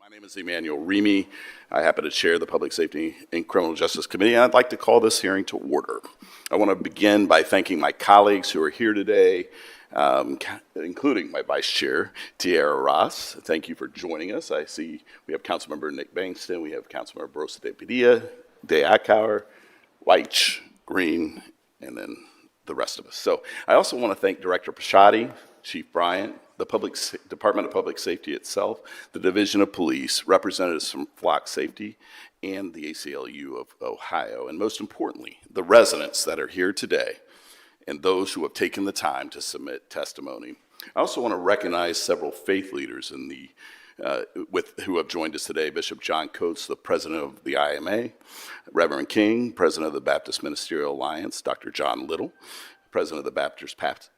My name is Emmanuel Remy. I happen to chair the Public Safety and Criminal Justice Committee, and I'd like to call this hearing to order. I want to begin by thanking my colleagues who are here today, including my Vice Chair, Tiara Ross. Thank you for joining us. I see we have Councilmember Nick Bankston, we have Councilmember Brosa de Padilla, De Akauer, Weich, Green, and then the rest of us. So I also want to thank Director Pashotti, Chief Bryant, the Department of Public Safety itself, the Division of Police, representatives from Flock Safety, and the ACLU of Ohio, and most importantly, the residents that are here today and those who have taken the time to submit testimony. I also want to recognize several faith leaders in the who have joined us today. Bishop John Coates, the president of the IMA, Reverend King, president of the Baptist Ministerial Alliance, Dr. John Little, president of the Baptist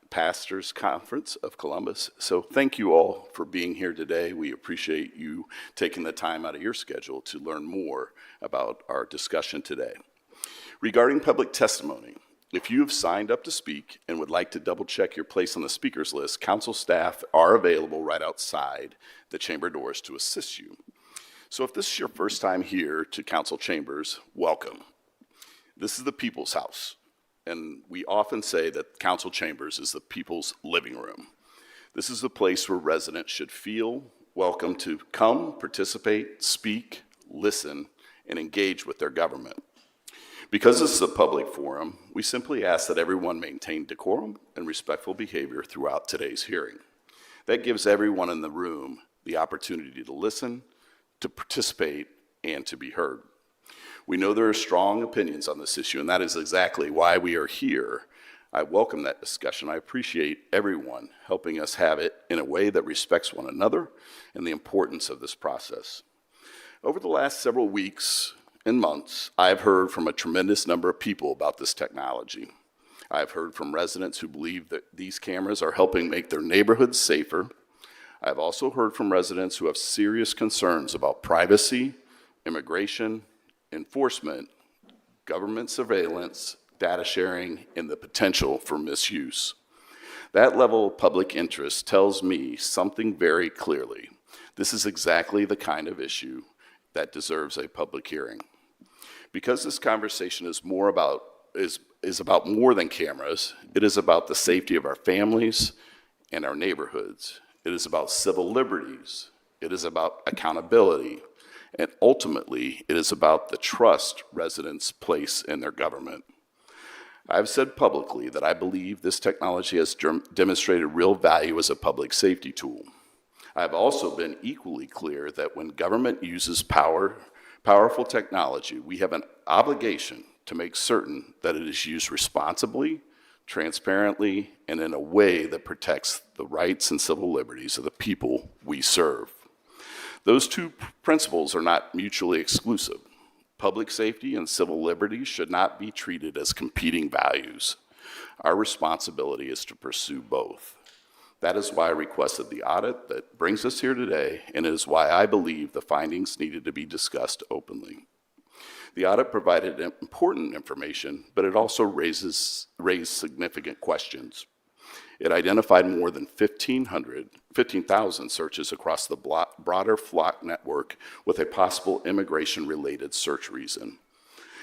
Pastors Conference of Columbus. So thank you all for being here today. We appreciate you taking the time out of your schedule to learn more about our discussion today. Regarding public testimony, if you have signed up to speak and would like to double check your place on the speakers list, council staff are available right outside the chamber doors to assist you. So if this is your first time here to council chambers, welcome. This is the people's house. And we often say that council chambers is the people's living room. This is the place where residents should feel welcome to come, participate, speak, listen, and engage with their government. Because this is a public forum, we simply ask that everyone maintain decorum and respectful behavior throughout today's hearing. That gives everyone in the room the opportunity to listen, to participate, and to be heard. We know there are strong opinions on this issue, and that is exactly why we are here. I welcome that discussion. I appreciate everyone helping us have it in a way that respects one another and the importance of this process. Over the last several weeks and months, I've heard from a tremendous number of people about this technology. I've heard from residents who believe that these cameras are helping make their neighborhoods safer. I've also heard from residents who have serious concerns about privacy, immigration, enforcement, government surveillance, data sharing, and the potential for misuse. That level of public interest tells me something very clearly. This is exactly the kind of issue that deserves a public hearing. Because this conversation is about more than cameras, it is about the safety of our families and our neighborhoods. It is about civil liberties. It is about accountability. And ultimately, it is about the trust residents place in their government. I've said publicly that I believe this technology has demonstrated real value as a public safety tool. I've also been equally clear that when government uses powerful technology, we have an obligation to make certain that it is used responsibly, transparently, and in a way that protects the rights and civil liberties of the people we serve. Those two principles are not mutually exclusive. Public safety and civil liberties should not be treated as competing values. Our responsibility is to pursue both. That is why I requested the audit that brings us here today, and it is why I believe the findings needed to be discussed openly. The audit provided important information, but it also raised significant questions. It identified more than 15,000 searches across the broader Flock network with a possible immigration-related search reason.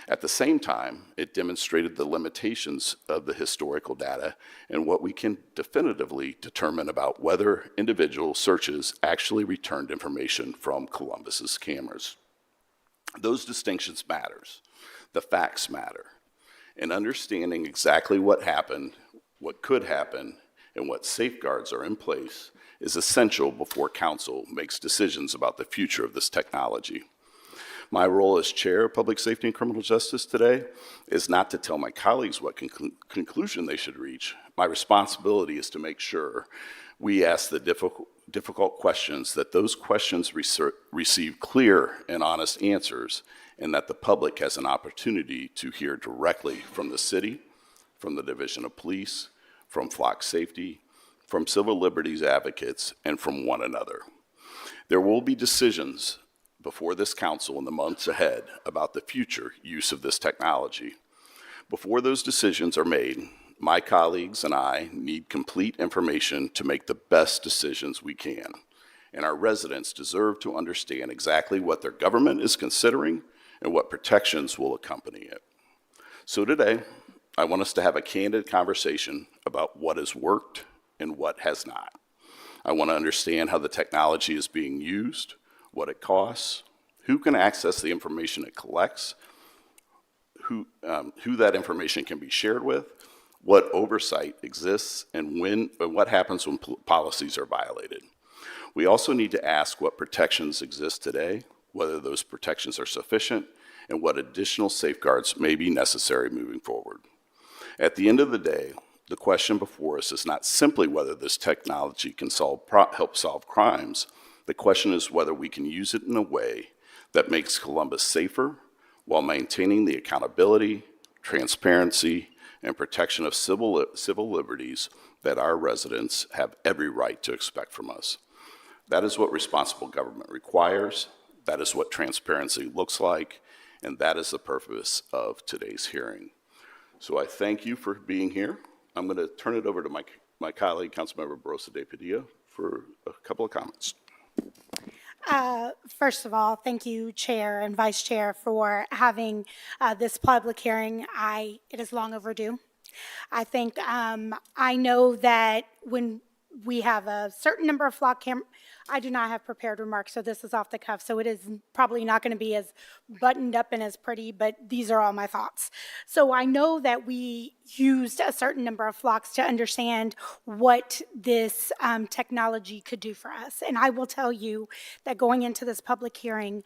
At the same time, it demonstrated the limitations of the historical data and what we can definitively determine about whether individual searches actually returned information from Columbus's cameras. Those distinctions matters. The facts matter. And understanding exactly what happened, what could happen, and what safeguards are in place is essential before council makes decisions about the future of this technology. My role as chair of Public Safety and Criminal Justice today is not to tell my colleagues what conclusion they should reach. My responsibility is to make sure we ask the difficult questions, that those questions receive clear and honest answers, and that the public has an opportunity to hear directly from the city, from the Division of Police, from Flock Safety, from civil liberties advocates, and from one another. There will be decisions before this council in the months ahead about the future use of this technology. Before those decisions are made, my colleagues and I need complete information to make the best decisions we can. and our residents deserve to understand exactly what their government is considering and what protections will accompany it. So today, I want us to have a candid conversation about what has worked and what has not. I want to understand how the technology is being used, what it costs, who can access the information it collects, who that information can be shared with, what oversight exists, and what happens when policies are violated. We also need to ask what protections exist today, whether those protections are sufficient, and what additional safeguards may be necessary moving forward. At the end of the day, the question before us is not simply whether this technology can help solve crimes. The question is whether we can use it in a way that makes Columbus safer while maintaining the accountability, transparency, and protection of civil liberties that our residents have every right to expect from us. That is what responsible government requires. That is what transparency looks like. And that is the purpose of today's hearing. So I thank you for being here. I'm going to turn it over to my colleague, Councilmember Barosa de Padilla, for a couple of comments. First of all, thank you, Chair and Vice Chair, for having this public hearing. It is long overdue. I think I know that when we have a certain number of flock cameras, I do not have prepared remarks, so this is off the cuff, so it is probably not going to be as buttoned up and as pretty, but these are all my thoughts. So I know that we used a certain number of flocks to understand what this technology could do for us. And I will tell you that going into this public hearing,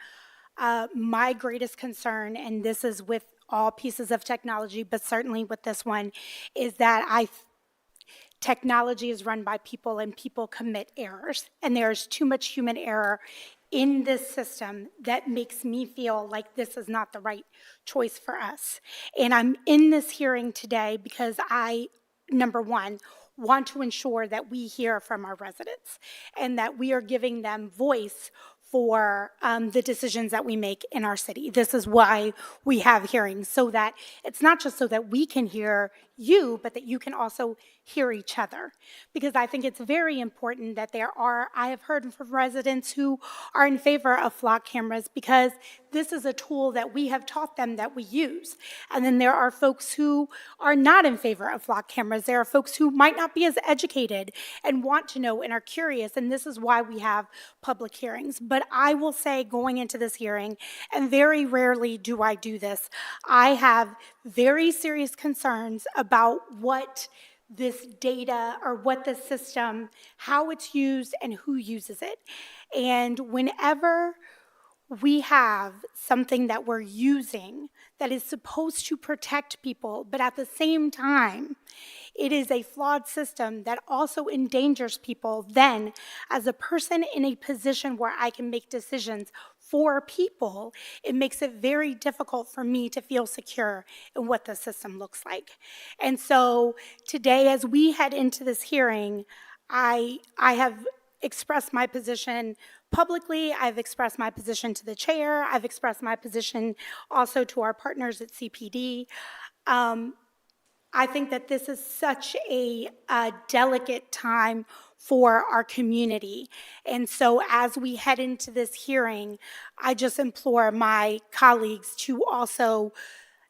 my greatest concern, and this is with all pieces of technology, but certainly with this one, is that technology is run by people and people commit errors. And there's too much human error in this system that makes me feel like this is not the right choice for us. And I'm in this hearing today because I, number one, want to ensure that we hear from our residents and that we are giving them voice for the decisions that we make in our city. This is why we have hearings, so that it's not just so that we can hear you, but that you can also hear each other. Because I think it's very important that I have heard from residents who are in favor of flock cameras because this is a tool that we have taught them that we use. And then there are folks who are not in favor of flock cameras. There are folks who might not be as educated and want to know and are curious, and this is why we have public hearings. But I will say, going into this hearing, and very rarely do I do this, I have very serious concerns about what this data or what the system, how it's used and who uses it. And whenever we have something that we're using that is supposed to protect people, but at the same time, it is a flawed system that also endangers people, then as a person in a position where I can make decisions for people, it makes it very difficult for me to feel secure in what the system looks like. And so today, as we head into this hearing, I have expressed my position publicly. I've expressed my position to the chair. I've expressed my position also to our partners at CPD. I think that this is such a delicate time for our community. And so as we head into this hearing, I just implore my colleagues to also,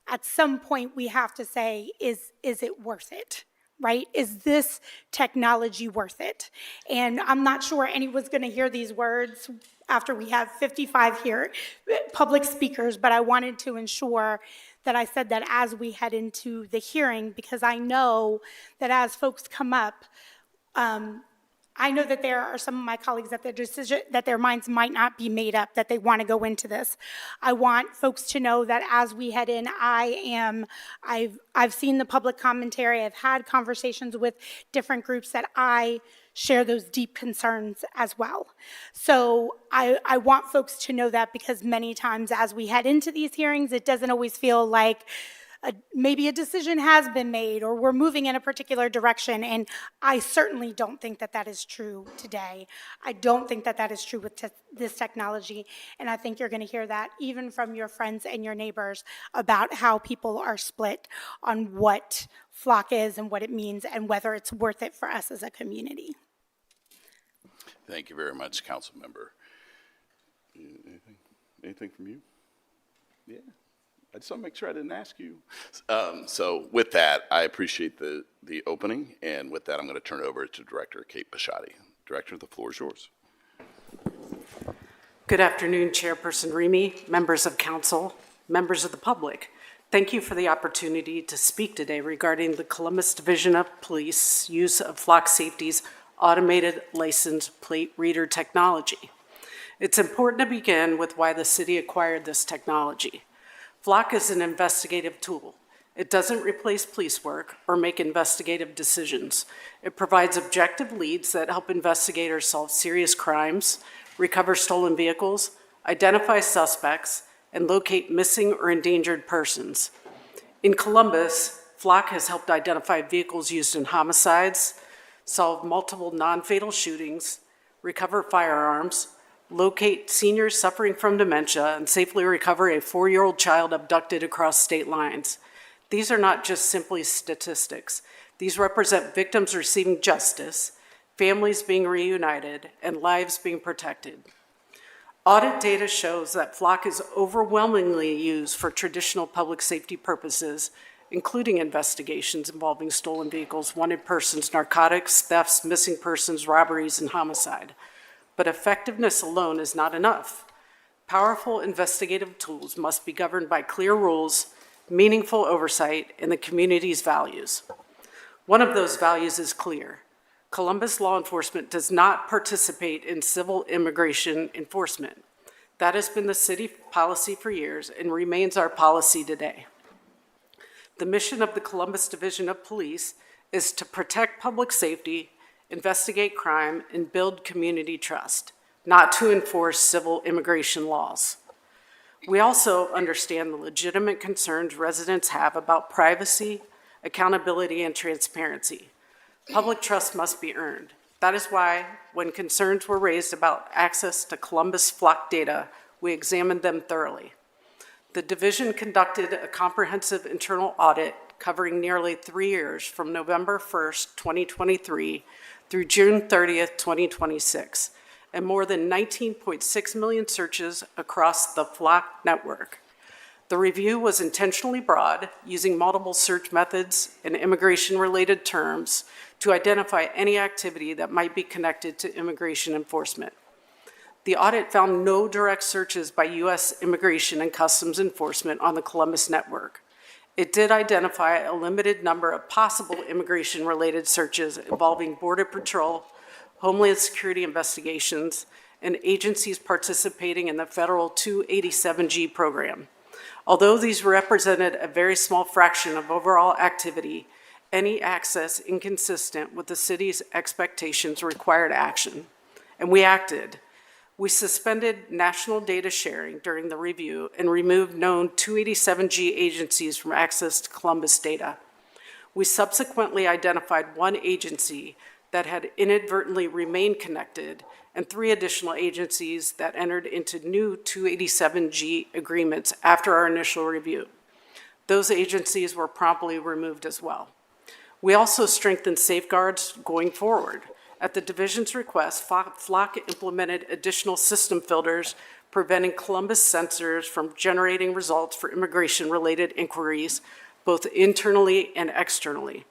at some point, we have to say, is it worth it? Right? Is this technology worth it? And I'm not sure anyone's going to hear these words after we have 55 here, public speakers, but I wanted to ensure that I said that as we head into the hearing, because I know that as folks come up, I know that there are some of my colleagues that their minds might not be made up, that they want to go into this. I want folks to know that as we head in, I've seen the public commentary, I've had conversations with different groups that I share those deep concerns as well. So I want folks to know that, because many times as we head into these hearings, it doesn't always feel like maybe a decision has been made or we're moving in a particular direction, and I certainly don't think that that is true today. I don't think that that is true with this technology, and I think you're going to hear that even from your friends and your neighbors about how people are split on what flock is and what it means and whether it's worth it for us as a community. Thank you very much, council member. Anything from you? Yeah. I just want to make sure I didn't ask you. So with that, I appreciate the opening, and with that, I'm going to turn it over to Director Kate Bashotti. Director, the floor is yours. Good afternoon, Chairperson Remy, members of council, members of the public. Thank you for the opportunity to speak today regarding the Columbus Division of Police use of Flock Safety's automated license plate reader technology. It's important to begin with why the city acquired this technology. Flock is an investigative tool. It doesn't replace police work or make investigative decisions. It provides objective leads that help investigators solve serious crimes, recover stolen vehicles, identify suspects, and locate missing or endangered persons. In Columbus, Flock has helped identify vehicles used in homicides, solve multiple non-fatal shootings, recover firearms, locate seniors suffering from dementia, and safely recover a 4-year-old child abducted across state lines. These are not just simply statistics. These represent victims receiving justice, families being reunited, and lives being protected. Audit data shows that Flock is overwhelmingly used for traditional public safety purposes, including investigations involving stolen vehicles, wanted persons, narcotics, thefts, missing persons, robberies, and homicide. But effectiveness alone is not enough. Powerful investigative tools must be governed by clear rules, meaningful oversight, and the community's values. One of those values is clear. Columbus law enforcement does not participate in civil immigration enforcement. That has been the city policy for years and remains our policy today. The mission of the Columbus Division of Police is to protect public safety, investigate crime, and build community trust, not to enforce civil immigration laws. We also understand the legitimate concerns residents have about privacy, accountability, and transparency. Public trust must be earned. That is why, when concerns were raised about access to Columbus Flock data, we examined them thoroughly. The division conducted a comprehensive internal audit covering nearly 3 years from November 1st, 2023 through June 30th, 2026, and more than 19.6 million searches across the Flock network. The review was intentionally broad, using multiple search methods and immigration-related terms to identify any activity that might be connected to immigration enforcement. The audit found no direct searches by U.S. Immigration and Customs Enforcement on the Columbus network. It did identify a limited number of possible immigration-related searches involving Border Patrol, Homeland Security investigations, and agencies participating in the federal 287G program. Although these represented a very small fraction of overall activity, any access inconsistent with the city's expectations required action, and we acted. We suspended national data sharing during the review and removed known 287G agencies from access to Columbus data. We subsequently identified one agency that had inadvertently remained connected and 3 additional agencies that entered into new 287G agreements after our initial review. Those agencies were promptly removed as well. We also strengthened safeguards going forward. At the division's request, Flock implemented additional system filters preventing Columbus sensors from generating results for immigration-related inquiries, both internally and externally.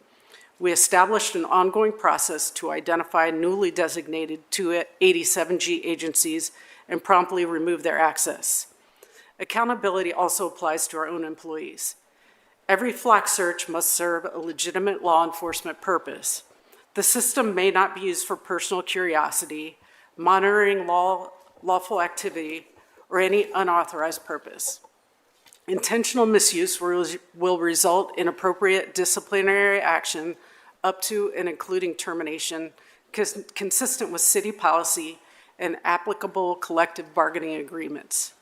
We established an ongoing process to identify newly designated 287G agencies and promptly remove their access. Accountability also applies to our own employees. Every Flock search must serve a legitimate law enforcement purpose. The system may not be used for personal curiosity, monitoring lawful activity, or any unauthorized purpose. Intentional misuse will result in appropriate disciplinary action up to and including termination, consistent with city policy and applicable collective bargaining agreements.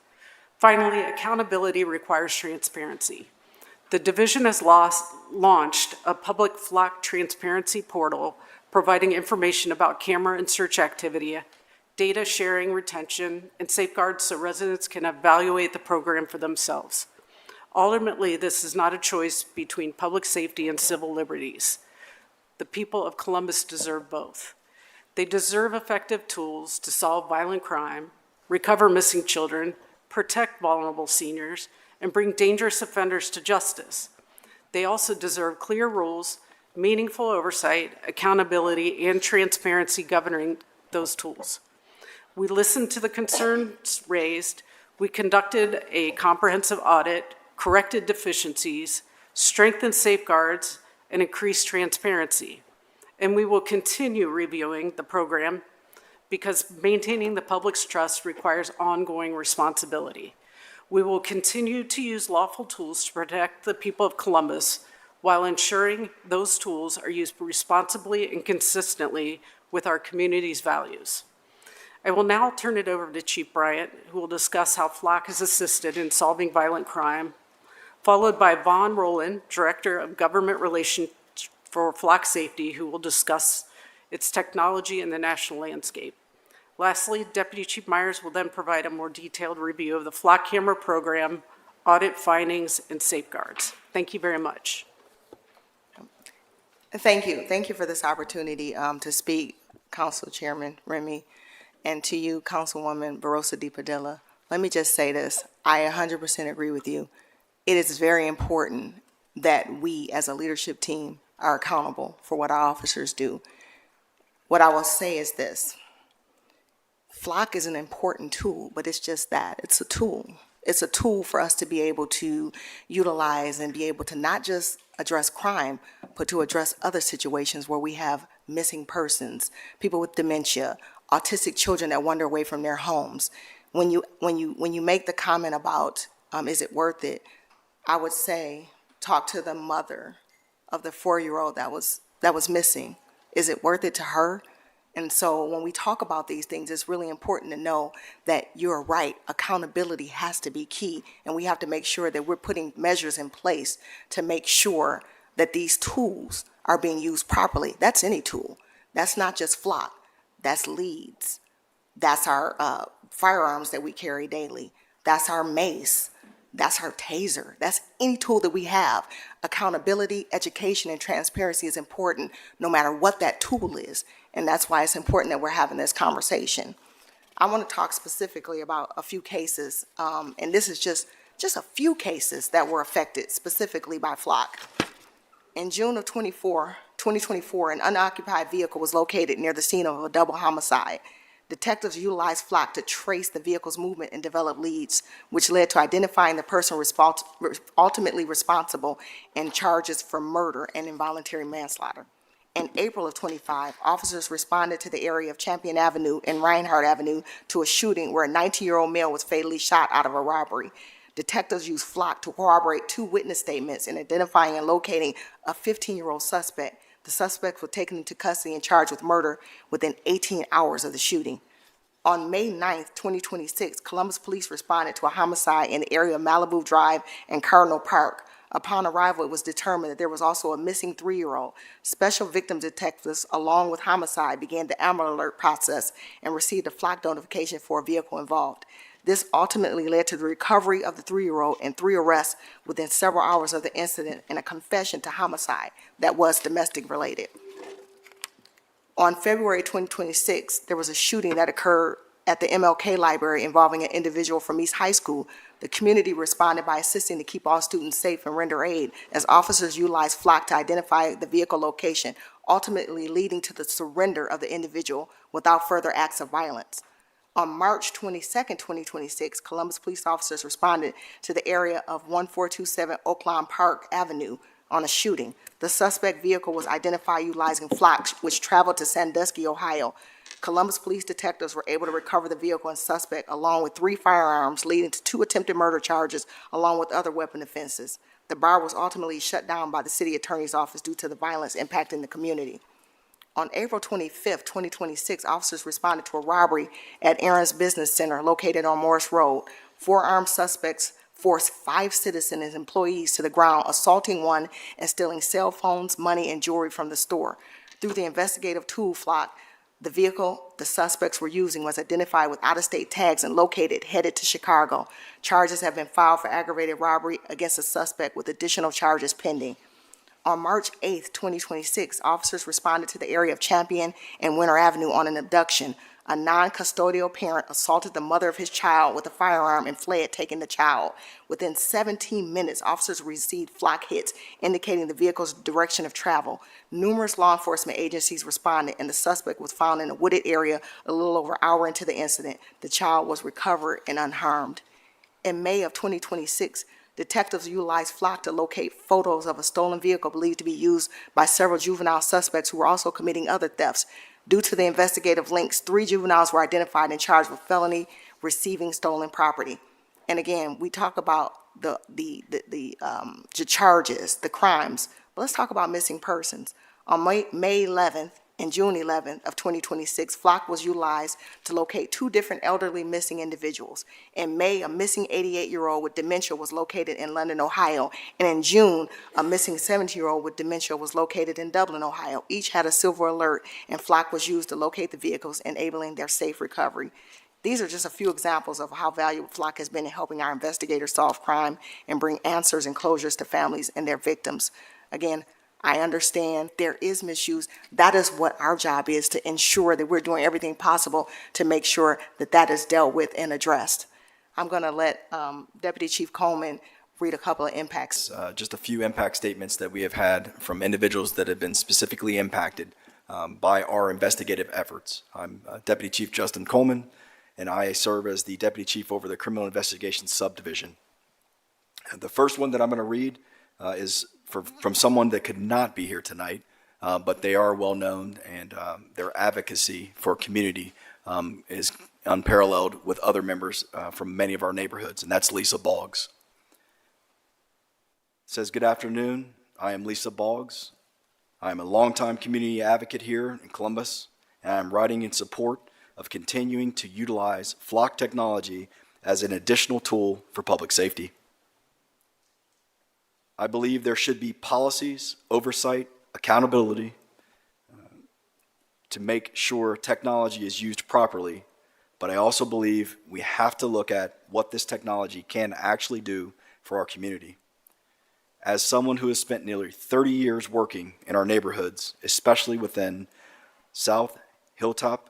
Finally, accountability requires transparency. The division has launched a public Flock transparency portal providing information about camera and search activity, data sharing, retention, and safeguards so residents can evaluate the program for themselves. Ultimately, this is not a choice between public safety and civil liberties. The people of Columbus deserve both. They deserve effective tools to solve violent crime, recover missing children, protect vulnerable seniors, and bring dangerous offenders to justice. They also deserve clear rules, meaningful oversight, accountability, and transparency governing those tools. We listened to the concerns raised. We conducted a comprehensive audit, corrected deficiencies, strengthened safeguards, and increased transparency. And we will continue reviewing the program because maintaining the public's trust requires ongoing responsibility. We will continue to use lawful tools to protect the people of Columbus while ensuring those tools are used responsibly and consistently with our community's values. I will now turn it over to Chief Bryant, who will discuss how FLOC has assisted in solving violent crime, followed by Vaughn Rowland, Director of Government Relations for FLOC Safety, who will discuss its technology in the national landscape. Lastly, Deputy Chief Myers will then provide a more detailed review of the FLOC camera program, audit findings, and safeguards. Thank you very much. Thank you. Thank you for this opportunity to speak, Council Chairman Remy, and to you, Councilwoman Barosa de Padilla. Let me just say this. I 100% agree with you. It is very important that we, as a leadership team, are accountable for what our officers do. What I will say is this. FLOC is an important tool, but it's just that. It's a tool. It's a tool for us to be able to utilize and be able to not just address crime, but to address other situations where we have missing persons, people with dementia, autistic children that wander away from their homes. When you make the comment about is it worth it, I would say talk to the mother of the 4-year-old that was missing. Is it worth it to her? And so when we talk about these things, it's really important to know that you're right. Accountability has to be key, and we have to make sure that we're putting measures in place to make sure that these tools are being used properly. That's any tool. That's not just FLOC. That's leads. That's our firearms that we carry daily. That's our mace. That's our taser. That's any tool that we have. Accountability, education, and transparency is important no matter what that tool is. And that's why it's important that we're having this conversation. I want to talk specifically about a few cases, and this is just a few cases that were affected specifically by FLOC. In June of 2024, an unoccupied vehicle was located near the scene of a double homicide. Detectives utilized FLOC to trace the vehicle's movement and develop leads, which led to identifying the person ultimately responsible in charges for murder and involuntary manslaughter. In April of 25, officers responded to the area of Champion Avenue and Reinhardt Avenue to a shooting where a 19-year-old male was fatally shot out of a robbery. Detectives used FLOC to corroborate 2 witness statements in identifying and locating a 15-year-old suspect. The suspects were taken into custody and charged with murder within 18 hours of the shooting. On May 9th, 2026, Columbus Police responded to a homicide in the area of Malibu Drive and Cardinal Park. Upon arrival, it was determined that there was also a missing 3-year-old. Special victim detectives, along with homicide, began the Amber Alert process and received a FLOC notification for a vehicle involved. This ultimately led to the recovery of the 3-year-old and 3 arrests within several hours of the incident and a confession to homicide that was domestic related. On February 2026, there was a shooting that occurred at the MLK Library involving an individual from East High School. The community responded by assisting to keep all students safe and render aid as officers utilized FLOC to identify the vehicle location, ultimately leading to the surrender of the individual without further acts of violence. On March 22nd, 2026, Columbus police officers responded to the area of 1427 Oaklawn Park Avenue on a shooting. The suspect vehicle was identified utilizing FLOC, which traveled to Sandusky, Ohio. Columbus police detectives were able to recover the vehicle and suspect along with 3 firearms, leading to 2 attempted murder charges along with other weapon offenses. The bar was ultimately shut down by the city attorney's office due to the violence impacting the community. On April 25th, 2026, officers responded to a robbery at Aaron's Business Center located on Morris Road. 4 armed suspects forced 5 citizens and employees to the ground, assaulting one and stealing cell phones, money, and jewelry from the store. Through the investigative tool FLOC, the vehicle the suspects were using was identified with out-of-state tags and located, headed to Chicago. Charges have been filed for aggravated robbery against the suspect with additional charges pending. On March 8th, 2026, officers responded to the area of Champion and Winter Avenue on an abduction. A non-custodial parent assaulted the mother of his child with a firearm and fled, taking the child. Within 17 minutes, officers received flock hits indicating the vehicle's direction of travel. Numerous law enforcement agencies responded, and the suspect was found in a wooded area a little over an hour into the incident. The child was recovered and unharmed. In May of 2026, detectives utilized flock to locate photos of a stolen vehicle believed to be used by several juvenile suspects who were also committing other thefts. Due to the investigative links, 3 juveniles were identified and charged with felony receiving stolen property. And again, we talk about the charges, the crimes, but let's talk about missing persons. On May 11th and June 11th of 2026, flock was utilized to locate 2 different elderly missing individuals. In May, a missing 88-year-old with dementia was located in London, Ohio, and in June, a missing 70-year-old with dementia was located in Dublin, Ohio. Each had a silver alert, and flock was used to locate the vehicles, enabling their safe recovery. These are just a few examples of how valuable flock has been in helping our investigators solve crime and bring answers and closures to families and their victims. Again, I understand there is misuse. That is what our job is, to ensure that we're doing everything possible to make sure that that is dealt with and addressed. I'm going to let Deputy Chief Coleman read a couple of impacts. Just a few impact statements that we have had from individuals that have been specifically impacted by our investigative efforts. I'm Deputy Chief Justin Coleman, and I serve as the Deputy Chief over the Criminal Investigations Subdivision. The first one that I'm going to read is from someone that could not be here tonight, but they are well known, and their advocacy for community is unparalleled with other members from many of our neighborhoods, and that's Lisa Boggs. It says, "Good afternoon. I am Lisa Boggs. I am a longtime community advocate here in Columbus, and I am writing in support of continuing to utilize flock technology as an additional tool for public safety. I believe there should be policies, oversight, accountability to make sure technology is used properly, but I also believe we have to look at what this technology can actually do for our community. As someone who has spent nearly 30 years working in our neighborhoods, especially within South Hilltop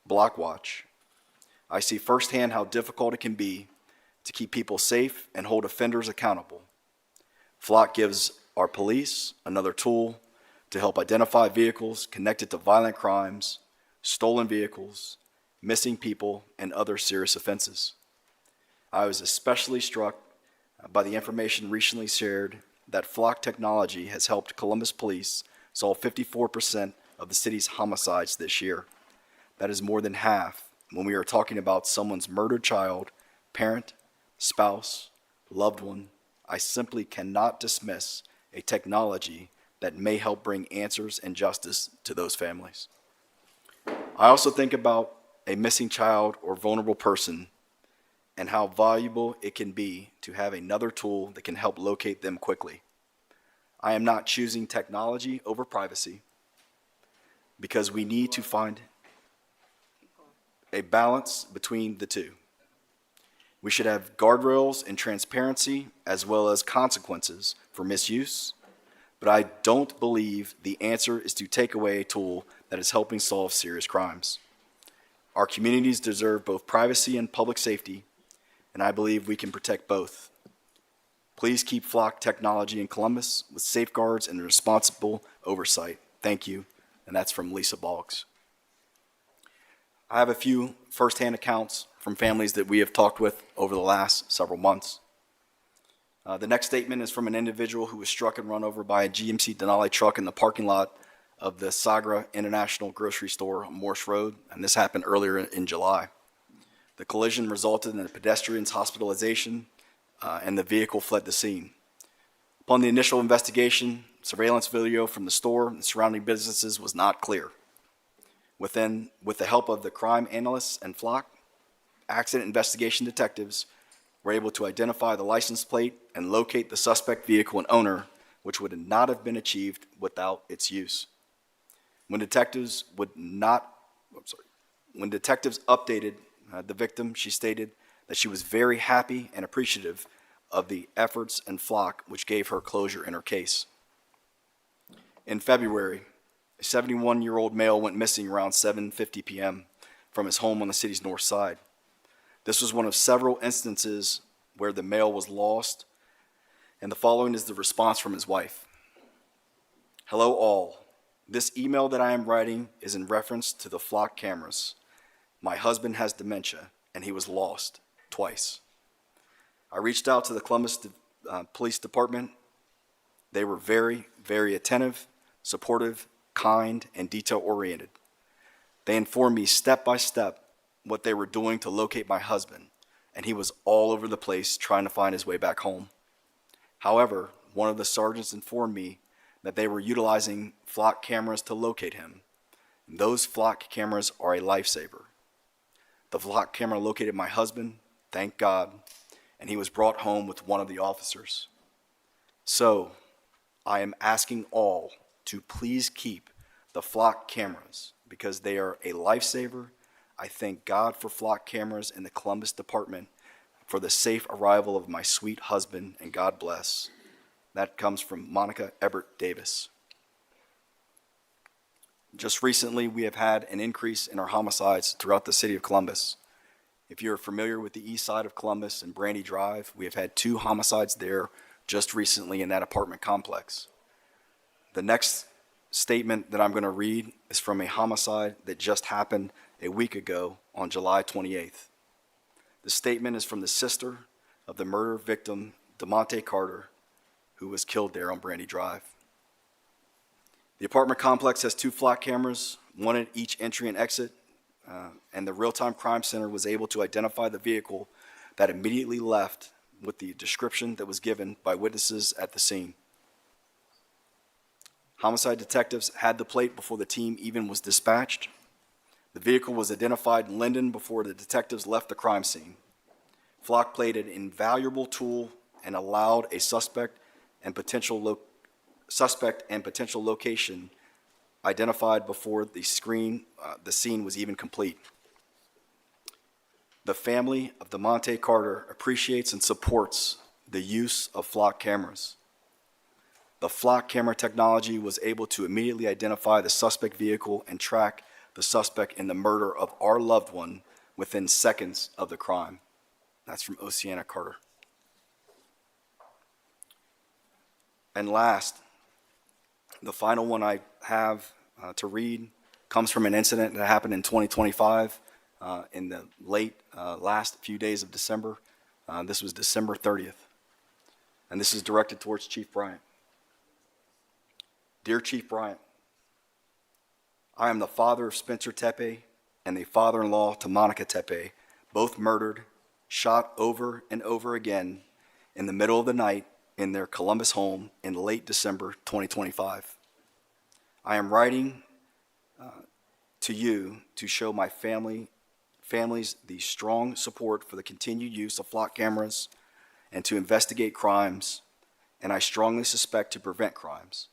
Block Watch, I see firsthand how difficult it can be to keep people safe and hold offenders accountable. Flock gives our police another tool to help identify vehicles connected to violent crimes, stolen vehicles, missing people, and other serious offenses. I was especially struck by the information recently shared that Flock technology has helped Columbus Police solve 54% of the city's homicides this year. That is more than half when we are talking about someone's murdered child, parent, spouse, loved one. I simply cannot dismiss a technology that may help bring answers and justice to those families. I also think about a missing child or vulnerable person and how valuable it can be to have another tool that can help locate them quickly. I am not choosing technology over privacy because we need to find a balance between the two. We should have guardrails and transparency as well as consequences for misuse, but I don't believe the answer is to take away a tool that is helping solve serious crimes. Our communities deserve both privacy and public safety, and I believe we can protect both. Please keep Flock technology in Columbus with safeguards and responsible oversight. Thank you, and that's from Lisa Boggs. I have a few firsthand accounts from families that we have talked with over the last several months. The next statement is from an individual who was struck and run over by a GMC Denali truck in the parking lot of the Sagra International Grocery Store on Morse Road, and this happened earlier in July. The collision resulted in a pedestrian's hospitalization, and the vehicle fled the scene. Upon the initial investigation, surveillance video from the store and surrounding businesses was not clear. With the help of the crime analysts and Flock, accident investigation detectives were able to identify the license plate and locate the suspect vehicle and owner, which would not have been achieved without its use. When detectives updated the victim, she stated that she was very happy and appreciative of the efforts and Flock, which gave her closure in her case. In February, a 71-year-old male went missing around 7:50 p.m. from his home on the city's north side. This was one of several instances where the male was lost, and the following is the response from his wife. Hello all. This email that I am writing is in reference to the flock cameras. My husband has dementia, and he was lost twice. I reached out to the Columbus Police Department. They were very, very attentive, supportive, kind, and detail-oriented. They informed me step by step what they were doing to locate my husband, and he was all over the place trying to find his way back home. However, one of the sergeants informed me that they were utilizing flock cameras to locate him. And those flock cameras are a lifesaver. The flock camera located my husband, thank God, and he was brought home with one of the officers. So, I am asking all to please keep the flock cameras because they are a lifesaver. I thank God for flock cameras in the Columbus Department for the safe arrival of my sweet husband, and God bless. That comes from Monica Ebert Davis. Just recently, we have had an increase in our homicides throughout the city of Columbus. If you're familiar with the east side of Columbus and Brandy Drive, we have had 2 homicides there just recently in that apartment complex. The next statement that I'm going to read is from a homicide that just happened a week ago on July 28th. The statement is from the sister of the murder victim, DeMonte Carter, who was killed there on Brandy Drive. The apartment complex has 2 flock cameras, one at each entry and exit, and the Real-Time Crime Center was able to identify the vehicle that immediately left with the description that was given by witnesses at the scene. Homicide detectives had the plate before the team even was dispatched. The vehicle was identified in Linden before the detectives left the crime scene. Flock played an invaluable tool and allowed a suspect and potential location identified before the scene was even complete. The family of DeMonte Carter appreciates and supports the use of flock cameras. The flock camera technology was able to immediately identify the suspect vehicle and track the suspect in the murder of our loved one within seconds of the crime. That's from Oceana Carter. And last, the final one I have to read comes from an incident that happened in 2025 in the late last few days of December. This was December 30th. And this is directed towards Chief Bryant. Dear Chief Bryant, I am the father of Spencer Tepe and the father-in-law to Monica Tepe, both murdered, shot over and over again in the middle of the night in their Columbus home in late December 2025. I am writing to you to show my families the strong support for the continued use of flock cameras and to investigate crimes, and I strongly suspect to prevent crimes.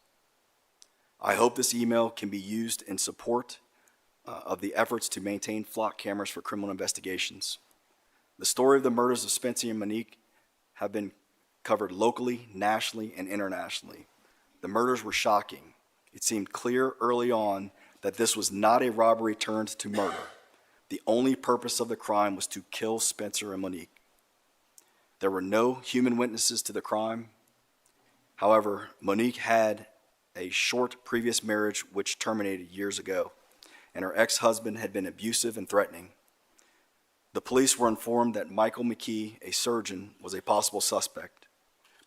I hope this email can be used in support of the efforts to maintain flock cameras for criminal investigations. The story of the murders of Spencer and Monique have been covered locally, nationally, and internationally. The murders were shocking. It seemed clear early on that this was not a robbery turned to murder. The only purpose of the crime was to kill Spencer and Monique. There were no human witnesses to the crime. However, Monique had a short previous marriage which terminated years ago, and her ex-husband had been abusive and threatening. The police were informed that Michael McKee, a surgeon, was a possible suspect.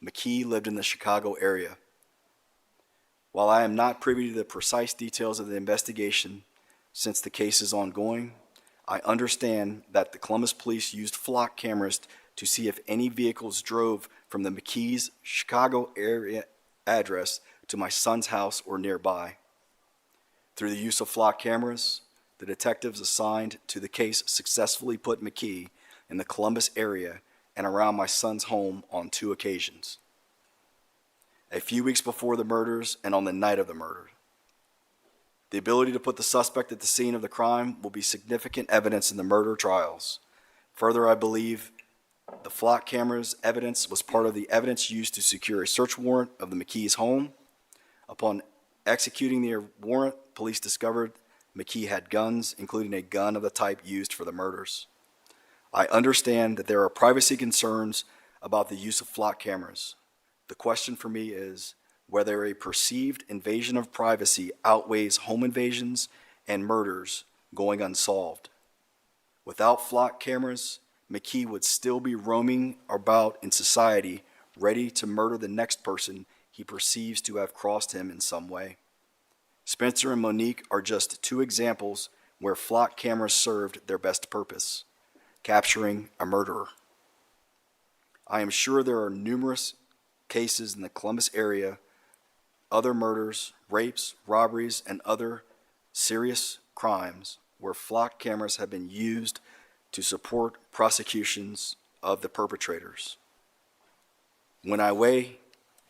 McKee lived in the Chicago area. While I am not privy to the precise details of the investigation, since the case is ongoing, I understand that the Columbus police used flock cameras to see if any vehicles drove from the McKee's Chicago area address to my son's house or nearby. Through the use of flock cameras, the detectives assigned to the case successfully put McKee in the Columbus area and around my son's home on 2 occasions. A few weeks before the murders and on the night of the murder. The ability to put the suspect at the scene of the crime will be significant evidence in the murder trials. Further, I believe the flock cameras evidence was part of the evidence used to secure a search warrant of the McKee's home. Upon executing the warrant, police discovered McKee had guns, including a gun of the type used for the murders. I understand that there are privacy concerns about the use of flock cameras. The question for me is whether a perceived invasion of privacy outweighs home invasions and murders going unsolved. Without flock cameras, McKee would still be roaming about in society, ready to murder the next person he perceives to have crossed him in some way. Spencer and Monique are just two examples where flock cameras served their best purpose, capturing a murderer. I am sure there are numerous cases in the Columbus area, other murders, rapes, robberies, and other serious crimes where flock cameras have been used to support prosecutions of the perpetrators. When I weigh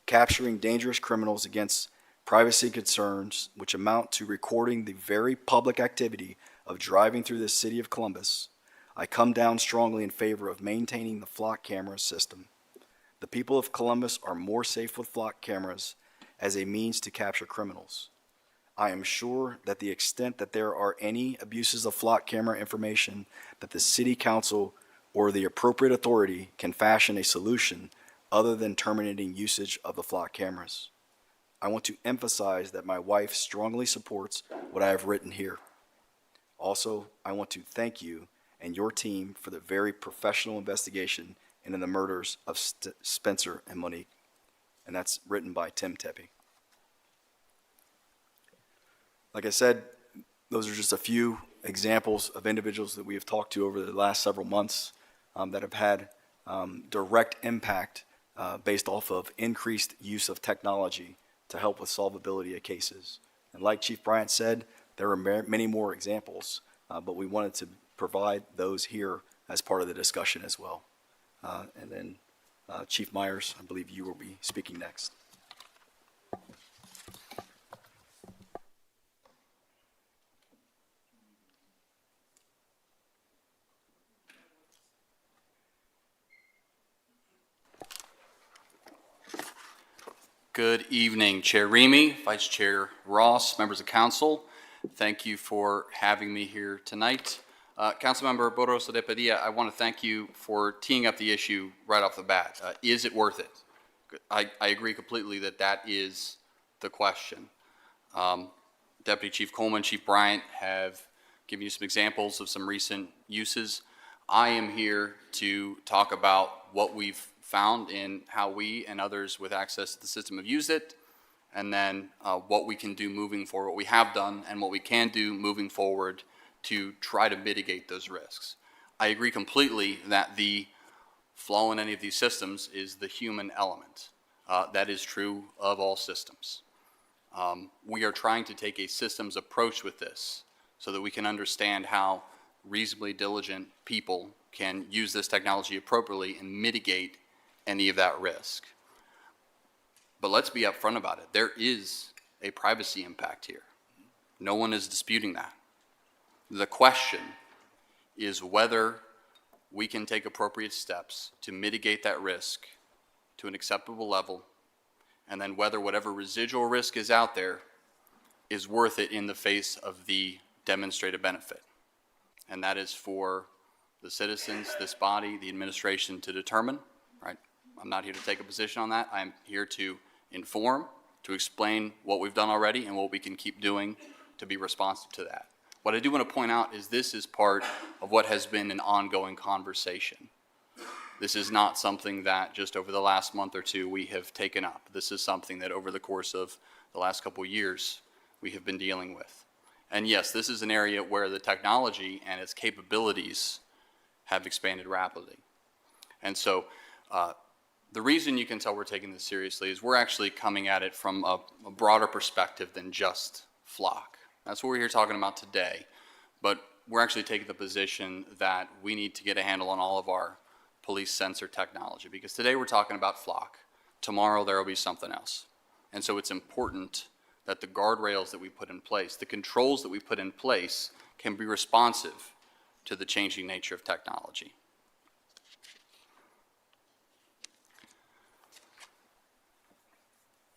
capturing dangerous criminals against privacy concerns, which amount to recording the very public activity of driving through the city of Columbus, I come down strongly in favor of maintaining the flock camera system. The people of Columbus are more safe with flock cameras as a means to capture criminals. I am sure that the extent that there are any abuses of flock camera information, that the city council or the appropriate authority can fashion a solution other than terminating usage of the flock cameras. I want to emphasize that my wife strongly supports what I have written here. Also, I want to thank you and your team for the very professional investigation into the murders of Spencer and Monique. And that's written by Tim Tepe. Like I said, those are just a few examples of individuals that we have talked to over the last several months that have had direct impact based off of increased use of technology to help with solvability of cases. And like Chief Bryant said, there are many more examples, but we wanted to provide those here as part of the discussion as well. And then Chief Myers, I believe you will be speaking next. Good evening, Chair Remy, Vice Chair Ross, members of council. Thank you for having me here tonight. Councilmember Borroso de Padilla, I want to thank you for teeing up the issue right off the bat. Is it worth it? I agree completely that that is the question. Deputy Chief Coleman, Chief Bryant have given you some examples of some recent uses. I am here to talk about what we've found in how we and others with access to the system have used it, and then what we can do moving forward, what we have done and what we can do moving forward to try to mitigate those risks. I agree completely that the flaw in any of these systems is the human element. That is true of all systems. We are trying to take a systems approach with this so that we can understand how reasonably diligent people can use this technology appropriately and mitigate any of that risk. But let's be upfront about it. There is a privacy impact here. No one is disputing that. The question is whether we can take appropriate steps to mitigate that risk to an acceptable level, and then whether whatever residual risk is out there is worth it in the face of the demonstrated benefit. And that is for the citizens, this body, the administration to determine, right? I'm not here to take a position on that. I'm here to inform, to explain what we've done already and what we can keep doing to be responsive to that. What I do want to point out is this is part of what has been an ongoing conversation. This is not something that just over the last month or two we have taken up. This is something that over the course of the last couple of years we have been dealing with. And yes, this is an area where the technology and its capabilities have expanded rapidly. And so the reason you can tell we're taking this seriously is we're actually coming at it from a broader perspective than just flock. That's what we're here talking about today. But we're actually taking the position that we need to get a handle on all of our police sensor technology, because today we're talking about flock. Tomorrow there will be something else. And so it's important that the guardrails that we put in place, the controls that we put in place, can be responsive to the changing nature of technology.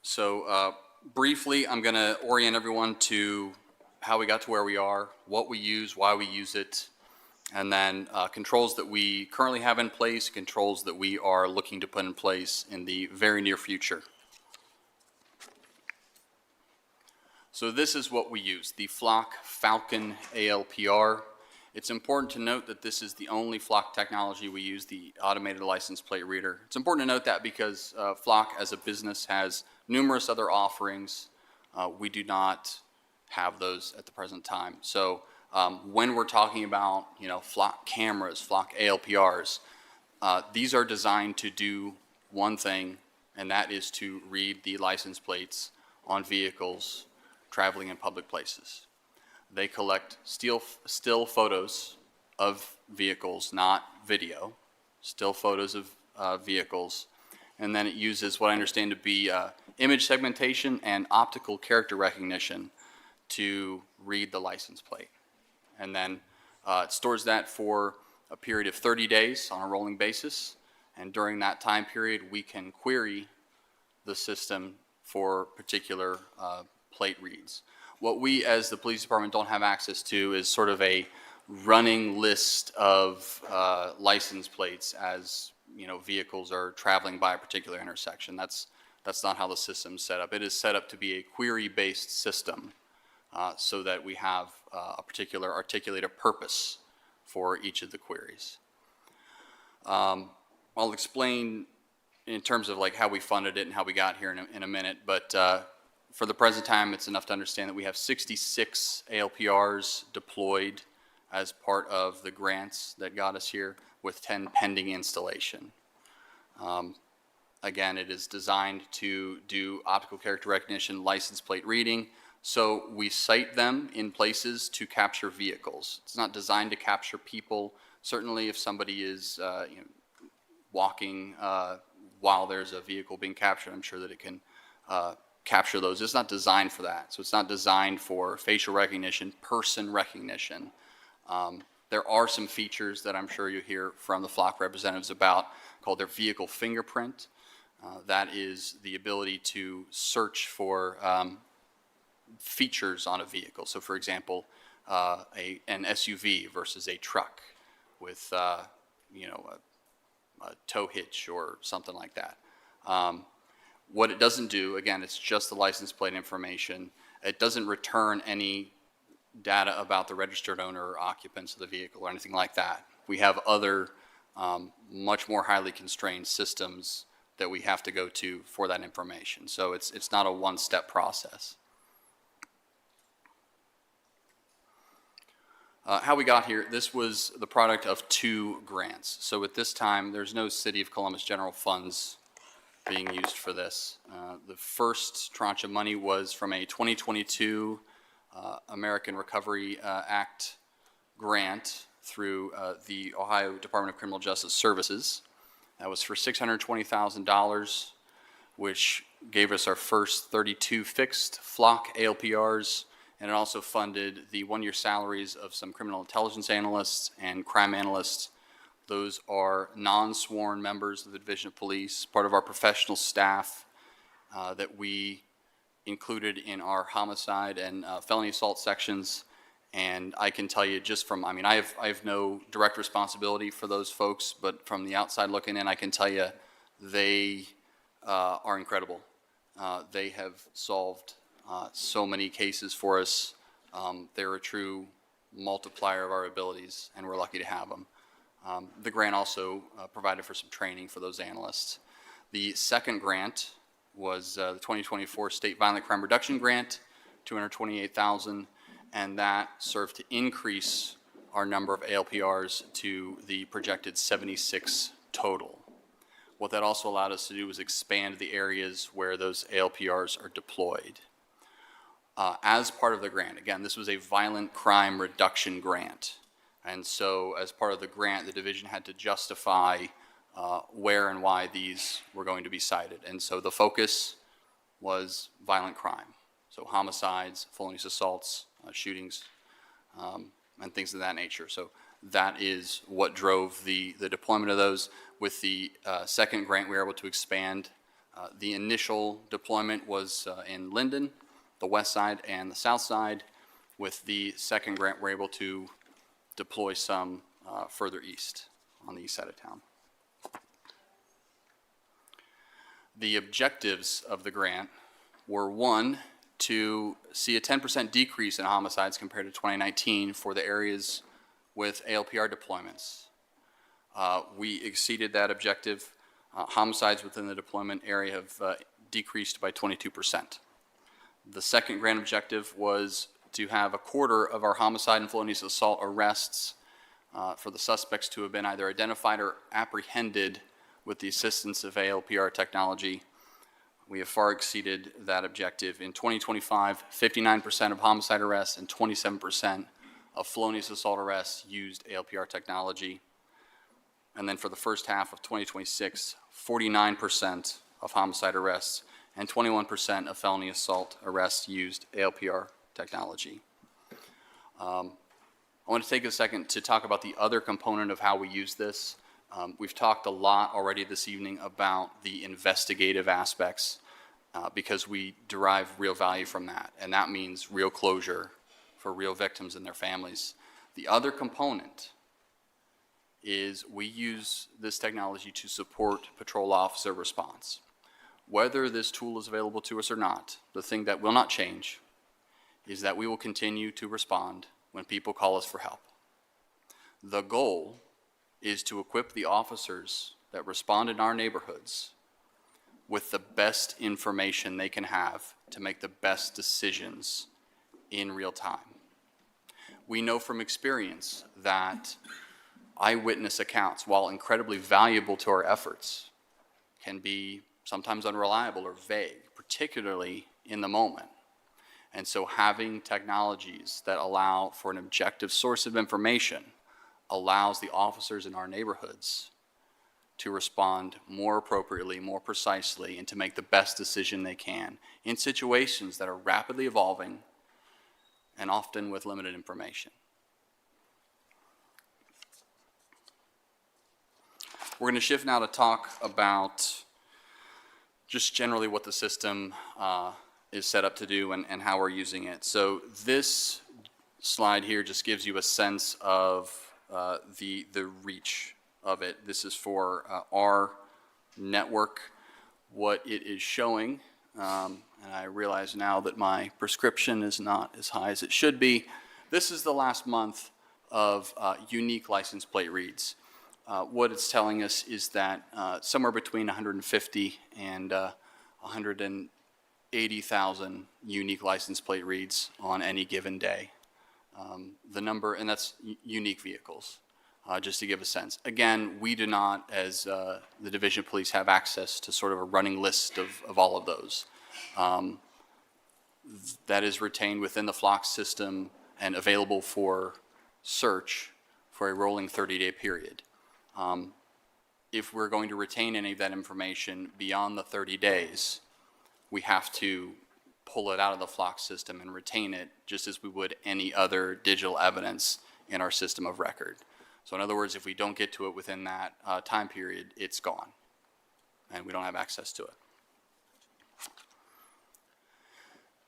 So Briefly, I'm going to orient everyone to how we got to where we are, what we use, why we use it, and then controls that we currently have in place, controls that we are looking to put in place in the very near future. So this is what we use, the Flock Falcon ALPR. It's important to note that this is the only Flock technology we use, the automated license plate reader. It's important to note that because Flock as a business has numerous other offerings. We do not have those at the present time. So when we're talking about, Flock cameras, Flock ALPRs, these are designed to do one thing, and that is to read the license plates on vehicles traveling in public places. They collect still photos of vehicles, not video, still photos of vehicles, and then it uses what I understand to be image segmentation and optical character recognition to read the license plate. And then it stores that for a period of 30 days on a rolling basis, and during that time period, we can query the system for particular plate reads. What we as the police department don't have access to is sort of a running list of license plates as vehicles are traveling by a particular intersection. That's not how the system's set up. It is set up to be a query-based system so that we have a particular articulated purpose for each of the queries. I'll explain in terms of how we funded it and how we got here in a minute, but for the present time, it's enough to understand that we have 66 ALPRs deployed as part of the grants that got us here, with 10 pending installation. Again, it is designed to do optical character recognition, license plate reading, so we site them in places to capture vehicles. It's not designed to capture people. Certainly if somebody is walking while there's a vehicle being captured, I'm sure that it can capture those. It's not designed for that. So it's not designed for facial recognition, person recognition. There are some features that I'm sure you hear from the Flock representatives about called their vehicle fingerprint. That is the ability to search for features on a vehicle. So for example, an SUV versus a truck with a tow hitch or something like that. What it doesn't do, again, it's just the license plate information. It doesn't return any data about the registered owner or occupants of the vehicle or anything like that. We have other much more highly constrained systems that we have to go to for that information. So it's not a one-step process. How we got here, this was the product of 2 grants. So at this time, there's no City of Columbus general funds being used for this. The first tranche of money was from a 2022 American Recovery Act grant through the Ohio Department of Criminal Justice Services. That was for $620,000, which gave us our first 32 fixed Flock ALPRs, and it also funded the 1-year salaries of some criminal intelligence analysts and crime analysts. Those are non-sworn members of the Division of Police, part of our professional staff that we included in our homicide and felony assault sections. And I can tell you just from, I have no direct responsibility for those folks, but from the outside looking in, I can tell you they are incredible. They have solved so many cases for us. They're a true multiplier of our abilities, and we're lucky to have them. The grant also provided for some training for those analysts. The second grant was the 2024 State Violent Crime Reduction Grant, $228,000, and that served to increase our number of ALPRs to the projected 76 total. What that also allowed us to do was expand the areas where those ALPRs are deployed. As part of the grant, again, this was a violent crime reduction grant. And so as part of the grant, the division had to justify where and why these were going to be cited. And so the focus was violent crime. So homicides, felonious assaults, shootings, and things of that nature. So that is what drove the deployment of those. With the second grant, we were able to expand The initial deployment was in Linden, the west side and the south side. With the second grant, we're able to deploy some further east on the east side of town. The objectives of the grant were, one, to see a 10% decrease in homicides compared to 2019 for the areas with ALPR deployments. We exceeded that objective. Homicides within the deployment area have decreased by 22%. The second grant objective was to have a quarter of our homicide and felonious assault arrests for the suspects to have been either identified or apprehended with the assistance of ALPR technology. We have far exceeded that objective. In 2025, 59% of homicide arrests and 27% of felonious assault arrests used ALPR technology. And then for the first half of 2026, 49% of homicide arrests and 21% of felony assault arrests used ALPR technology. I want to take a second to talk about the other component of how we use this. We've talked a lot already this evening about the investigative aspects because we derive real value from that, and that means real closure for real victims and their families. The other component is we use this technology to support patrol officer response. Whether this tool is available to us or not, the thing that will not change is that we will continue to respond when people call us for help. The goal is to equip the officers that respond in our neighborhoods with the best information they can have to make the best decisions in real time. We know from experience that eyewitness accounts, while incredibly valuable to our efforts, can be sometimes unreliable or vague, particularly in the moment. And so having technologies that allow for an objective source of information allows the officers in our neighborhoods to respond more appropriately, more precisely, and to make the best decision they can in situations that are rapidly evolving and often with limited information. We're going to shift now to talk about just generally what the system is set up to do and how we're using it. So this slide here just gives you a sense of the reach of it. This is for our network. What it is showing, and I realize now that my prescription is not as high as it should be, this is the last month of unique license plate reads. What it's telling us is that somewhere between 150 and 180,000 unique license plate reads on any given day. The number, and that's unique vehicles, just to give a sense. Again, we do not, as the Division of Police, have access to sort of a running list of all of those. That is retained within the Flock system and available for search for a rolling 30-day period. If we're going to retain any of that information beyond the 30 days, we have to pull it out of the Flock system and retain it just as we would any other digital evidence in our system of record. So in other words, if we don't get to it within that time period, it's gone, and we don't have access to it.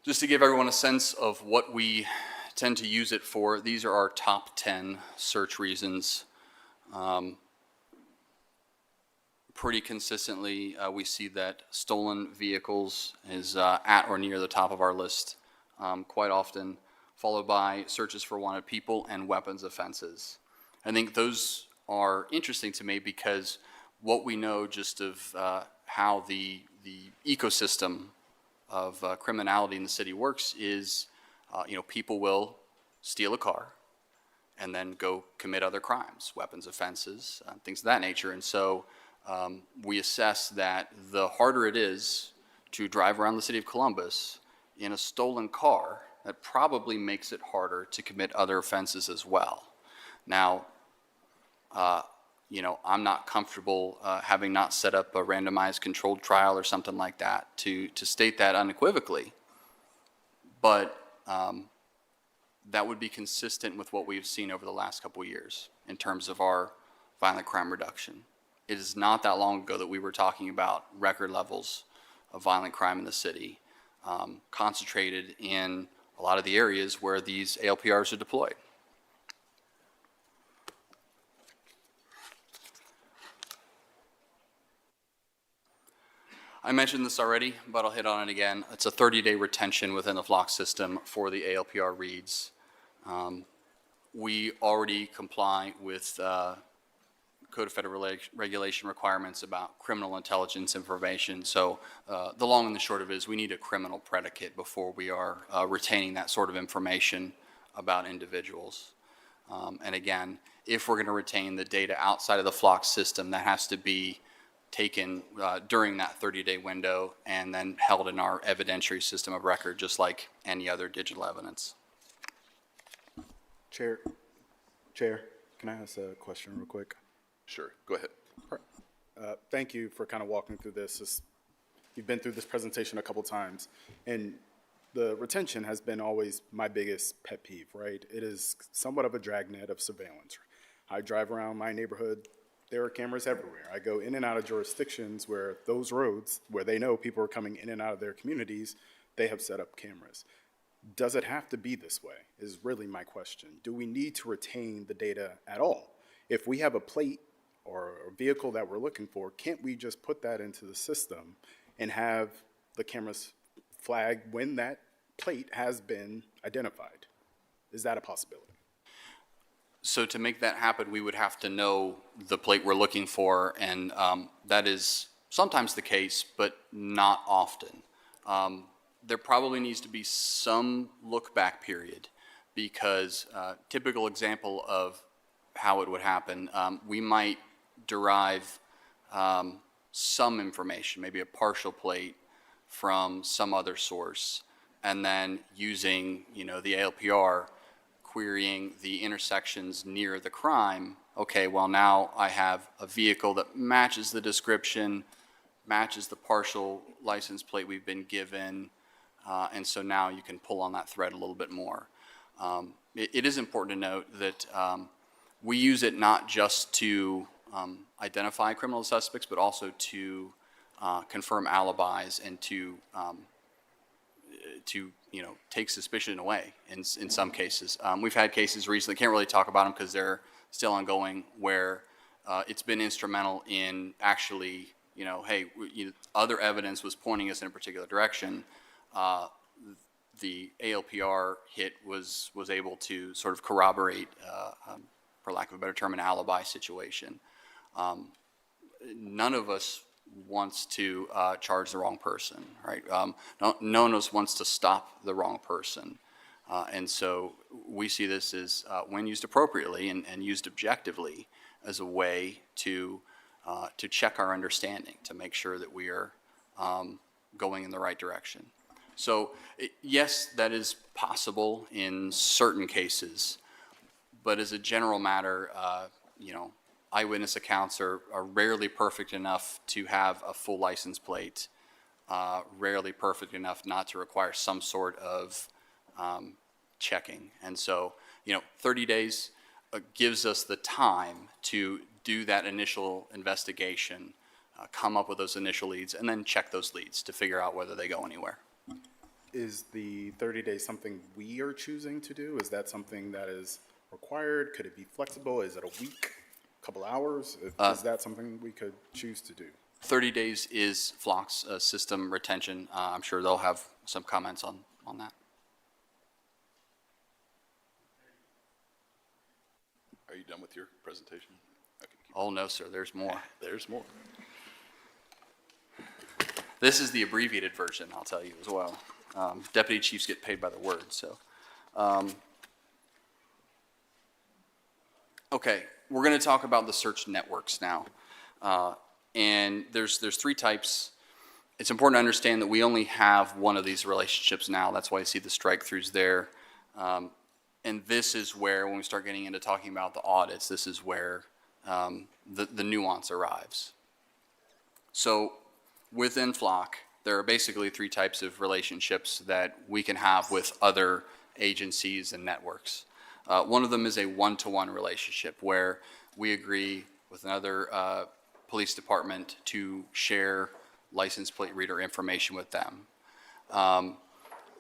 Just to give everyone a sense of what we tend to use it for, these are our top 10 search reasons. Pretty consistently, we see that stolen vehicles is at or near the top of our list quite often, followed by searches for wanted people and weapons offenses. I think those are interesting to me because what we know just of how the ecosystem of criminality in the city works is, people will steal a car and then go commit other crimes, weapons offenses, things of that nature. And so we assess that the harder it is to drive around the city of Columbus in a stolen car, that probably makes it harder to commit other offenses as well. Now, I'm not comfortable having not set up a randomized controlled trial or something like that to state that unequivocally, but that would be consistent with what we've seen over the last couple of years in terms of our violent crime reduction. It is not that long ago that we were talking about record levels of violent crime in the city, concentrated in a lot of the areas where these ALPRs are deployed. I mentioned this already, but I'll hit on it again. It's a 30-day retention within the flock system for the ALPR reads. We already comply with Code of Federal Regulation requirements about criminal intelligence information. So the long and the short of it is we need a criminal predicate before we are retaining that sort of information about individuals. And again, if we're going to retain the data outside of the flock system, that has to be taken during that 30-day window and then held in our evidentiary system of record, just like any other digital evidence. Chair, can I ask a question real quick? Sure, go ahead. Thank you for kind of walking through this. You've been through this presentation a couple times, and the retention has been always my biggest pet peeve, right? It is somewhat of a dragnet of surveillance. I drive around my neighborhood, there are cameras everywhere. I go in and out of jurisdictions where those roads, where they know people are coming in and out of their communities, they have set up cameras. Does it have to be this way, is really my question. Do we need to retain the data at all? If we have a plate or a vehicle that we're looking for, can't we just put that into the system and have the cameras flag when that plate has been identified? Is that a possibility? So to make that happen, we would have to know the plate we're looking for, and that is sometimes the case, but not often. There probably needs to be some look-back period, because typical example of how it would happen, we might derive some information, maybe a partial plate, from some other source, and then using, the ALPR, querying the intersections near the crime. Okay, well now I have a vehicle that matches the description, matches the partial license plate we've been given, and so now you can pull on that thread a little bit more. It is important to note that we use it not just to identify criminal suspects, but also to confirm alibis and to take suspicion away in some cases. We've had cases recently, can't really talk about them because they're still ongoing, where it's been instrumental in actually, hey, other evidence was pointing us in a particular direction. The ALPR hit was able to sort of corroborate, for lack of a better term, an alibi situation. None of us wants to charge the wrong person, right? No one of us wants to stop the wrong person. And so we see this as, when used appropriately and used objectively, as a way to check our understanding, to make sure that we are going in the right direction. So yes, that is possible in certain cases, but as a general matter, eyewitness accounts are rarely perfect enough to have a full license plate, rarely perfect enough not to require some sort of checking. And so, 30 days gives us the time to do that initial investigation, come up with those initial leads, and then check those leads to figure out whether they go anywhere. Is the 30 days something we are choosing to do? Is that something that is required? Could it be flexible? Is it a week, a couple hours? Is that something we could choose to do? 30 days is Flock's system retention. I'm sure they'll have some comments on that. Are you done with your presentation? Oh, no, sir, there's more. There's more. This is the abbreviated version, I'll tell you as well. Deputy chiefs get paid by the word, so. Okay, we're going to talk about the search networks now. And there's three types. It's important to understand that we only have one of these relationships now. That's why you see the strike-throughs there. And this is where, when we start getting into talking about the audits, this is where the nuance arrives. So within Flock, there are basically three types of relationships that we can have with other agencies and networks. One of them is a one-to-one relationship where we agree with another police department to share license plate reader information with them.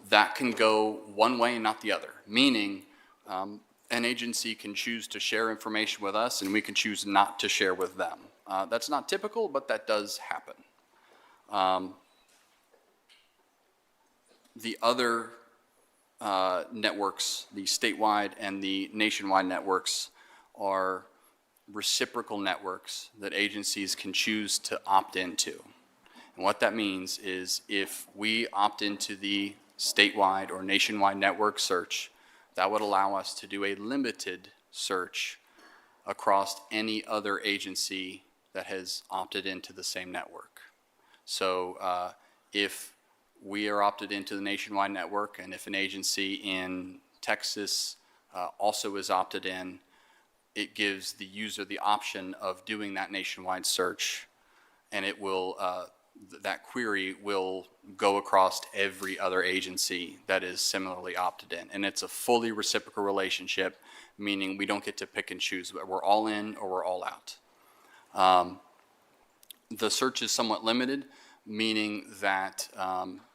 That can go one way and not the other, meaning an agency can choose to share information with us and we can choose not to share with them. That's not typical, but that does happen. The other networks, the statewide and the nationwide networks, are reciprocal networks that agencies can choose to opt into. And what that means is if we opt into the statewide or nationwide network search, that would allow us to do a limited search across any other agency that has opted into the same network. So if we are opted into the nationwide network, and if an agency in Texas also is opted in, it gives the user the option of doing that nationwide search, and it will, that query will go across every other agency that is similarly opted in. And it's a fully reciprocal relationship, meaning we don't get to pick and choose. We're all in or we're all out. The search is somewhat limited, meaning that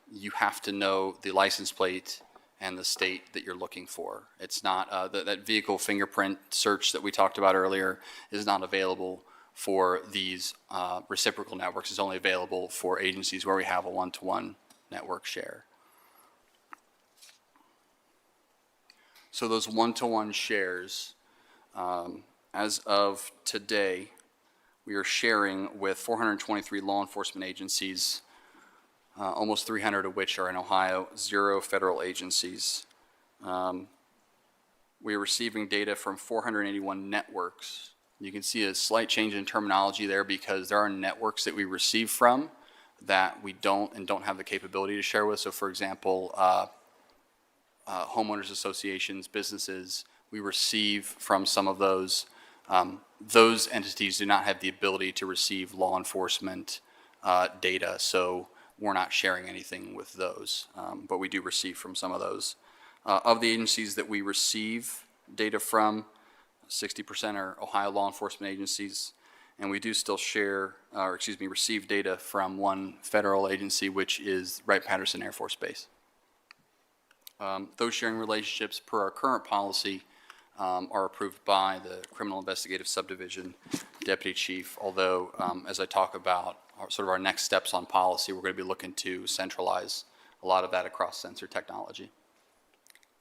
you have to know the license plate and the state that you're looking for. It's not, that vehicle fingerprint search that we talked about earlier is not available for these reciprocal networks. It's only available for agencies where we have a one-to-one network share. So those one-to-one shares, as of today, we are sharing with 423 law enforcement agencies, almost 300 of which are in Ohio, 0 federal agencies. We are receiving data from 481 networks. You can see a slight change in terminology there because there are networks that we receive from that we don't have the capability to share with. So for example, homeowners associations, businesses, we receive from some of those. Those entities do not have the ability to receive law enforcement data, so we're not sharing anything with those, but we do receive from some of those. Of the agencies that we receive data from, 60% are Ohio law enforcement agencies, and we do still receive data from one federal agency, which is Wright-Patterson Air Force Base. Those sharing relationships per our current policy are approved by the Criminal Investigative Subdivision Deputy Chief, although as I talk about sort of our next steps on policy, we're going to be looking to centralize a lot of that across sensor technology.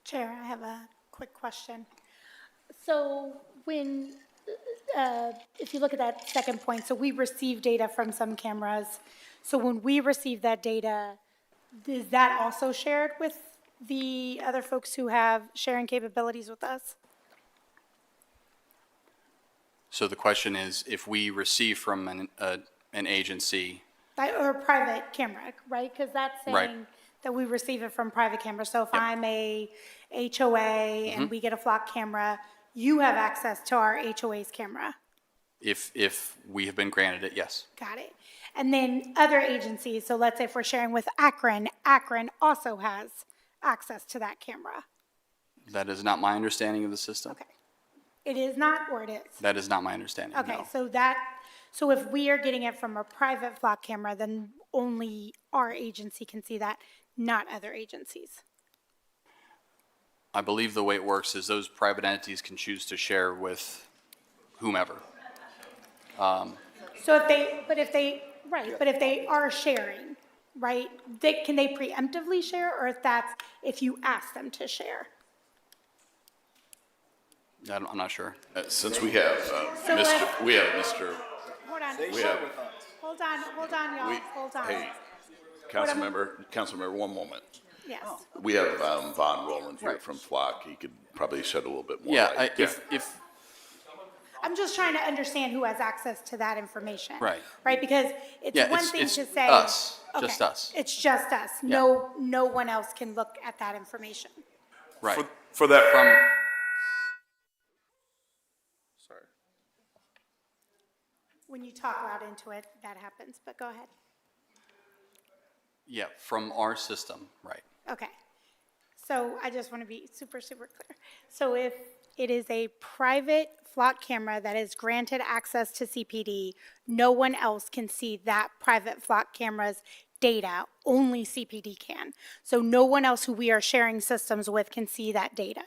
Chair, I have a quick question. So when, if you look at that second point, so we receive data from some cameras. So when we receive that data, is that also shared with the other folks who have sharing capabilities with us? So the question is, if we receive from an agency, Or a private camera, right? Because that's Right. saying that we receive it from private cameras. So if Yep. I'm a HOA and we get a flock camera, you have access to our HOA's camera. if we have been granted it, yes. Got it. And then other agencies, so let's say if we're sharing with Akron, Akron also has access to that camera. That is not my understanding of the system. Okay. It is not, or it is? That is not my understanding, Okay, no. so if we are getting it from a private flock camera, then only our agency can see that, not other agencies. I believe the way it works is those private entities can choose to share with whomever. So if they are sharing, right, can they preemptively share, or if you ask them to share? I'm not sure. Since we have So let's- we have Mr. Hold on, We have, hold on, y'all, we, hold on. hey, Councilmember, one moment. Yes, We have Von Roland here from Flock. He could probably shed a little bit more Yeah, light. if I'm just trying to understand who has access to that information. Right. Right, because it's Yeah, one it's- thing it's to say. us, just Okay, us. It's just us. Yeah. No one else can look at that information. right. For that, sorry. When you talk loud into it, that happens, but go ahead. Yeah, from our system, right. Okay. So I just want to be super, super clear. So if It is a private flock camera that is granted access to CPD. No one else can see that private flock camera's data. Only CPD can. So no one else who we are sharing systems with can see that data.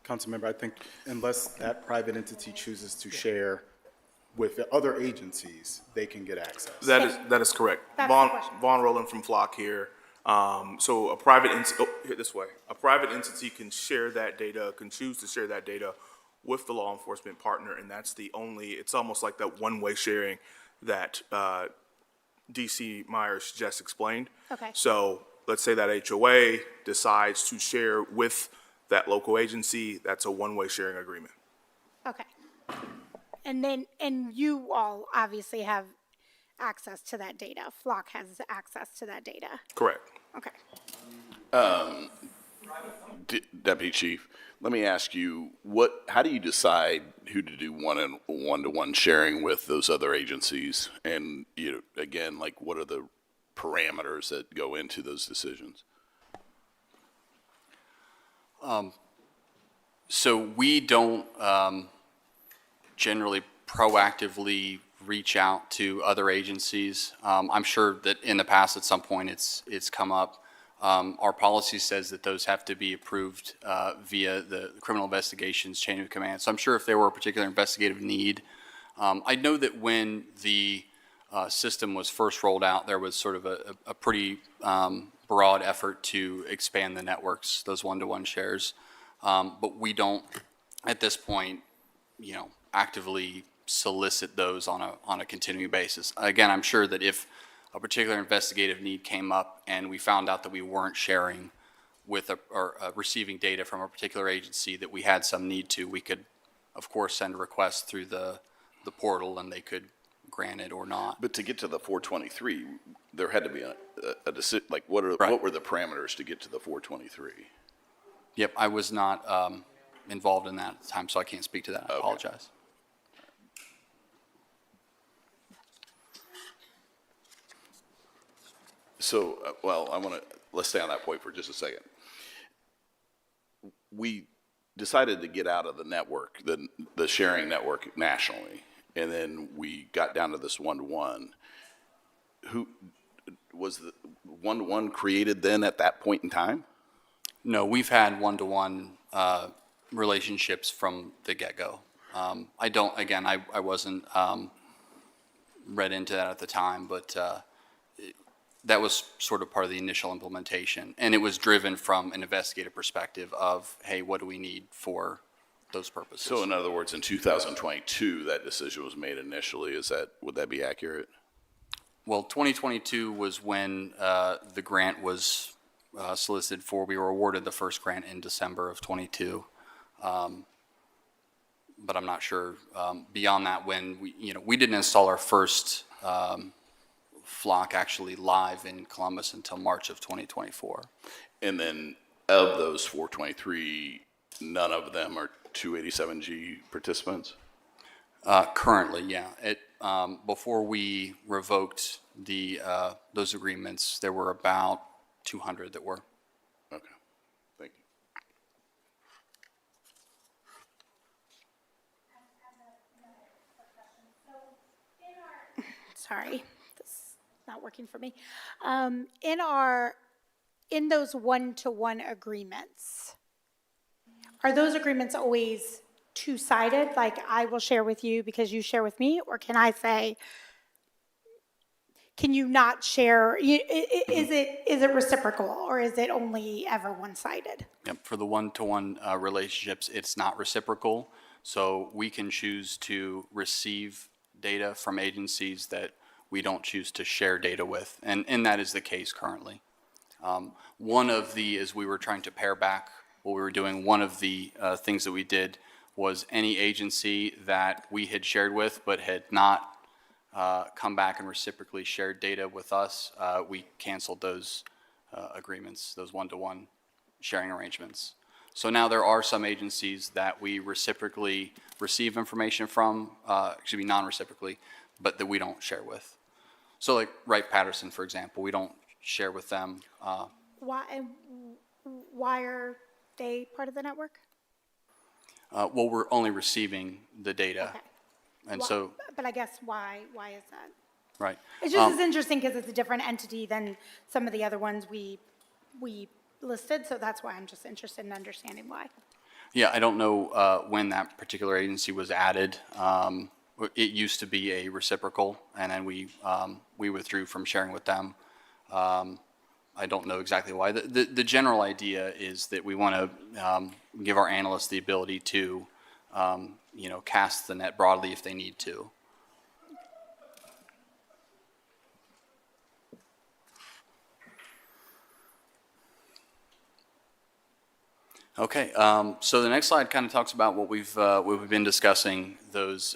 Councilmember, I think unless that private entity chooses to share with the other agencies, they can get access. That is correct. That's the question. Vaughn Rowland from Flock here. So a private, here this way, a private entity can share that data, can choose to share that data with the law enforcement partner, and that's the only, it's almost like that one-way sharing that DC Myers just explained. Okay. So let's say that HOA decides to share with that local agency, that's a one-way sharing agreement. Okay. And you all obviously have access to that data. Flock has access to that data. Correct. Okay. Deputy Chief, let me ask you, how do you decide who to do one-to-one sharing with those other agencies? And, again, like, what are the parameters that go into those decisions? So we don't generally proactively reach out to other agencies. I'm sure that in the past, at some point, it's come up. Our policy says that those have to be approved via the criminal investigations chain of command. So I'm sure if there were a particular investigative need, I know that when the system was first rolled out, there was sort of a pretty broad effort to expand the networks, those one-to-one shares. But we don't, at this point, actively solicit those on a continuing basis. Again, I'm sure that if a particular investigative need came up and we found out that we weren't sharing with or receiving data from a particular agency that we had some need to, we could, of course, send a request through the portal and they could grant it or not. But to get to the 423, there had to be a decision, like, what Right. were the parameters to get to the 423? Yep, I was not involved in that at the time, so I can't speak to that. I apologize. So, let's stay on that point for just a second. We decided to get out of the network, the sharing network nationally, and then we got down to this one-to-one. Who was the one-to-one created then at that point in time? No, we've had one-to-one relationships from the get-go. I wasn't read into that at the time, but that was sort of part of the initial implementation. And it was driven from an investigative perspective of, hey, what do we need for those purposes? So in other words, in 2022, that decision was made initially. Would that be accurate? Well, 2022 was when the grant was solicited for. We were awarded the first grant in December of 22. But I'm not sure beyond that when we didn't install our first flock actually live in Columbus until March of 2024. And then of those 423, none of them are 287G participants? Currently, yeah. Before we revoked those agreements, there were about 200 that were. Okay, thank you. Sorry, this is not working for me. In those one-to-one agreements, are those agreements always two-sided? Like, I will share with you because you share with me? Or can I say, can you not share? Is it reciprocal, or is it only ever one-sided? Yep, for the one-to-one relationships, it's not reciprocal. So we can choose to receive data from agencies that we don't choose to share data with. And that is the case currently. One of the, as we were trying to pare back what we were doing, one of the things that we did was any agency that we had shared with but had not come back and reciprocally shared data with us, we canceled those agreements, those one-to-one sharing arrangements. So now there are some agencies that we reciprocally receive information from, non-reciprocally, but that we don't share with. So like Wright-Patterson, for example, we don't share with them. Why stay part of the network? Well, we're only receiving the data. Okay. And Why- so, But I guess why is that? right. It's just as interesting because it's a different entity than some of the other ones we listed, so that's why I'm just interested in understanding why. Yeah, I don't know when that particular agency was added. It used to be a reciprocal, and then we withdrew from sharing with them. I don't know exactly why. The general idea is that we want to give our analysts the ability to, cast the net broadly if they need to. Okay, so the next slide kind of talks about what we've been discussing, those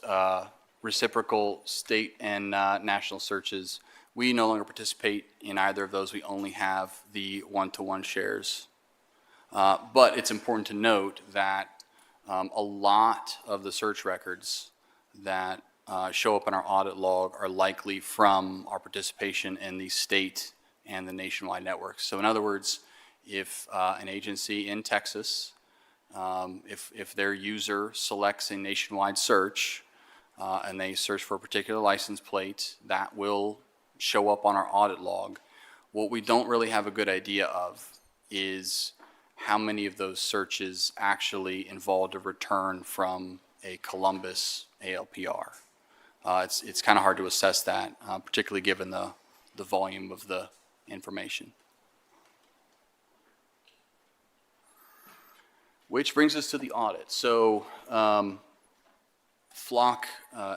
reciprocal state and national searches. We no longer participate in either of those. We only have the one-to-one shares. But it's important to note that a lot of the search records that show up in our audit log are likely from our participation in the state and the nationwide networks. So in other words, if an agency in Texas, if their user selects a nationwide search and they search for a particular license plate, that will show up on our audit log. What we don't really have a good idea of is how many of those searches actually involved a return from a Columbus ALPR. It's kind of hard to assess that, particularly given the volume of the information. Which brings us to the audit. So Flock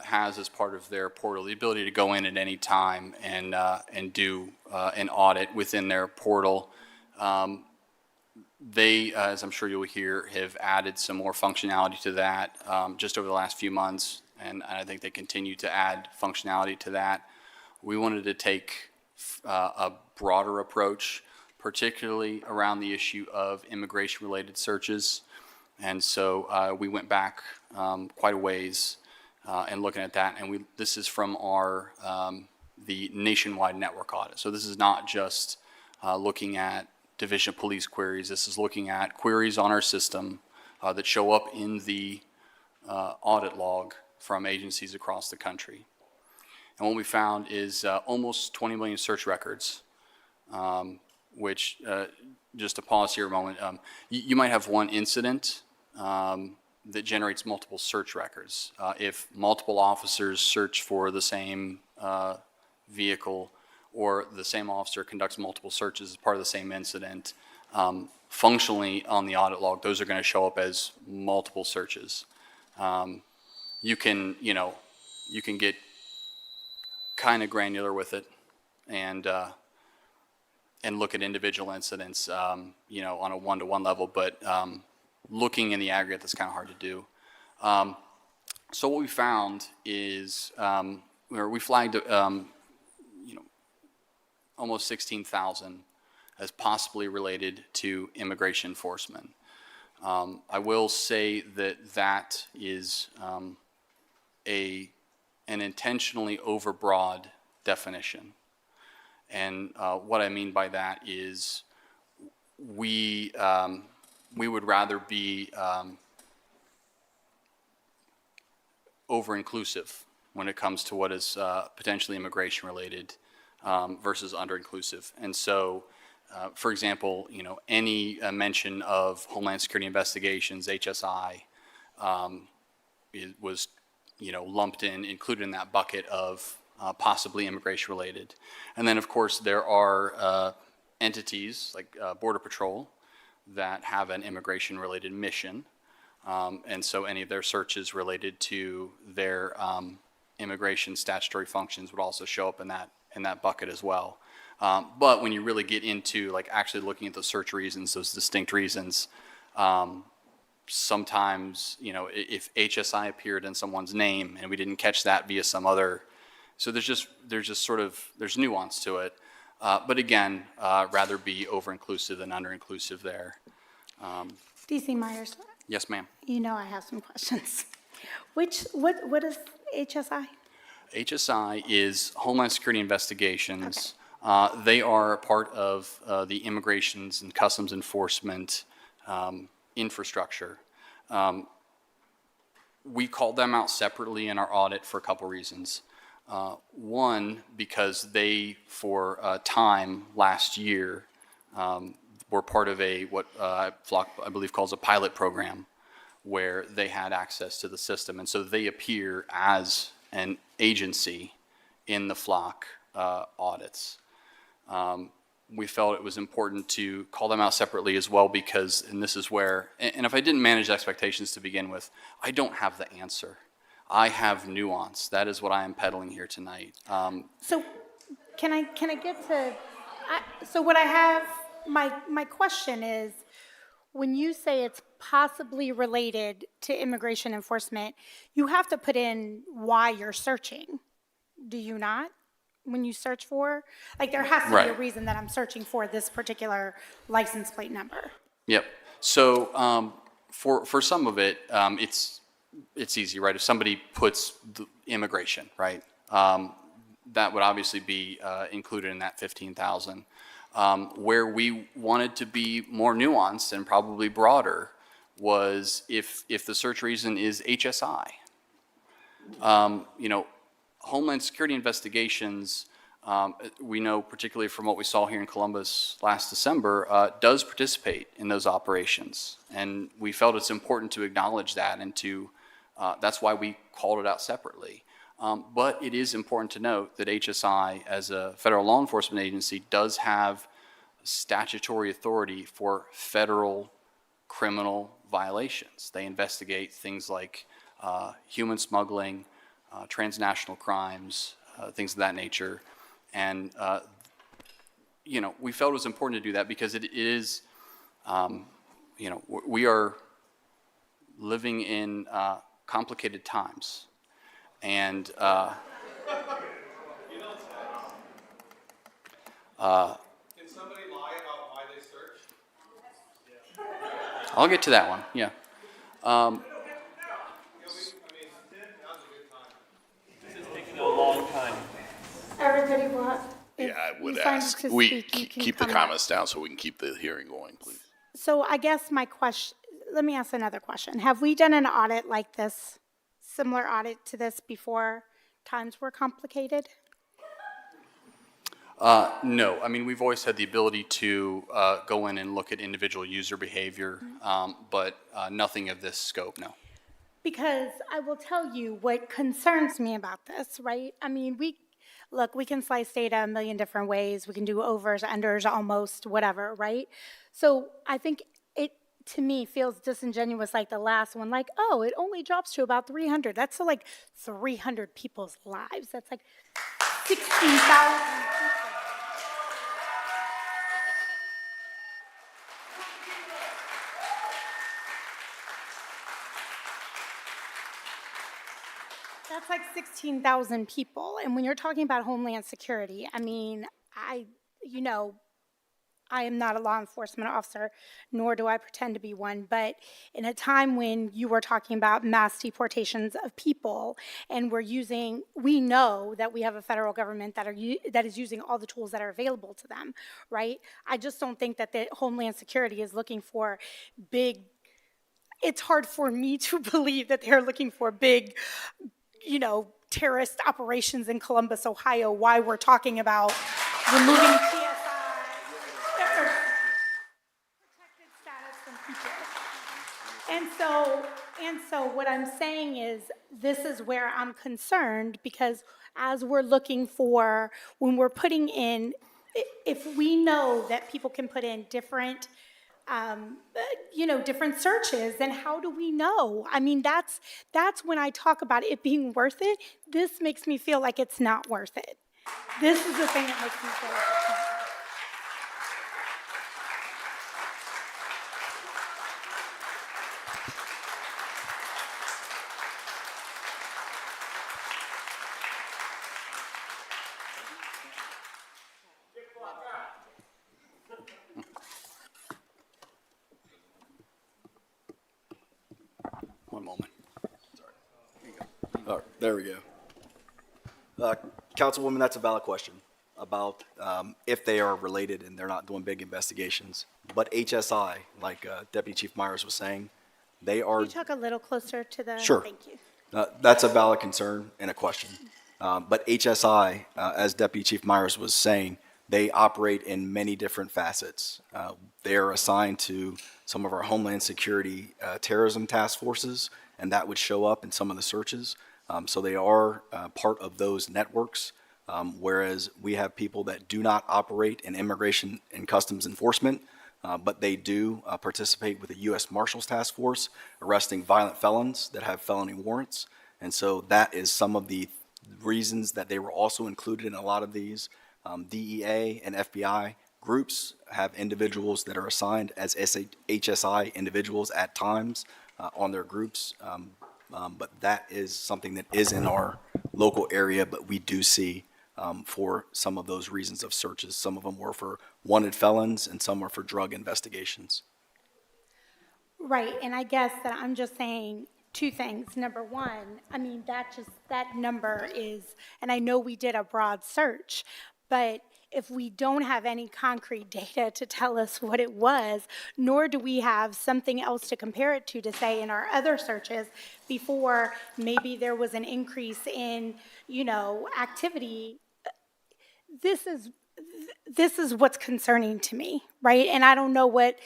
has, as part of their portal, the ability to go in at any time and do an audit within their portal. They, as I'm sure you'll hear, have added some more functionality to that just over the last few months, and I think they continue to add functionality to that. We wanted to take a broader approach, particularly around the issue of immigration-related searches. And so we went back quite a ways and looking at that. And this is from our the nationwide network audit. So this is not just looking at Division of Police queries. This is looking at queries on our system that show up in the audit log from agencies across the country. And what we found is almost 20 million search records, which, just to pause here a moment, you might have one incident that generates multiple search records. If multiple officers search for the same vehicle, or the same officer conducts multiple searches as part of the same incident, functionally on the audit log, those are going to show up as multiple searches. You can get kind of granular with it and look at individual incidents, on a one-to-one level, but looking in the aggregate, that's kind of hard to do. So what we found is, we flagged, almost 16,000 as possibly related to immigration enforcement. I will say that is an intentionally overbroad definition. And what I mean by that is we would rather be over-inclusive when it comes to what is potentially immigration-related versus under-inclusive. And so, for example, any mention of Homeland Security investigations, HSI, was lumped in, included in that bucket of possibly immigration-related. And then, of course, there are entities like Border Patrol that have an immigration-related mission. And so any of their searches related to their immigration statutory functions would also show up in that bucket as well. But when you really get into actually looking at the search reasons, those distinct reasons, sometimes, if HSI appeared in someone's name and we didn't catch that via some other, so there's nuance to it. But again, rather be over-inclusive than under-inclusive there. DC Myers, Yes, ma'am. I have some questions. What is HSI? HSI is Homeland Security Investigations. They are a part of the Immigrations and Customs Enforcement infrastructure. We called them out separately in our audit for a couple reasons. One, because they, for a time last year, were part of what Flock, I believe, calls a pilot program, where they had access to the system. And so they appear as an agency in the Flock audits. We felt it was important to call them out separately as well because, and this is where, and if I didn't manage expectations to begin with, I don't have the answer. I have nuance. That is what I am peddling here tonight. So can I get to, so what I have, my question is, when you say it's possibly related to immigration enforcement, you have to put in why you're searching, do you not? When you search for, like, there has to be a Right. reason that I'm searching for this particular license plate number. Yep. So for some of it, it's easy, right? If somebody puts the immigration, right, that would obviously be included in that 15,000. Where we wanted to be more nuanced and probably broader was if the search reason is HSI. Homeland Security investigations, we know particularly from what we saw here in Columbus last December, does participate in those operations. And we felt it's important to acknowledge that and that's why we called it out separately. But it is important to note that HSI, as a federal law enforcement agency, does have statutory authority for federal criminal violations. They investigate things like human smuggling, transnational crimes, things of that nature. And, we felt it was important to do that because it is, we are living in complicated times. And Can somebody lie about why they searched? I'll get to that one, yeah. Now's a good time. This is taking a long time. Everybody will, Yeah, I would you find ask, to we speak, you can keep the come up. comments down so we can keep the hearing going, please. So I guess my question, let me ask another question. Have we done an audit like this, similar audit to this before times were complicated? No, I mean, we've always had the ability to go in and look at individual user behavior, but nothing of this scope, no. Because I will tell you what concerns me about this, right? I mean, we can slice data a million different ways. We can do overs, unders, almost, whatever, right? So I think it, to me, feels disingenuous like the last one, like, oh, it only drops to about 300. That's so like 300 people's lives. That's like 16,000 people. That's like 16,000 people. And when you're talking about Homeland Security, I mean, I am not a law enforcement officer, nor do I pretend to be one, but in a time when you were talking about mass deportations of people, and we know that we have a federal government that is using all the tools that are available to them, right? I just don't think that the Homeland Security is looking for it's hard for me to believe that they're looking for big, terrorist operations in Columbus, Ohio, why we're talking about removing PSI, protected status from people. And so what I'm saying is, this is where I'm concerned, because as we're looking for, when we're putting in, if we know that people can put in different different searches, then how do we know? I mean, that's when I talk about it being worth it. This makes me feel like it's not worth it. This is the thing that makes me feel like it's not worth it. One moment. All right, there we go. Councilwoman, that's a valid question. about if they are related and they're not doing big investigations. But HSI, like Deputy Chief Myers was saying, they are. Can you talk a little closer to the? Sure. Thank you. That's a valid concern and a question. But HSI, as Deputy Chief Myers was saying, they operate in many different facets. They are assigned to some of our Homeland Security terrorism task forces, and that would show up in some of the searches. So they are part of those networks, whereas we have people that do not operate in immigration and customs enforcement, but they do participate with the U.S. Marshals Task Force, arresting violent felons that have felony warrants. And so that is some of the reasons that they were also included in a lot of these. DEA and FBI groups have individuals that are assigned as HSI individuals at times on their groups. But that is something that is in our local area, but we do see for some of those reasons of searches. Some of them were for wanted felons and some were for drug investigations. Right, and I guess that I'm just saying two things. Number one, I mean, that number is, and I know we did a broad search, but if we don't have any concrete data to tell us what it was, nor do we have something else to compare it to say in our other searches before maybe there was an increase in, activity, this is what's concerning to me, right? And I don't know what,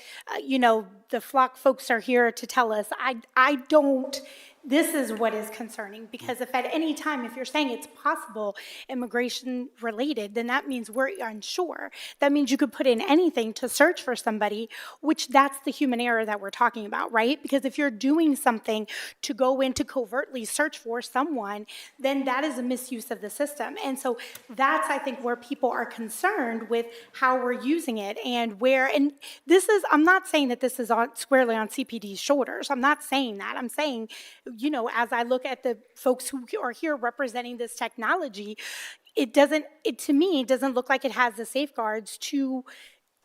the flock folks are here to tell us. I don't, this is what is concerning, because if at any time, if you're saying it's possible immigration related, then that means we're unsure. That means you could put in anything to search for somebody, which that's the human error that we're talking about, right? Because if you're doing something to go in to covertly search for someone, then that is a misuse of the system. And so that's, I think, where people are concerned with how we're using it and where, and this is, I'm not saying that this is squarely on CPD's shoulders. I'm not saying that. I'm saying, as I look at the folks who are here representing this technology, it to me doesn't look like it has the safeguards to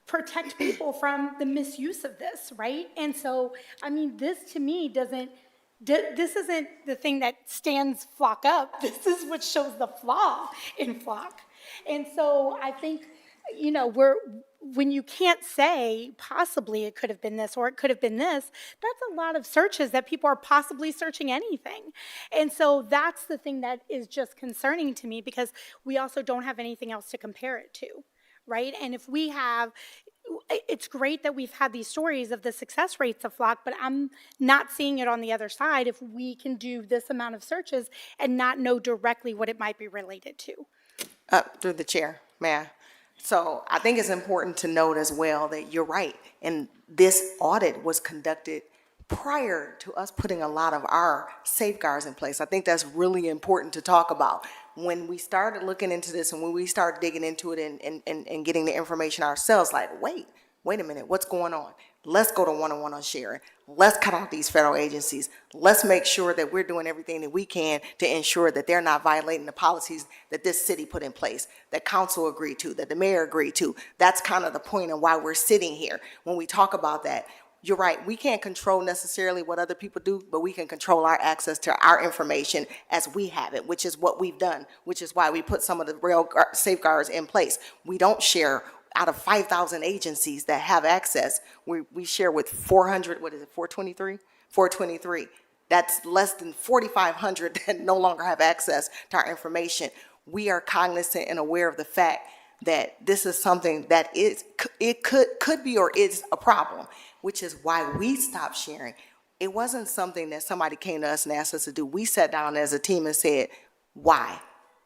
protect people from the misuse of this, right? And so, I mean, this to me this isn't the thing that stands Flock up. This is what shows the flaw in Flock. And so I think, when you can't say possibly it could have been this or it could have been this, that's a lot of searches that people are possibly searching anything. And so that's the thing that is just concerning to me, because we also don't have anything else to compare it to, right? And if we have, it's great that we've had these stories of the success rates of Flock, but I'm not seeing it on the other side if we can do this amount of searches and not know directly what it might be related to. Through the chair, Mayor. So I think it's important to note as well that you're right. And this audit was conducted prior to us putting a lot of our safeguards in place. I think that's really important to talk about. When we started looking into this and when we started digging into it and getting the information ourselves, like, wait a minute, what's going on? Let's go to one-on-one on sharing. Let's cut out these federal agencies. Let's make sure that we're doing everything that we can to ensure that they're not violating the policies that this city put in place, that council agreed to, that the mayor agreed to. That's kind of the point of why we're sitting here. When we talk about that, you're right, we can't control necessarily what other people do, but we can control our access to our information as we have it, which is what we've done, which is why we put some of the real safeguards in place. We don't share. Out of 5,000 agencies that have access, we share with 400, what is it, 423? 423. That's less than 4,500 that no longer have access to our information. We are cognizant and aware of the fact that this is something that could be or is a problem, which is why we stopped sharing. It wasn't something that somebody came to us and asked us to do. We sat down as a team and said, why?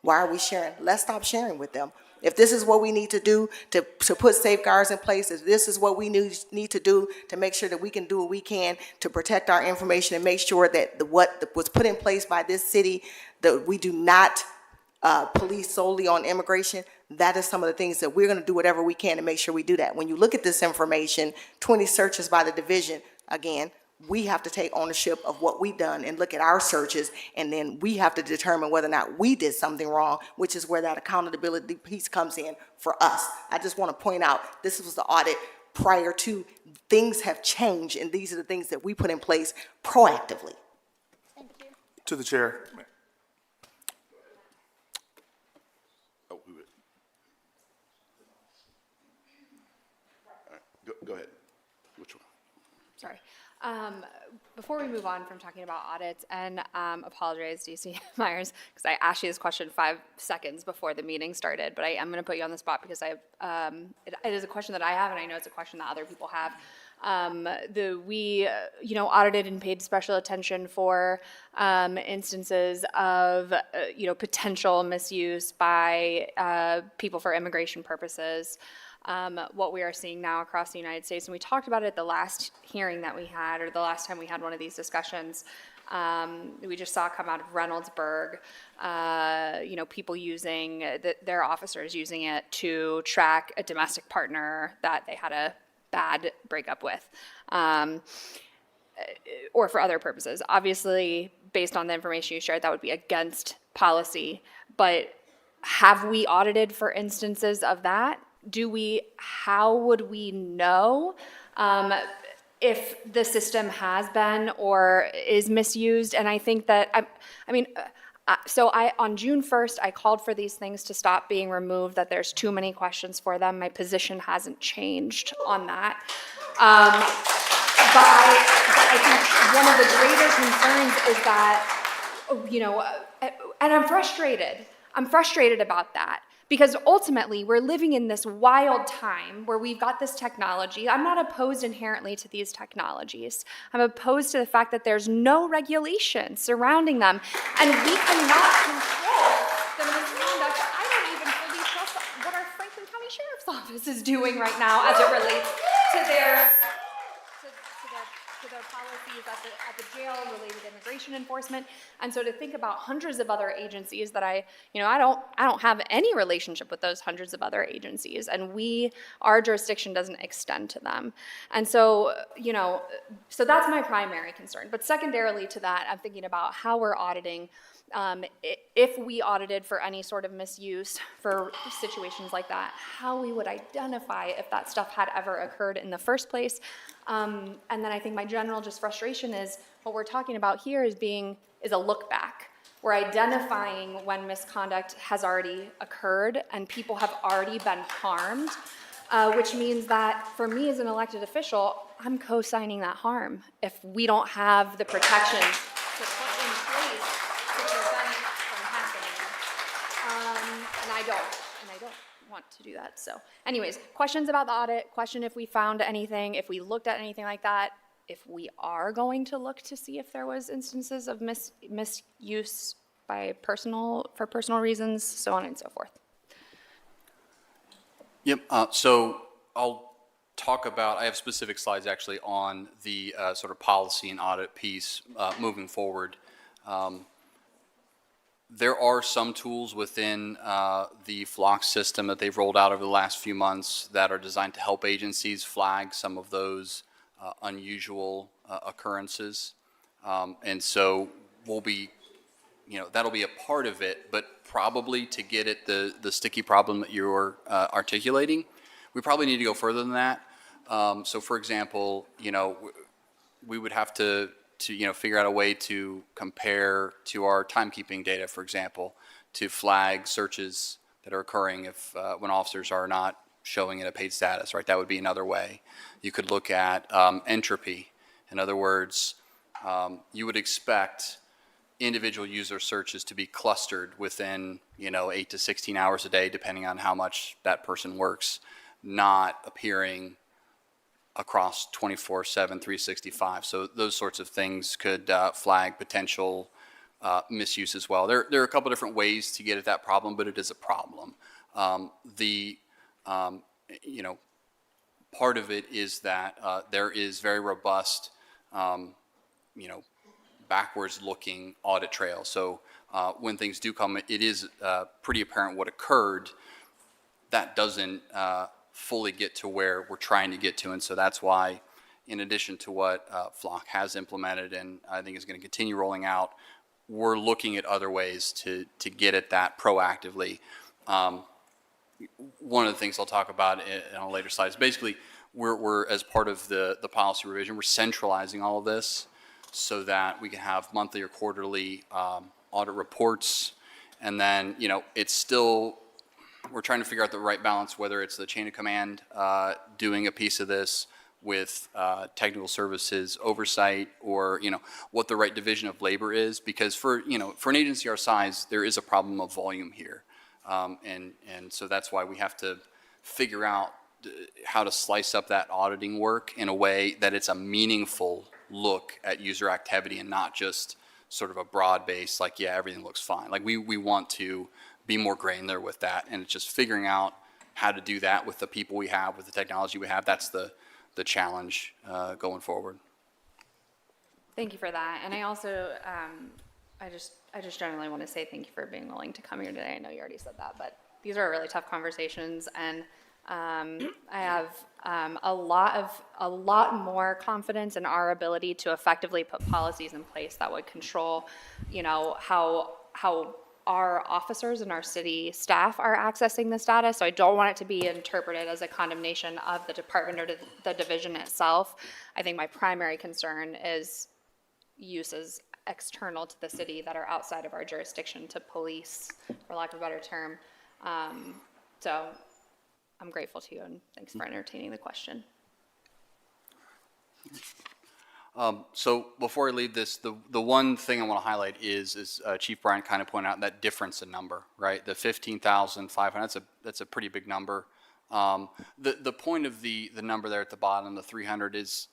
Why are we sharing? Let's stop sharing with them. If this is what we need to do to put safeguards in place, if this is what we need to do to make sure that we can do what we can to protect our information and make sure that what was put in place by this city, that we do not police solely on immigration, that is some of the things that we're going to do whatever we can to make sure we do that. When you look at this information, 20 searches by the division, again, we have to take ownership of what we've done and look at our searches, and then we have to determine whether or not we did something wrong, which is where that accountability piece comes in for us. I just want to point out, this was the audit prior to, things have changed, and these are the things that we put in place proactively. Thank you. To the chair. sorry. Before we move on from talking about audits, and apologize, DC Myers, because I asked you this question 5 seconds before the meeting started, but I am going to put you on the spot because it is a question that I have, and I know it's a question that other people have. We audited and paid special attention for instances of, potential misuse by people for immigration purposes. What we are seeing now across the United States, and we talked about it at the last hearing that we had, or the last time we had one of these discussions. We just saw come out of Reynoldsburg, people using, their officers using it to track a domestic partner that they had a bad breakup with, or for other purposes. Obviously, based on the information you shared, that would be against policy, but have we audited for instances of that? How would we know if the system has been or is misused? And I think that, on June 1st, I called for these things to stop being removed, that there's too many questions for them. My position hasn't changed on that. But I think one of the greater concerns is that, and I'm frustrated. I'm frustrated about that. Because ultimately, we're living in this wild time where we've got this technology. I'm not opposed inherently to these technologies. I'm opposed to the fact that there's no regulation surrounding them, and we cannot control the misconduct. I don't even fully trust what our Franklin County Sheriff's Office is doing right now as it relates to their policies at the jail related to immigration enforcement. And so to think about hundreds of other agencies that I don't have any relationship with those hundreds of other agencies, and our jurisdiction doesn't extend to them. And so, so that's my primary concern. But secondarily to that, I'm thinking about how we're auditing. If we audited for any sort of misuse for situations like that, how we would identify if that stuff had ever occurred in the first place. And then I think my general just frustration is what we're talking about here is a look back. We're identifying when misconduct has already occurred and people have already been harmed, which means that for me as an elected official, I'm co-signing that harm if we don't have the protections to put in place to prevent it from happening. And I don't want to do that. So anyways, questions about the audit, question if we found anything, if we looked at anything like that, if we are going to look to see if there was instances of misuse for personal reasons, so on and so forth. Yep, so I'll talk about, I have specific slides actually on the sort of policy and audit piece moving forward. There are some tools within the FLOC system that they've rolled out over the last few months that are designed to help agencies flag some of those unusual occurrences. And so we'll be, that'll be a part of it, but probably to get at the sticky problem that you're articulating, we probably need to go further than that. So for example, we would have to figure out a way to compare to our timekeeping data, for example, to flag searches that are occurring when officers are not showing in a paid status, right? That would be another way. You could look at entropy. In other words, you would expect individual user searches to be clustered within, 8 to 16 hours a day, depending on how much that person works, not appearing across 24/7, 365. So those sorts of things could flag potential misuse as well. There are a couple different ways to get at that problem, but it is a problem. Part of it is that there is very robust, backwards-looking audit trail. So when things do come, it is pretty apparent what occurred. That doesn't fully get to where we're trying to get to, and so that's why, in addition to what FLOC has implemented and I think is going to continue rolling out, we're looking at other ways to get at that proactively. One of the things I'll talk about on a later slide is basically we're as part of the policy revision, we're centralizing all of this so that we can have monthly or quarterly audit reports, and then it's still, we're trying to figure out the right balance, whether it's the chain of command doing a piece of this, with technical services oversight, or what the right division of labor is, because for an agency our size, there is a problem of volume here, and so that's why we have to figure out how to slice up that auditing work in a way that it's a meaningful look at user activity and not just sort of a broad base, like, yeah, everything looks fine. Like, we want to be more granular with that, and it's just figuring out how to do that with the people we have, with the technology we have. That's the challenge going forward. Thank you for that. And I also, I just generally want to say thank you for being willing to come here today. I know you already said that, but these are really tough conversations, and I have a lot more confidence in our ability to effectively put policies in place that would control, how our officers and our city staff are accessing this data. So I don't want it to be interpreted as a condemnation of the department or the division itself. I think my primary concern is uses external to the city that are outside of our jurisdiction to police, for lack of a better term. So I'm grateful to you, and thanks for entertaining the question. So before I leave this, the one thing I want to highlight is Chief Bryant kind of pointed out, that difference in number, right? The 15,500, that's a pretty big number. The point of the number there at the bottom, the 300, is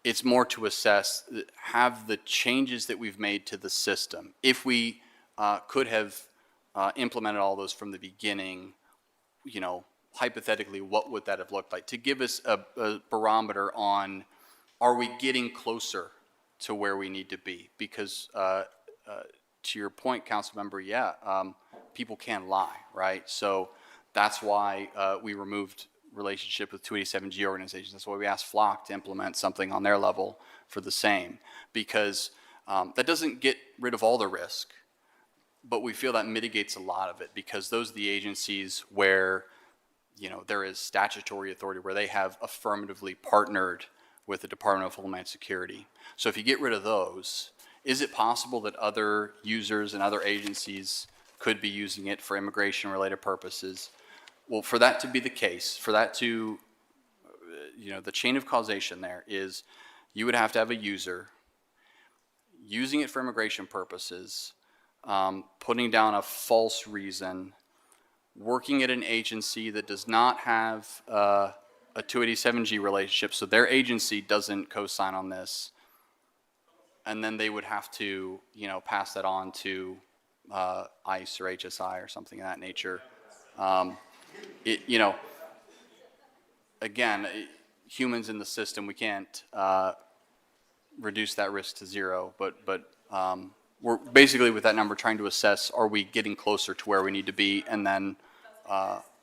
it's more to assess, have the changes that we've made to the system, if we could have implemented all those from the beginning, hypothetically, what would that have looked like? To give us a barometer on, are we getting closer to where we need to be? Because to your point, Councilmember, people can lie, right? So that's why we removed relationship with 287G organizations. That's why we asked Flock to implement something on their level for the same, because that doesn't get rid of all the risk, but we feel that mitigates a lot of it, because those are the agencies where there is statutory authority, where they have affirmatively partnered with the Department of Homeland Security. So if you get rid of those, is it possible that other users and other agencies could be using it for immigration-related purposes? Well, for that to be the case, for that to, the chain of causation there is, you would have to have a user using it for immigration purposes, putting down a false reason, working at an agency that does not have a 287G relationship, so their agency doesn't co-sign on this, and then they would have to, pass that on to ICE or HSI or something of that nature. Again, humans in the system, we can't reduce that risk to zero, but we're basically, with that number, trying to assess, are we getting closer to where we need to be, and then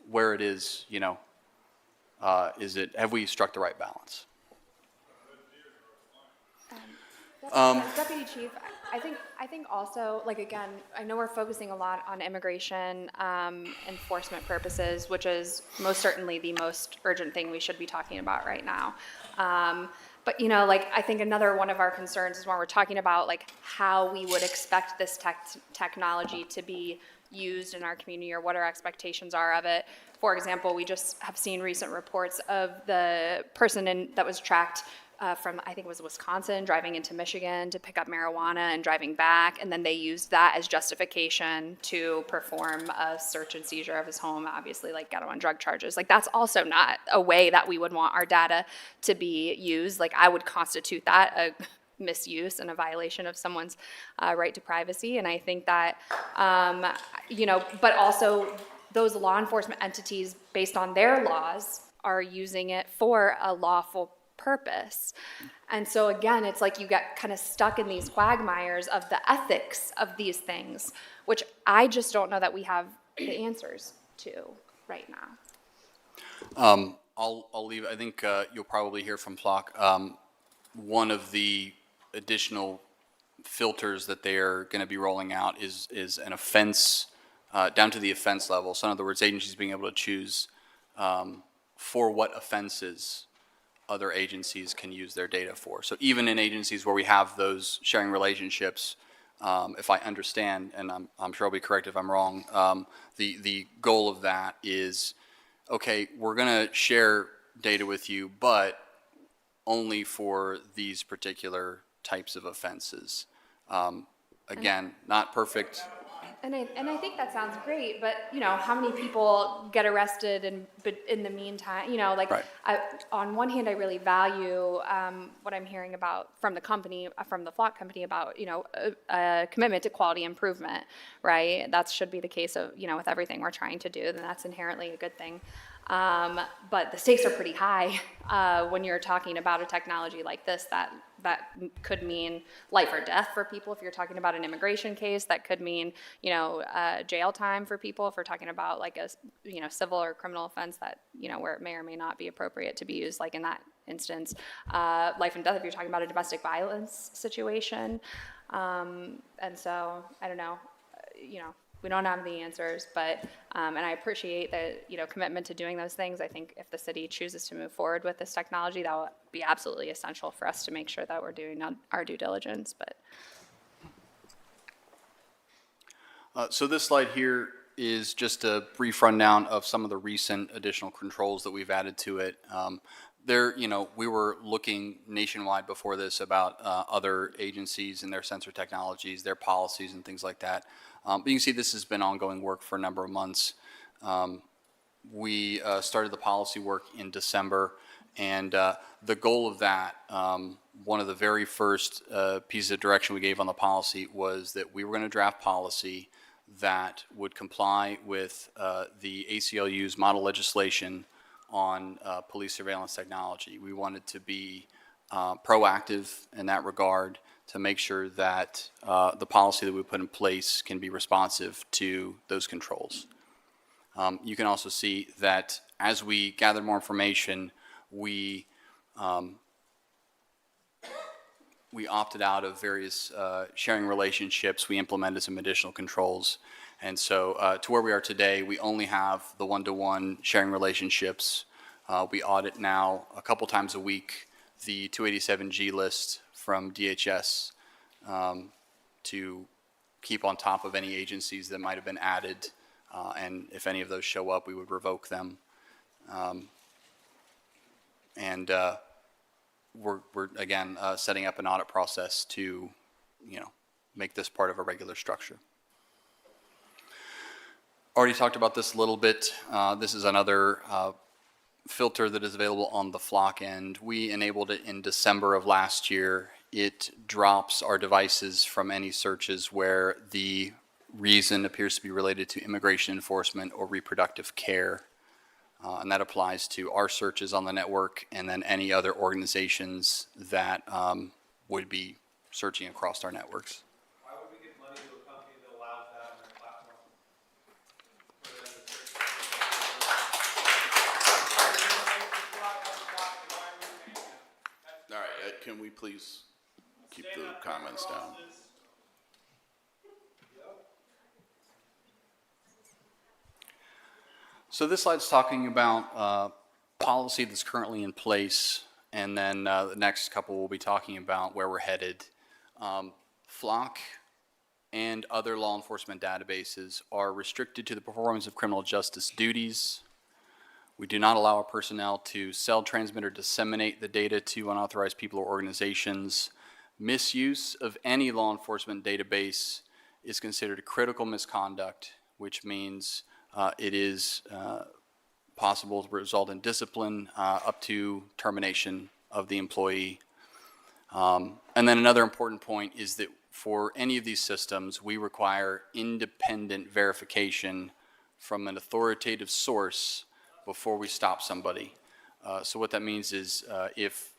where it is, have we struck the right balance? Deputy Chief, I think also, again, I know we're focusing a lot on immigration enforcement purposes, which is most certainly the most urgent thing we should be talking about right now. But I think another one of our concerns is when we're talking about how we would expect this technology to be used in our community, or what our expectations are of it. For example, we just have seen recent reports of the person that was tracked from, I think it was Wisconsin, driving into Michigan to pick up marijuana and driving back, and then they used that as justification to perform a search and seizure of his home, obviously got him on drug charges. That's also not a way that we would want our data to be used. I would constitute that a misuse and a violation of someone's right to privacy, and I think that, but also those law enforcement entities, based on their laws, are using it for a lawful purpose. And so again, it's you get kind of stuck in these quagmires of the ethics of these things, which I just don't know that we have the answers to right now. I'll leave. I think you'll probably hear from Flock. One of the additional filters that they are going to be rolling out is an offense, down to the offense level. So in other words, agencies being able to choose for what offenses other agencies can use their data for. So even in agencies where we have those sharing relationships, if I understand, and I'm sure I'll be correct if I'm wrong, the goal of that is, okay, we're going to share data with you, but only for these particular types of offenses. Again, not perfect. And I think that sounds great, but you know, how many people get arrested but in the meantime, you know, like Right. On one hand, I really value what I'm hearing about from the company, from the Flock company about, you know, a commitment to quality improvement, right? That should be the case of, you know, with everything we're trying to do, then that's inherently a good thing. But the stakes are pretty high when you're talking about a technology like this that could mean life or death for people. If you're talking about an immigration case, that could mean, you know, jail time for people. If we're talking about like a, you know, civil or criminal offense that, you know, where it may or may not be appropriate to be used, like in that instance, life and death if you're talking about a domestic violence situation. And so, I don't know, you know, we don't have the answers, but, and I appreciate the, you know, commitment to doing those things. I think if the city chooses to move forward with this technology, that will be absolutely essential for us to make sure that we're doing our due diligence, but. So this slide here is just a brief rundown of some of the recent additional controls that we've added to it. You know, we were looking nationwide before this about other agencies and their sensor technologies, their policies and things like that. But you can see this has been ongoing work for a number of months. We started the policy work in December, and the goal of that, one of the very first pieces of direction we gave on the policy was that we were going to draft policy that would comply with the ACLU's model legislation on police surveillance technology. We wanted to be proactive in that regard to make sure that the policy that we put in place can be responsive to those controls. You can also see that as we gather more information, we opted out of various sharing relationships. We implemented some additional controls. And so to where we are today, we only have the one-to-one sharing relationships. We audit now a couple times a week the 287G list from DHS to keep on top of any agencies that might have been added. And if any of those show up, we would revoke them. We're again setting up an audit process to, you know, make this part of a regular structure. Already talked about this a little bit. This is another filter that is available on the Flock end. We enabled it in December of last year. It drops our devices from any searches where the reason appears to be related to immigration enforcement or reproductive care. And that applies to our searches on the network and then any other organizations that would be searching across our networks. Why would we give money to a company that allows that on their platform? All right, can we please keep the comments down? So this slide's talking about policy that's currently in place, and then the next couple will be talking about where we're headed. Flock and other law enforcement databases are restricted to the performance of criminal justice duties. We do not allow our personnel to sell, transmit, or disseminate the data to unauthorized people or organizations. Misuse of any law enforcement database is considered critical misconduct, which means it is possible to result in discipline up to termination of the employee. And then another important point is that for any of these systems, we require independent verification from an authoritative source before we stop somebody. So what that means is if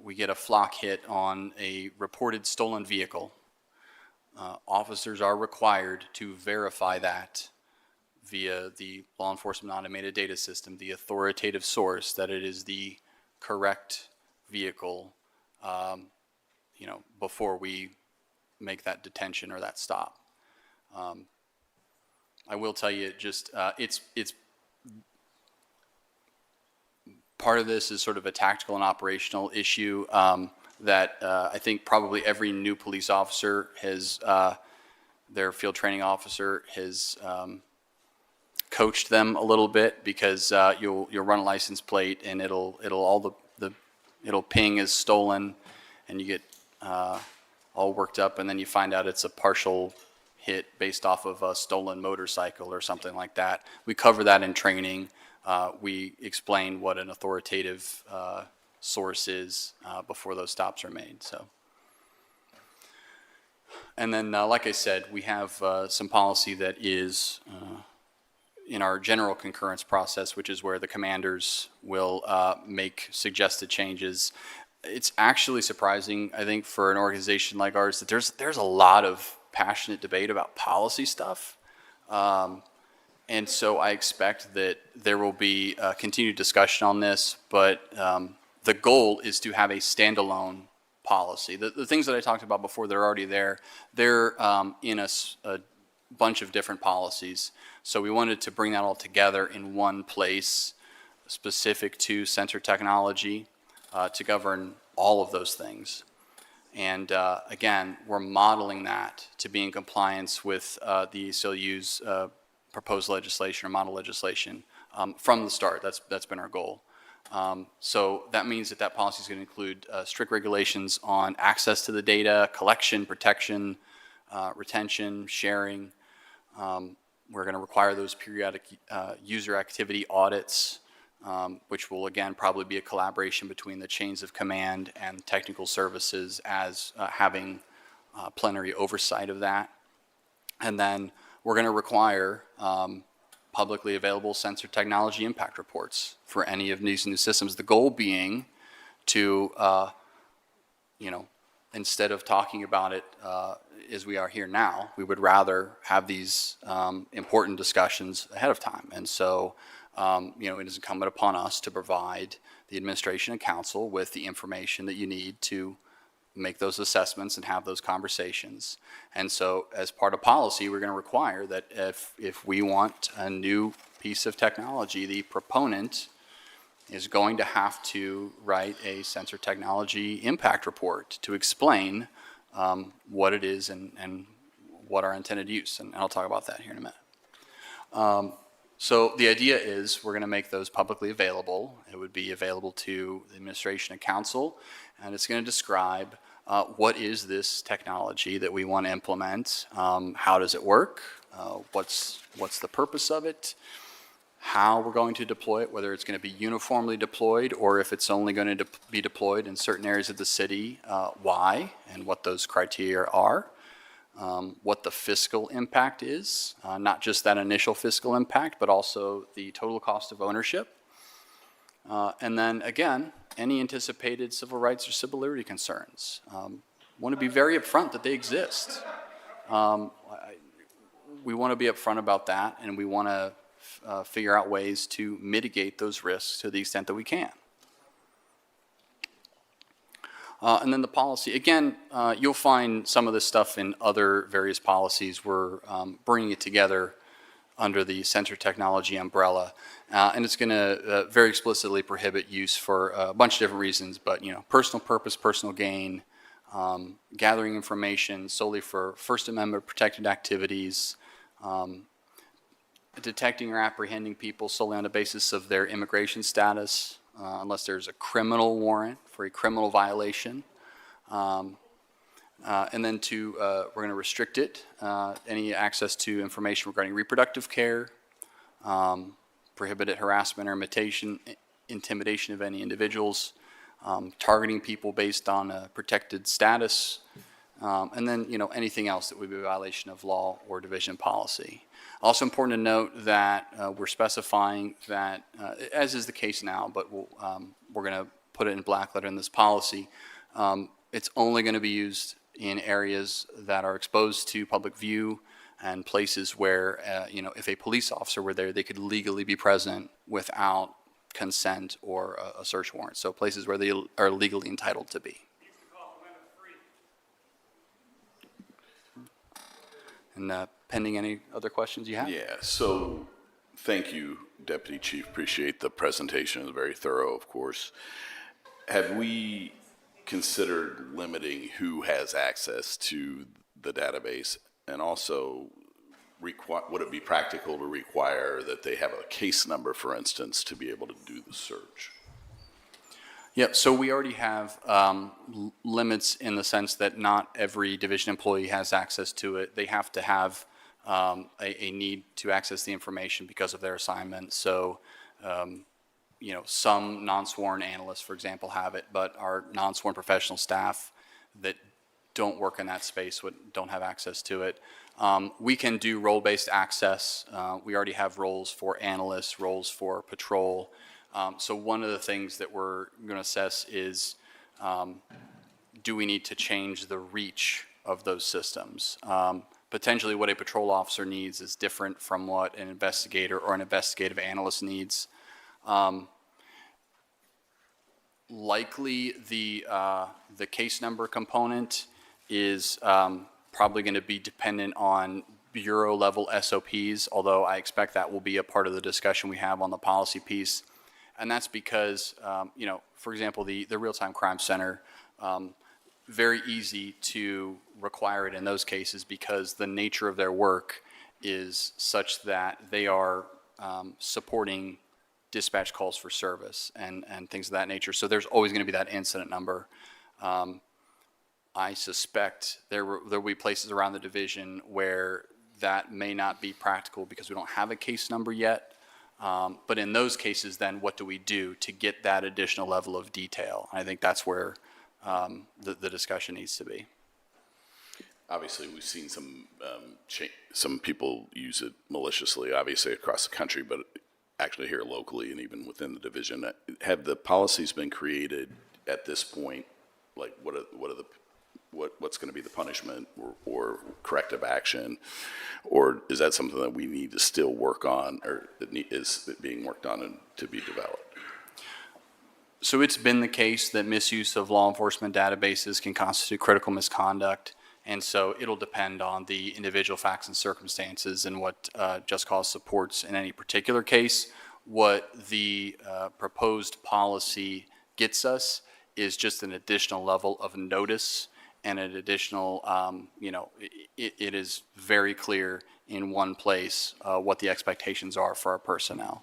we get a Flock hit on a reported stolen vehicle, officers are required to verify that via the law enforcement automated data system, the authoritative source, that it is the correct vehicle, you know, before we make that detention or that stop. I will tell you, just it's part of this is sort of a tactical and operational issue that I think probably every new police officer has, their field training officer has coached them a little bit because you'll run a license plate and it'll ping as stolen, and you get all worked up, and then you find out it's a partial hit based off of a stolen motorcycle or something like that. We cover that in training. We explain what an authoritative source is before those stops are made. So, and then, like I said, we have some policy that is in our general concurrence process, which is where the commanders will make suggested changes. It's actually surprising, I think, for an organization like ours that there's a lot of passionate debate about policy stuff. And so I expect that there will be continued discussion on this, but the goal is to have a standalone policy. The things that I talked about before, they're already there. They're in a bunch of different policies. So we wanted to bring that all together in one place, specific to sensor technology, to govern all of those things. And again, we're modeling that to be in compliance with the ACLU's proposed legislation or model legislation from the start. That's been our goal. So that means that policy is going to include strict regulations on access to the data, collection, protection, retention, sharing. We're going to require those periodic user activity audits, which will again probably be a collaboration between the chains of command and technical services as having plenary oversight of that. And then we're going to require publicly available sensor technology impact reports for any of these new systems. The goal being to, instead of talking about it as we are here now, we would rather have these important discussions ahead of time. And so, it is incumbent upon us to provide the administration and council with the information that you need to make those assessments and have those conversations. And so as part of policy, we're going to require that if we want a new piece of technology, the proponent is going to have to write a sensor technology impact report to explain what it is and what our intended use. And I'll talk about that here in a minute. So the idea is we're going to make those publicly available. It would be available to the administration and council, and it's going to describe what is this technology that we want to implement, how does it work, what's the purpose of it, how we're going to deploy it, whether it's going to be uniformly deployed or if it's only going to be deployed in certain areas of the city, why, and what those criteria are. What the fiscal impact is, not just that initial fiscal impact, but also the total cost of ownership. And then again, any anticipated civil rights or civil liberty concerns. Want to be very upfront that they exist. We want to be upfront about that, and we want to figure out ways to mitigate those risks to the extent that we can. And then the policy, again, you'll find some of this stuff in other various policies. We're bringing it together under the sensor technology umbrella. And it's going to very explicitly prohibit use for a bunch of different reasons, but personal purpose, personal gain, gathering information solely for First Amendment protected activities, detecting or apprehending people solely on the basis of their immigration status, unless there's a criminal warrant for a criminal violation. And then we're going to restrict it, any access to information regarding reproductive care, prohibited harassment or intimidation of any individuals, targeting people based on a protected status, and then anything else that would be a violation of law or division policy. Also important to note that we're specifying that, as is the case now, but we're going to put it in black letter in this policy, it's only going to be used in areas that are exposed to public view and places where, if a police officer were there, they could legally be present without consent or a search warrant. So places where they are legally entitled to be. And pending any other questions you have? Yeah, so thank you, Deputy Chief. Appreciate the presentation. It was very thorough, of course. Have we considered limiting who has access to the database, and also would it be practical to require that they have a case number, for instance, to be able to do the search? Yep, so we already have limits in the sense that not every division employee has access to it. They have to have a need to access the information because of their assignment. So, some non-sworn analysts, for example, have it, but our non-sworn professional staff that don't work in that space don't have access to it. We can do role-based access. We already have roles for analysts, roles for patrol. So one of the things that we're going to assess is, do we need to change the reach of those systems? Potentially what a patrol officer needs is different from what an investigator or an investigative analyst needs. Likely the case number component is probably going to be dependent on bureau level SOPs, although I expect that will be a part of the discussion we have on the policy piece. And that's because, for example, the Real-Time Crime Center, very easy to require it in those cases because the nature of their work is such that they are supporting dispatch calls for service and things of that nature. So there's always going to be that incident number. I suspect there will be places around the division where that may not be practical because we don't have a case number yet. But in those cases, then what do we do to get that additional level of detail? I think that's where the discussion needs to be. Obviously, we've seen some people use it maliciously, obviously across the country, but actually here locally and even within the division. Have the policies been created at this point? Like, what's going to be the punishment or corrective action, or is that something that we need to still work on, or is it being worked on and to be developed? So it's been the case that misuse of law enforcement databases can constitute critical misconduct, and so it'll depend on the individual facts and circumstances and what Just Cause supports in any particular case. What the proposed policy gets us is just an additional level of notice and an additional, it is very clear in one place what the expectations are for our personnel.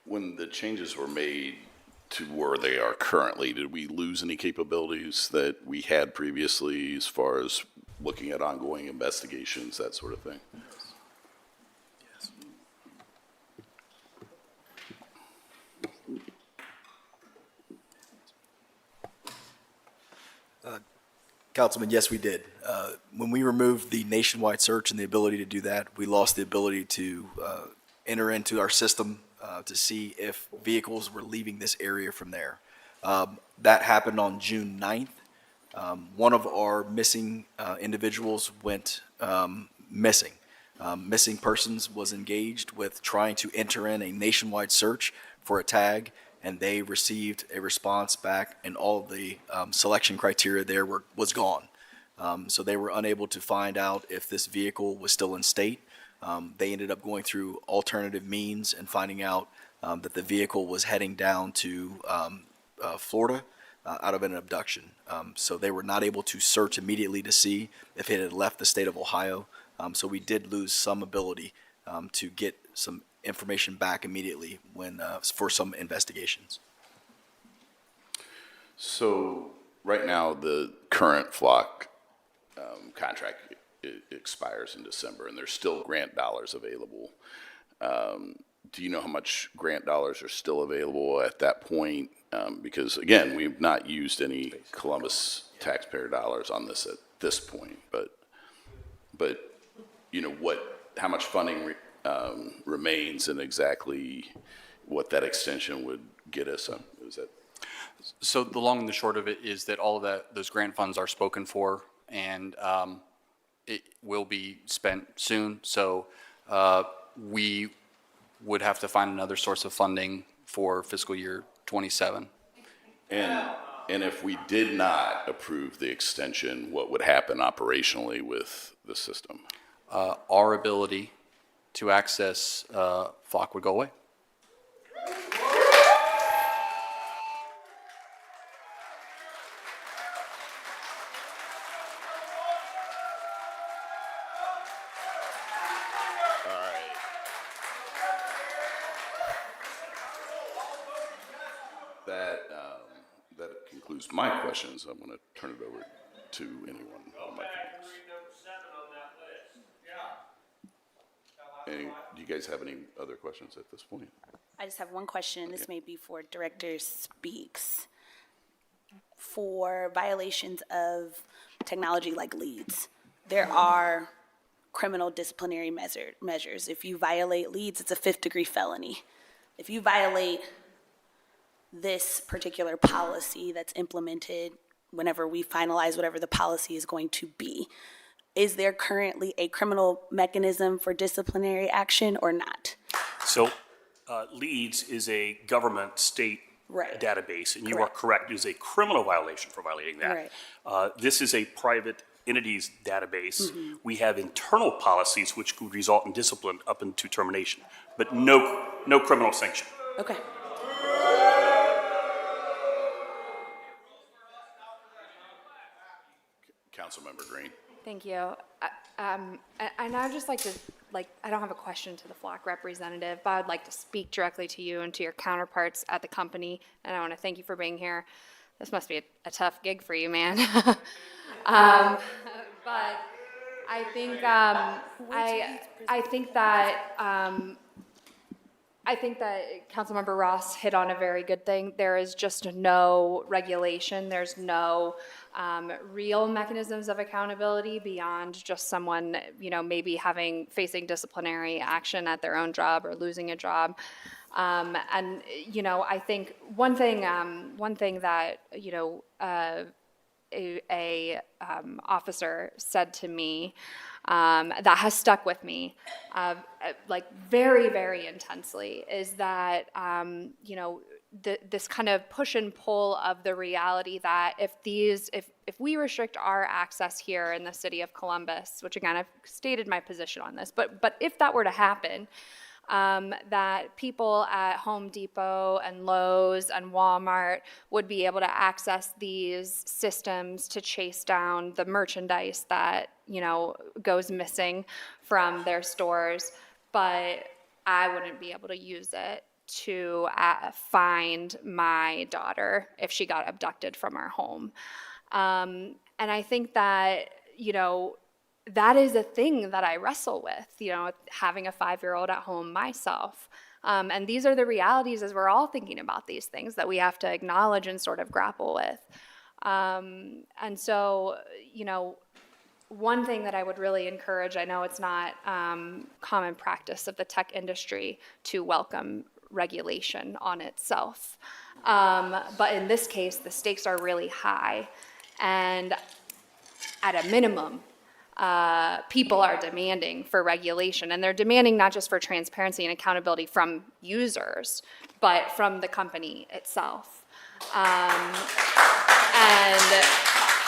When the changes were made to where they are currently, did we lose any capabilities that we had previously as far as looking at ongoing investigations, that sort of thing? Councilman, yes, we did. When we removed the nationwide search and the ability to do that, we lost the ability to enter into our system to see if vehicles were leaving this area from there. That happened on June 9th. One of our missing individuals went missing. Missing persons was engaged with trying to enter in a nationwide search for a tag, and they received a response back, and all of the selection criteria there was gone. So they were unable to find out if this vehicle was still in state. They ended up going through alternative means and finding out that the vehicle was heading down to Florida out of an abduction. So they were not able to search immediately to see if it had left the state of Ohio. So we did lose some ability to get some information back immediately when for some investigations. So right now, the current flock contract expires in December, and there's still grant dollars available. Do you know how much grant dollars are still available at that point? Because again, we've not used any Columbus taxpayer dollars on this at this point, but how much funding remains and exactly what that extension would get us? Is that? So the long and the short of it is that all of those grant funds are spoken for, and it will be spent soon. So we would have to find another source of funding for fiscal year 27. And if we did not approve the extension, what would happen operationally with the system? Our ability to access flock would go away. concludes my questions. I'm going to turn it over to anyone on my colleagues. Do you guys have any other questions at this point? I just have one question. This may be for Director Speaks. For violations of technology like leads, there are criminal disciplinary measures. If you violate leads, it's a 5th-degree felony. If you violate this particular policy that's implemented whenever we finalize whatever the policy is going to be, is there currently a criminal mechanism for disciplinary action or not? So LEADS is a government state Right. database, and you are Correct. correct, it is a criminal violation for violating that. Right. This is a private entities database. We have internal policies which could result in discipline up into termination, but no criminal sanction. Okay. Councilmember Green. Thank you. And I'd just like to, I don't have a question to the flock representative, but I'd like to speak directly to you and to your counterparts at the company, and I want to thank you for being here. This must be a tough gig for you, man. But I think, I think that Councilmember Ross hit on a very good thing. There is just no regulation. There's no real mechanisms of accountability beyond just someone, maybe facing disciplinary action at their own job or losing a job. I think one thing that, a officer said to me that has stuck with me, very, very intensely, is that, this kind of push and pull of the reality that if we restrict our access here in the city of Columbus, which again, I've stated my position on this, but if that were to happen, that people at Home Depot and Lowe's and Walmart would be able to access these systems to chase down the merchandise that, goes missing from their stores, but I wouldn't be able to use it to find my daughter if she got abducted from our home. And I think that, that is a thing that I wrestle with, having a 5-year-old at home myself. And these are the realities as we're all thinking about these things that we have to acknowledge and sort of grapple with. And so, one thing that I would really encourage, I know it's not common practice of the tech industry to welcome regulation on itself. But in this case, the stakes are really high. And at a minimum, people are demanding for regulation, and they're demanding not just for transparency and accountability from users, but from the company itself.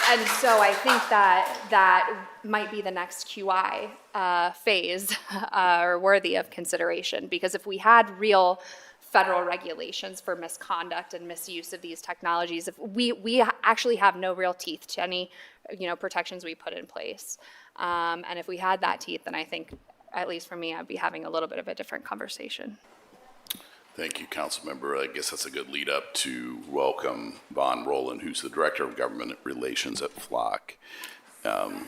And so I think that might be the next QI phase or worthy of consideration, because if we had real federal regulations for misconduct and misuse of these technologies, if we actually have no real teeth to any protections we put in place. And if we had that teeth, then I think, at least for me, I'd be having a little bit of a different conversation. Thank you, Councilmember. I guess that's a good lead up to welcome Vaughn Rowland, who's the Director of Government Relations at Flock. Vaughn,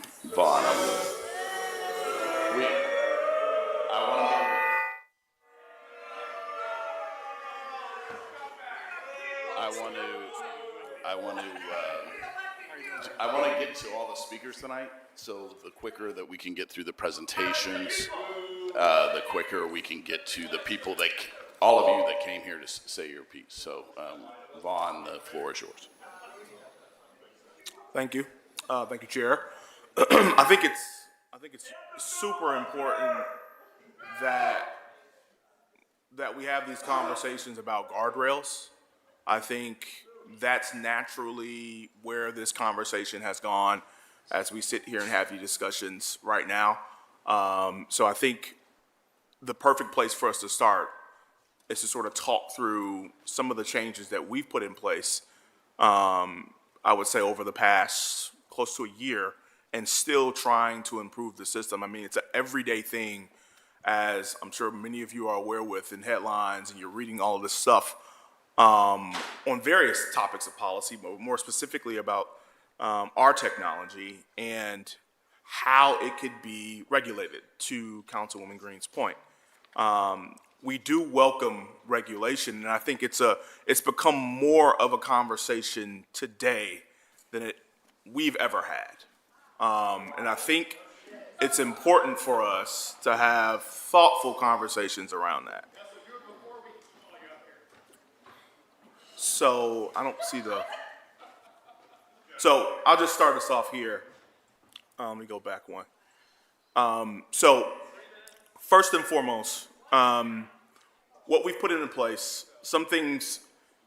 I want to get to all the speakers tonight, so the quicker that we can get through the presentations, the quicker we can get to the people that, all of you that came here to say your piece. So, Vaughn, the floor is yours. Thank you. Thank you, Chair. I think it's super important that we have these conversations about guardrails. I think that's naturally where this conversation has gone as we sit here and have these discussions right now. So I think the perfect place for us to start is to sort of talk through some of the changes that we've put in place, I would say over the past close to a year, and still trying to improve the system. I mean, it's an everyday thing, as I'm sure many of you are aware with in headlines, and you're reading all of this stuff on various topics of policy, but more specifically about our technology and how it could be regulated, to Councilwoman Green's point. We do welcome regulation, and I think it's become more of a conversation today than we've ever had. And I think it's important for us to have thoughtful conversations around that. So I don't see so I'll just start us off here. Let me go back one. So first and foremost, what we've put in place, some things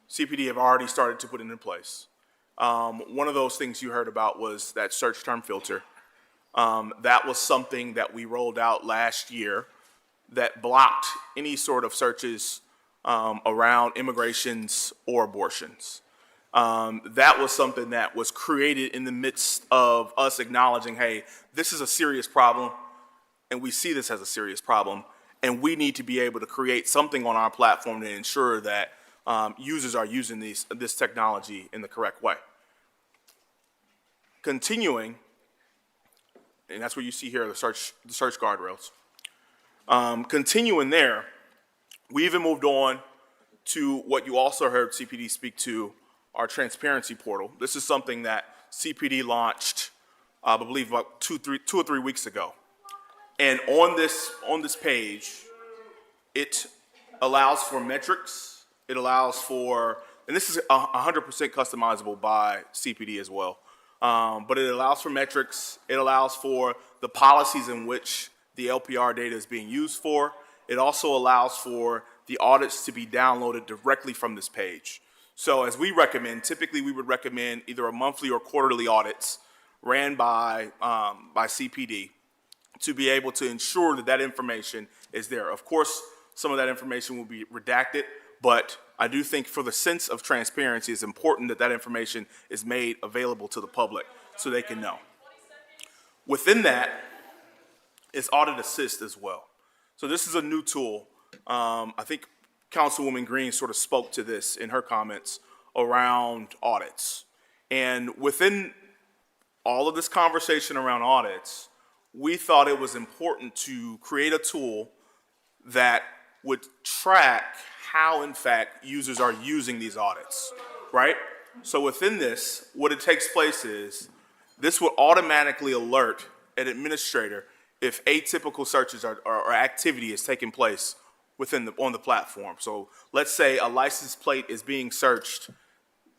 CPD have already started to put in place. One of those things you heard about was that search term filter. That was something that we rolled out last year that blocked any sort of searches around immigrations or abortions. That was something that was created in the midst of us acknowledging, hey, this is a serious problem, and we see this as a serious problem, and we need to be able to create something on our platform to ensure that users are using this technology in the correct way. Continuing, and that's what you see here, the search guardrails. Continuing there, we even moved on to what you also heard CPD speak to, our transparency portal. This is something that CPD launched, I believe, about two or three weeks ago. And on this page, it allows for metrics. It allows for, and this is 100% customizable by CPD as well. But it allows for metrics. It allows for the policies in which the LPR data is being used for. It also allows for the audits to be downloaded directly from this page. So as we recommend, typically we would recommend either a monthly or quarterly audits ran by CPD to be able to ensure that that information is there. Of course, some of that information will be redacted, but I do think for the sense of transparency, it's important that that information is made available to the public so they can know. Within that is Audit Assist as well. So this is a new tool. I think Councilwoman Green sort of spoke to this in her comments around audits. And within all of this conversation around audits, we thought it was important to create a tool that would track how, in fact, users are using these audits, right? So within this, what it takes place is this will automatically alert an administrator if atypical searches or activity is taking place on the platform. So let's say a license plate is being searched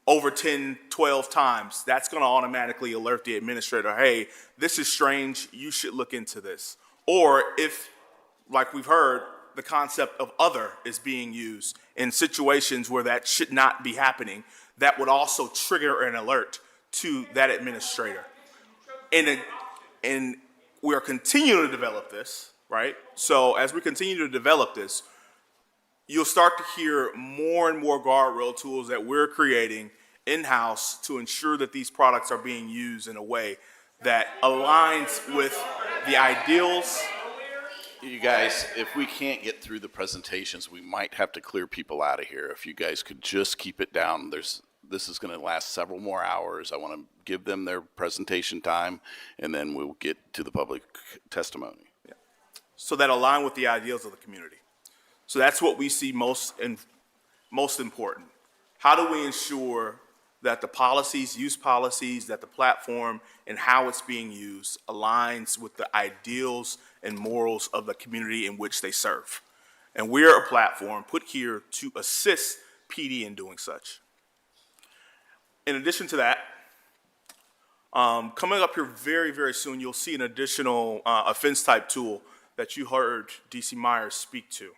over 10, 12 times. That's going to automatically alert the administrator, hey, this is strange, you should look into this. Or if, like we've heard, the concept of other is being used in situations where that should not be happening, that would also trigger an alert to that administrator. And we are continuing to develop this, right? So as we continue to develop this, you'll start to hear more and more guardrail tools that we're creating in-house to ensure that these products are being used in a way that aligns with the ideals. You guys, if we can't get through the presentations, we might have to clear people out of here. If you guys could just keep it down. This is going to last several more hours. I want to give them their presentation time, and then we'll get to the public testimony. Yeah. So that align with the ideals of the community. So that's what we see most important. How do we ensure that the policies, use policies, that the platform and how it's being used aligns with the ideals and morals of the community in which they serve? And we're a platform put here to assist PD in doing such. In addition to that, coming up here very, very soon, you'll see an additional offense type tool that you heard DC Myers speak to.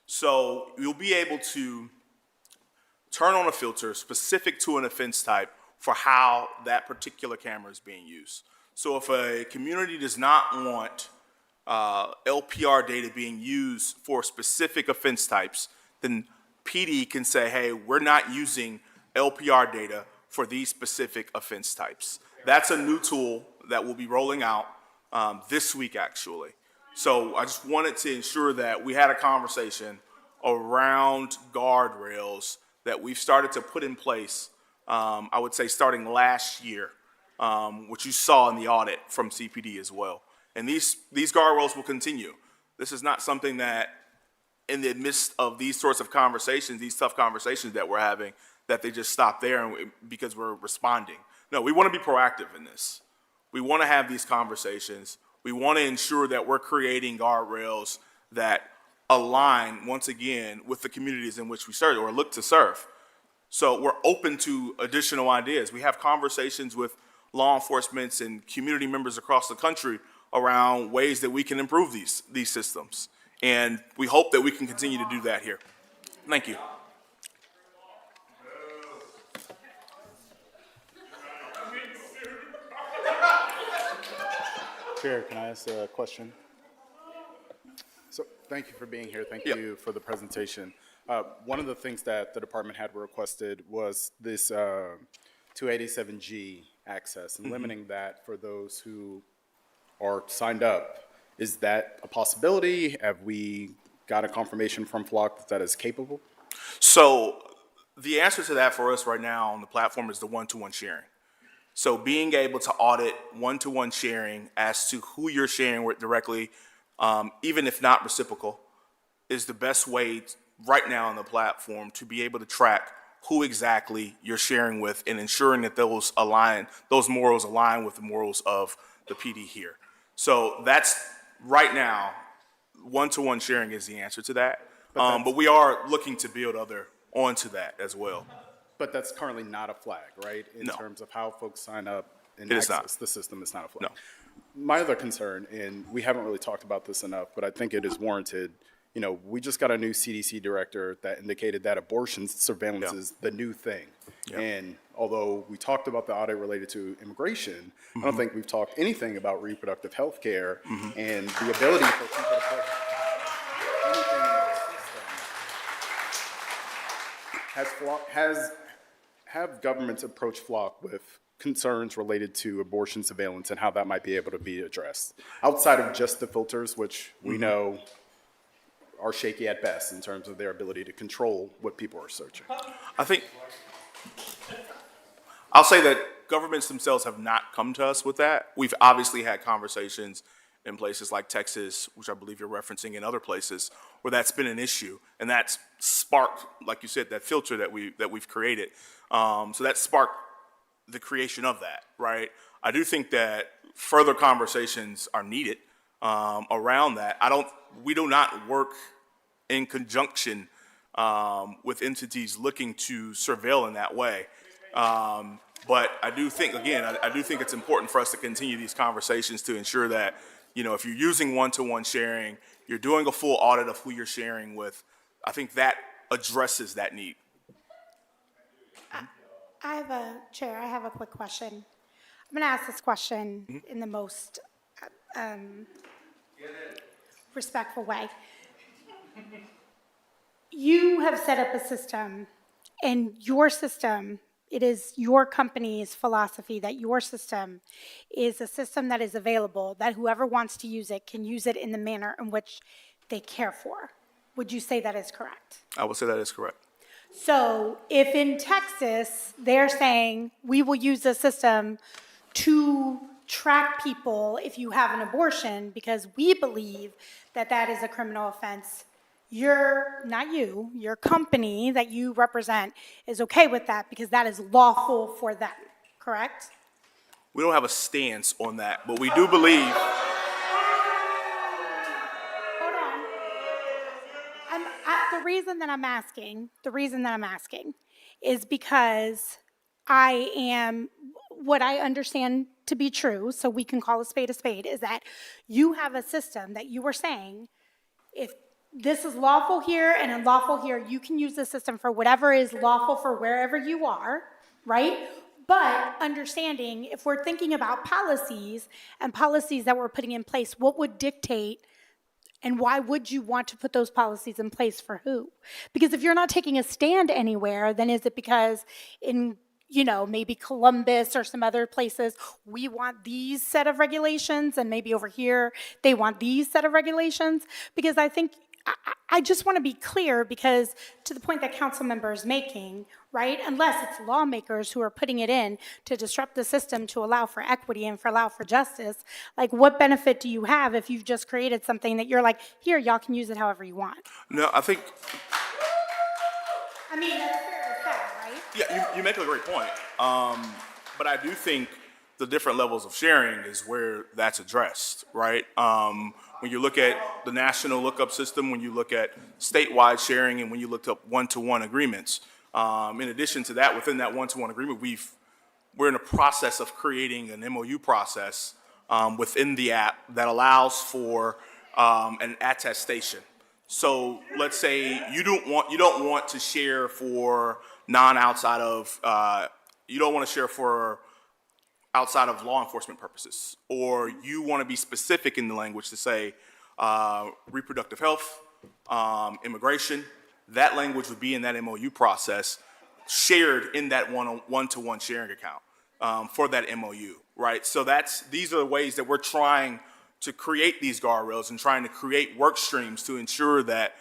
So you'll be able to turn on a filter specific to an offense type for how that particular camera is being used. So if a community does not want LPR data being used for specific offense types, then PD can say, hey, we're not using LPR data for these specific offense types. That's a new tool that we'll be rolling out this week, actually. So I just wanted to ensure that we had a conversation around guardrails that we've started to put in place, I would say starting last year, which you saw in the audit from CPD as well. And these guardrails will continue. This is not something that in the midst of these sorts of conversations, these tough conversations that we're having, that they just stop there because we're responding. No, we want to be proactive in this. We want to have these conversations. We want to ensure that we're creating guardrails that align, once again, with the communities in which we serve or look to serve. So we're open to additional ideas. We have conversations with law enforcement and community members across the country around ways that we can improve these systems. And we hope that we can continue to do that here. Thank you. Chair, can I ask a question? So thank you for being here. Thank Yep. you for the presentation. One of the things that the department had requested was this 287G access and limiting that for those who are signed up. Is that a possibility? Have we got a confirmation from Flock that that is capable? So the answer to that for us right now on the platform is the one-to-one sharing. So being able to audit one-to-one sharing as to who you're sharing with directly, even if not reciprocal, is the best way right now on the platform to be able to track who exactly you're sharing with and ensuring that those morals align with the morals of the PD here. So that's right now, one-to-one sharing is the answer to that. But we are looking to build onto that as well. But that's currently not a flag, right? In No. terms of how folks sign up and It is not. access the system, it's not a flag. No. My other concern, and we haven't really talked about this enough, but I think it is warranted. You know, we just got a new CDC director that indicated that abortion surveillance Yeah. is the new thing. Yeah. And although we talked about the audit related to immigration, I Mm-hmm. don't think we've talked anything about reproductive health care and the ability for people to put anything in the system. Have governments approach Flock with concerns related to abortion surveillance and how that might be able to be addressed? Outside of just the filters, which we know are shaky at best in terms of their ability to control what people are searching. I'll say that governments themselves have not come to us with that. We've obviously had conversations in places like Texas, which I believe you're referencing, in other places where that's been an issue, and that's sparked, like you said, that filter that we've created. So that sparked the creation of that, right? I do think that further conversations are needed around that. We do not work in conjunction with entities looking to surveil in that way. But I do think, again, I do think it's important for us to continue these conversations to ensure that, if you're using one-to-one sharing, you're doing a full audit of who you're sharing with. I think that addresses that need. I have a quick question. I'm going to ask this question in the most respectful way. You have set up a system, and your system, it is your company's philosophy that your system is a system that is available, that whoever wants to use it can use it in the manner in which they care for. Would you say that is correct? I would say that is correct. So if in Texas, they're saying, we will use the system to track people if you have an abortion because we believe that that is a criminal offense, your company that you represent is okay with that because that is lawful for them, correct? We don't have a stance on that, but we do believe. Hold on. The reason that I'm asking is because what I understand to be true, so we can call a spade, is that you have a system that you were saying, if this is lawful here and unlawful here, you can use the system for whatever is lawful for wherever you are, right? But understanding, if we're thinking about policies and policies that we're putting in place, what would dictate and why would you want to put those policies in place for who? Because if you're not taking a stand anywhere, then is it because in, maybe Columbus or some other places, we want these set of regulations and maybe over here they want these set of regulations? Because I think I just want to be clear because to the point that council member is making, right? Unless it's lawmakers who are putting it in to disrupt the system to allow for equity and for allow for justice, like what benefit do you have if you've just created something that you're like, here, y'all can use it however you want? No, I think, I mean, that's fair to say, right? yeah, you make a great point. But I do think the different levels of sharing is where that's addressed, right? When you look at the national lookup system, when you look at statewide sharing, and when you looked up one-to-one agreements, in addition to that, within that one-to-one agreement, we're in a process of creating an MOU process within the app that allows for an attestation. So let's say you don't want to share for outside of law enforcement purposes, or you want to be specific in the language to say reproductive health, immigration. That language would be in that MOU process, shared in that one-to-one sharing account for that MOU, right? So these are the ways that we're trying to create these guardrails and trying to create work streams to ensure that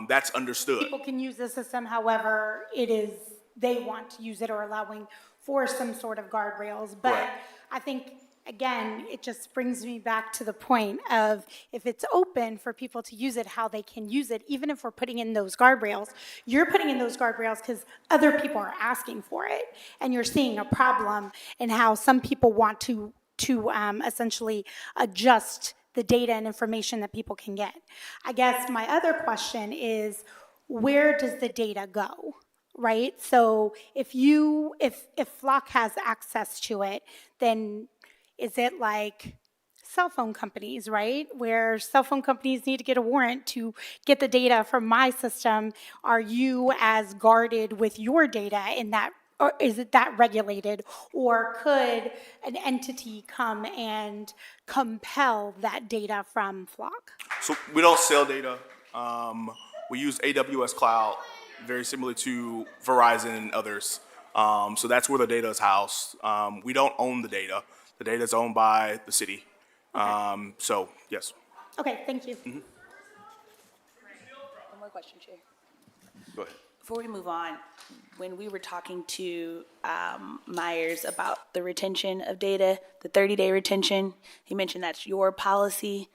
that's understood. People can use the system however it is they want to use it or allowing for some sort of guardrails. But Right. I think, again, it just brings me back to the point of if it's open for people to use it, how they can use it, even if we're putting in those guardrails, you're putting in those guardrails because other people are asking for it. And you're seeing a problem in how some people want to essentially adjust the data and information that people can get. I guess my other question is, where does the data go? Right? So if Flock has access to it, then is it like cell phone companies, right? Where cell phone companies need to get a warrant to get the data from my system. Are you as guarded with your data in that, or is it that regulated? Or could an entity come and compel that data from Flock? So we don't sell data. We use AWS Cloud, very similar to Verizon and others. So that's where the data is housed. We don't own the data. The data is owned by the city. So, yes. Okay, thank you. One more question, Chair. Go ahead. Before we move on, when we were talking to Myers about the retention of data, the 30-day retention, he mentioned that's your policy.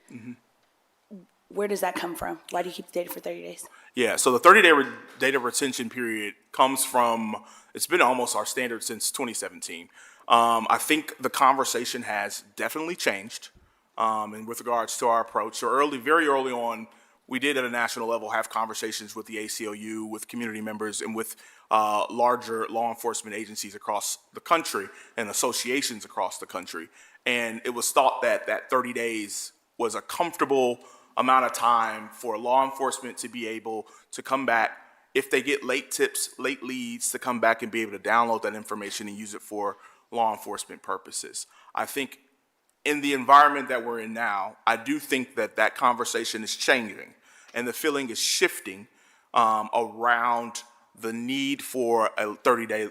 Where does that come from? Why do you keep the data for 30 days? Yeah, so the 30-day data retention period comes from, it's been almost our standard since 2017. I think the conversation has definitely changed and with regards to our approach. So very early on, we did at a national level have conversations with the ACLU, with community members, and with larger law enforcement agencies across the country and associations across the country. And it was thought that 30 days was a comfortable amount of time for law enforcement to be able to come back, if they get late tips, late leads, to come back and be able to download that information and use it for law enforcement purposes. I think in the environment that we're in now, I do think that conversation is changing and the feeling is shifting around the need for a 30-day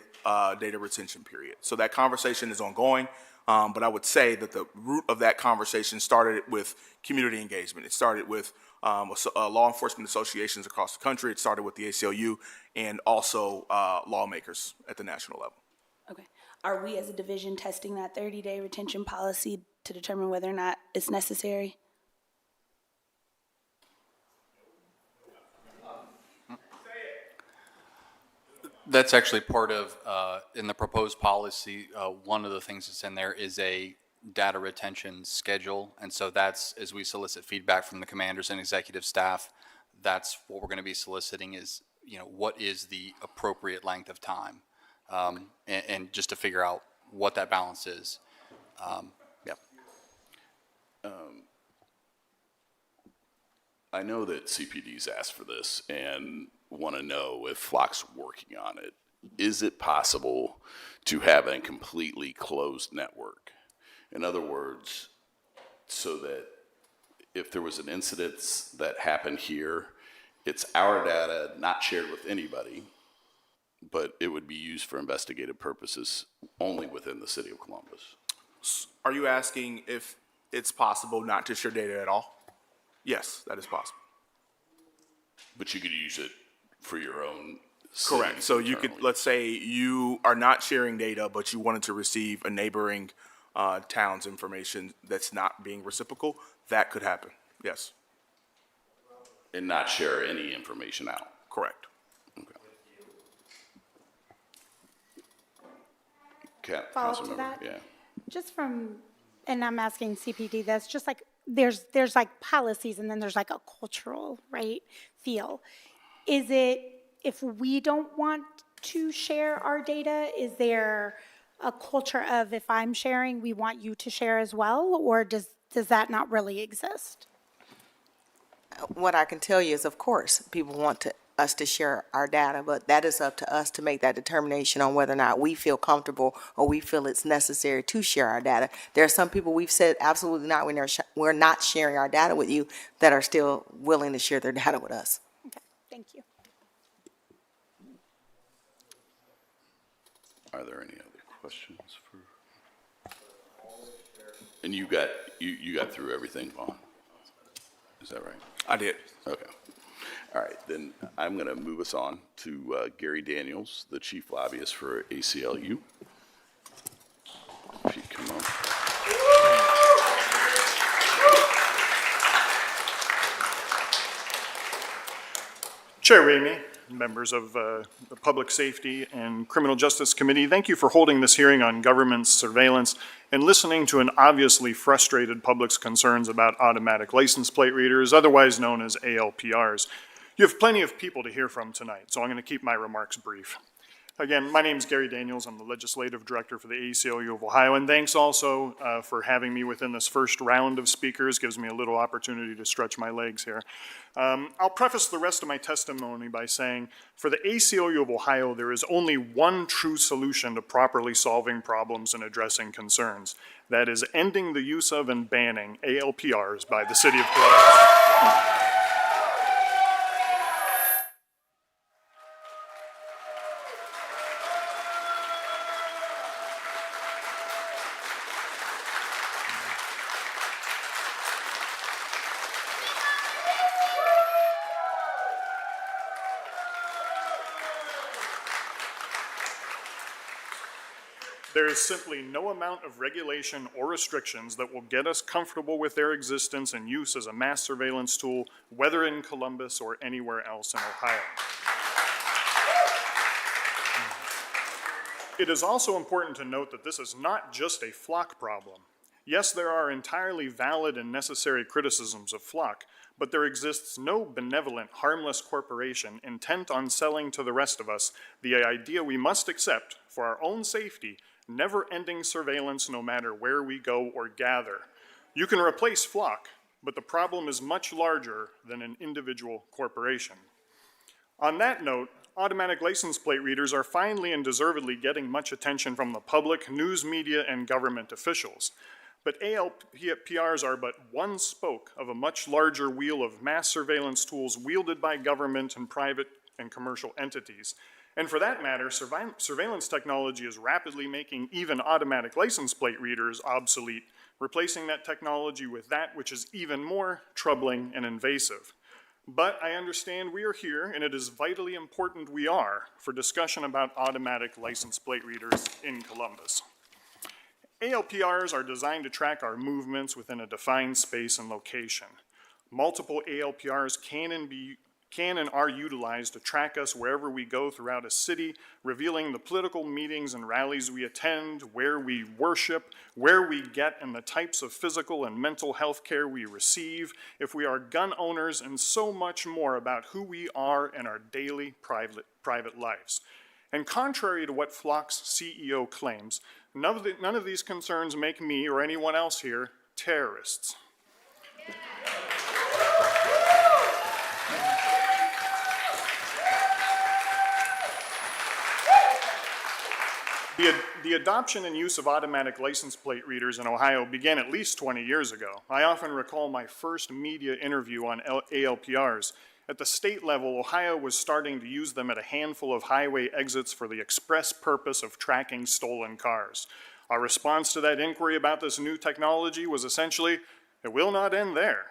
data retention period. So that conversation is ongoing. But I would say that the root of that conversation started with community engagement. It started with law enforcement associations across the country. It started with the ACLU and also lawmakers at the national level. Okay. Are we as a division testing that 30-day retention policy to determine whether or not it's necessary? That's actually part of, in the proposed policy, one of the things that's in there is a data retention schedule. And so that's, as we solicit feedback from the commanders and executive staff, that's what we're going to be soliciting is, what is the appropriate length of time? And just to figure out what that balance is. Yep. I know that CPD's asked for this and want to know if Flock's working on it. Is it possible to have a completely closed network? In other words, so that if there was an incident that happened here, it's our data not shared with anybody, but it would be used for investigative purposes only within the city of Columbus. Are you asking if it's possible not to share data at all? Yes, that is possible. But you could use it for your own. Correct. So you could, internally. let's say you are not sharing data, but you wanted to receive a neighboring town's information that's not being reciprocal, that could happen. Yes, And not share any information out. correct. Follow up to Councilmember, that? yeah. Just from, and I'm asking CPD this, just like, there's like policies and then there's like a cultural, right, feel. Is it, if we don't want to share our data, is there a culture of if I'm sharing, we want you to share as well? Or does that not really exist? What I can tell you is, of course, people want us to share our data, but that is up to us to make that determination on whether or not we feel comfortable or we feel it's necessary to share our data. There are some people we've said absolutely not, we're not sharing our data with you, that are still willing to share their data with us. Okay, thank you. Are there any other questions for? And you got through everything, Vaughn? Is that right? I did. Okay. All right, then I'm going to move us on to Gary Daniels, the Chief Lobbyist for ACLU. If you'd come on. Chair Ramey, members of the Public Safety and Criminal Justice Committee, thank you for holding this hearing on government surveillance and listening to an obviously frustrated public's concerns about automatic license plate readers, otherwise known as ALPRs. You have plenty of people to hear from tonight, so I'm going to keep my remarks brief. Again, my name is Gary Daniels. I'm the Legislative Director for the ACLU of Ohio, and thanks also for having me within this first round of speakers. Gives me a little opportunity to stretch my legs here. I'll preface the rest of my testimony by saying, for the ACLU of Ohio, there is only one true solution to properly solving problems and addressing concerns. That is ending the use of and banning ALPRs by the City of Columbus. There is simply no amount of regulation or restrictions that will get us comfortable with their existence and use as a mass surveillance tool, whether in Columbus or anywhere else in Ohio. It is also important to note that this is not just a flock problem. Yes, there are entirely valid and necessary criticisms of flock, but there exists no benevolent, harmless corporation intent on selling to the rest of us the idea we must accept for our own safety, never-ending surveillance no matter where we go or gather. You can replace flock, but the problem is much larger than an individual corporation. On that note, automatic license plate readers are finally and deservedly getting much attention from the public, news media, and government officials. But ALPRs are but one spoke of a much larger wheel of mass surveillance tools wielded by government and private and commercial entities. And for that matter, surveillance technology is rapidly making even automatic license plate readers obsolete, replacing that technology with that which is even more troubling and invasive. But I understand we are here, and it is vitally important we are, for discussion about automatic license plate readers in Columbus. ALPRs are designed to track our movements within a defined space and location. Multiple ALPRs can and are utilized to track us wherever we go throughout a city, revealing the political meetings and rallies we attend, where we worship, where we get, and the types of physical and mental health care we receive, if we are gun owners, and so much more about who we are in our daily private lives. And contrary to what Flock's CEO claims, none of these concerns make me or anyone else here terrorists. The adoption and use of automatic license plate readers in Ohio began at least 20 years ago. I often recall my first media interview on ALPRs. At the state level, Ohio was starting to use them at a handful of highway exits for the express purpose of tracking stolen cars. Our response to that inquiry about this new technology was essentially, it will not end there.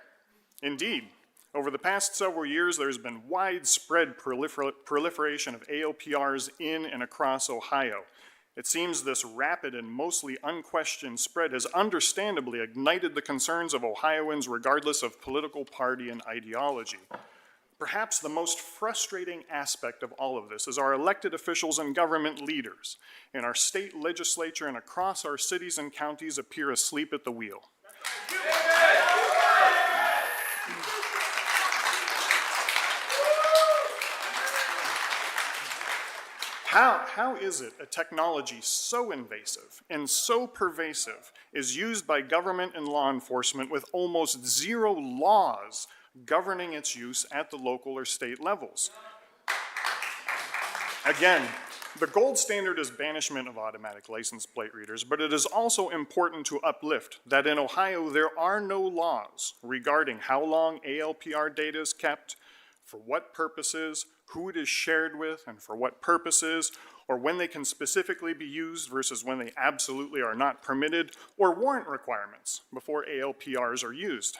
Indeed, Over the past several years, there's been widespread proliferation of ALPRs in and across Ohio. It seems this rapid and mostly unquestioned spread has understandably ignited the concerns of Ohioans regardless of political party and ideology. Perhaps the most frustrating aspect of all of this is our elected officials and government leaders in our state legislature and across our cities and counties appear asleep at the wheel. How is it a technology so invasive and so pervasive is used by government and law enforcement with almost zero laws governing its use at the local or state levels? Again, the gold standard is banishment of automatic license plate readers, but it is also important to uplift that in Ohio there are no laws regarding how long ALPR data is kept, for what purposes, who it is shared with, and for what purposes, or when they can specifically be used versus when they absolutely are not permitted, or warrant requirements before ALPRs are used.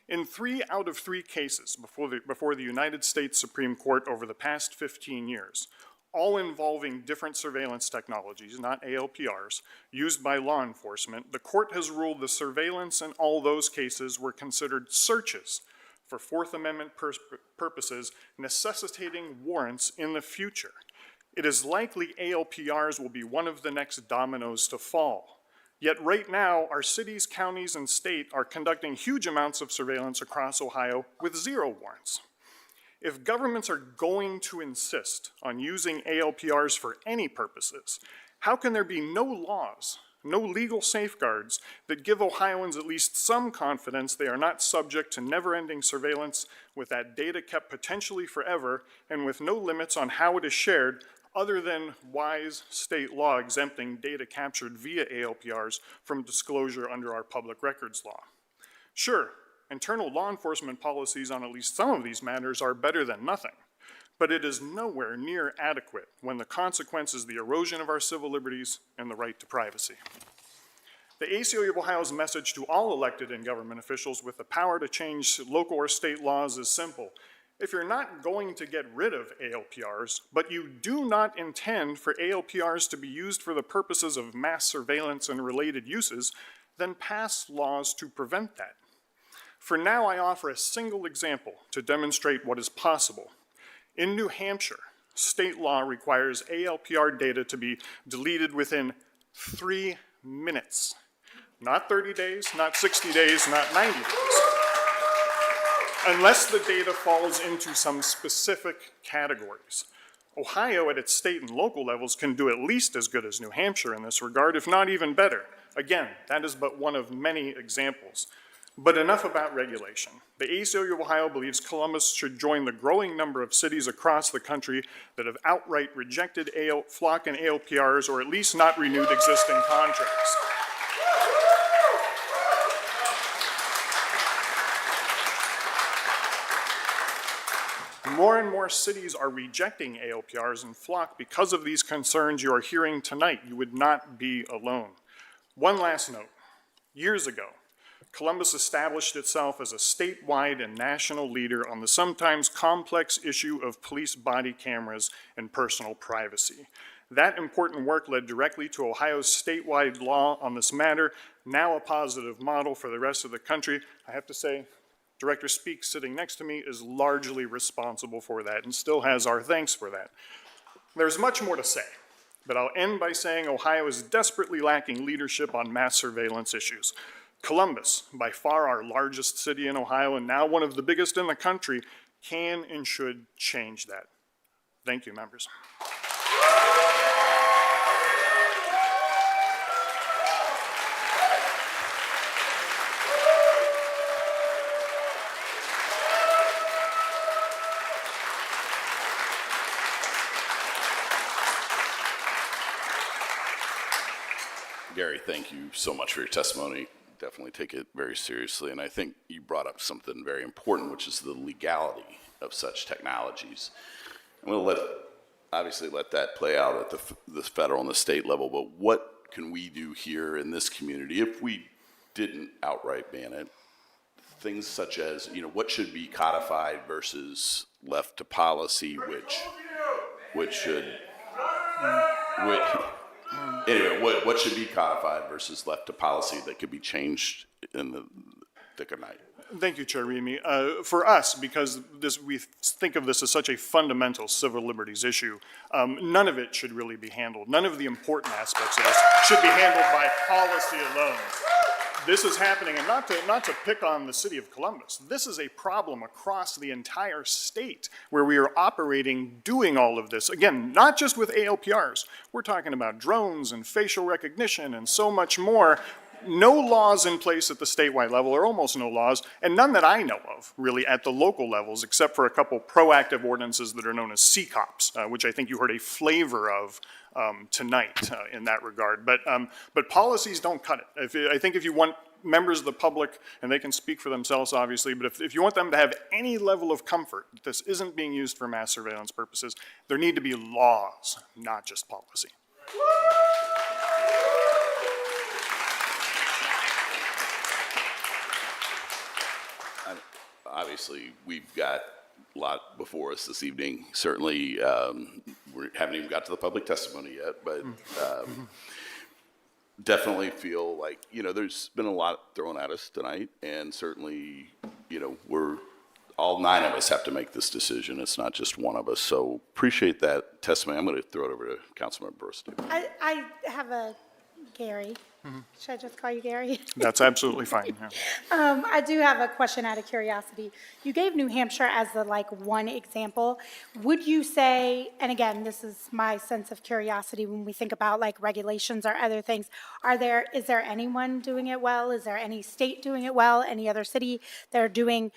In 3 out of 3 cases before the United States Supreme Court over the past 15 years, all involving different surveillance technologies, not ALPRs, used by law enforcement, the court has ruled the surveillance in all those cases were considered searches for Fourth Amendment purposes, necessitating warrants in the future. It is likely ALPRs will be one of the next dominoes to fall. Yet right now, our cities, counties, and state are conducting huge amounts of surveillance across Ohio with 0 warrants. If governments are going to insist on using ALPRs for any purposes, how can there be no laws, no legal safeguards that give Ohioans at least some confidence they are not subject to never-ending surveillance with that data kept potentially forever and with no limits on how it is shared other than wise state law exempting data captured via ALPRs from disclosure under our public records law? Sure, internal law enforcement policies on at least some of these matters are better than nothing, but it is nowhere near adequate when the consequence is the erosion of our civil liberties and the right to privacy. The ACLU of Ohio's message to all elected and government officials with the power to change local or state laws is simple. If you're not going to get rid of ALPRs, but you do not intend for ALPRs to be used for the purposes of mass surveillance and related uses, then pass laws to prevent that. For now, I offer a single example to demonstrate what is possible. In New Hampshire, state law requires ALPR data to be deleted within 3 minutes. Not 30 days, not 60 days, not 90 days. Unless the data falls into some specific categories. Ohio, at its state and local levels, can do at least as good as New Hampshire in this regard, if not even better. Again, that is but one of many examples. But enough about regulation. The ACLU of Ohio believes Columbus should join the growing number of cities across the country that have outright rejected FLOC and ALPRs, or at least not renewed existing contracts. More and more cities are rejecting ALPRs and FLOC because of these concerns you are hearing tonight. You would not be alone. One last note. Years ago, Columbus established itself as a statewide and national leader on the sometimes complex issue of police body cameras and personal privacy. That important work led directly to Ohio's statewide law on this matter, now a positive model for the rest of the country. I have to say, Director Speaks, sitting next to me, is largely responsible for that and still has our thanks for that. There's much more to say, but I'll end by saying Ohio is desperately lacking leadership on mass surveillance issues. Columbus, by far our largest city in Ohio and now one of the biggest in the country, can and should change that. Thank you, members. Gary, thank you so much for your testimony. Definitely take it very seriously. And I think you brought up something very important, which is the legality of such technologies. And we'll obviously let that play out at the federal and the state level, but what can we do here in this community if we didn't outright ban it? things such as, what should be codified versus left to policy, which should, anyway, what should be codified versus left to policy that could be changed in the thick of night? Thank you, Chair Remy. For us, because we think of this as such a fundamental civil liberties issue, none of it should really be handled. None of the important aspects of this should be handled by policy alone. This is happening, and not to pick on the city of Columbus, this is a problem across the entire state where we are operating, doing all of this. Again, not just with ALPRs. We're talking about drones and facial recognition and so much more. No laws in place at the statewide level, or almost no laws, and none that I know of, really, at the local levels, except for a couple proactive ordinances that are known as CCOPs, which I think you heard a flavor of tonight in that regard. But policies don't cut it. I think if you want members of the public, and they can speak for themselves, obviously, but if you want them to have any level of comfort that this isn't being used for mass surveillance purposes, there need to be laws, not just policy. Obviously, we've got a lot before us this evening. Certainly, we haven't even got to the public testimony yet, but definitely feel like, there's been a lot thrown at us tonight, and certainly, we're all 9 of us have to make this decision. It's not just one of us. So appreciate that testimony. I'm going to throw it over to Councilmember Burst. I have a Gary. Should I just call you Gary? That's absolutely fine. Yeah. I do have a question out of curiosity. You gave New Hampshire as the one example. Would you say, and again, this is my sense of curiosity when we think about regulations or other things, is there anyone doing it well? Is there any state doing it well? Any other city that are doing,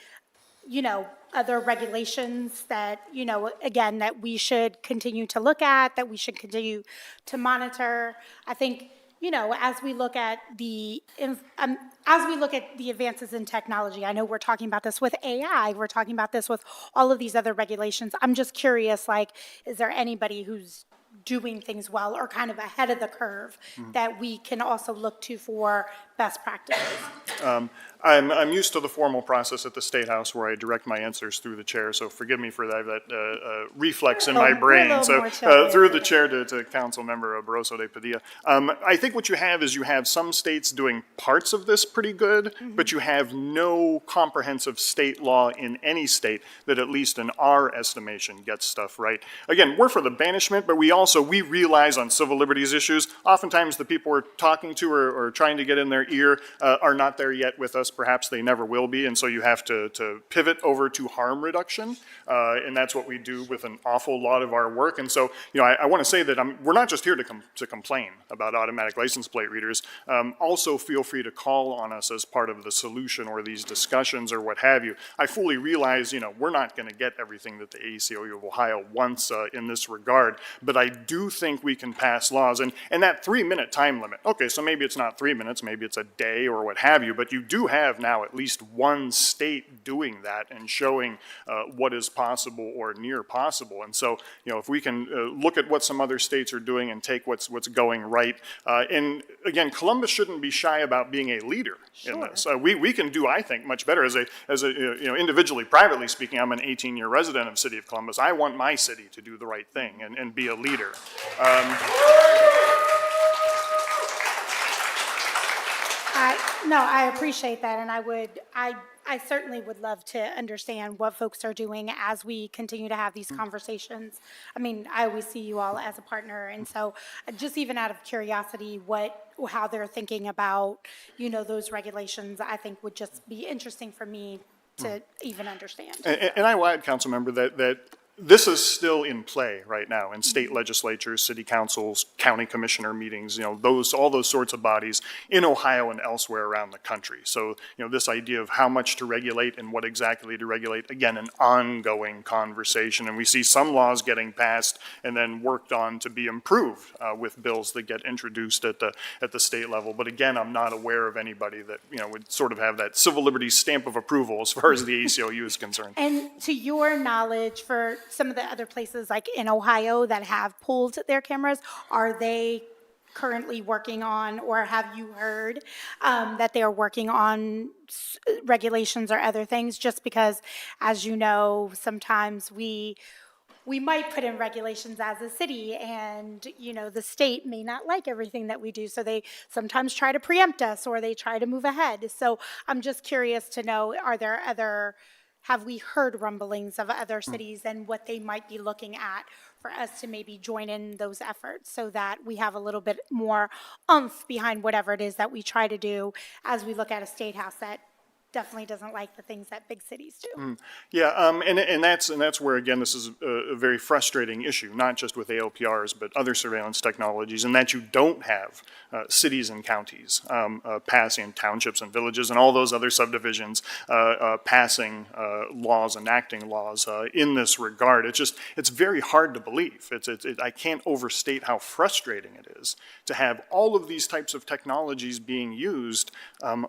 other regulations that, again, that we should continue to look at, that we should continue to monitor? I think, as we look at the advances in technology, I know we're talking about this with AI, we're talking about this with all of these other regulations. I'm just curious, is there anybody who's doing things well or kind of ahead of the curve that we can also look to for best practices? I'm used to the formal process at the State House where I direct my answers through the chair, so forgive me for that reflex in my brain. So through the chair to Council Member Barroso de Padilla. I think what you have is you have some states doing parts of this pretty good, but you have no comprehensive state law in any state that, at least in our estimation, gets stuff right. Again, we're for the banishment, but we realize on civil liberties issues, oftentimes the people we're talking to or trying to get in their ear are not there yet with us. Perhaps they never will be, and so you have to pivot over to harm reduction, and that's what we do with an awful lot of our work. And so, I want to say that we're not just here to complain about automatic license plate readers. Also feel free to call on us as part of the solution or these discussions or what have you. I fully realize, we're not going to get everything that the ACLU of Ohio wants in this regard, but I do think we can pass laws, and that 3-minute time limit. Okay, so maybe it's not 3 minutes, maybe it's a day or what have you, but you do have now at least one state doing that and showing what is possible or near possible. And so, if we can look at what some other states are doing and take what's going right, and again, Columbus shouldn't be shy about being a leader in this. We can do, I think, much better as individually, privately speaking. I'm an 18-year resident of the city of Columbus. I want my city to do the right thing and be a leader. I appreciate that, and I certainly would love to understand what folks are doing as we continue to have these conversations. I mean, I always see you all as a partner, and so just even out of curiosity, how they're thinking about, those regulations, I think would just be interesting for me to even understand. And I will add, Council Member, that this is still in play right now in state legislatures, city councils, county commissioner meetings, all those sorts of bodies in Ohio and elsewhere around the country. So, this idea of how much to regulate and what exactly to regulate, again, an ongoing conversation. And we see some laws getting passed and then worked on to be improved with bills that get introduced at the state level. But again, I'm not aware of anybody that, would sort of have that civil liberties stamp of approval as far as the ACLU is concerned. And to your knowledge, for some of the other places like in Ohio that have pulled their cameras, are they currently working on, or have you heard that they are working on regulations or other things? Just because, as you know, sometimes we might put in regulations as a city, and, you know, the state may not like everything that we do, so they sometimes try to preempt us, or they try to move ahead. So I'm just curious to know, have we heard rumblings of other cities and what they might be looking at for us to maybe join in those efforts, so that we have a little bit more oomph behind whatever it is that we try to do as we look at a state house that definitely doesn't like the things that big cities do. Yeah, and that's where, again, this is a very frustrating issue, not just with ALPRs, but other surveillance technologies, and that you don't have cities and counties passing, townships and villages, and all those other subdivisions passing laws, enacting laws in this regard. It's very hard to believe. I can't overstate how frustrating it is to have all of these types of technologies being used,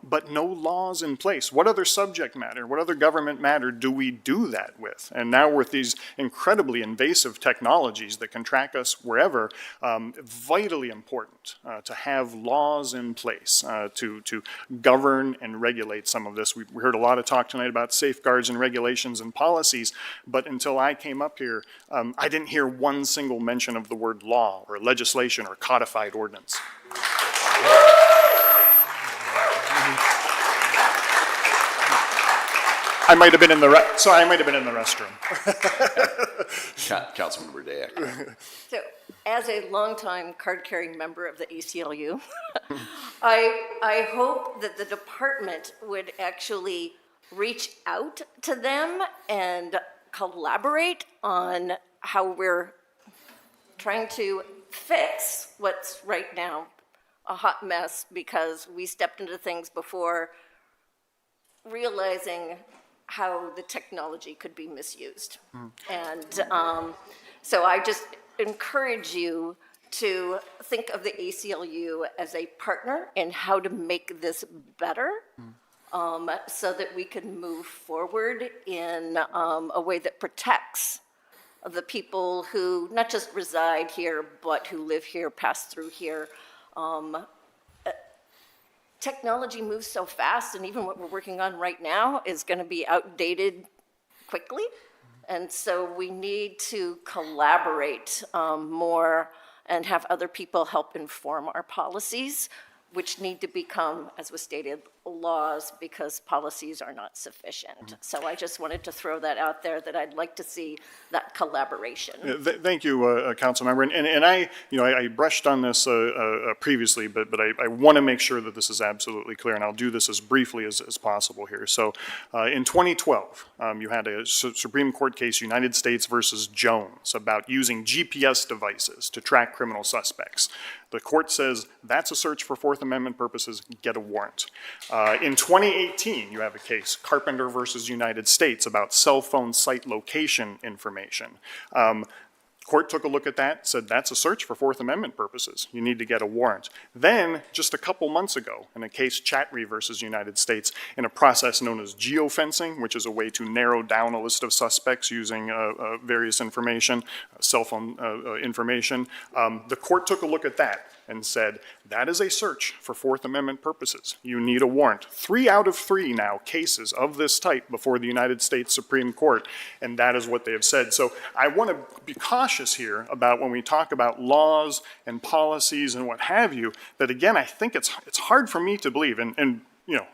but no laws in place. What other subject matter, what other government matter do we do that with? And now with these incredibly invasive technologies that can track us wherever, vitally important to have laws in place to govern and regulate some of this. We heard a lot of talk tonight about safeguards and regulations and policies, but until I came up here, I didn't hear one single mention of the word law or legislation or codified ordinance. I might have been in the restroom. Councilmember Dayak. So, as a longtime card-carrying member of the ACLU, I hope that the department would actually reach out to them and collaborate on how we're trying to fix what's right now a hot mess, because we stepped into things before realizing how the technology could be misused. And so I just encourage you to think of the ACLU as a partner in how to make this better, so that we can move forward in a way that protects the people who not just reside here, but who live here, pass through here. Technology moves so fast, and even what we're working on right now is going to be outdated quickly. And so we need to collaborate more and have other people help inform our policies, which need to become, as was stated, laws, because policies are not sufficient. So I just wanted to throw that out there, that I'd like to see that collaboration. Thank you, council member. And I brushed on this previously, but I want to make sure that this is absolutely clear, and I'll do this as briefly as possible here. So in 2012, you had a Supreme Court case, United States versus Jones, about using GPS devices to track criminal suspects. The court says that's a search for Fourth Amendment purposes, get a warrant. In 2018, you have a case, Carpenter versus United States, about cell phone site location information. Court took a look at that, said that's a search for Fourth Amendment purposes. You need to get a warrant. Then, just a couple months ago, in a case, Chatry versus United States, in a process known as geofencing, which is a way to narrow down a list of suspects using various information, cell phone information, the court took a look at that and said, that is a search for Fourth Amendment purposes. You need a warrant. 3 out of 3 now cases of this type before the United States Supreme Court, and that is what they have said. So I want to be cautious here about when we talk about laws and policies and what have you, that again, I think it's hard for me to believe, and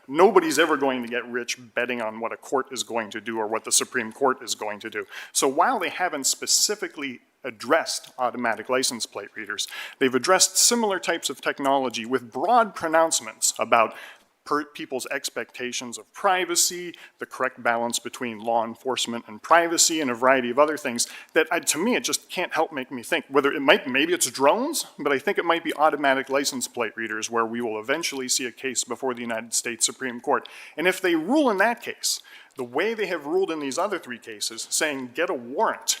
nobody's ever going to get rich betting on what a court is going to do or what the Supreme Court is going to do. So while they haven't specifically addressed automatic license plate readers, they've addressed similar types of technology with broad pronouncements about people's expectations of privacy, the correct balance between law enforcement and privacy, and a variety of other things that, to me, it just can't help make me think whether maybe it's drones, but I think it might be automatic license plate readers where we will eventually see a case before the United States Supreme Court. And if they rule in that case, the way they have ruled in these other 3 cases, saying get a warrant,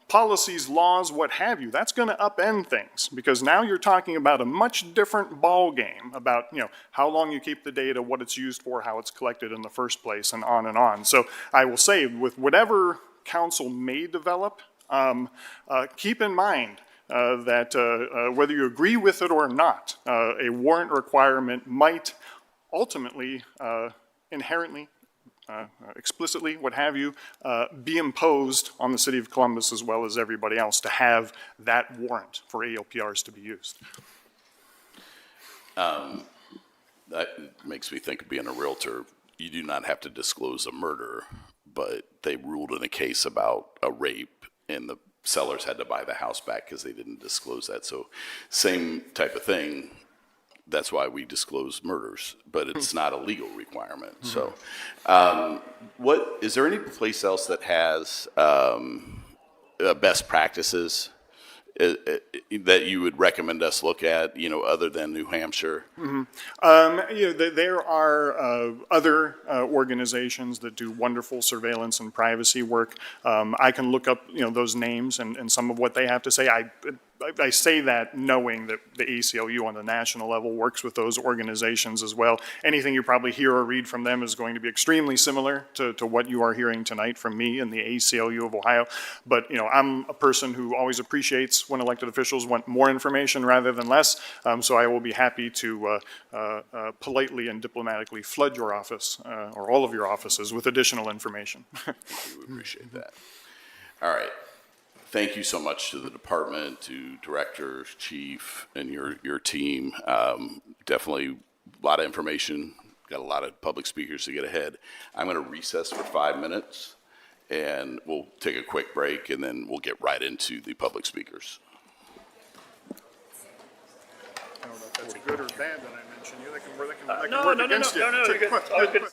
policies, laws, what have you, that's going to upend things, because now you're talking about a much different ball game about how long you keep the data, what it's used for, how it's collected in the first place, and on and on. So I will say, with whatever council may develop, keep in mind that whether you agree with it or not, a warrant requirement might ultimately, inherently, explicitly, what have you, be imposed on the city of Columbus as well as everybody else to have that warrant for ALPRs to be used. That makes me think of being a realtor. You do not have to disclose a murder, but they ruled in a case about a rape, and the sellers had to buy the house back because they didn't disclose that. So same type of thing. That's why we disclose murders, but it's not a legal requirement. So what, is there any place else that has best practices that you would recommend us look at, other than New Hampshire? There are other organizations that do wonderful surveillance and privacy work. I can look up, those names and some of what they have to say. I say that knowing that the ACLU on the national level works with those organizations as well. Anything you probably hear or read from them is going to be extremely similar to what you are hearing tonight from me and the ACLU of Ohio. But, I'm a person who always appreciates when elected officials want more information rather than less. So I will be happy to politely and diplomatically flood your office or all of your offices with additional information. We appreciate that. All right. Thank you so much to the department, to director, chief, and your team. Definitely a lot of information, got a lot of public speakers to get ahead. I'm going to recess for 5 minutes, and we'll take a quick break, and then we'll get right into the public speakers. I don't know if that's good or bad that I mentioned you. They can work No, against you. you're good. I was gonna-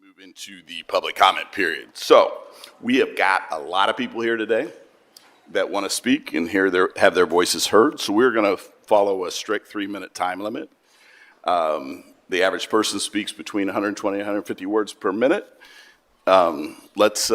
move into the public comment period. So we have got a lot of people here today that want to speak and have their voices heard. So we're going to follow a strict 3-minute time limit. The average person speaks between 120 and 150 words per minute. Let's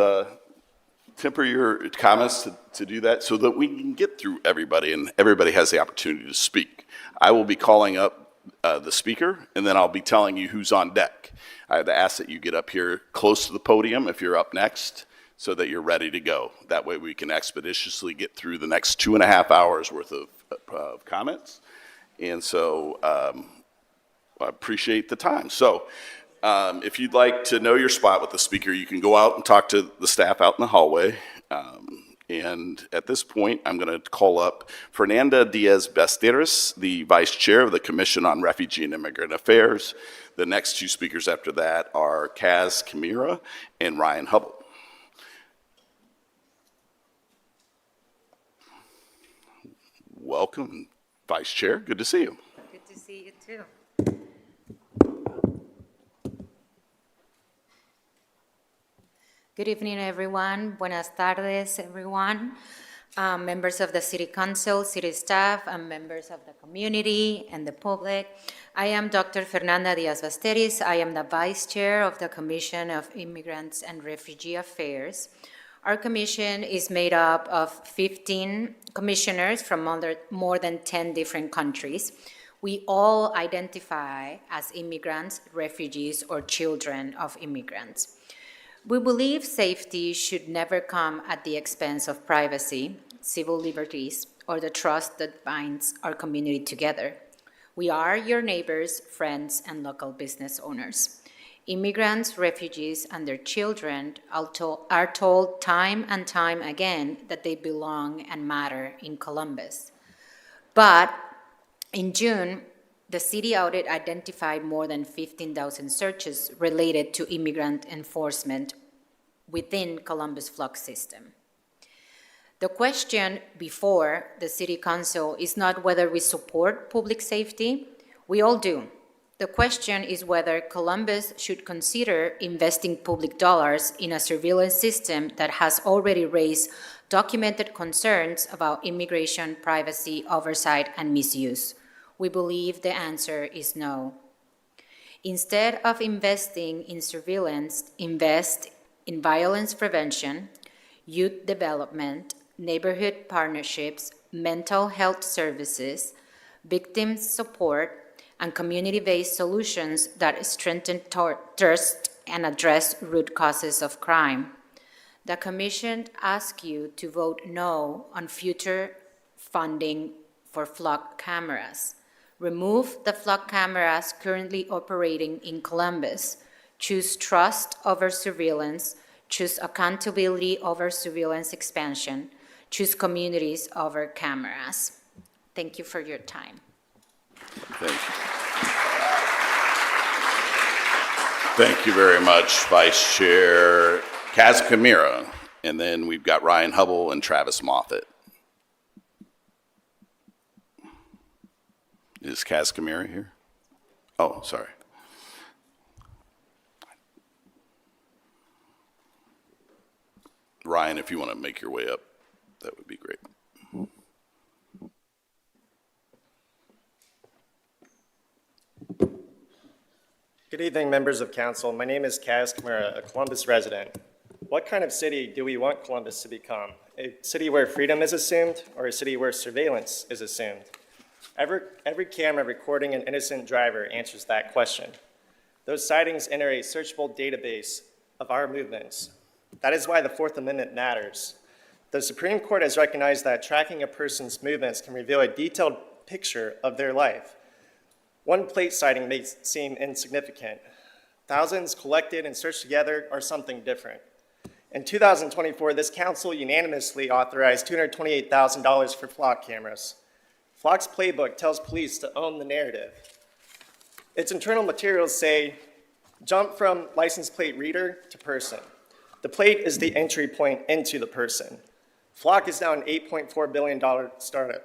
temper your comments to do that so that we can get through everybody and everybody has the opportunity to speak. I will be calling up the speaker, and then I'll be telling you who's on deck. I have to ask that you get up here close to the podium if you're up next so that you're ready to go. That way we can expeditiously get through the next 2.5 hours worth of comments. And so I appreciate the time. So if you'd like to know your spot with the speaker, you can go out and talk to the staff out in the hallway. And at this point, I'm going to call up Fernanda Diaz-Besteros, the Vice Chair of the Commission on Refugee and Immigrant Affairs. The next two speakers after that are Kaz Kamira and Ryan Hubble. Welcome, Vice Chair. Good to see you. Good to see you too. Good evening, everyone. Buenas tardes, everyone. Members of the City Council, city staff, and members of the community and the public. I am Dr. Fernanda Diaz-Besteros. I am the Vice Chair of the Commission of Immigrants and Refugee Affairs. Our commission is made up of 15 commissioners from more than 10 different countries. We all identify as immigrants, refugees, or children of immigrants. We believe safety should never come at the expense of privacy, civil liberties, or the trust that binds our community together. We are your neighbors, friends, and local business owners. Immigrants, refugees, and their children are told time and time again that they belong and matter in Columbus. But in June, the city audit identified more than 15,000 searches related to immigrant enforcement within Columbus flock system. The question before the City Council is not whether we support public safety. We all do. The question is whether Columbus should consider investing public dollars in a surveillance system that has already raised documented concerns about immigration, privacy, oversight, and misuse. We believe the answer is no. Instead of investing in surveillance, invest in violence prevention, youth development, neighborhood partnerships, mental health services, victim support, and community-based solutions that strengthen trust and address root causes of crime. The Commission asks you to vote no on future funding for flock cameras. Remove the flock cameras currently operating in Columbus. Choose trust over surveillance. Choose accountability over surveillance expansion. Choose communities over cameras. Thank you for your time. Thank you. Thank you very much, Vice Chair Kaz Kamira. And then we've got Ryan Hubble and Travis Moffitt. Is Kaz Kamira here? Oh, sorry. Ryan, if you want to make your way up, that would be great. Good evening, members of council. My name is Kaz Kamara, a Columbus resident. What kind of city do we want Columbus to become? A city where freedom is assumed, or a city where surveillance is assumed? Every camera recording an innocent driver answers that question. Those sightings enter a searchable database of our movements. That is why the Fourth Amendment matters. The Supreme Court has recognized that tracking a person's movements can reveal a detailed picture of their life. One plate sighting may seem insignificant. Thousands collected and searched together are something different. In 2024, this council unanimously authorized $228,000 for flock cameras. Flock's playbook tells police to own the narrative. Its internal materials say, jump from license plate reader to person. The plate is the entry point into the person. Flock is now an $8.4 billion startup.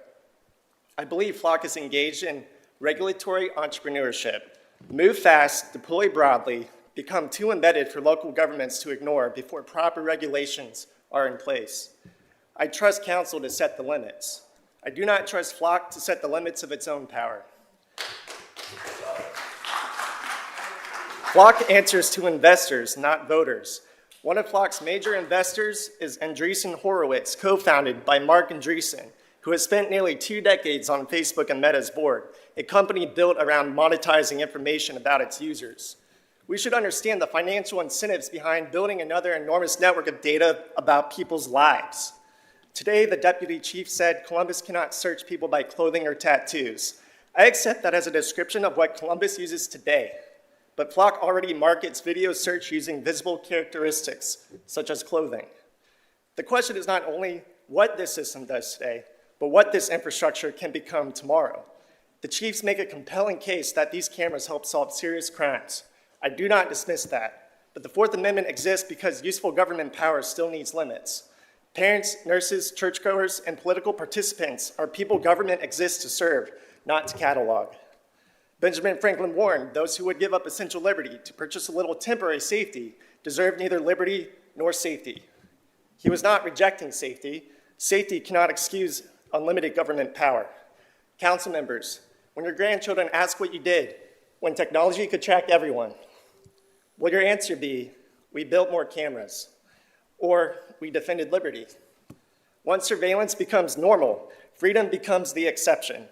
I believe Flock is engaged in regulatory entrepreneurship. Move fast, deploy broadly, become too embedded for local governments to ignore before proper regulations are in place. I trust council to set the limits. I do not trust Flock to set the limits of its own power. Flock answers to investors, not voters. One of Flock's major investors is Andreessen Horowitz, co-founded by Mark Andreessen, who has spent nearly 2 decades on Facebook and Meta's board, a company built around monetizing information about its users. We should understand the financial incentives behind building another enormous network of data about people's lives. Today, the deputy chief said Columbus cannot search people by clothing or tattoos. I accept that as a description of what Columbus uses today. But Flock already markets video search using visible characteristics, such as clothing. The question is not only what this system does today, but what this infrastructure can become tomorrow. The chiefs make a compelling case that these cameras help solve serious crimes. I do not dismiss that, but the Fourth Amendment exists because useful government power still needs limits. Parents, nurses, churchgoers, and political participants are people government exists to serve, not to catalog. Benjamin Franklin warned those who would give up essential liberty to purchase a little temporary safety deserve neither liberty nor safety. He was not rejecting safety. Safety cannot excuse unlimited government power. Council members, when your grandchildren ask what you did when technology could track everyone, will your answer be, we built more cameras, or we defended liberty? Once surveillance becomes normal, freedom becomes the exception.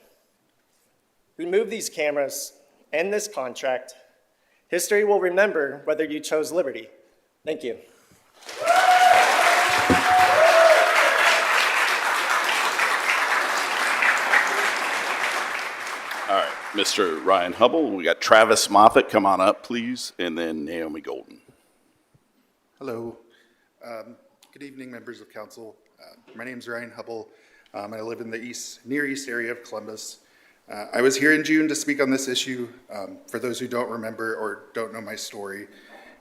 Remove these cameras, end this contract. History will remember whether you chose liberty. Thank you. All right, Mr. Ryan Hubble, we got Travis Moffett, come on up, please, and then Naomi Golden. Hello. Good evening, members of council. My name is Ryan Hubble. I live in the near east area of Columbus. I was here in June to speak on this issue. For those who don't remember or don't know my story,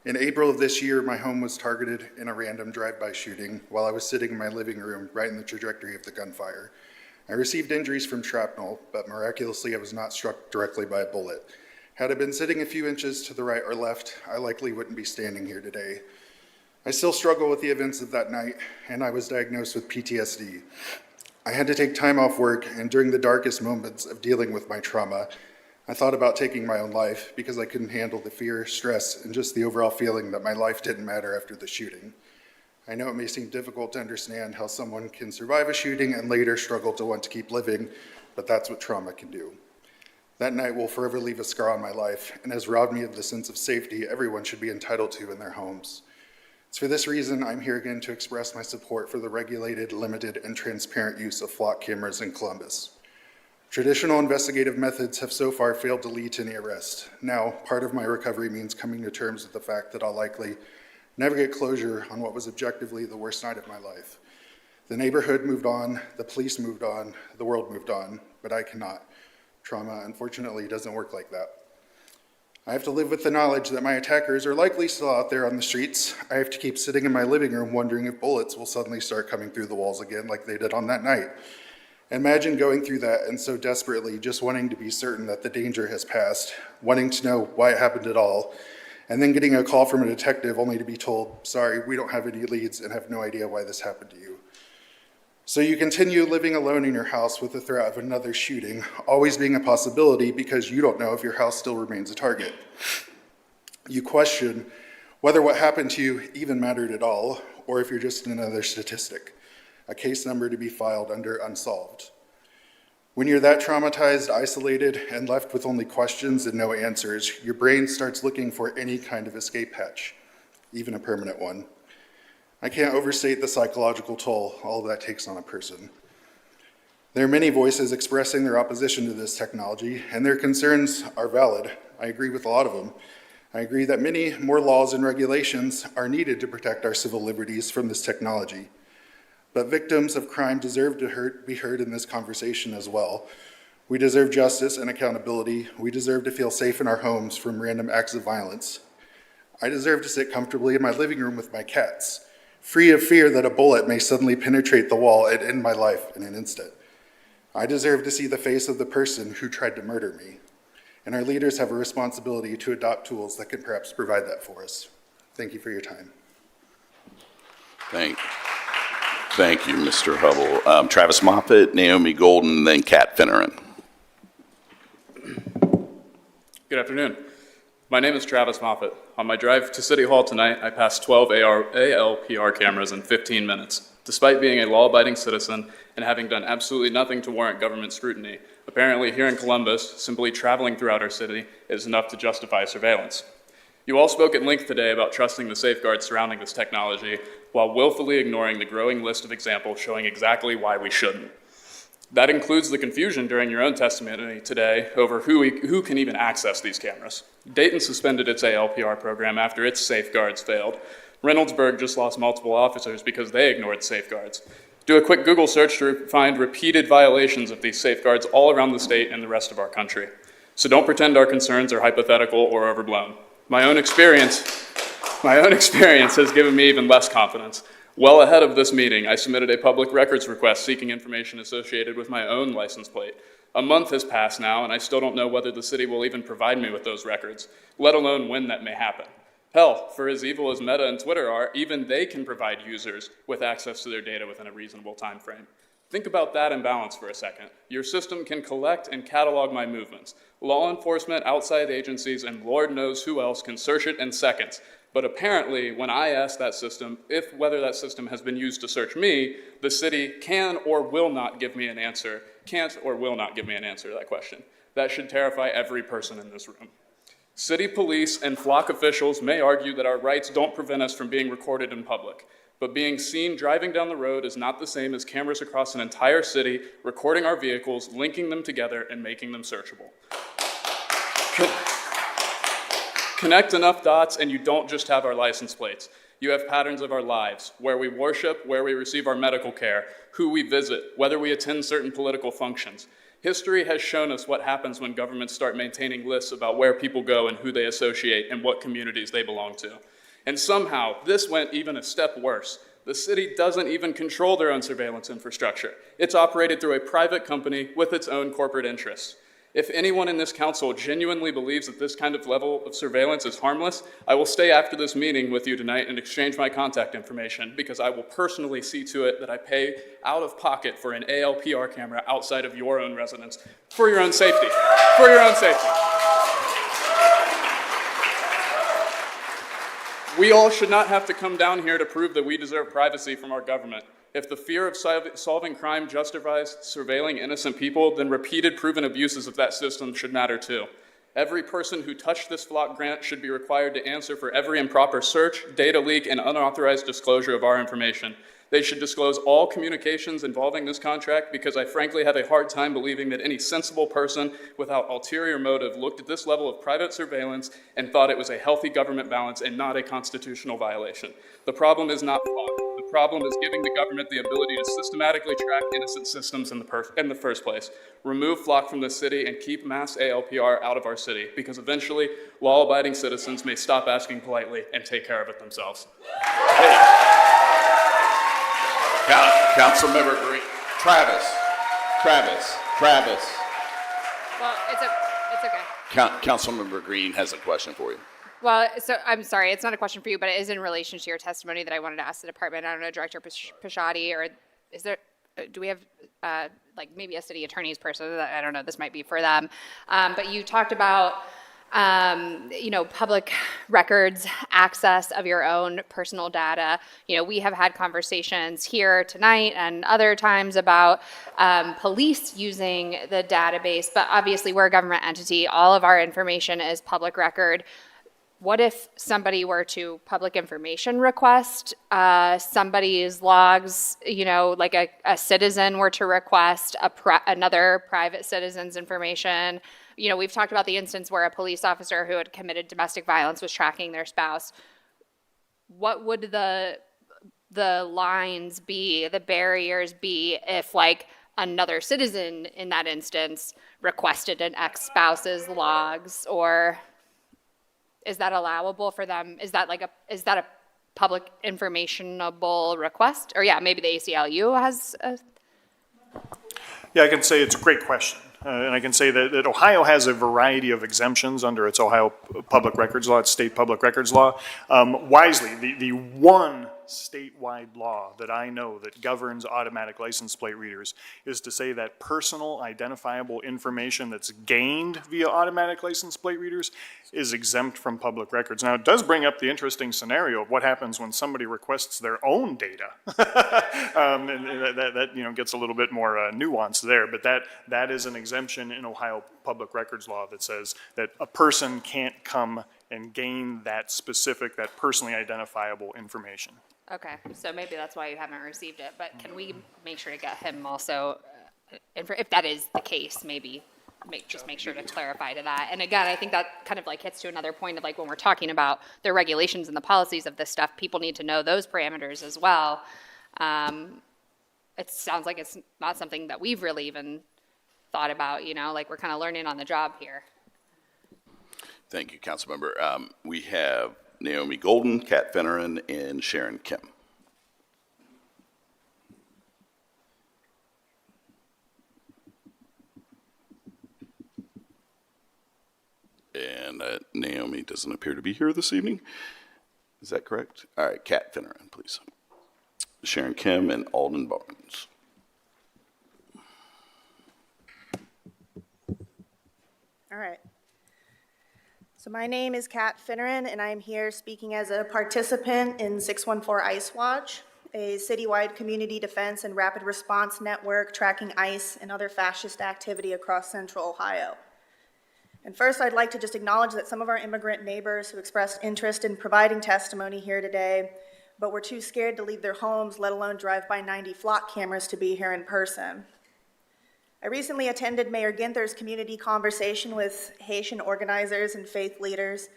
in April of this year, my home was targeted in a random drive-by shooting while I was sitting in my living room right in the trajectory of the gunfire. I received injuries from shrapnel, but miraculously I was not struck directly by a bullet. Had I been sitting a few inches to the right or left, I likely wouldn't be standing here today. I still struggle with the events of that night, and I was diagnosed with PTSD. I had to take time off work, and during the darkest moments of dealing with my trauma, I thought about taking my own life because I couldn't handle the fear, stress, and just the overall feeling that my life didn't matter after the shooting. I know it may seem difficult to understand how someone can survive a shooting and later struggle to want to keep living, but that's what trauma can do. That night will forever leave a scar on my life and has robbed me of the sense of safety everyone should be entitled to in their homes. It's for this reason I'm here again to express my support for the regulated, limited, and transparent use of flock cameras in Columbus. Traditional investigative methods have so far failed to lead to any arrest. Now, part of my recovery means coming to terms with the fact that I'll likely never get closure on what was objectively the worst night of my life. The neighborhood moved on, the police moved on, the world moved on, but I cannot. Trauma, unfortunately, doesn't work like that. I have to live with the knowledge that my attackers are likely still out there on the streets. I have to keep sitting in my living room wondering if bullets will suddenly start coming through the walls again like they did on that night. Imagine going through that and so desperately just wanting to be certain that the danger has passed, wanting to know why it happened at all, and then getting a call from a detective only to be told, sorry, we don't have any leads and have no idea why this happened to you. So you continue living alone in your house with the threat of another shooting, always being a possibility because you don't know if your house still remains a target. You question whether what happened to you even mattered at all, or if you're just another statistic, a case number to be filed under unsolved. When you're that traumatized, isolated, and left with only questions and no answers, your brain starts looking for any kind of escape hatch, even a permanent one. I can't overstate the psychological toll all of that takes on a person. There are many voices expressing their opposition to this technology, and their concerns are valid. I agree with a lot of them. I agree that many more laws and regulations are needed to protect our civil liberties from this technology. But victims of crime deserve to be heard in this conversation as well. We deserve justice and accountability. We deserve to feel safe in our homes from random acts of violence. I deserve to sit comfortably in my living room with my cats, free of fear that a bullet may suddenly penetrate the wall and end my life in an instant. I deserve to see the face of the person who tried to murder me. and our leaders have a responsibility to adopt tools that can perhaps provide that for us. Thank you for your time. Thank you, Mr. Hubble. Travis Moffitt, Naomi Golden, then Kat Finneran. Good afternoon. My name is Travis Moffitt. On my drive to City Hall tonight, I passed 12 ALPR cameras in 15 minutes. Despite being a law-abiding citizen and having done absolutely nothing to warrant government scrutiny, apparently here in Columbus, simply traveling throughout our city is enough to justify surveillance. You all spoke at length today about trusting the safeguards surrounding this technology while willfully ignoring the growing list of examples showing exactly why we shouldn't. That includes the confusion during your own testimony today over who can even access these cameras. Dayton suspended its ALPR program after its safeguards failed. Reynoldsburg just lost multiple officers because they ignored safeguards. Do a quick Google search to find repeated violations of these safeguards all around the state and the rest of our country. So don't pretend our concerns are hypothetical or overblown. My own experience has given me even less confidence. Well ahead of this meeting, I submitted a public records request seeking information associated with my own license plate. A month has passed now, and I still don't know whether the city will even provide me with those records, let alone when that may happen. Hell, for as evil as Meta and Twitter are, even they can provide users with access to their data within a reasonable time frame. Think about that imbalance for a second. Your system can collect and catalog my movements. Law enforcement, outside agencies, and Lord knows who else can search it in seconds. But apparently, when I ask that system whether that system has been used to search me, the city can't or will not give me an answer to that question. That should terrify every person in this room. City police and flock officials may argue that our rights don't prevent us from being recorded in public, but being seen driving down the road is not the same as cameras across an entire city recording our vehicles, linking them together, and making them searchable. Connect enough dots and you don't just have our license plates. You have patterns of our lives, where we worship, where we receive our medical care, who we visit, whether we attend certain political functions. History has shown us what happens when governments start maintaining lists about where people go and who they associate and what communities they belong to. And somehow, this went even a step worse. The city doesn't even control their own surveillance infrastructure. It's operated through a private company with its own corporate interests. If anyone in this council genuinely believes that this kind of level of surveillance is harmless, I will stay after this meeting with you tonight and exchange my contact information because I will personally see to it that I pay out of pocket for an ALPR camera outside of your own residence for your own safety. For your own safety. We all should not have to come down here to prove that we deserve privacy from our government. If the fear of solving crime justifies surveilling innocent people, then repeated proven abuses of that system should matter too. Every person who touched this flock grant should be required to answer for every improper search, data leak, and unauthorized disclosure of our information. They should disclose all communications involving this contract because I frankly have a hard time believing that any sensible person without ulterior motive looked at this level of private surveillance and thought it was a healthy government balance and not a constitutional violation. The problem is not flock. The problem is giving the government the ability to systematically track innocent systems in the first place. Remove flock from the city and keep mass ALPR out of our city because eventually law-abiding citizens may stop asking politely and take care of it themselves. Councilmember Green. Travis. Well, it's okay. Councilmember Green has a question for you. Well, so I'm sorry, it's not a question for you, but it is in relation to your testimony that I wanted to ask the department. I don't know, Director Pashadi, or is there, do we have like maybe a city attorney's person? I don't know, this might be for them. But you talked about, public records, access of your own personal data. We have had conversations here tonight and other times about police using the database, but obviously we're a government entity. All of our information is public record. What if somebody were to public information request somebody's logs, like a citizen were to request another private citizen's information? We've talked about the instance where a police officer who had committed domestic violence was tracking their spouse. What would the lines be, the barriers be, if another citizen in that instance requested an ex-spouse's logs, or is that allowable for them? Is that a public informationable request? Or maybe the ACLU has a... Yeah, I can say it's a great question. and I can say that Ohio has a variety of exemptions under its Ohio Public Records Law, its state public records law. Wisely, the one statewide law that I know that governs automatic license plate readers is to say that personal identifiable information that's gained via automatic license plate readers is exempt from public records. Now, it does bring up the interesting scenario of what happens when somebody requests their own data. And that gets a little bit more nuanced there, but that is an exemption in Ohio public records law that says that a person can't come and gain that specific, that personally identifiable information. Okay, so maybe that's why you haven't received it, but can we make sure to get him also, if that is the case, maybe just make sure to clarify to that. And again, I think that kind of like hits to another point of like when we're talking about the regulations and the policies of this stuff, people need to know those parameters as well. It sounds like it's not something that we've really even thought about, like we're kind of learning on the job here. Thank you, Councilmember. We have Naomi Golden, Kat Finneran, and Sharon Kim. And Naomi doesn't appear to be here this evening. Is that correct? All right, Kat Finneran, please. Sharon Kim and Alden Barnes. All right. So my name is Kat Finneran, and I'm here speaking as a participant in 614 ICE Watch, a citywide community defense and rapid response network tracking ICE and other fascist activity across central Ohio. And first, I'd like to just acknowledge that some of our immigrant neighbors who expressed interest in providing testimony here today, but were too scared to leave their homes, let alone drive by 90 flock cameras to be here in person. I recently attended Mayor Ginther's community conversation with Haitian organizers and faith leaders.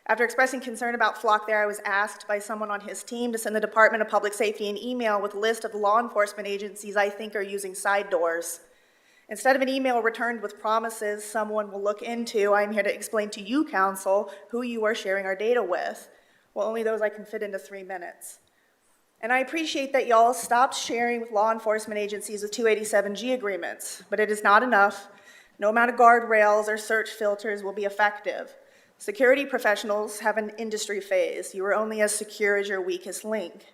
After expressing concern about flock there, I was asked by someone on his team to send the Department of Public Safety an email with a list of law enforcement agencies I think are using side doors. Instead of an email returned with promises someone will look into, I'm here to explain to you, Council, who you are sharing our data with. Well, only those I can fit into 3 minutes. And I appreciate that y'all stopped sharing with law enforcement agencies with 287G agreements, but it is not enough. No amount of guardrails or search filters will be effective. Security professionals have an industry phase. You are only as secure as your weakest link.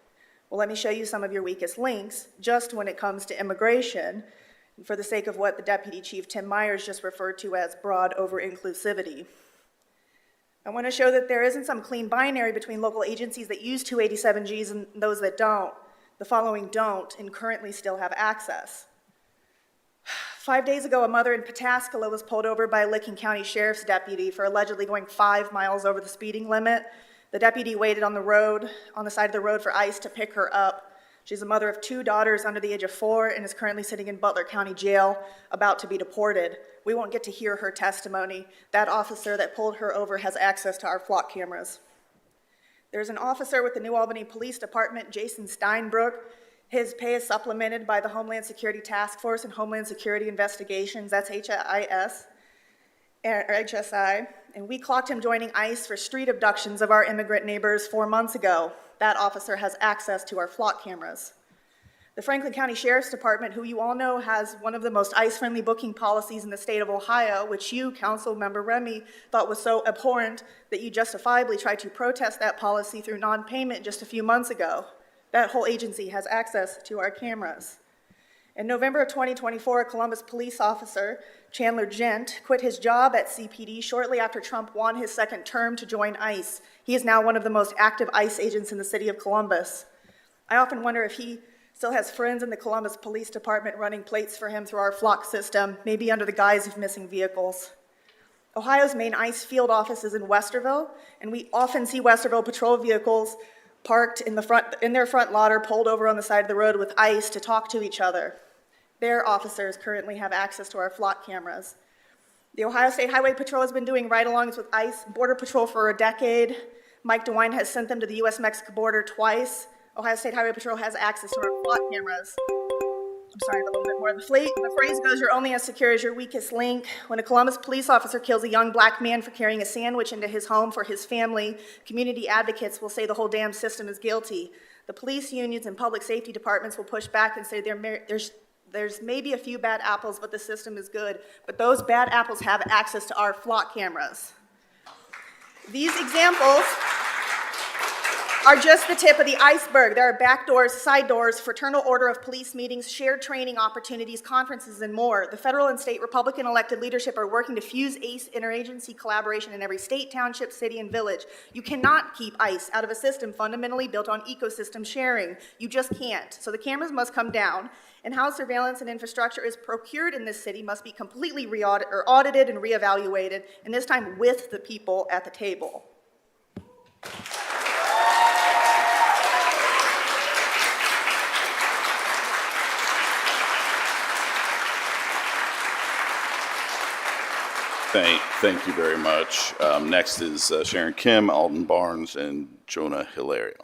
Well, let me show you some of your weakest links, just when it comes to immigration, for the sake of what the Deputy Chief Tim Myers just referred to as broad over-inclusivity. I want to show that there isn't some clean binary between local agencies that use 287Gs and those that don't. The following don't and currently still have access. 5 days ago, a mother in Pataskala was pulled over by a Licking County Sheriff's deputy for allegedly going 5 miles over the speeding limit. The deputy waited on the side of the road for ICE to pick her up. She's a mother of 2 daughters under the age of 4 and is currently sitting in Butler County Jail, about to be deported. We won't get to hear her testimony. That officer that pulled her over has access to our flock cameras. There's an officer with the New Albany Police Department, Jason Steinbrook. His pay is supplemented by the Homeland Security Task Force and Homeland Security Investigations, that's HIS, or HSI, and we clocked him joining ICE for street abductions of our immigrant neighbors 4 months ago. That officer has access to our flock cameras. The Franklin County Sheriff's Department, who you all know has one of the most ICE-friendly booking policies in the state of Ohio, which you, Councilmember Remy, thought was so abhorrent that you justifiably tried to protest that policy through non-payment just a few months ago. That whole agency has access to our cameras. In November of 2024, a Columbus police officer, Chandler Gent, quit his job at CPD shortly after Trump won his second term to join ICE. He is now one of the most active ICE agents in the city of Columbus. I often wonder if he still has friends in the Columbus Police Department running plates for him through our flock system, maybe under the guise of missing vehicles. Ohio's main ICE field office is in Westerville, and we often see Westerville patrol vehicles parked in their front lot or pulled over on the side of the road with ICE to talk to each other. Their officers currently have access to our flock cameras. The Ohio State Highway Patrol has been doing ride-alongs with ICE Border Patrol for a decade. Mike DeWine has sent them to the U.S.-Mexico border twice. Ohio State Highway Patrol has access to our flock cameras. I'm sorry, a little bit more. The phrase goes, you're only as secure as your weakest link. When a Columbus police officer kills a young black man for carrying a sandwich into his home for his family, community advocates will say the whole damn system is guilty. The police unions and public safety departments will push back and say There's maybe a few bad apples, but the system is good. But those bad apples have access to our flock cameras. These examples are just the tip of the iceberg. There are back doors, side doors, fraternal order of police meetings, shared training opportunities, conferences, and more. The federal and state Republican elected leadership are working to fuse ACE interagency collaboration in every state, township, city, and village. You cannot keep ICE out of a system fundamentally built on ecosystem sharing. You just can't. So the cameras must come down, and how surveillance and infrastructure is procured in this city must be completely audited and reevaluated, and this time with the people at the table. Thank you very much. Next is Sharon Kim, Alden Barnes, and Jonah Hilario.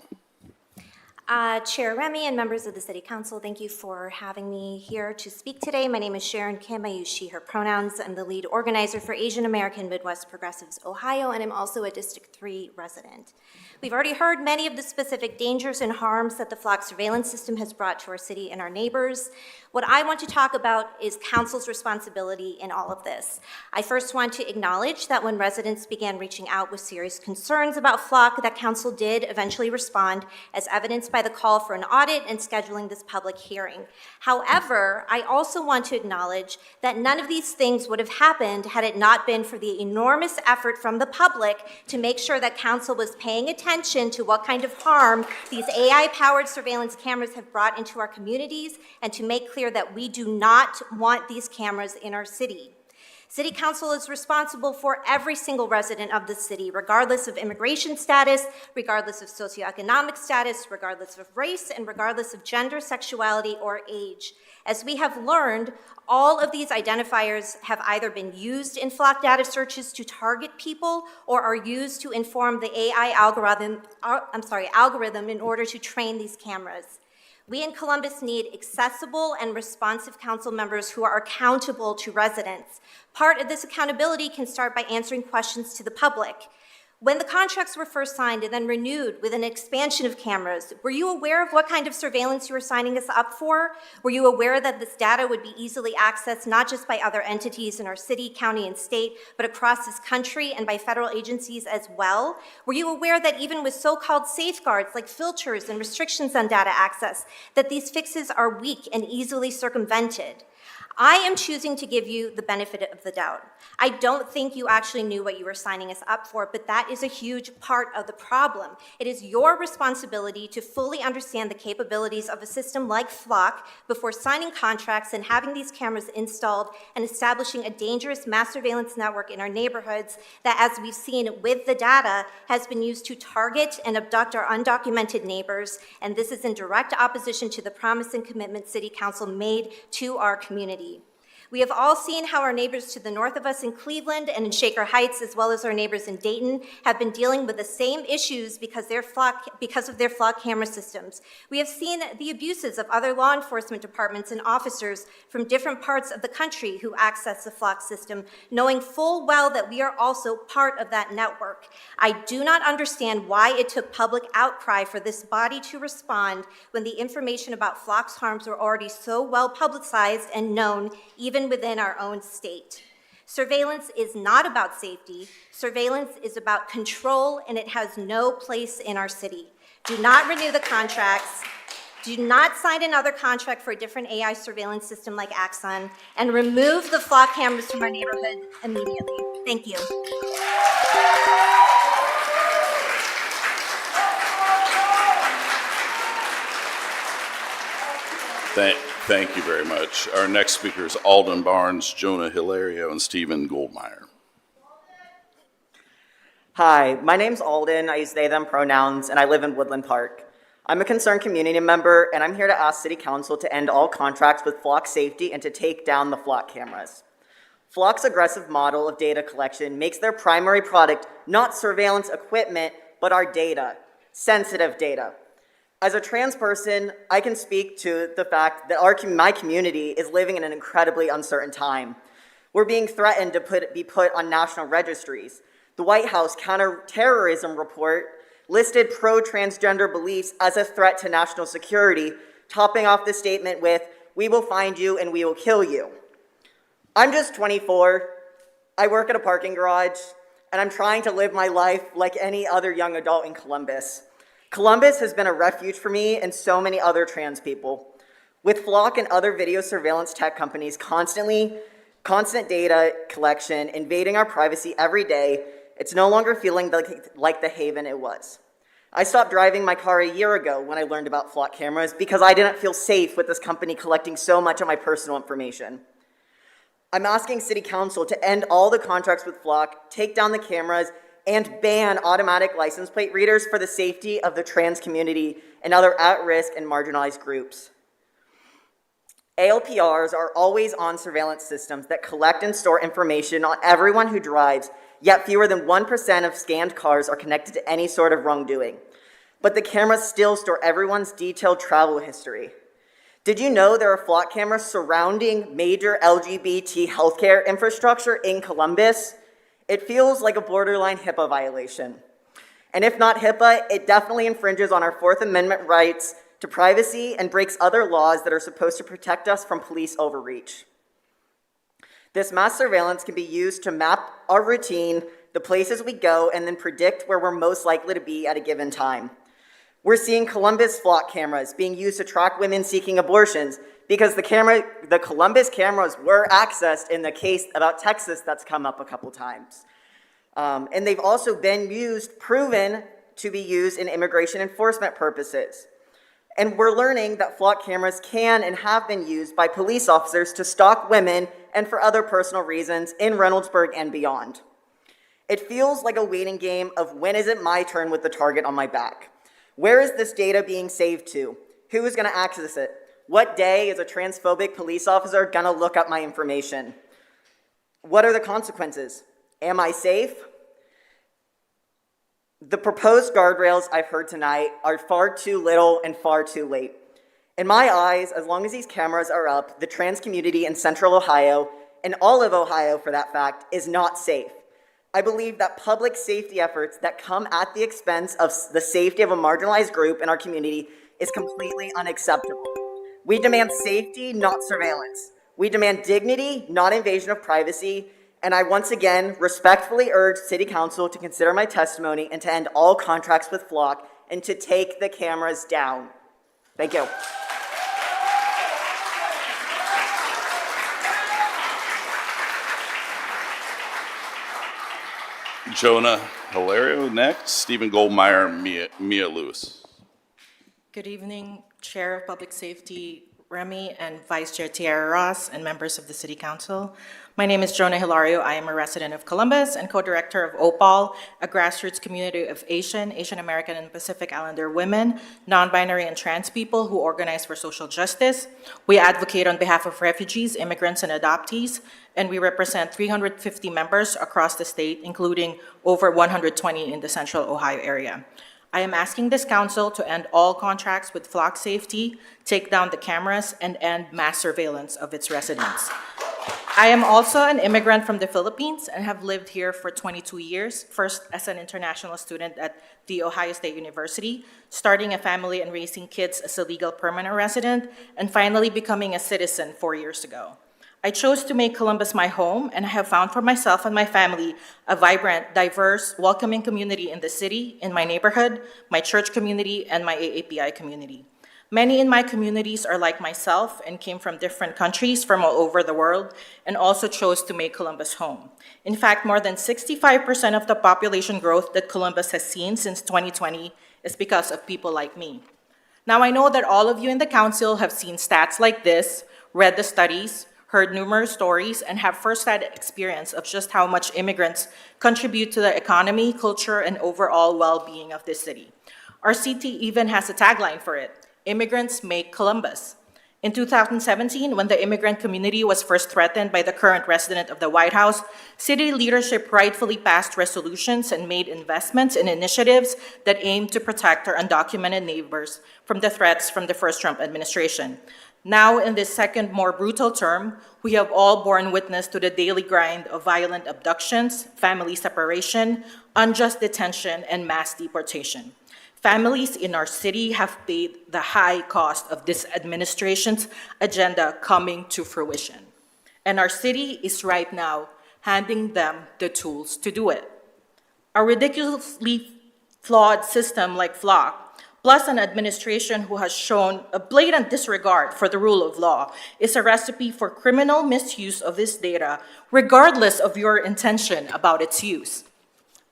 Chair Remy and members of the City Council, thank you for having me here to speak today. My name is Sharon Kim. I use she, her pronouns. I'm the lead organizer for Asian American Midwest Progressives Ohio, and I'm also a District 3 resident. We've already heard many of the specific dangers and harms that the flock surveillance system has brought to our city and our neighbors. What I want to talk about is council's responsibility in all of this. I first want to acknowledge that when residents began reaching out with serious concerns about flock, that council did eventually respond, as evidenced by the call for an audit and scheduling this public hearing. However, I also want to acknowledge that none of these things would have happened had it not been for the enormous effort from the public to make sure that council was paying attention to what kind of harm these AI-powered surveillance cameras have brought into our communities, and to make clear that we do not want these cameras in our city. City Council is responsible for every single resident of the city, regardless of immigration status, regardless of socioeconomic status, regardless of race, and regardless of gender, sexuality, or age. As we have learned, all of these identifiers have either been used in flock data searches to target people or are used to inform the AI algorithm in order to train these cameras. We in Columbus need accessible and responsive council members who are accountable to residents. Part of this accountability can start by answering questions to the public. When the contracts were first signed and then renewed with an expansion of cameras, were you aware of what kind of surveillance you were signing us up for? Were you aware that this data would be easily accessed not just by other entities in our city, county, and state, but across this country and by federal agencies as well? Were you aware that even with so-called safeguards like filters and restrictions on data access, that these fixes are weak and easily circumvented? I am choosing to give you the benefit of the doubt. I don't think you actually knew what you were signing us up for, but that is a huge part of the problem. It is your responsibility to fully understand the capabilities of a system like Flock before signing contracts and having these cameras installed and establishing a dangerous mass surveillance network in our neighborhoods that, as we've seen with the data, has been used to target and abduct our undocumented neighbors, and this is in direct opposition to the promise and commitment City Council made to our community. We have all seen how our neighbors to the north of us in Cleveland and in Shaker Heights, as well as our neighbors in Dayton, have been dealing with the same issues because of their flock camera systems. We have seen the abuses of other law enforcement departments and officers from different parts of the country who access the flock system, knowing full well that we are also part of that network. I do not understand why it took public outcry for this body to respond when the information about flock's harms were already so well publicized and known, even within our own state. Surveillance is not about safety. Surveillance is about control, and it has no place in our city. Do not renew the contracts. Do not sign another contract for a different AI surveillance system like Axon, and remove the flock cameras from our neighborhood immediately. Thank you. Thank you very much. Our next speaker is Alden Barnes, Jonah Hilario, and Stephen Goldmeyer. Hi, my name's Alden. I use they, them pronouns, and I live in Woodland Park. I'm a concerned community member, and I'm here to ask City Council to end all contracts with flock safety and to take down the flock cameras. Flock's aggressive model of data collection makes their primary product not surveillance equipment, but our data, sensitive data. As a trans person, I can speak to the fact that my community is living in an incredibly uncertain time. We're being threatened to be put on national registries. The White House counterterrorism report listed pro-transgender beliefs as a threat to national security, topping off the statement with, we will find you and we will kill you. I'm just 24. I work at a parking garage, and I'm trying to live my life like any other young adult in Columbus. Columbus has been a refuge for me and so many other trans people. With Flock and other video surveillance tech companies constant data collection invading our privacy every day, it's no longer feeling like the haven it was. I stopped driving my car a year ago when I learned about Flock cameras because I didn't feel safe with this company collecting so much of my personal information. I'm asking City Council to end all the contracts with Flock, take down the cameras, and ban automatic license plate readers for the safety of the trans community and other at-risk and marginalized groups. ALPRs are always-on surveillance systems that collect and store information on everyone who drives, yet fewer than 1% of scanned cars are connected to any sort of wrongdoing. But the cameras still store everyone's detailed travel history. Did you know there are Flock cameras surrounding major LGBT healthcare infrastructure in Columbus? It feels like a borderline HIPAA violation. And if not HIPAA, it definitely infringes on our Fourth Amendment rights to privacy and breaks other laws that are supposed to protect us from police overreach. This mass surveillance can be used to map our routine, the places we go, and then predict where we're most likely to be at a given time. We're seeing Columbus Flock cameras being used to track women seeking abortions because the Columbus cameras were accessed in the case about Texas that's come up a couple times. And they've also been proven to be used in immigration enforcement purposes. And we're learning that Flock cameras can and have been used by police officers to stalk women and for other personal reasons in Reynoldsburg and beyond. It feels like a waiting game of when is it my turn with the target on my back? Where is this data being saved to? Who is going to access it? What day is a transphobic police officer going to look up my information? What are the consequences? Am I safe? The proposed guardrails I've heard tonight are far too little and far too late. In my eyes, as long as these cameras are up, the trans community in Central Ohio, and all of Ohio for that fact, is not safe. I believe that public safety efforts that come at the expense of the safety of a marginalized group in our community is completely unacceptable. We demand safety, not surveillance. We demand dignity, not invasion of privacy. And I once again respectfully urge City Council to consider my testimony and to end all contracts with Flock and to take the cameras down. Thank you. Jonah Hilario next, Stephen Goldmeyer, Mia Lewis. Good evening, Chair of Public Safety Remy and Vice Chair Tiara Ross and members of the City Council. My name is Jonah Hilario. I am a resident of Columbus and co-director of OPAL, a grassroots community of Asian American, and Pacific Islander women, non-binary and trans people who organize for social justice. We advocate on behalf of refugees, immigrants, and adoptees, and we represent 350 members across the state, including over 120 in the Central Ohio area. I am asking this council to end all contracts with Flock Safety, take down the cameras, and end mass surveillance of its residents. I am also an immigrant from the Philippines and have lived here for 22 years, first as an international student at The Ohio State University, starting a family and raising kids as a legal permanent resident, and finally becoming a citizen 4 years ago. I chose to make Columbus my home, and I have found for myself and my family a vibrant, diverse, welcoming community in the city, in my neighborhood, my church community, and my AAPI community. Many in my communities are like myself and came from different countries from all over the world and also chose to make Columbus home. In fact, more than 65% of the population growth that Columbus has seen since 2020 is because of people like me. Now, I know that all of you in the council have seen stats like this, read the studies, heard numerous stories, and have firsthand experience of just how much immigrants contribute to the economy, culture, and overall well-being of this city. Our city even has a tagline for it: Immigrants Make Columbus. In 2017, when the immigrant community was first threatened by the current resident of the White House, city leadership rightfully passed resolutions and made investments in initiatives that aimed to protect our undocumented neighbors from the threats from the first Trump administration. Now, in this second, more brutal term, we have all borne witness to the daily grind of violent abductions, family separation, unjust detention, and mass deportation. Families in our city have paid the high cost of this administration's agenda coming to fruition. And our city is right now handing them the tools to do it. A ridiculously flawed system like FLOC, plus an administration who has shown a blatant disregard for the rule of law, is a recipe for criminal misuse of this data, regardless of your intention about its use.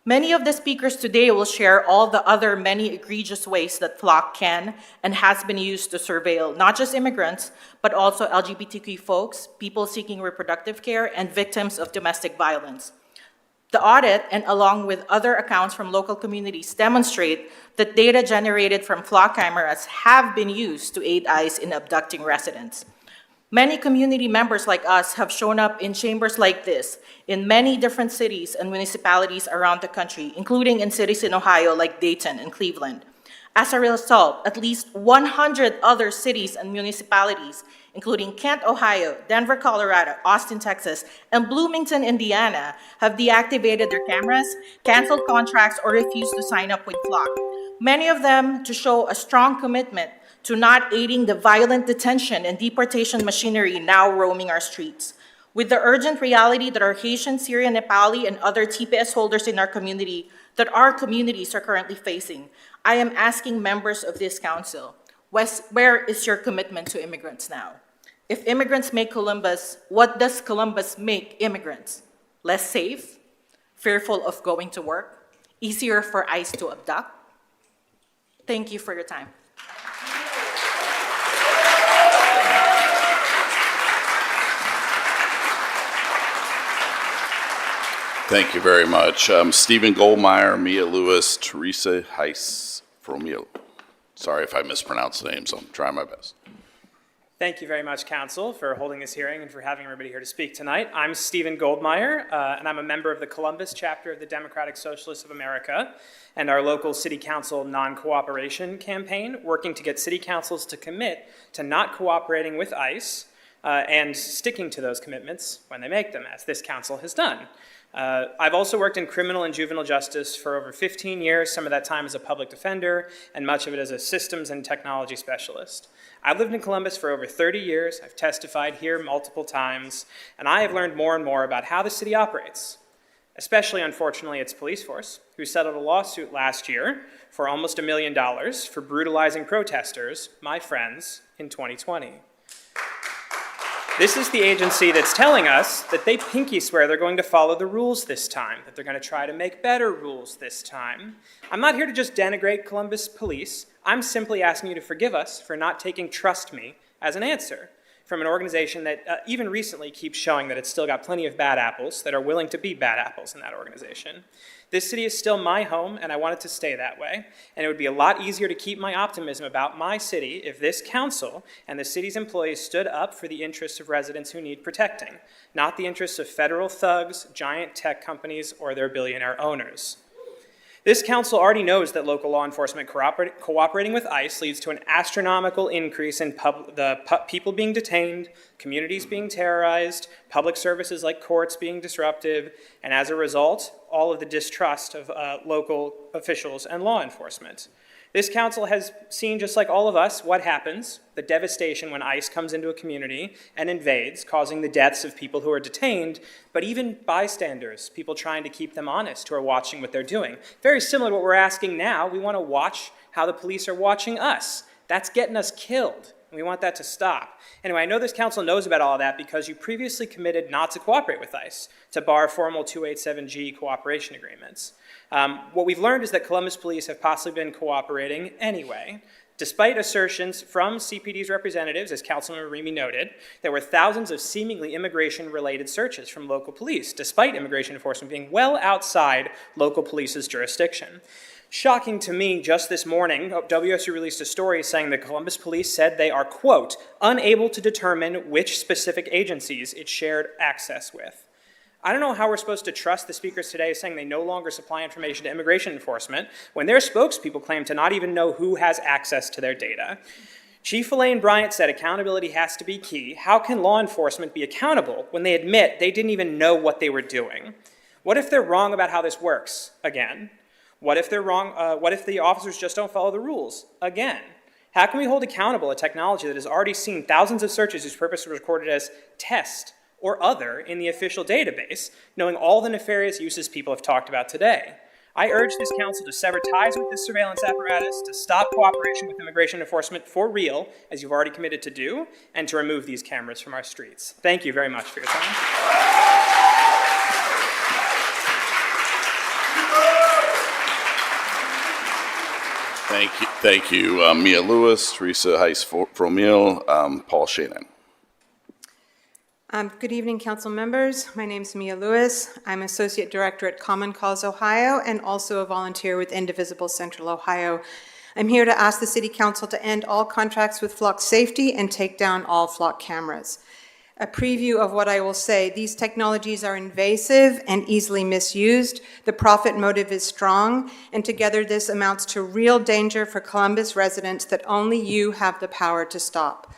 Many of the speakers today will share all the other many egregious ways that FLOC can and has been used to surveil not just immigrants, but also LGBTQ folks, people seeking reproductive care, and victims of domestic violence. The audit, and along with other accounts from local communities, demonstrate that data generated from FLOC cameras have been used to aid ICE in abducting residents. Many community members like us have shown up in chambers like this in many different cities and municipalities around the country, including in cities in Ohio like Dayton and Cleveland. As a result, at least 100 other cities and municipalities, including Kent, Ohio, Denver, Colorado, Austin, Texas, and Bloomington, Indiana, have deactivated their cameras, canceled contracts, or refused to sign up with FLOC. Many of them to show a strong commitment to not aiding the violent detention and deportation machinery now roaming our streets. With the urgent reality that our Haitian, Syrian, Nepali, and other TPS holders in our community, that our communities are currently facing, I am asking members of this council, where is your commitment to immigrants now? If immigrants make Columbus, what does Columbus make immigrants? Less safe? Fearful of going to work? Easier for ICE to abduct? Thank you for your time. Thank you very much. Stephen Goldmeyer, Mia Lewis, Teresa Heiss, Fromio. Sorry if I mispronounced the names. I'm trying my best. Thank you very much, Council, for holding this hearing and for having everybody here to speak tonight. I'm Stephen Goldmeyer, and I'm a member of the Columbus chapter of the Democratic Socialists of America and our local City Council non-cooperation campaign, working to get city councils to commit to not cooperating with ICE and sticking to those commitments when they make them, as this council has done. I've also worked in criminal and juvenile justice for over 15 years, some of that time as a public defender, and much of it as a systems and technology specialist. I've lived in Columbus for over 30 years, I've testified here multiple times, and I have learned more and more about how the city operates, especially, unfortunately, its police force, who settled a lawsuit last year for almost $1 million for brutalizing protesters, my friends, in 2020. This is the agency that's telling us that they pinky swear they're going to follow the rules this time, that they're going to try to make better rules this time. I'm not here to just denigrate Columbus police. I'm simply asking you to forgive us for not taking "trust me" as an answer from an organization that even recently keeps showing that it's still got plenty of bad apples that are willing to be bad apples in that organization. This city is still my home, and I want it to stay that way. And it would be a lot easier to keep my optimism about my city if this council and the city's employees stood up for the interests of residents who need protecting, not the interests of federal thugs, giant tech companies, or their billionaire owners. This council already knows that local law enforcement cooperating with ICE leads to an astronomical increase in people being detained, communities being terrorized, public services like courts being disrupted, and as a result, all of the distrust of local officials and law enforcement. This council has seen, just like all of us, what happens, the devastation when ICE comes into a community and invades, causing the deaths of people who are detained, but even bystanders, people trying to keep them honest who are watching what they're doing. Very similar to what we're asking now. We want to watch how the police are watching us. That's getting us killed. And we want that to stop. Anyway, I know this council knows about all of that because you previously committed not to cooperate with ICE, to bar formal 287G cooperation agreements. What we've learned is that Columbus police have possibly been cooperating anyway. Despite assertions from CPD's representatives, as Councilmember Remy noted, there were thousands of seemingly immigration-related searches from local police, despite immigration enforcement being well outside local police's jurisdiction. Shocking to me, just this morning, WSU released a story saying the Columbus police said they are, quote, unable to determine which specific agencies it shared access with. I don't know how we're supposed to trust the speakers today saying they no longer supply information to immigration enforcement when their spokespeople claim to not even know who has access to their data. Chief Elaine Bryant said accountability has to be key. How can law enforcement be accountable when they admit they didn't even know what they were doing? What if they're wrong about how this works again? What if they're wrong? What if the officers just don't follow the rules? Again, how can we hold accountable a technology that has already seen thousands of searches whose purpose was recorded as test or other in the official database, knowing all the nefarious uses people have talked about today? I urge this council to sever ties with this surveillance apparatus, to stop cooperation with immigration enforcement for real, as you've already committed to do, and to remove these cameras from our streets. Thank you very much for your time. Thank you, Mia Lewis, Teresa Heiss-Fromil, Paul Shannon. Good evening, council members. My name is Mia Lewis. I'm Associate Director at Common Cause Ohio and also a volunteer with Indivisible Central Ohio. I'm here to ask the City Council to end all contracts with flock safety and take down all flock cameras. A preview of what I will say: these technologies are invasive and easily misused. The profit motive is strong, and together this amounts to real danger for Columbus residents that only you have the power to stop.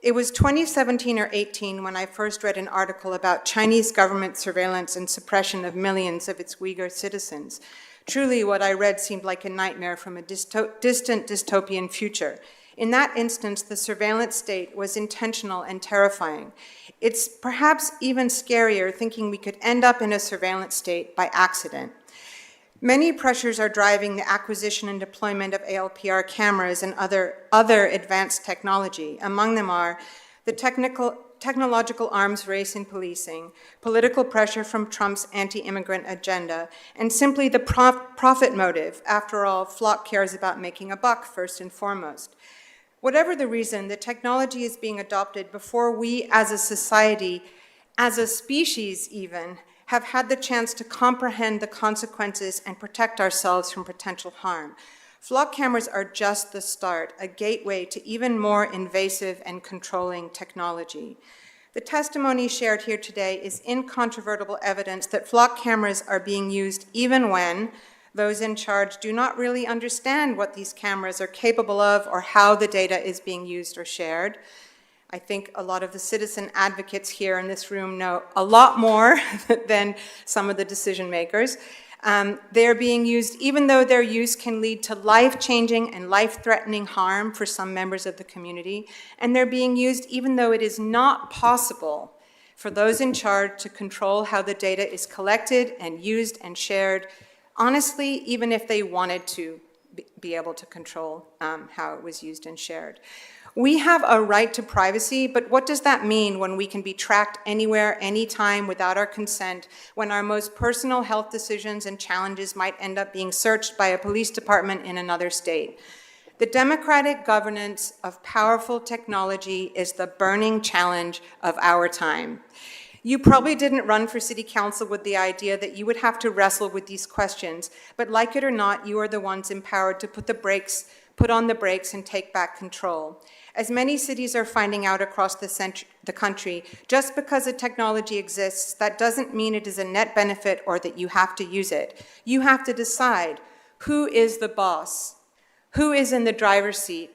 It was 2017 or 18 when I first read an article about Chinese government surveillance and suppression of millions of its Uyghur citizens. Truly, what I read seemed like a nightmare from a distant dystopian future. In that instance, the surveillance state was intentional and terrifying. It's perhaps even scarier thinking we could end up in a surveillance state by accident. Many pressures are driving the acquisition and deployment of ALPR cameras and other advanced technology. Among them are the technological arms race in policing, political pressure from Trump's anti-immigrant agenda, and simply the profit motive. After all, flock cares about making a buck first and foremost. Whatever the reason, the technology is being adopted before we as a society, as a species even, have had the chance to comprehend the consequences and protect ourselves from potential harm. Flock cameras are just the start, a gateway to even more invasive and controlling technology. The testimony shared here today is incontrovertible evidence that flock cameras are being used even when those in charge do not really understand what these cameras are capable of or how the data is being used or shared. I think a lot of the citizen advocates here in this room know a lot more than some of the decision makers. They're being used even though their use can lead to life-changing and life-threatening harm for some members of the community. And they're being used even though it is not possible for those in charge to control how the data is collected and used and shared. Honestly, even if they wanted to be able to control how it was used and shared. We have a right to privacy, but what does that mean when we can be tracked anywhere, anytime, without our consent, when our most personal health decisions and challenges might end up being searched by a police department in another state? The democratic governance of powerful technology is the burning challenge of our time. You probably didn't run for city council with the idea that you would have to wrestle with these questions, but like it or not, you are the ones empowered to put on the brakes and take back control. As many cities are finding out across the country, just because a technology exists, that doesn't mean it is a net benefit or that you have to use it. You have to decide who is the boss, who is in the driver's seat.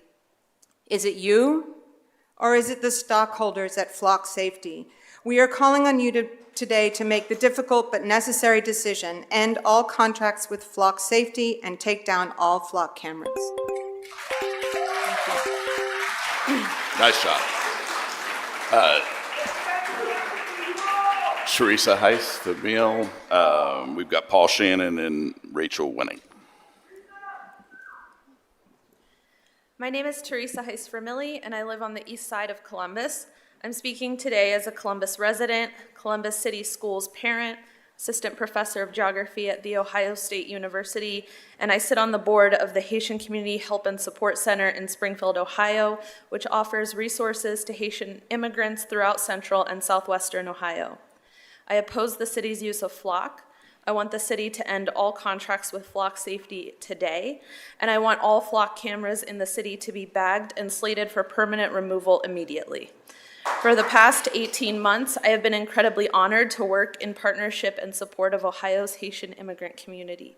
Is it you, or is it the stockholders at Flock Safety? We are calling on you today to make the difficult but necessary decision, end all contracts with Flock Safety and take down all flock cameras. Nice job. Teresa Heiss-Fromil. We've got Paul Shannon and Rachel Winning. My name is Teresa Heiss-Fromil, and I live on the east side of Columbus. I'm speaking today as a Columbus resident, Columbus City Schools parent, assistant professor of geography at The Ohio State University, and I sit on the board of the Haitian Community Help and Support Center in Springfield, Ohio, which offers resources to Haitian immigrants throughout central and southwestern Ohio. I oppose the city's use of flock. I want the city to end all contracts with Flock Safety today, and I want all flock cameras in the city to be bagged and slated for permanent removal immediately. For the past 18 months, I have been incredibly honored to work in partnership and support of Ohio's Haitian immigrant community.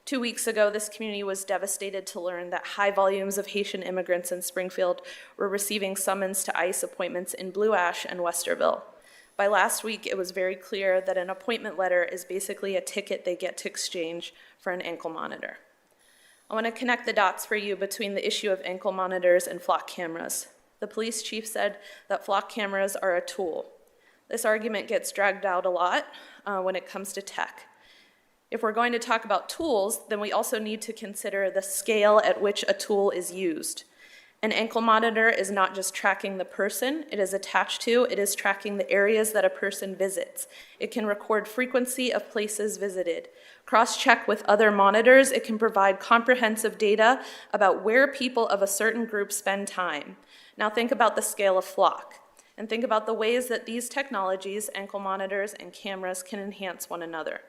2 weeks ago, this community was devastated to learn that high volumes of Haitian immigrants in Springfield were receiving summons to ICE appointments in Blue Ash and Westerville. By last week, it was very clear that an appointment letter is basically a ticket they get to exchange for an ankle monitor. I want to connect the dots for you between the issue of ankle monitors and flock cameras. The police chief said that flock cameras are a tool. This argument gets dragged out a lot when it comes to tech. If we're going to talk about tools, then we also need to consider the scale at which a tool is used. An ankle monitor is not just tracking the person it is attached to, it is tracking the areas that a person visits. It can record frequency of places visited. Cross-check with other monitors, it can provide comprehensive data about where people of a certain group spend time. Now think about the scale of flock, and think about the ways that these technologies, ankle monitors and cameras, can enhance one another.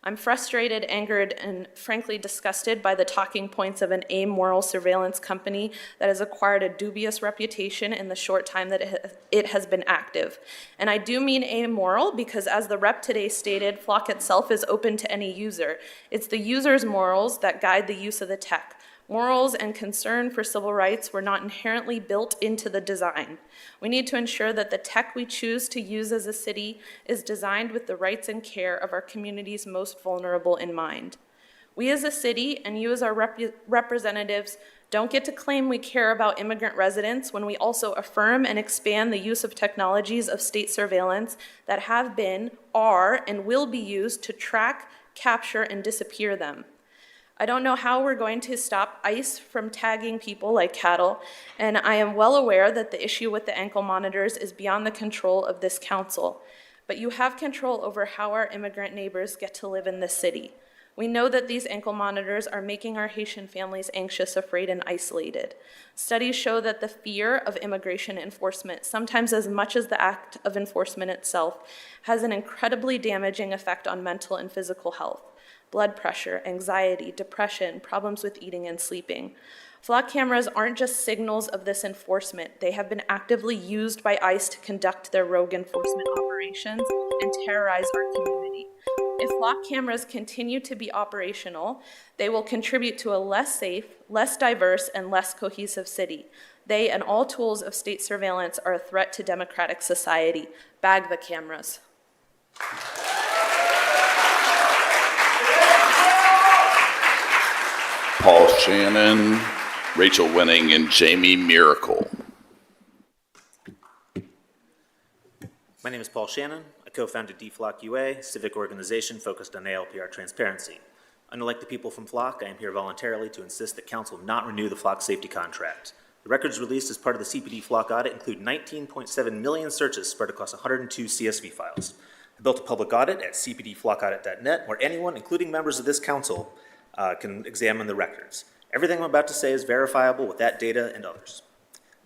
I'm frustrated, angered, and frankly disgusted by the talking points of an amoral surveillance company that has acquired a dubious reputation in the short time that it has been active. And I do mean amoral because, as the rep today stated, Flock itself is open to any user. It's the user's morals that guide the use of the tech. Morals and concern for civil rights were not inherently built into the design. We need to ensure that the tech we choose to use as a city is designed with the rights and care of our community's most vulnerable in mind. We as a city, and you as our representatives, don't get to claim we care about immigrant residents when we also affirm and expand the use of technologies of state surveillance that have been, are, and will be used to track, capture, and disappear them. I don't know how we're going to stop ICE from tagging people like cattle, and I am well aware that the issue with the ankle monitors is beyond the control of this council. But you have control over how our immigrant neighbors get to live in this city. We know that these ankle monitors are making our Haitian families anxious, afraid, and isolated. Studies show that the fear of immigration enforcement, sometimes as much as the act of enforcement itself, has an incredibly damaging effect on mental and physical health. Blood pressure, anxiety, depression, problems with eating and sleeping. Flock cameras aren't just signals of this enforcement. They have been actively used by ICE to conduct their rogue enforcement operations and terrorize our community. If flock cameras continue to be operational, they will contribute to a less safe, less diverse, and less cohesive city. They and all tools of state surveillance are a threat to democratic society. Bag the cameras. Paul Shannon, Rachel Winning, and Jamie Miracle. My name is Paul Shannon. I co-founded DFLOC UA, a civic organization focused on ALPR transparency. Unlike the people from FLOC, I am here voluntarily to insist that Council not renew the FLOC safety contract. The records released as part of the CPD FLOC audit include 19.7 million searches spread across 102 CSV files. I built a public audit at cpdflockaudit.net where anyone, including members of this Council, can examine the records. Everything I'm about to say is verifiable with that data and others.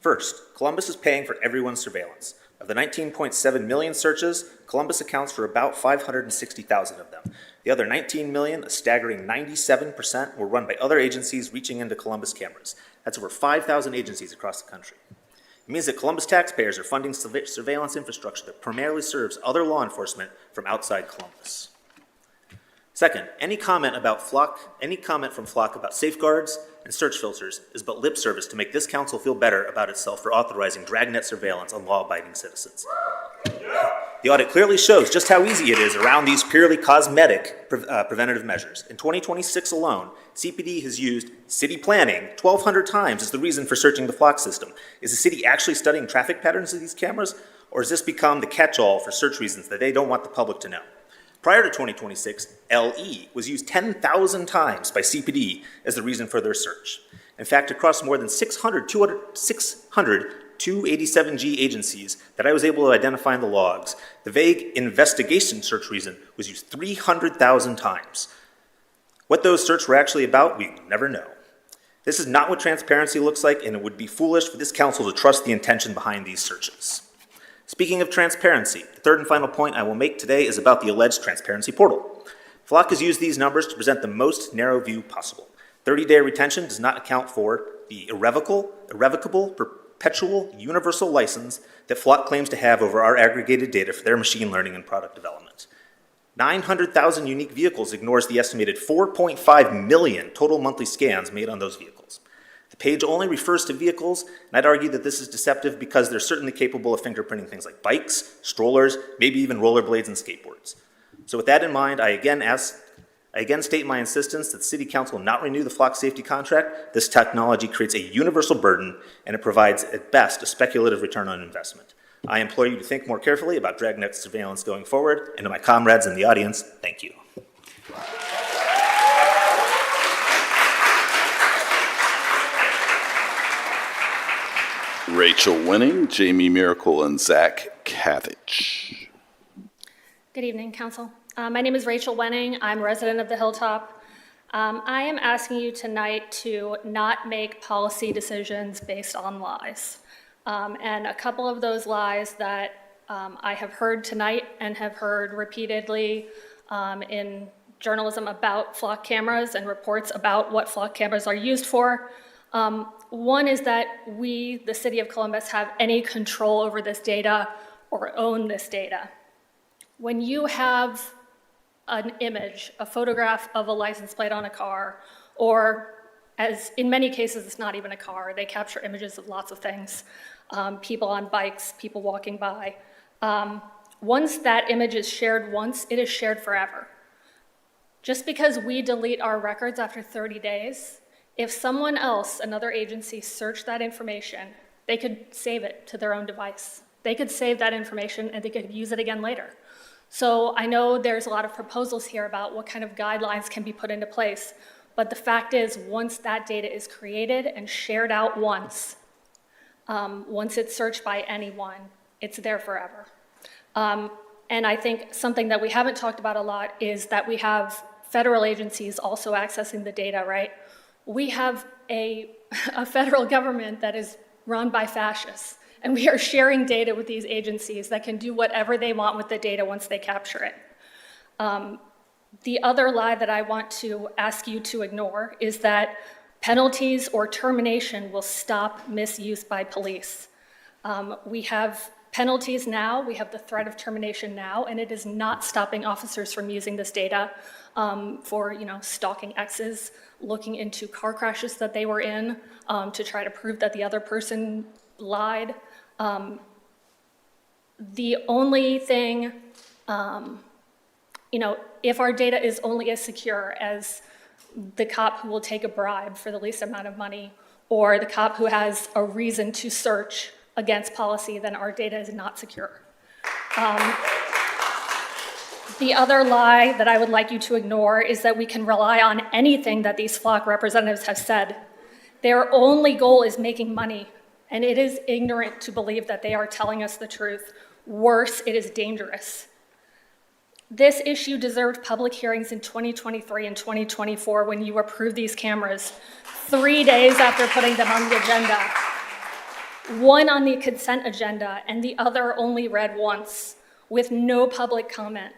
First, Columbus is paying for everyone's surveillance. Of the 19.7 million searches, Columbus accounts for about 560,000 of them. The other 19 million, a staggering 97%, were run by other agencies reaching into Columbus cameras. That's over 5,000 agencies across the country. It means that Columbus taxpayers are funding surveillance infrastructure that primarily serves other law enforcement from outside Columbus. Second, any comment from FLOC about safeguards and search filters is but lip service to make this council feel better about itself for authorizing dragnet surveillance on law-abiding citizens. The audit clearly shows just how easy it is around these purely cosmetic preventative measures. In 2026 alone, CPD has used city planning 1,200 times as the reason for searching the FLOC system. Is the city actually studying traffic patterns of these cameras, or has this become the catch-all for search reasons that they don't want the public to know? Prior to 2026, LE was used 10,000 times by CPD as the reason for their search. In fact, across more than 600 287G agencies that I was able to identify in the logs, the vague investigation search reason was used 300,000 times. What those searches were actually about, we never know. This is not what transparency looks like, and it would be foolish for this council to trust the intention behind these searches. Speaking of transparency, the third and final point I will make today is about the alleged transparency portal. FLOC has used these numbers to present the most narrow view possible. 30-day retention does not account for the irrevocable, perpetual, universal license that FLOC claims to have over our aggregated data for their machine learning and product development. 900,000 unique vehicles ignores the estimated 4.5 million total monthly scans made on those vehicles. The page only refers to vehicles, and I'd argue that this is deceptive because they're certainly capable of fingerprinting things like bikes, strollers, maybe even rollerblades and skateboards. So with that in mind, I again state my insistence that the City Council not renew the flock safety contract. This technology creates a universal burden, and it provides, at best, a speculative return on investment. I implore you to think more carefully about dragnet surveillance going forward, and to my comrades in the audience, thank you. Rachel Winning, Jamie Miracle, and Zach Cathage. Good evening, Council. My name is Rachel Wenning. I'm a resident of the Hilltop. I am asking you tonight to not make policy decisions based on lies. And a couple of those lies that I have heard tonight and have heard repeatedly in journalism about flock cameras and reports about what flock cameras are used for. One is that we, the City of Columbus, have any control over this data or own this data. When you have an image, a photograph of a license plate on a car, or as in many cases, it's not even a car, they capture images of lots of things, people on bikes, people walking by. Once that image is shared once, it is shared forever. Just because we delete our records after 30 days, if someone else, another agency, searched that information, they could save it to their own device. They could save that information and they could use it again later. So I know there's a lot of proposals here about what kind of guidelines can be put into place, but the fact is, once that data is created and shared out once it's searched by anyone, it's there forever. And I think something that we haven't talked about a lot is that we have federal agencies also accessing the data, right? We have a federal government that is run by fascists, and we are sharing data with these agencies that can do whatever they want with the data once they capture it. The other lie that I want to ask you to ignore is that penalties or termination will stop misuse by police. We have penalties now, we have the threat of termination now, and it is not stopping officers from using this data for stalking exes, looking into car crashes that they were in to try to prove that the other person lied. The only thing, if our data is only as secure as the cop who will take a bribe for the least amount of money, or the cop who has a reason to search against policy, then our data is not secure. The other lie that I would like you to ignore is that we can rely on anything that these flock representatives have said. Their only goal is making money, and it is ignorant to believe that they are telling us the truth. Worse, it is dangerous. This issue deserved public hearings in 2023 and 2024 when you approved these cameras, 3 days after putting them on the agenda. One on the consent agenda, and the other only read once, with no public comment,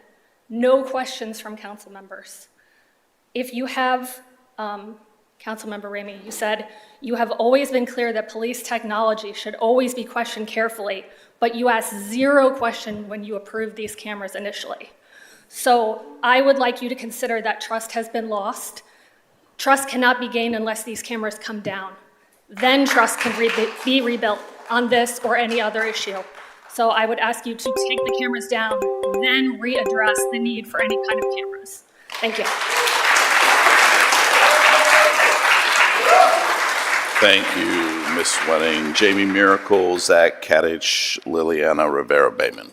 no questions from council members. If you have, Councilmember Ramey, you said, you have always been clear that police technology should always be questioned carefully, but you asked zero question when you approved these cameras initially. So I would like you to consider that trust has been lost. Trust cannot be gained unless these cameras come down. Then trust can be rebuilt on this or any other issue. So I would ask you to take the cameras down, then readdress the need for any kind of cameras. Thank you. Thank you, Ms. Wenning. Jamie Miracle, Zach Cathage, Liliana Rivera-Bayman.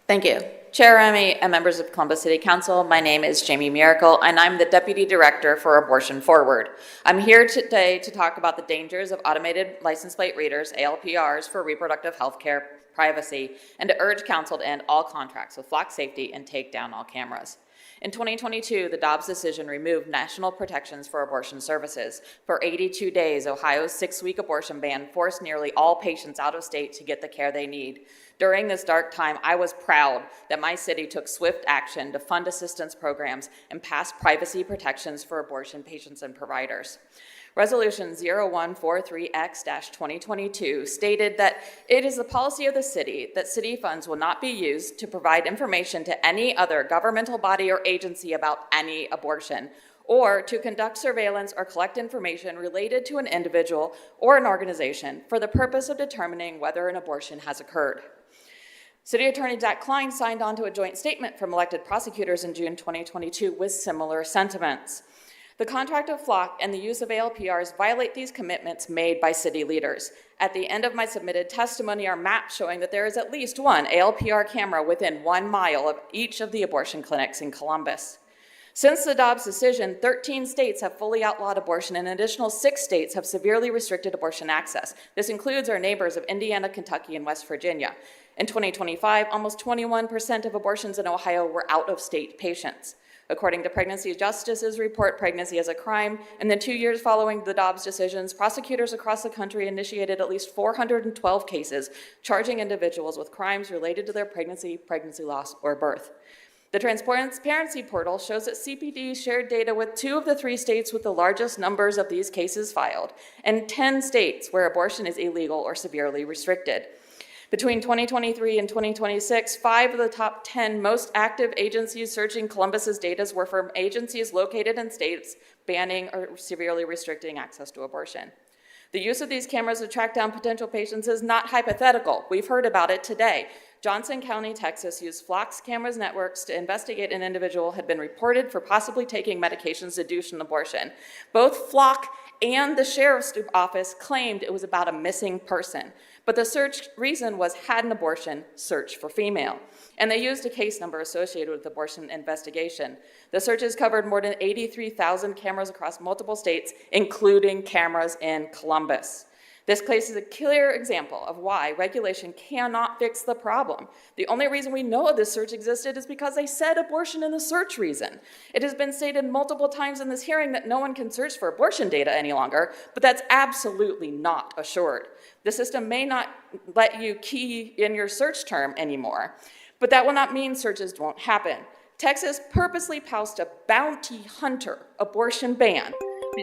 Thank you. Chair Remy and members of Columbus City Council, my name is Jamie Miracle, and I'm the Deputy Director for Abortion Forward. I'm here today to talk about the dangers of automated license plate readers, ALPRs, for reproductive health care privacy, and to urge Council to end all contracts with flock safety and take down all cameras. In 2022, the Dobbs decision removed national protections for abortion services. For 82 days, Ohio's 6-week abortion ban forced nearly all patients out of state to get the care they need. During this dark time, I was proud that my city took swift action to fund assistance programs and pass privacy protections for abortion patients and providers. Resolution 0143X-2022 stated that it is the policy of the city that city funds will not be used to provide information to any other governmental body or agency about any abortion, or to conduct surveillance or collect information related to an individual or an organization for the purpose of determining whether an abortion has occurred. City Attorney Jack Klein signed on to a joint statement from elected prosecutors in June 2022 with similar sentiments. The contract of Flock and the use of ALPRs violate these commitments made by city leaders. At the end of my submitted testimony are maps showing that there is at least one ALPR camera within 1 mile of each of the abortion clinics in Columbus. Since the Dobbs decision, 13 states have fully outlawed abortion and an additional 6 states have severely restricted abortion access. This includes our neighbors of Indiana, Kentucky, and West Virginia. In 2025, almost 21% of abortions in Ohio were out-of-state patients. According to Pregnancy Justice's report, Pregnancy as a Crime, in the 2 years following the Dobbs decisions, prosecutors across the country initiated at least 412 cases charging individuals with crimes related to their pregnancy, pregnancy loss, or birth. The Transparency Portal shows that CPD shared data with 2 of the 3 states with the largest numbers of these cases filed, and 10 states where abortion is illegal or severely restricted. Between 2023 and 2026, 5 of the top 10 most active agencies searching Columbus's data were from agencies located in states banning or severely restricting access to abortion. The use of these cameras to track down potential patients is not hypothetical. We've heard about it today. Johnson County, Texas used Flock's cameras networks to investigate an individual who had been reported for possibly taking medications to induce an abortion. Both Flock and the sheriff's office claimed it was about a missing person. But the search reason was had an abortion, search for female. And they used a case number associated with the abortion investigation. The searches covered more than 83,000 cameras across multiple states, including cameras in Columbus. This case is a clear example of why regulation cannot fix the problem. The only reason we know this search existed is because they said abortion in the search reason. It has been stated multiple times in this hearing that no one can search for abortion data any longer, but that's absolutely not assured. The system may not let you key in your search term anymore, but that will not mean searches won't happen. Texas purposely passed a bounty hunter abortion ban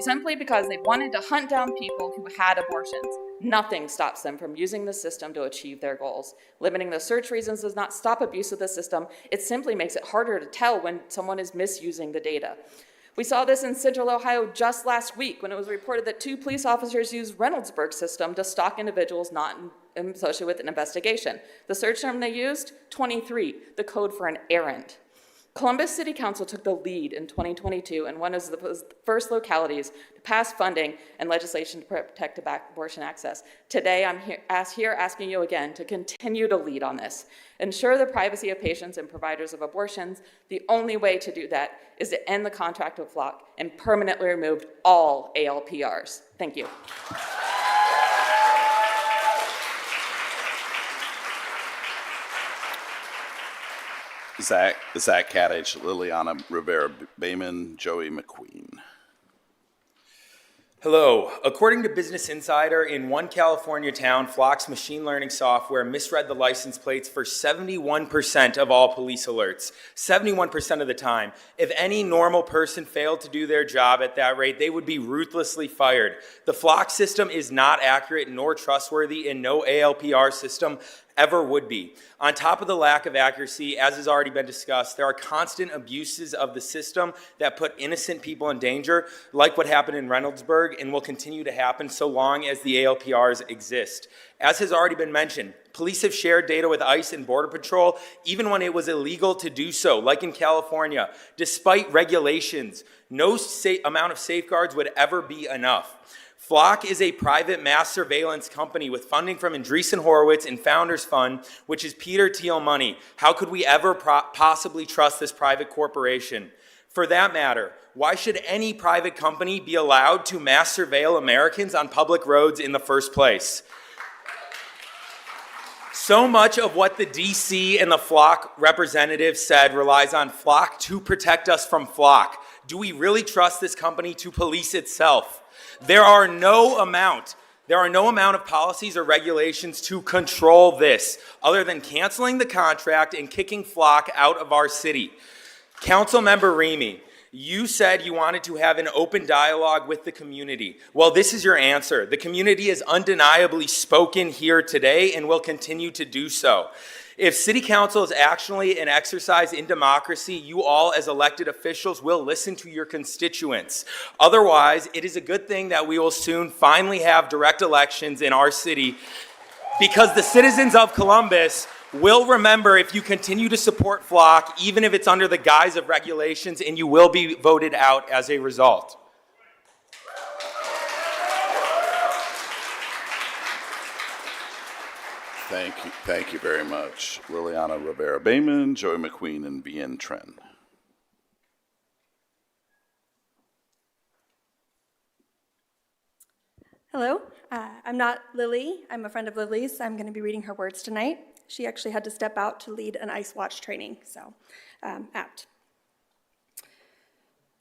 simply because they wanted to hunt down people who had abortions. Nothing stops them from using the system to achieve their goals. Limiting the search reasons does not stop abuse of the system. It simply makes it harder to tell when someone is misusing the data. We saw this in Central Ohio just last week when it was reported that 2 police officers used Reynoldsburg system to stalk individuals not associated with an investigation. The search term they used, 23, the code for an errand. Columbus City Council took the lead in 2022 and one of the first localities to pass funding and legislation to protect abortion access. Today, I'm here asking you again to continue to lead on this. Ensure the privacy of patients and providers of abortions. The only way to do that is to end the contract with Flock and permanently remove all ALPRs. Thank you. Zach Kadich, Liliana Rivera-Bayman, Joey McQueen. Hello. According to Business Insider, in one California town, Flock's machine learning software misread the license plates for 71% of all police alerts. 71% of the time. If any normal person failed to do their job at that rate, they would be ruthlessly fired. The Flock system is not accurate nor trustworthy, and no ALPR system ever would be. On top of the lack of accuracy, as has already been discussed, there are constant abuses of the system that put innocent people in danger, like what happened in Reynoldsburg, and will continue to happen so long as the ALPRs exist. As has already been mentioned, police have shared data with ICE and Border Patrol, even when it was illegal to do so, like in California. Despite regulations, no amount of safeguards would ever be enough. Flock is a private mass surveillance company with funding from Andreessen Horowitz and Founders Fund, which is Peter Thiel money. How could we ever possibly trust this private corporation? For that matter, why should any private company be allowed to mass surveil Americans on public roads in the first place? So much of what the DC and the Flock representatives said relies on Flock to protect us from Flock. Do we really trust this company to police itself? There are no amount of policies or regulations to control this, other than canceling the contract and kicking Flock out of our city. Councilmember Remy, you said you wanted to have an open dialogue with the community. Well, this is your answer. The community has undeniably spoken here today and will continue to do so. If city council is actually an exercise in democracy, you all as elected officials will listen to your constituents. Otherwise, it is a good thing that we will soon finally have direct elections in our city, because the citizens of Columbus will remember if you continue to support Flock, even if it's under the guise of regulations, and you will be voted out as a result. Thank you very much. Liliana Rivera-Bayman, Joey McQueen, and Bien Tren. Hello, I'm not Lily. I'm a friend of Lily's. I'm going to be reading her words tonight. She actually had to step out to lead an Ice Watch training, so apt.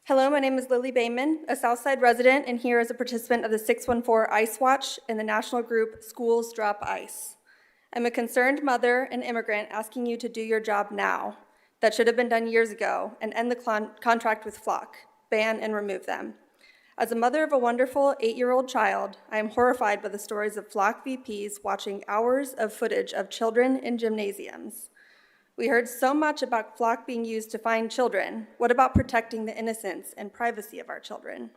Hello, my name is Lily Bayman, a Southside resident, and here as a participant of the 614 Ice Watch in the national group Schools Drop Ice. I'm a concerned mother and immigrant asking you to do your job now. That should have been done years ago, and end the contract with Flock, ban and remove them. As a mother of a wonderful 8-year-old child, I am horrified by the stories of Flock VPs watching hours of footage of children in gymnasiums. We heard so much about Flock being used to find children. What about protecting the innocence and privacy of our children?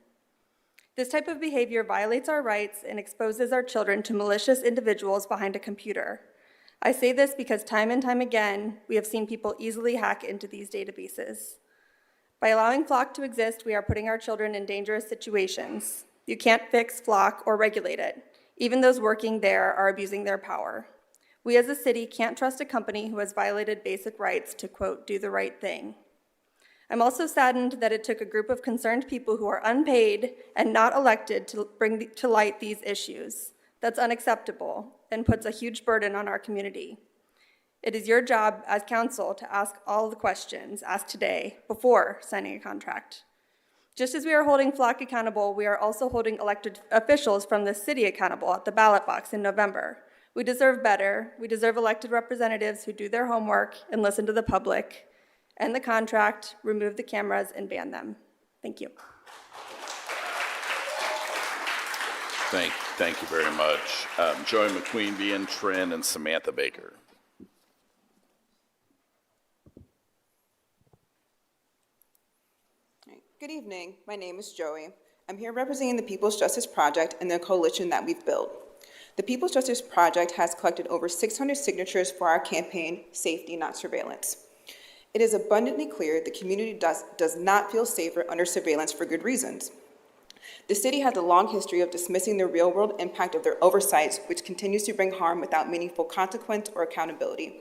This type of behavior violates our rights and exposes our children to malicious individuals behind a computer. I say this because time and time again, we have seen people easily hack into these databases. By allowing Flock to exist, we are putting our children in dangerous situations. You can't fix Flock or regulate it. Even those working there are abusing their power. We as a city can't trust a company who has violated basic rights to, quote, do the right thing. I'm also saddened that it took a group of concerned people who are unpaid and not elected to bring to light these issues. That's unacceptable and puts a huge burden on our community. It is your job as council to ask all the questions asked today before signing a contract. Just as we are holding Flock accountable, we are also holding elected officials from the city accountable at the ballot box in November. We deserve better. We deserve elected representatives who do their homework and listen to the public. End the contract, remove the cameras, and ban them. Thank you. Thank you very much. Joey McQueen, Bien Tren, and Samantha Baker. Good evening. My name is Joey. I'm here representing the People's Justice Project and the coalition that we've built. The People's Justice Project has collected over 600 signatures for our campaign, Safety, Not Surveillance. It is abundantly clear the community does not feel safer under surveillance for good reasons. The city has a long history of dismissing the real-world impact of their oversights, which continues to bring harm without meaningful consequence or accountability.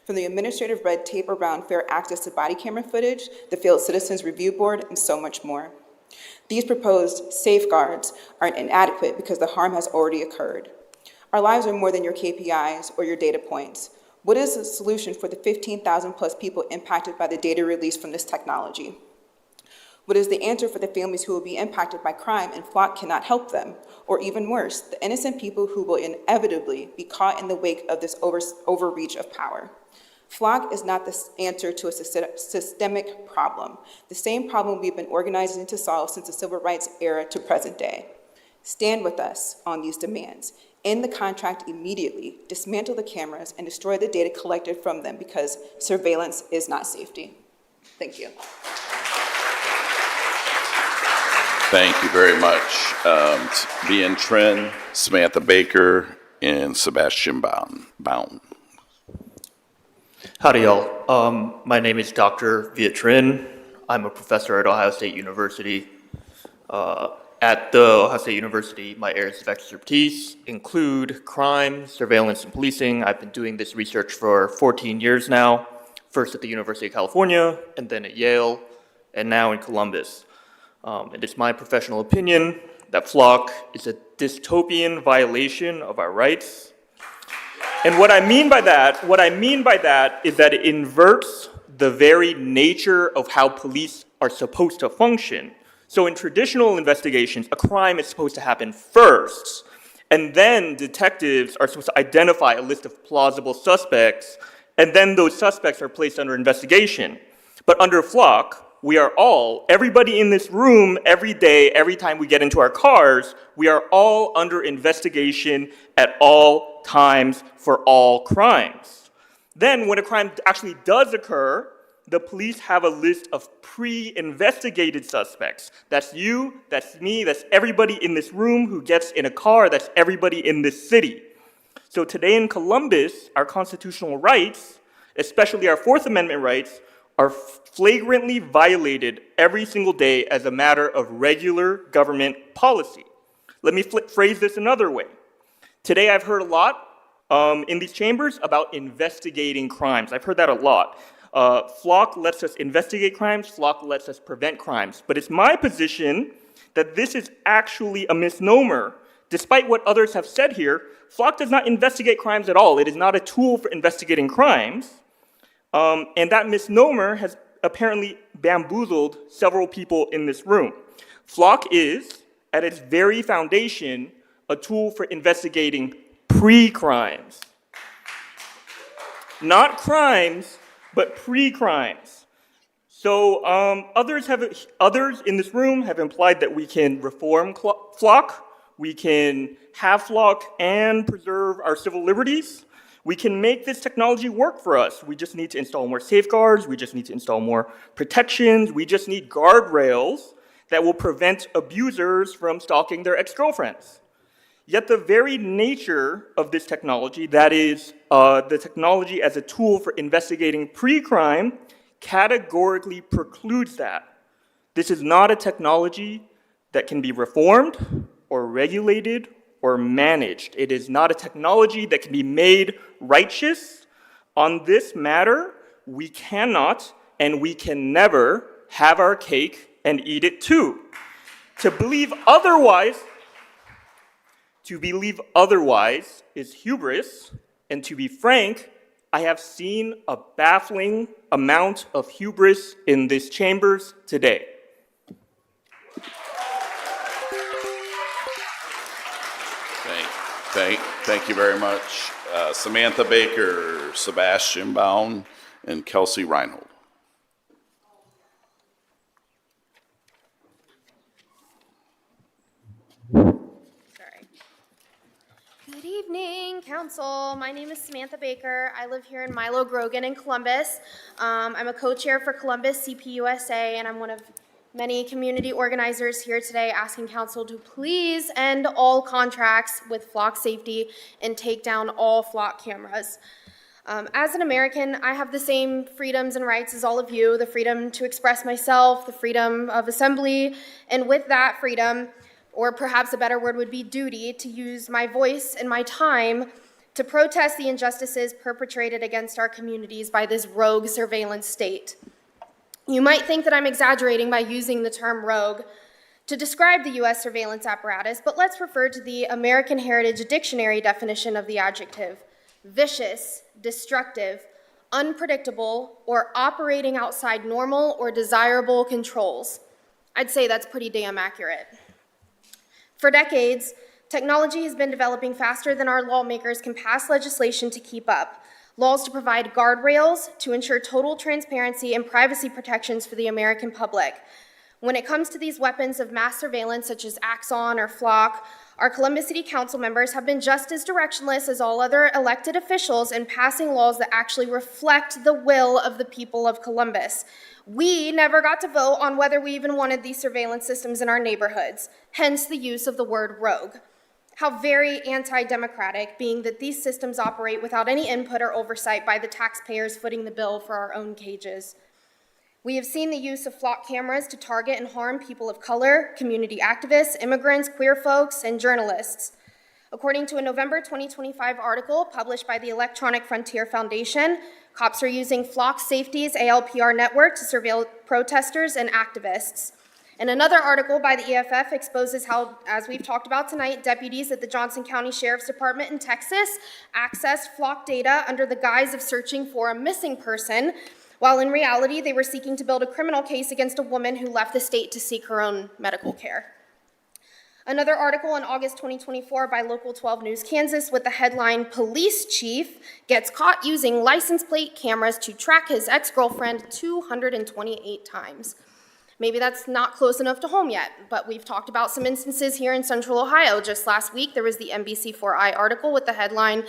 From the administrative red tape around fair access to body camera footage, the Failed Citizens Review Board, and so much more. These proposed safeguards are inadequate because the harm has already occurred. Our lives are more than your KPIs or your data points. What is the solution for the 15,000 plus people impacted by the data released from this technology? What is the answer for the families who will be impacted by crime and Flock cannot help them? Or even worse, the innocent people who will inevitably be caught in the wake of this overreach of power? Flock is not the answer to a systemic problem, the same problem we've been organizing to solve since the civil rights era to present day. Stand with us on these demands. End the contract immediately, dismantle the cameras, and destroy the data collected from them because surveillance is not safety. Thank you. Thank you very much. Bien Tren, Samantha Baker, and Sebastian Baum. Howdy, y'all. My name is Dr. Viet Trin. I'm a professor at Ohio State University. At the Ohio State University, my areas of expertise include crime, surveillance, and policing. I've been doing this research for 14 years now, first at the University of California, and then at Yale, and now in Columbus. It is my professional opinion that Flock is a dystopian violation of our rights. And what I mean by that is that it inverts the very nature of how police are supposed to function. So in traditional investigations, a crime is supposed to happen first, and then detectives are supposed to identify a list of plausible suspects, and then those suspects are placed under investigation. But under Flock, we are all, everybody in this room, every day, every time we get into our cars, we are all under investigation at all times for all crimes. Then, when a crime actually does occur, the police have a list of pre-investigated suspects. That's you, that's me, that's everybody in this room who gets in a car, that's everybody in this city. So today in Columbus, our constitutional rights, especially our Fourth Amendment rights, are flagrantly violated every single day as a matter of regular government policy. Let me phrase this another way. Today I've heard a lot in these chambers about investigating crimes. I've heard that a lot. FLOC lets us investigate crimes, FLOC lets us prevent crimes. But it's my position that this is actually a misnomer. Despite what others have said here, FLOC does not investigate crimes at all. It is not a tool for investigating crimes. And that misnomer has apparently bamboozled several people in this room. FLOC is, at its very foundation, a tool for investigating pre-crimes. Not crimes, but pre-crimes. So others in this room have implied that we can reform FLOC, we can have FLOC and preserve our civil liberties. We can make this technology work for us. We just need to install more safeguards, we just need to install more protections, we just need guardrails that will prevent abusers from stalking their ex-girlfriends. Yet the very nature of this technology, that is, the technology as a tool for investigating pre-crime, categorically precludes that. This is not a technology that can be reformed or regulated or managed. It is not a technology that can be made righteous. On this matter, we cannot and we can never have our cake and eat it too. To believe otherwise is hubris, and to be frank, I have seen a baffling amount of hubris in these chambers today. Thank you very much. Samantha Baker, Sebastian Baum, and Kelsey Reinhold. Good evening, Council. My name is Samantha Baker. I live here in Milo Grogan in Columbus. I'm a co-chair for Columbus CPUSA, and I'm one of many community organizers here today asking Council to please end all contracts with FLOC safety and take down all FLOC cameras. As an American, I have the same freedoms and rights as all of you, the freedom to express myself, the freedom of assembly, and with that freedom, or perhaps a better word would be duty, to use my voice and my time to protest the injustices perpetrated against our communities by this rogue surveillance state. You might think that I'm exaggerating by using the term rogue to describe the U.S. surveillance apparatus, but let's refer to the American Heritage Dictionary definition of the adjective: vicious, destructive, unpredictable, or operating outside normal or desirable controls. I'd say that's pretty damn accurate. For decades, technology has been developing faster than our lawmakers can pass legislation to keep up. Laws to provide guardrails to ensure total transparency and privacy protections for the American public. When it comes to these weapons of mass surveillance, such as Axon or FLOC, our Columbus City Council members have been just as directionless as all other elected officials in passing laws that actually reflect the will of the people of Columbus. We never got to vote on whether we even wanted these surveillance systems in our neighborhoods, hence the use of the word rogue. How very anti-democratic, being that these systems operate without any input or oversight by the taxpayers footing the bill for our own cages. We have seen the use of FLOC cameras to target and harm people of color, community activists, immigrants, queer folks, and journalists. According to a November 2025 article published by the Electronic Frontier Foundation, cops are using FLOC Safety's ALPR network to surveil protesters and activists. And another article by the EFF exposes how, as we've talked about tonight, deputies at the Johnson County Sheriff's Department in Texas accessed FLOC data under the guise of searching for a missing person, while in reality they were seeking to build a criminal case against a woman who left the state to seek her own medical care. Another article in August 2024 by Local 12 News Kansas with the headline, "Police Chief Gets Caught Using License Plate Cameras to Track His Ex-Girlfriend 228 Times." Maybe that's not close enough to home yet, but we've talked about some instances here in Central Ohio. Just last week, there was the NBC4i article with the headline,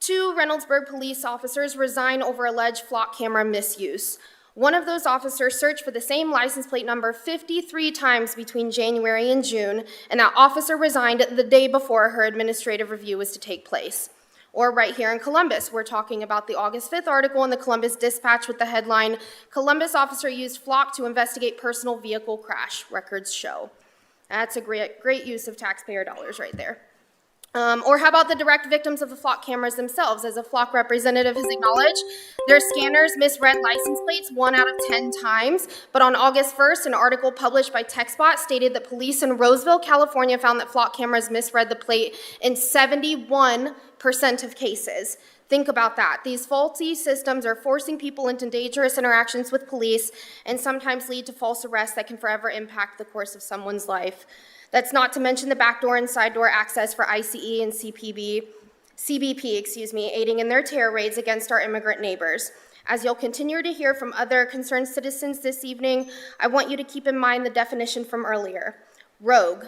2 Reynoldsburg police officers resign over alleged flock camera misuse. One of those officers searched for the same license plate number 53 times between January and June, and that officer resigned the day before her administrative review was to take place. Or right here in Columbus, we're talking about the August 5th article in the Columbus Dispatch with the headline, "Columbus officer used flock to investigate personal vehicle crash, records show." That's a great use of taxpayer dollars right there. Or how about the direct victims of the flock cameras themselves? As a flock representative has acknowledged, their scanners misread license plates 1 out of 10 times. But on August 1st, an article published by TechSpot stated that police in Roseville, California found that flock cameras misread the plate in 71% of cases. Think about that. These faulty systems are forcing people into dangerous interactions with police and sometimes lead to false arrests that can forever impact the course of someone's life. That's not to mention the backdoor and side door access for ICE and CBP, aiding in their terror raids against our immigrant neighbors. As you'll continue to hear from other concerned citizens this evening, I want you to keep in mind the definition from earlier. Rogue.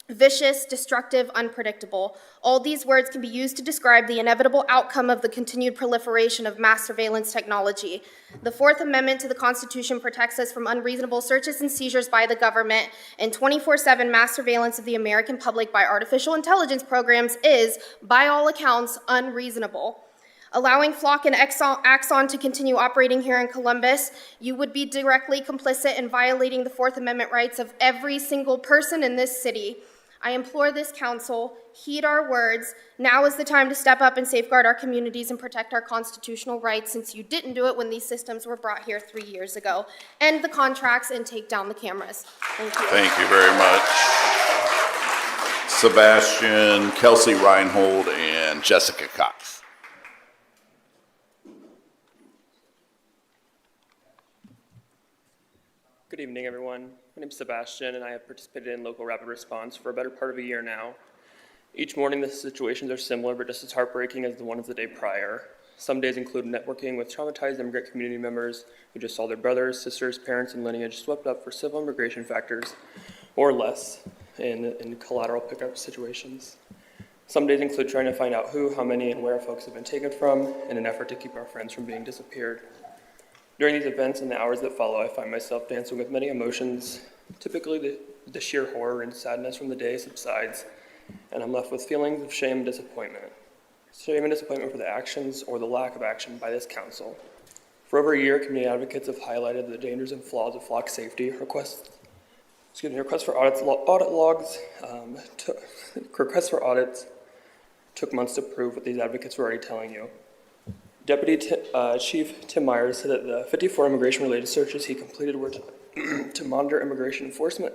Vicious, destructive, unpredictable. All these words can be used to describe the inevitable outcome of the continued proliferation of mass surveillance technology. The Fourth Amendment to the Constitution protects us from unreasonable searches and seizures by the government, and 24/7 mass surveillance of the American public by artificial intelligence programs is, by all accounts, unreasonable. Allowing Flock and Axon to continue operating here in Columbus, you would be directly complicit in violating the Fourth Amendment rights of every single person in this city. I implore this council, heed our words. Now is the time to step up and safeguard our communities and protect our constitutional rights, since you didn't do it when these systems were brought here 3 years ago. End the contracts and take down the cameras. Thank you. Thank you very much. Sebastian, Kelsey Reinhold, and Jessica Cox. Good evening, everyone. My name is Sebastian, and I have participated in local rapid response for a better part of a year now. Each morning, the situations are similar, but just as heartbreaking as the one of the day prior. Some days include networking with traumatized immigrant community members who just saw their brothers, sisters, parents, and lineage swept up for civil immigration factors or less in collateral pickup situations. Some days include trying to find out who, how many, and where folks have been taken from in an effort to keep our friends from being disappeared. During these events and the hours that follow, I find myself dancing with many emotions. Typically, the sheer horror and sadness from the day subsides, and I'm left with feelings of shame and disappointment. Shame and disappointment for the actions or the lack of action by this council. For over a year, community advocates have highlighted the dangers and flaws of flock safety. Requests for audits took months to prove what these advocates were already telling you. Deputy Chief Tim Myers said that the 54 immigration-related searches he completed were to monitor immigration enforcement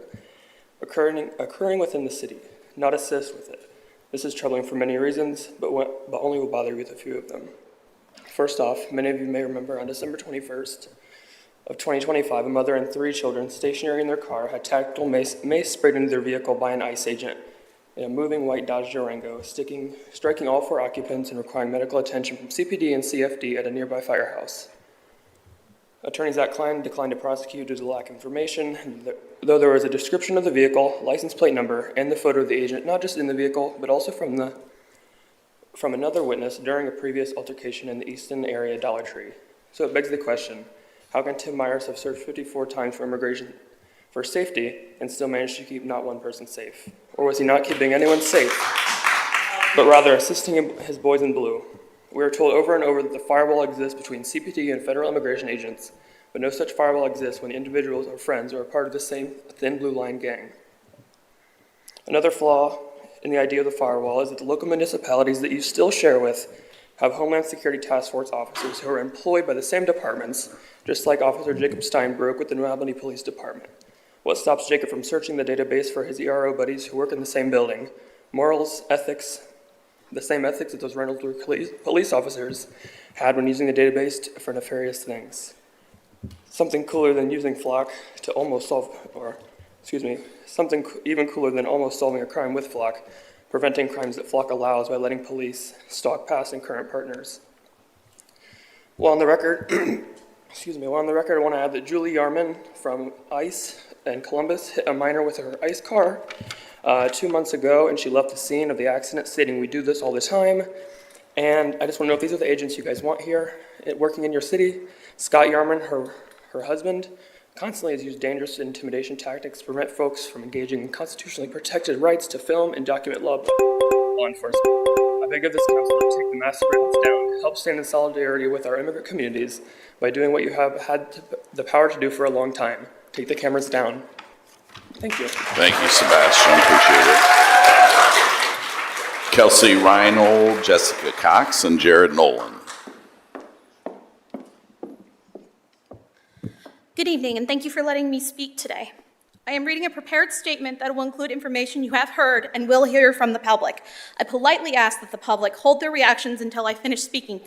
occurring within the city, not assist with it. This is troubling for many reasons, but only will bother you with a few of them. First off, many of you may remember on December 21st of 2025, a mother and 3 children stationary in their car had tactical mace sprayed into their vehicle by an ICE agent in a moving white Dodge Durango, striking all 4 occupants and requiring medical attention from CPD and CFD at a nearby firehouse. Attorney Zach Klein declined to prosecute due to lack of information, though there was a description of the vehicle, license plate number, and the photo of the agent, not just in the vehicle, but also from another witness during a previous altercation in the Easton area Dollar Tree. So it begs the question, how can Tim Myers have searched 54 times for immigration for safety and still managed to keep not one person safe? Or was he not keeping anyone safe, but rather assisting his boys in blue? We are told over and over that the firewall exists between CPT and federal immigration agents, but no such firewall exists when individuals or friends are a part of the same thin blue line gang. Another flaw in the idea of the firewall is that the local municipalities that you still share with have Homeland Security Task Force officers who are employed by the same departments, just like Officer Jacob Stein broke with the New Albany Police Department. What stops Jacob from searching the database for his ERO buddies who work in the same building? Morals, ethics, the same ethics that those Reynoldsburg police officers had when using the database for nefarious things. Something cooler than using Flock to almost solve, something even cooler than almost solving a crime with Flock, preventing crimes that Flock allows by letting police stalk past and current partners. While on the record, I want to add that Julie Yarman from ICE in Columbus hit a minor with her ICE car 2 months ago, and she left the scene of the accident stating, "We do this all the time." And I just want to know if these are the agents you guys want here, working in your city. Scott Yarman, her husband, constantly has used dangerous intimidation tactics to prevent folks from engaging in constitutionally protected rights to film and document law enforcement. I beg of this council to take the mass surveillance down, help stand in solidarity with our immigrant communities by doing what you have had the power to do for a long time. Take the cameras down. Thank you. Thank you, Sebastian. Appreciate it. Kelsey Reinhold, Jessica Cox, and Jared Nolan. Good evening, and thank you for letting me speak today. I am reading a prepared statement that will include information you have heard and will hear from the public. I politely ask that the public hold their reactions until I finish speaking.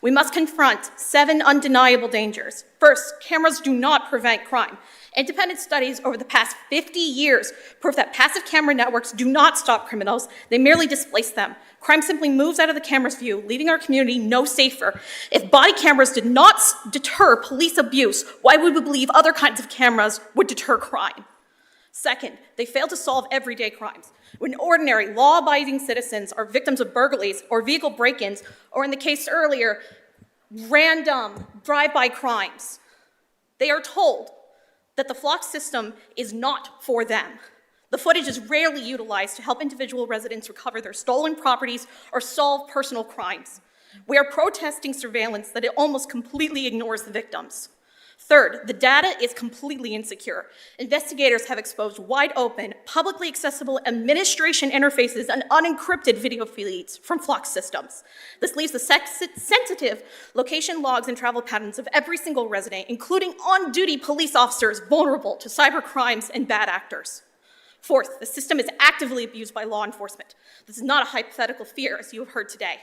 We must confront 7 undeniable dangers. First, cameras do not prevent crime. Independent studies over the past 50 years prove that passive camera networks do not stop criminals, they merely displace them. Crime simply moves out of the camera's view, leaving our community no safer. If body cameras did not deter police abuse, why would we believe other kinds of cameras would deter crime? Second, they fail to solve everyday crimes. When ordinary, law-abiding citizens are victims of burglaries or vehicle break-ins, or in the case earlier, random drive-by crimes, they are told that the flock system is not for them. The footage is rarely utilized to help individual residents recover their stolen properties or solve personal crimes. We are protesting surveillance that it almost completely ignores the victims. Third, the data is completely insecure. Investigators have exposed wide open, publicly accessible administration interfaces and unencrypted video feeds from flock systems. This leaves the sensitive location logs and travel patterns of every single resident, including on-duty police officers, vulnerable to cyber crimes and bad actors. Fourth, the system is actively abused by law enforcement. This is not a hypothetical fear, as you have heard today.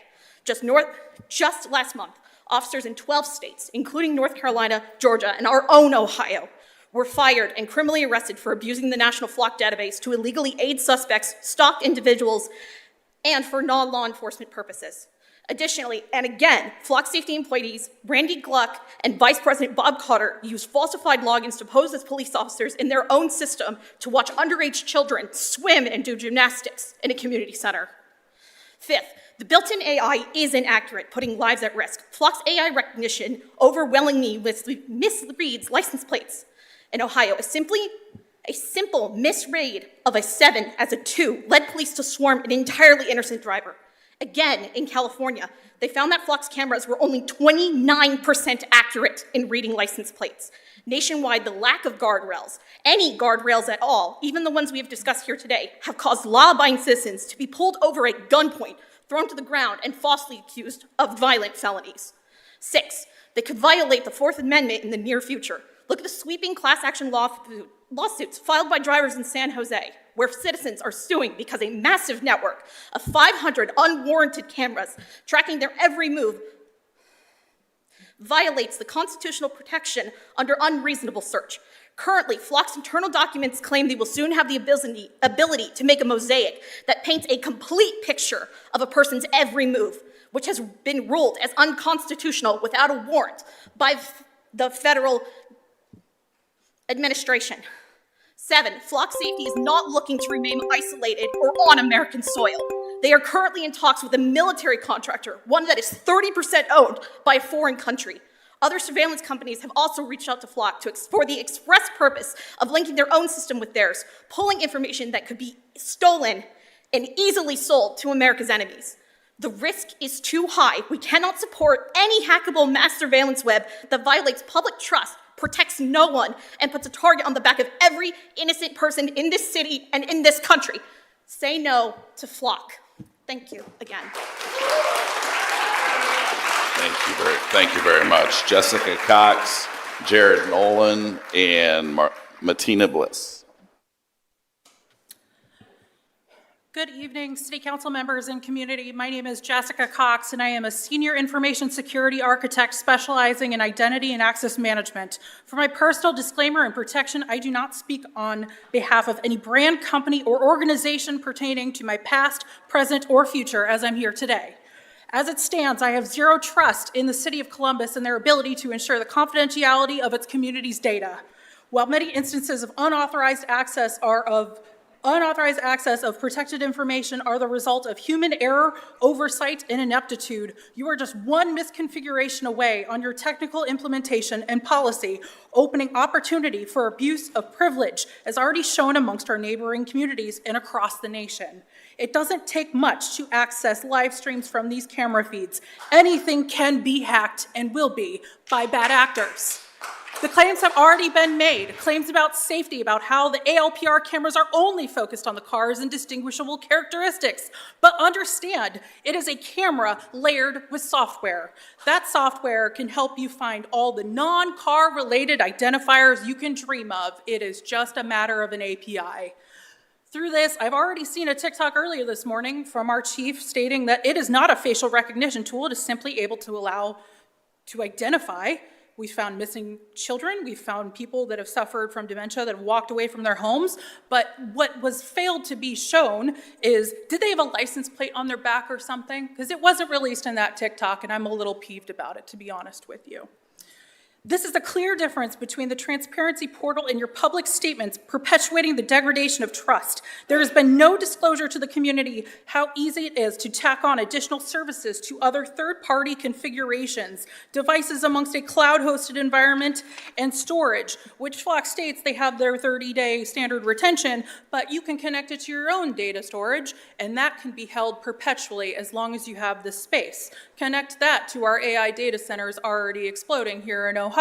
Just last month, officers in 12 states, including North Carolina, Georgia, and our own Ohio, were fired and criminally arrested for abusing the National Flock Database to illegally aid suspects, stalk individuals, and for non-law enforcement purposes. Additionally, and again, Flock safety employees Randy Gluck and Vice President Bob Cotter used falsified logins to pose as police officers in their own system to watch underage children swim and do gymnastics in a community center. Fifth, the built-in AI is inaccurate, putting lives at risk. Flock's AI recognition overwhelmingly misreads license plates. In Ohio, a simple misread of a 7 as a 2 led police to swarm an entirely innocent driver. Again, in California, they found that Flock's cameras were only 29% accurate in reading license plates. Nationwide, the lack of guardrails, any guardrails at all, even the ones we have discussed here today, have caused law-abiding citizens to be pulled over at gunpoint, thrown to the ground, and falsely accused of violent felonies. 6, they could violate the Fourth Amendment in the near future. Look at the sweeping class action lawsuits filed by drivers in San Jose, where citizens are suing because a massive network of 500 unwarranted cameras tracking their every move violates the constitutional protection under unreasonable search. Currently, Flock's internal documents claim they will soon have the ability to make a mosaic that paints a complete picture of a person's every move, which has been ruled as unconstitutional without a warrant by the federal administration. 7, Flock Safety is not looking to remain isolated or on American soil. They are currently in talks with a military contractor, one that is 30% owned by a foreign country. Other surveillance companies have also reached out to Flock for the express purpose of linking their own system with theirs, pulling information that could be stolen and easily sold to America's enemies. The risk is too high. We cannot support any hackable mass surveillance web that violates public trust, protects no one, and puts a target on the back of every innocent person in this city and in this country. Say no to Flock. Thank you again. Thank you very much. Jessica Cox, Jared Nolan, and Martina Bliss. Good evening, City Council members and community. My name is Jessica Cox, and I am a Senior Information Security Architect specializing in identity and access management. For my personal disclaimer and protection, I do not speak on behalf of any brand, company, or organization pertaining to my past, present, or future as I'm here today. As it stands, I have zero trust in the City of Columbus and their ability to ensure the confidentiality of its community's data. While many instances of unauthorized access are of Unauthorized access of protected information are the result of human error, oversight, and ineptitude. You are just one misconfiguration away on your technical implementation and policy, opening opportunity for abuse of privilege, as already shown amongst our neighboring communities and across the nation. It doesn't take much to access live streams from these camera feeds. Anything can be hacked and will be by bad actors. The claims have already been made, claims about safety, about how the ALPR cameras are only focused on the car's indistinguishable characteristics. But understand, it is a camera layered with software. That software can help you find all the non-car related identifiers you can dream of. It is just a matter of an API. Through this, I've already seen a TikTok earlier this morning from our chief stating that it is not a facial recognition tool. It is simply able to allow to identify. We found missing children. We found people that have suffered from dementia that have walked away from their homes. But what was failed to be shown is, did they have a license plate on their back or something? Because it wasn't released in that TikTok, and I'm a little peeved about it, to be honest with you. This is a clear difference between the transparency portal and your public statements perpetuating the degradation of trust. There has been no disclosure to the community how easy it is to tack on additional services to other third-party configurations, devices amongst a cloud-hosted environment, and storage, which Flock states they have their 30-day standard retention, but you can connect it to your own data storage, and that can be held perpetually as long as you have the space. Connect that to our AI data centers already exploding here in Ohio.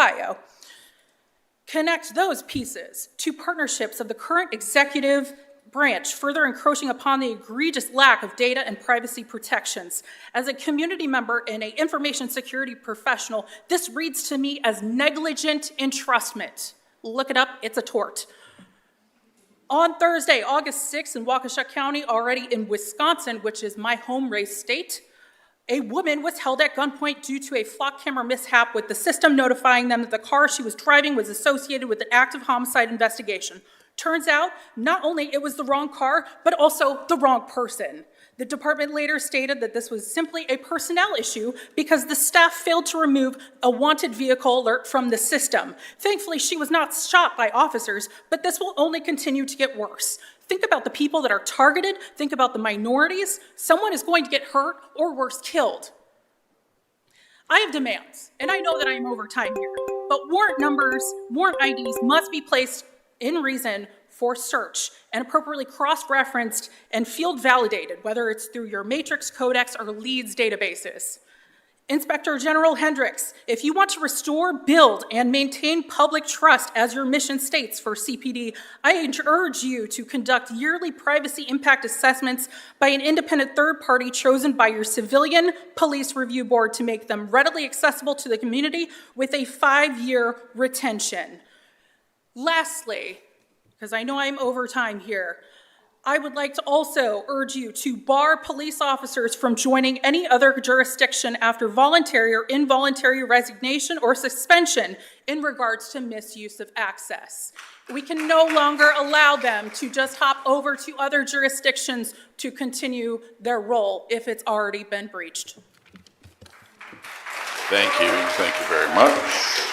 Connect those pieces to partnerships of the current executive branch, further encroaching upon the egregious lack of data and privacy protections. As a community member and an information security professional, this reads to me as negligent entrustment. Look it up, it's a tort. On Thursday, August 6th in Waukesha County, already in Wisconsin, which is my home race state, a woman was held at gunpoint due to a flock camera mishap with the system notifying them that the car she was driving was associated with an active homicide investigation. Turns out, not only it was the wrong car, but also the wrong person. The department later stated that this was simply a personnel issue because the staff failed to remove a wanted vehicle alert from the system. Thankfully, she was not shot by officers, but this will only continue to get worse. Think about the people that are targeted. Think about the minorities. Someone is going to get hurt or worse, killed. I have demands, and I know that I am over time here, but warrant numbers, warrant IDs must be placed in reason for search and appropriately cross-referenced and field validated, whether it's through your Matrix, Codex, or LEADS databases. Inspector General Hendricks, if you want to restore, build, and maintain public trust as your mission states for CPD, I urge you to conduct yearly privacy impact assessments by an independent third party chosen by your civilian police review board to make them readily accessible to the community with a 5-year retention. Lastly, because I know I'm over time here, I would like to also urge you to bar police officers from joining any other jurisdiction after voluntary or involuntary resignation or suspension in regards to misuse of access. We can no longer allow them to just hop over to other jurisdictions to continue their role if it's already been breached. Thank you very much.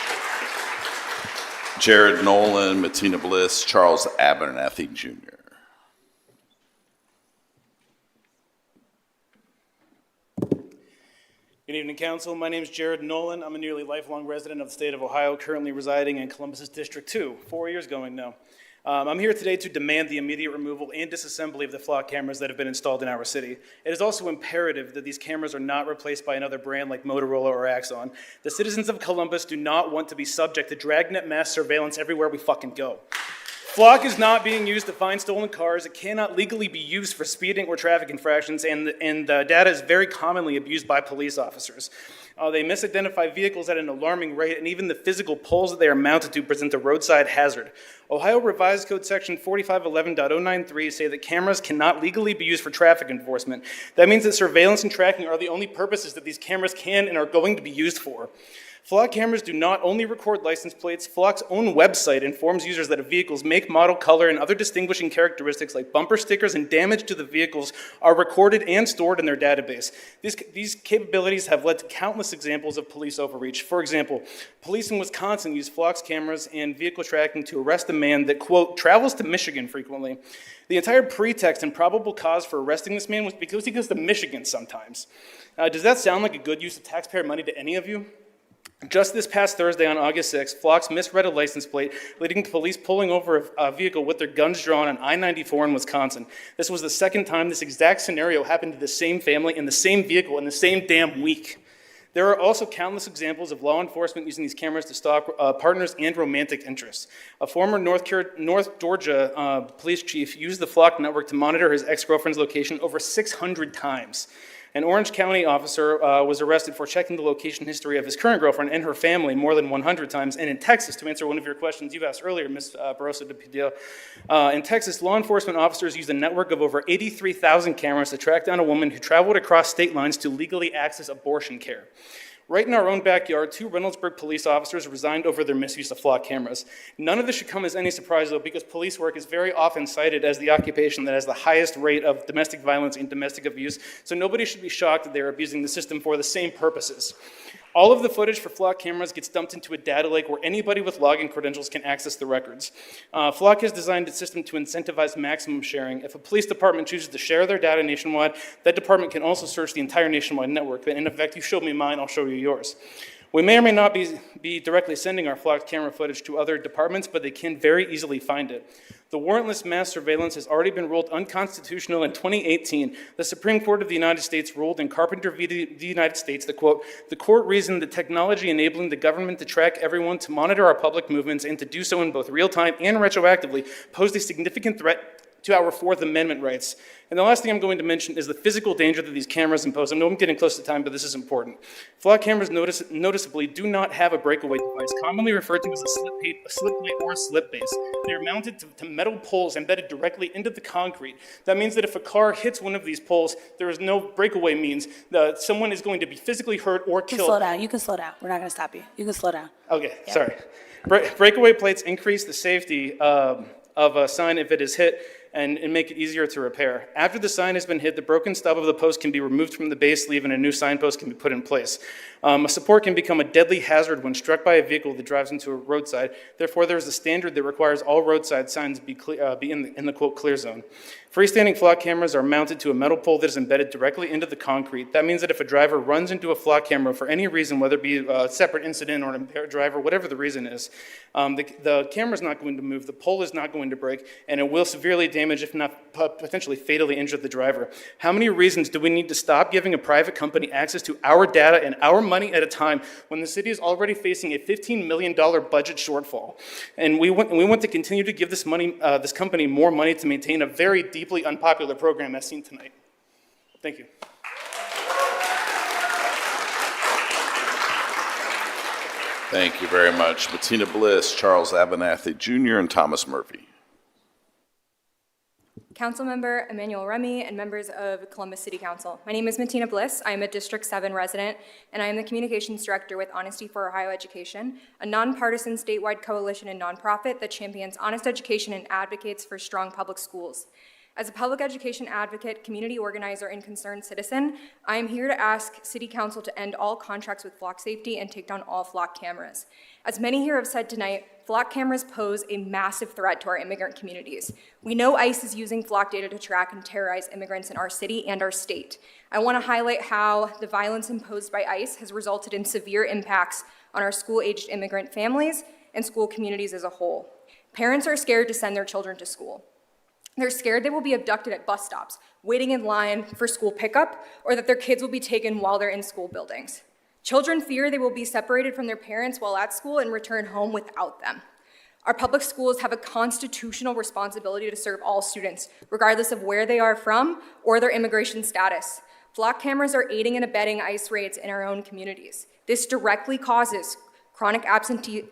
Jared Nolan, Matina Bliss, Charles Abernathy Jr. Good evening, Council. My name is Jared Nolan. I'm a nearly lifelong resident of the state of Ohio, currently residing in Columbus's District 2, 4 years going now. I'm here today to demand the immediate removal and disassembly of the flock cameras that have been installed in our city. It is also imperative that these cameras are not replaced by another brand like Motorola or Axon. The citizens of Columbus do not want to be subject to dragnet mass surveillance everywhere we fucking go. Flock is not being used to find stolen cars. It cannot legally be used for speeding or traffic infractions, and the data is very commonly abused by police officers. They misidentify vehicles at an alarming rate, and even the physical poles that they are mounted to present a roadside hazard. Ohio Revised Code Section 4511.093 say that cameras cannot legally be used for traffic enforcement. That means that surveillance and tracking are the only purposes that these cameras can and are going to be used for. Flock cameras do not only record license plates, Flock's own website informs users that a vehicle's make, model, color, and other distinguishing characteristics like bumper stickers and damage to the vehicles are recorded and stored in their database. These capabilities have led to countless examples of police overreach. For example, police in Wisconsin use Flock's cameras and vehicle tracking to arrest a man that, quote, travels to Michigan frequently. The entire pretext and probable cause for arresting this man was because he goes to Michigan sometimes. Does that sound like a good use of taxpayer money to any of you? Just this past Thursday on August 6th, Flock's misread a license plate, leading to police pulling over a vehicle with their guns drawn on I-94 in Wisconsin. This was the second time this exact scenario happened to the same family in the same vehicle in the same damn week. There are also countless examples of law enforcement using these cameras to stalk partners and romantic interests. A former North Georgia police chief used the Flock network to monitor his ex-girlfriend's location over 600 times. An Orange County officer was arrested for checking the location history of his current girlfriend and her family more than 100 times. And in Texas, to answer one of your questions you've asked earlier, Ms. Barroso de Padilla, in Texas, law enforcement officers used a network of over 83,000 cameras to track down a woman who traveled across state lines to legally access abortion care. Right in our own backyard, 2 Reynoldsburg police officers resigned over their misuse of Flock cameras. None of this should come as any surprise, though, because police work is very often cited as the occupation that has the highest rate of domestic violence and domestic abuse, so nobody should be shocked that they're abusing the system for the same purposes. All of the footage for Flock cameras gets dumped into a data lake where anybody with login credentials can access the records. Flock has designed its system to incentivize maximum sharing. If a police department chooses to share their data nationwide, that department can also search the entire nationwide network. And in effect, you showed me mine, I'll show you yours. We may or may not be directly sending our Flock camera footage to other departments, but they can very easily find it. The warrantless mass surveillance has already been ruled unconstitutional in 2018. The Supreme Court of the United States ruled in Carpenter v. the United States that, quote, the court reasoned that technology enabling the government to track everyone, to monitor our public movements, and to do so in both real time and retroactively posed a significant threat to our Fourth Amendment rights. And the last thing I'm going to mention is the physical danger that these cameras impose. I know I'm getting close to time, but this is important. Flock cameras noticeably do not have a breakaway device, commonly referred to as a slip plate or a slip base. They're mounted to metal poles embedded directly into the concrete. That means that if a car hits one of these poles, there is no breakaway means. Someone is going to be physically hurt or killed. You can slow down. We're not going to stop you. You can slow down. Okay, sorry. Breakaway plates increase the safety of a sign if it is hit, and make it easier to repair. After the sign has been hit, the broken stub of the post can be removed from the base sleeve and a new signpost can be put in place. A support can become a deadly hazard when struck by a vehicle that drives into a roadside. Therefore, there is a standard that requires all roadside signs be in the quote clear zone. Freestanding Flock cameras are mounted to a metal pole that is embedded directly into the concrete. That means that if a driver runs into a Flock camera for any reason, whether it be a separate incident or an impaired driver, whatever the reason is, the camera is not going to move, the pole is not going to break, and it will severely damage, if not potentially fatally injure the driver. How many reasons do we need to stop giving a private company access to our data and our money at a time when the city is already facing a $15 million budget shortfall? And we want to continue to give this company more money to maintain a very deeply unpopular program as seen tonight. Thank you. Thank you very much. Bettina Bliss, Charles Abernathy Jr., and Thomas Murphy. Councilmember Emmanuel Remy and members of Columbus City Council. My name is Bettina Bliss. I am a District 7 resident, and I am the Communications Director with Honesty for Ohio Education, a nonpartisan statewide coalition and nonprofit that champions honest education and advocates for strong public schools. As a public education advocate, community organizer, and concerned citizen, I am here to ask City Council to end all contracts with Flock safety and take down all Flock cameras. As many here have said tonight, Flock cameras pose a massive threat to our immigrant communities. We know ICE is using Flock data to track and terrorize immigrants in our city and our state. I want to highlight how the violence imposed by ICE has resulted in severe impacts on our school-aged immigrant families and school communities as a whole. Parents are scared to send their children to school. They're scared they will be abducted at bus stops, waiting in line for school pickup, or that their kids will be taken while they're in school buildings. Children fear they will be separated from their parents while at school and return home without them. Our public schools have a constitutional responsibility to serve all students, regardless of where they are from or their immigration status. Flock cameras are aiding and abetting ICE raids in our own communities. This directly causes chronic absenteeism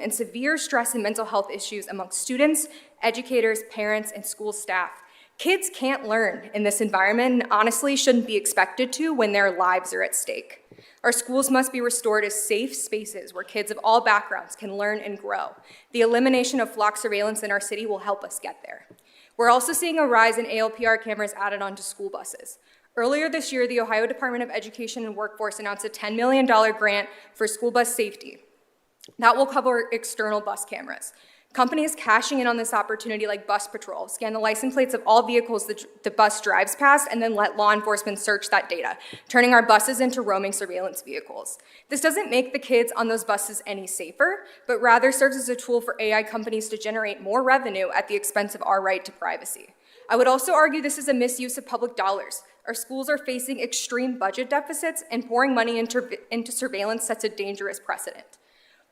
and severe stress and mental health issues among students, educators, parents, and school staff. Kids can't learn in this environment and honestly shouldn't be expected to when their lives are at stake. Our schools must be restored as safe spaces where kids of all backgrounds can learn and grow. The elimination of flock surveillance in our city will help us get there. We're also seeing a rise in ALPR cameras added onto school buses. Earlier this year, the Ohio Department of Education and Workforce announced a $10 million grant for school bus safety. That will cover external bus cameras. Companies cashing in on this opportunity like Bus Patrol scan the license plates of all vehicles the bus drives past and then let law enforcement search that data, turning our buses into roaming surveillance vehicles. This doesn't make the kids on those buses any safer, but rather serves as a tool for AI companies to generate more revenue at the expense of our right to privacy. I would also argue this is a misuse of public dollars. Our schools are facing extreme budget deficits, and pouring money into surveillance sets a dangerous precedent.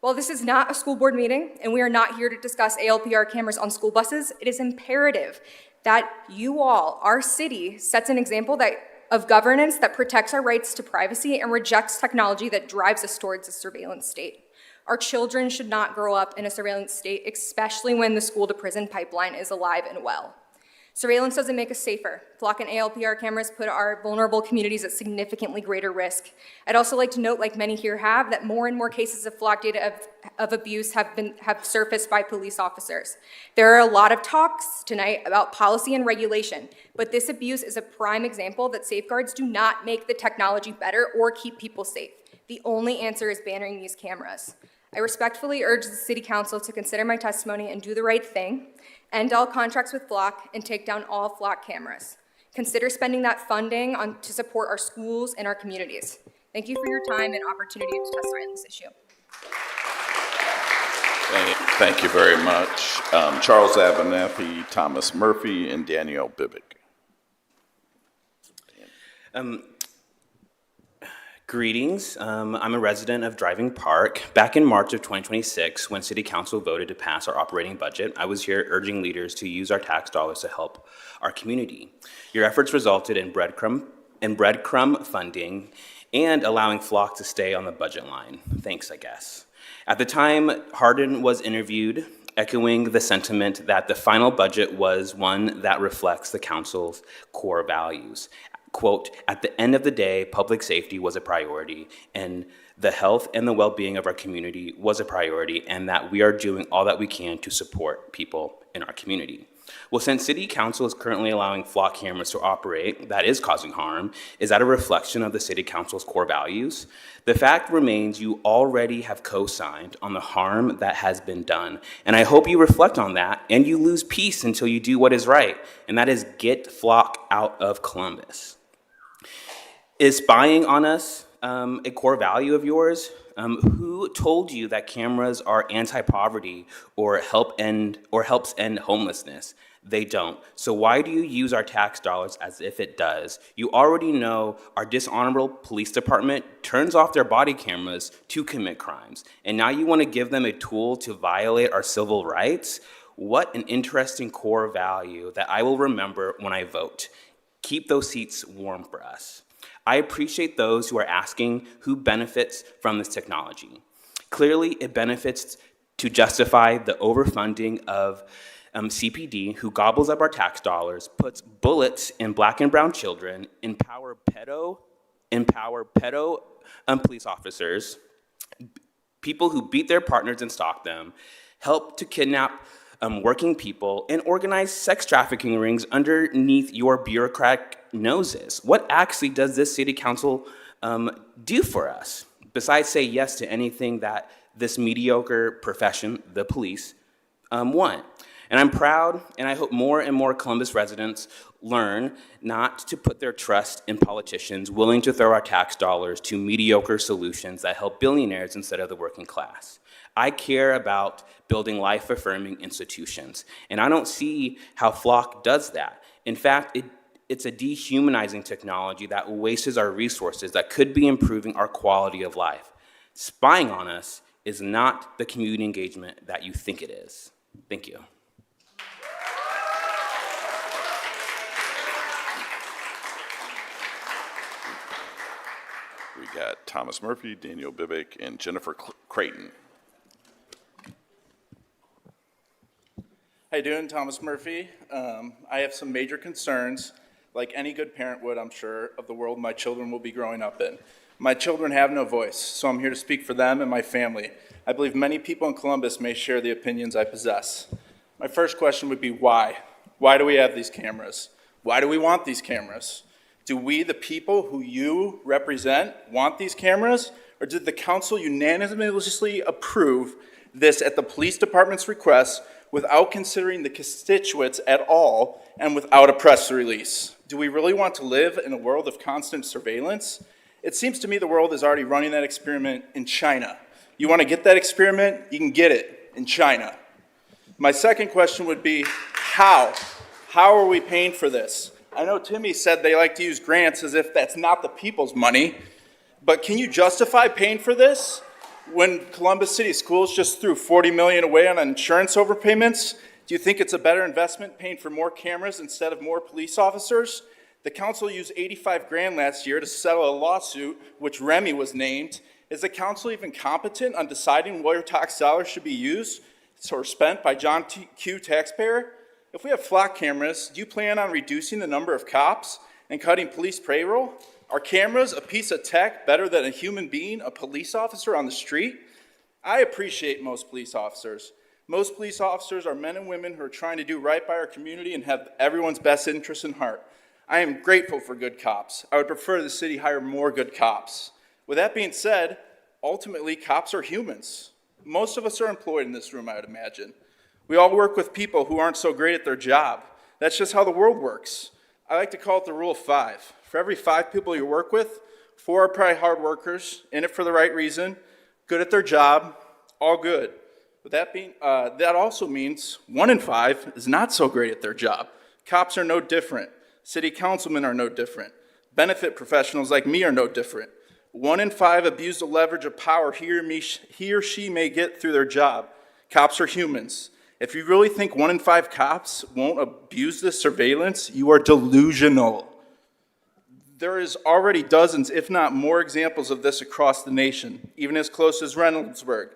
While this is not a school board meeting, and we are not here to discuss ALPR cameras on school buses, it is imperative that you all, our city, sets an example of governance that protects our rights to privacy and rejects technology that drives us towards a surveillance state. Our children should not grow up in a surveillance state, especially when the school-to-prison pipeline is alive and well. Surveillance doesn't make us safer. Flock and ALPR cameras put our vulnerable communities at significantly greater risk. I'd also like to note, like many here have, that more and more cases of flock data of abuse have surfaced by police officers. There are a lot of talks tonight about policy and regulation, but this abuse is a prime example that safeguards do not make the technology better or keep people safe. The only answer is banning these cameras. I respectfully urge the City Council to consider my testimony and do the right thing, end all contracts with Flock, and take down all Flock cameras. Consider spending that funding to support our schools and our communities. Thank you for your time and opportunity to testify on this issue. Thank you very much. Charles Abernathy, Thomas Murphy, and Danielle Bibick. Greetings. I'm a resident of Driving Park. Back in March of 2026, when City Council voted to pass our operating budget, I was here urging leaders to use our tax dollars to help our community. Your efforts resulted in breadcrumb funding and allowing Flock to stay on the budget line. Thanks, I guess. At the time, Hardin was interviewed, echoing the sentiment that the final budget was one that reflects the council's core values. Quote, at the end of the day, public safety was a priority, and the health and the well-being of our community was a priority, and that we are doing all that we can to support people in our community. Well, since City Council is currently allowing Flock cameras to operate, that is causing harm. Is that a reflection of the City Council's core values? The fact remains you already have co-signed on the harm that has been done, and I hope you reflect on that and you lose peace until you do what is right, and that is get Flock out of Columbus. Is spying on us a core value of yours? Who told you that cameras are anti-poverty or helps end homelessness? They don't. So why do you use our tax dollars as if it does? You already know our dishonorable police department turns off their body cameras to commit crimes, and now you want to give them a tool to violate our civil rights? What an interesting core value that I will remember when I vote. Keep those seats warm for us. I appreciate those who are asking who benefits from this technology. Clearly, it benefits to justify the overfunding of CPD, who gobbles up our tax dollars, puts bullets in black and brown children, empower pedo police officers, people who beat their partners and stalk them, help to kidnap working people, and organize sex trafficking rings underneath your bureaucratic noses. What actually does this City Council do for us, besides say yes to anything that this mediocre profession, the police, want? And I'm proud, and I hope more and more Columbus residents learn not to put their trust in politicians willing to throw our tax dollars to mediocre solutions that help billionaires instead of the working class. I care about building life-affirming institutions, and I don't see how Flock does that. In fact, it's a dehumanizing technology that wastes our resources that could be improving our quality of life. Spying on us is not the community engagement that you think it is. Thank you. We got Thomas Murphy, Danielle Bibick, and Jennifer Creighton. How you doing? Thomas Murphy. I have some major concerns, like any good parent would, I'm sure, of the world my children will be growing up in. My children have no voice, so I'm here to speak for them and my family. I believe many people in Columbus may share the opinions I possess. My first question would be why? Why do we have these cameras? Why do we want these cameras? Do we, the people who you represent, want these cameras? Or did the council unanimously approve this at the police department's request without considering the constituents at all and without a press release? Do we really want to live in a world of constant surveillance? It seems to me the world is already running that experiment in China. You want to get that experiment? You can get it in China. My second question would be, how? How are we paying for this? I know Timmy said they like to use grants as if that's not the people's money, but can you justify paying for this when Columbus City Schools just threw $40 million away on insurance overpayments? Do you think it's a better investment paying for more cameras instead of more police officers? The council used $85,000 last year to settle a lawsuit which Remy was named. Is the council even competent on deciding where tax dollars should be used or spent by John Q. taxpayer? If we have flock cameras, do you plan on reducing the number of cops and cutting police payroll? Are cameras a piece of tech better than a human being, a police officer on the street? I appreciate most police officers. Most police officers are men and women who are trying to do right by our community and have everyone's best interest in heart. I am grateful for good cops. I would prefer the city hire more good cops. With that being said, ultimately, cops are humans. Most of us are employed in this room, I would imagine. We all work with people who aren't so great at their job. That's just how the world works. I like to call it the rule of 5. For every 5 people you work with, 4 are probably hard workers, in it for the right reason, good at their job, all good. With that being, that also means 1 in 5 is not so great at their job. Cops are no different. City councilmen are no different. Benefit professionals like me are no different. 1 in 5 abuse the leverage of power he or she may get through their job. Cops are humans. If you really think 1 in 5 cops won't abuse this surveillance, you are delusional. There is already dozens, if not more, examples of this across the nation, even as close as Reynoldsburg.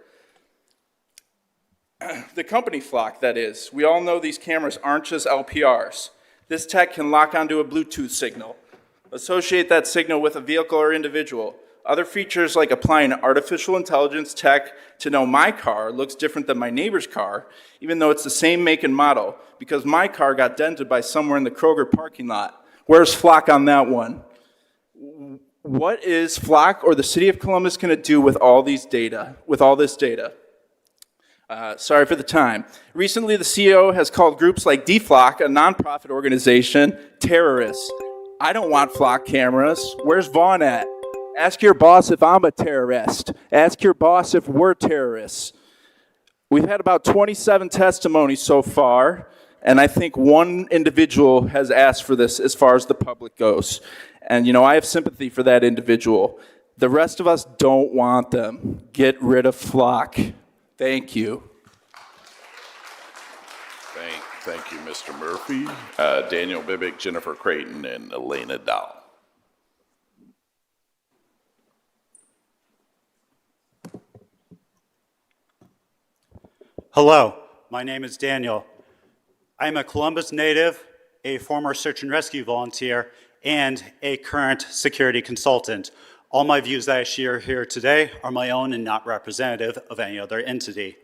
The company flock, that is. We all know these cameras aren't just LPRs. This tech can lock onto a Bluetooth signal, associate that signal with a vehicle or individual. Other features like applying artificial intelligence tech to know my car looks different than my neighbor's car, even though it's the same make and model, because my car got dented by somewhere in the Kroger parking lot. Where's Flock on that one? What is Flock or the City of Columbus going to do with all this data? Sorry for the time. Recently, the CEO has called groups like DFlock, a nonprofit organization, terrorists. I don't want Flock cameras. Where's Vaughn at? Ask your boss if I'm a terrorist. Ask your boss if we're terrorists. We've had about 27 testimonies so far, and I think one individual has asked for this as far as the public goes. And, I have sympathy for that individual. The rest of us don't want them. Get rid of Flock. Thank you. Thank you, Mr. Murphy. Daniel Bibick, Jennifer Creighton, and Elena Dahl. Hello, my name is Daniel. I'm a Columbus native, a former search and rescue volunteer, and a current security consultant. All my views that I share here today are my own and not representative of any other entity.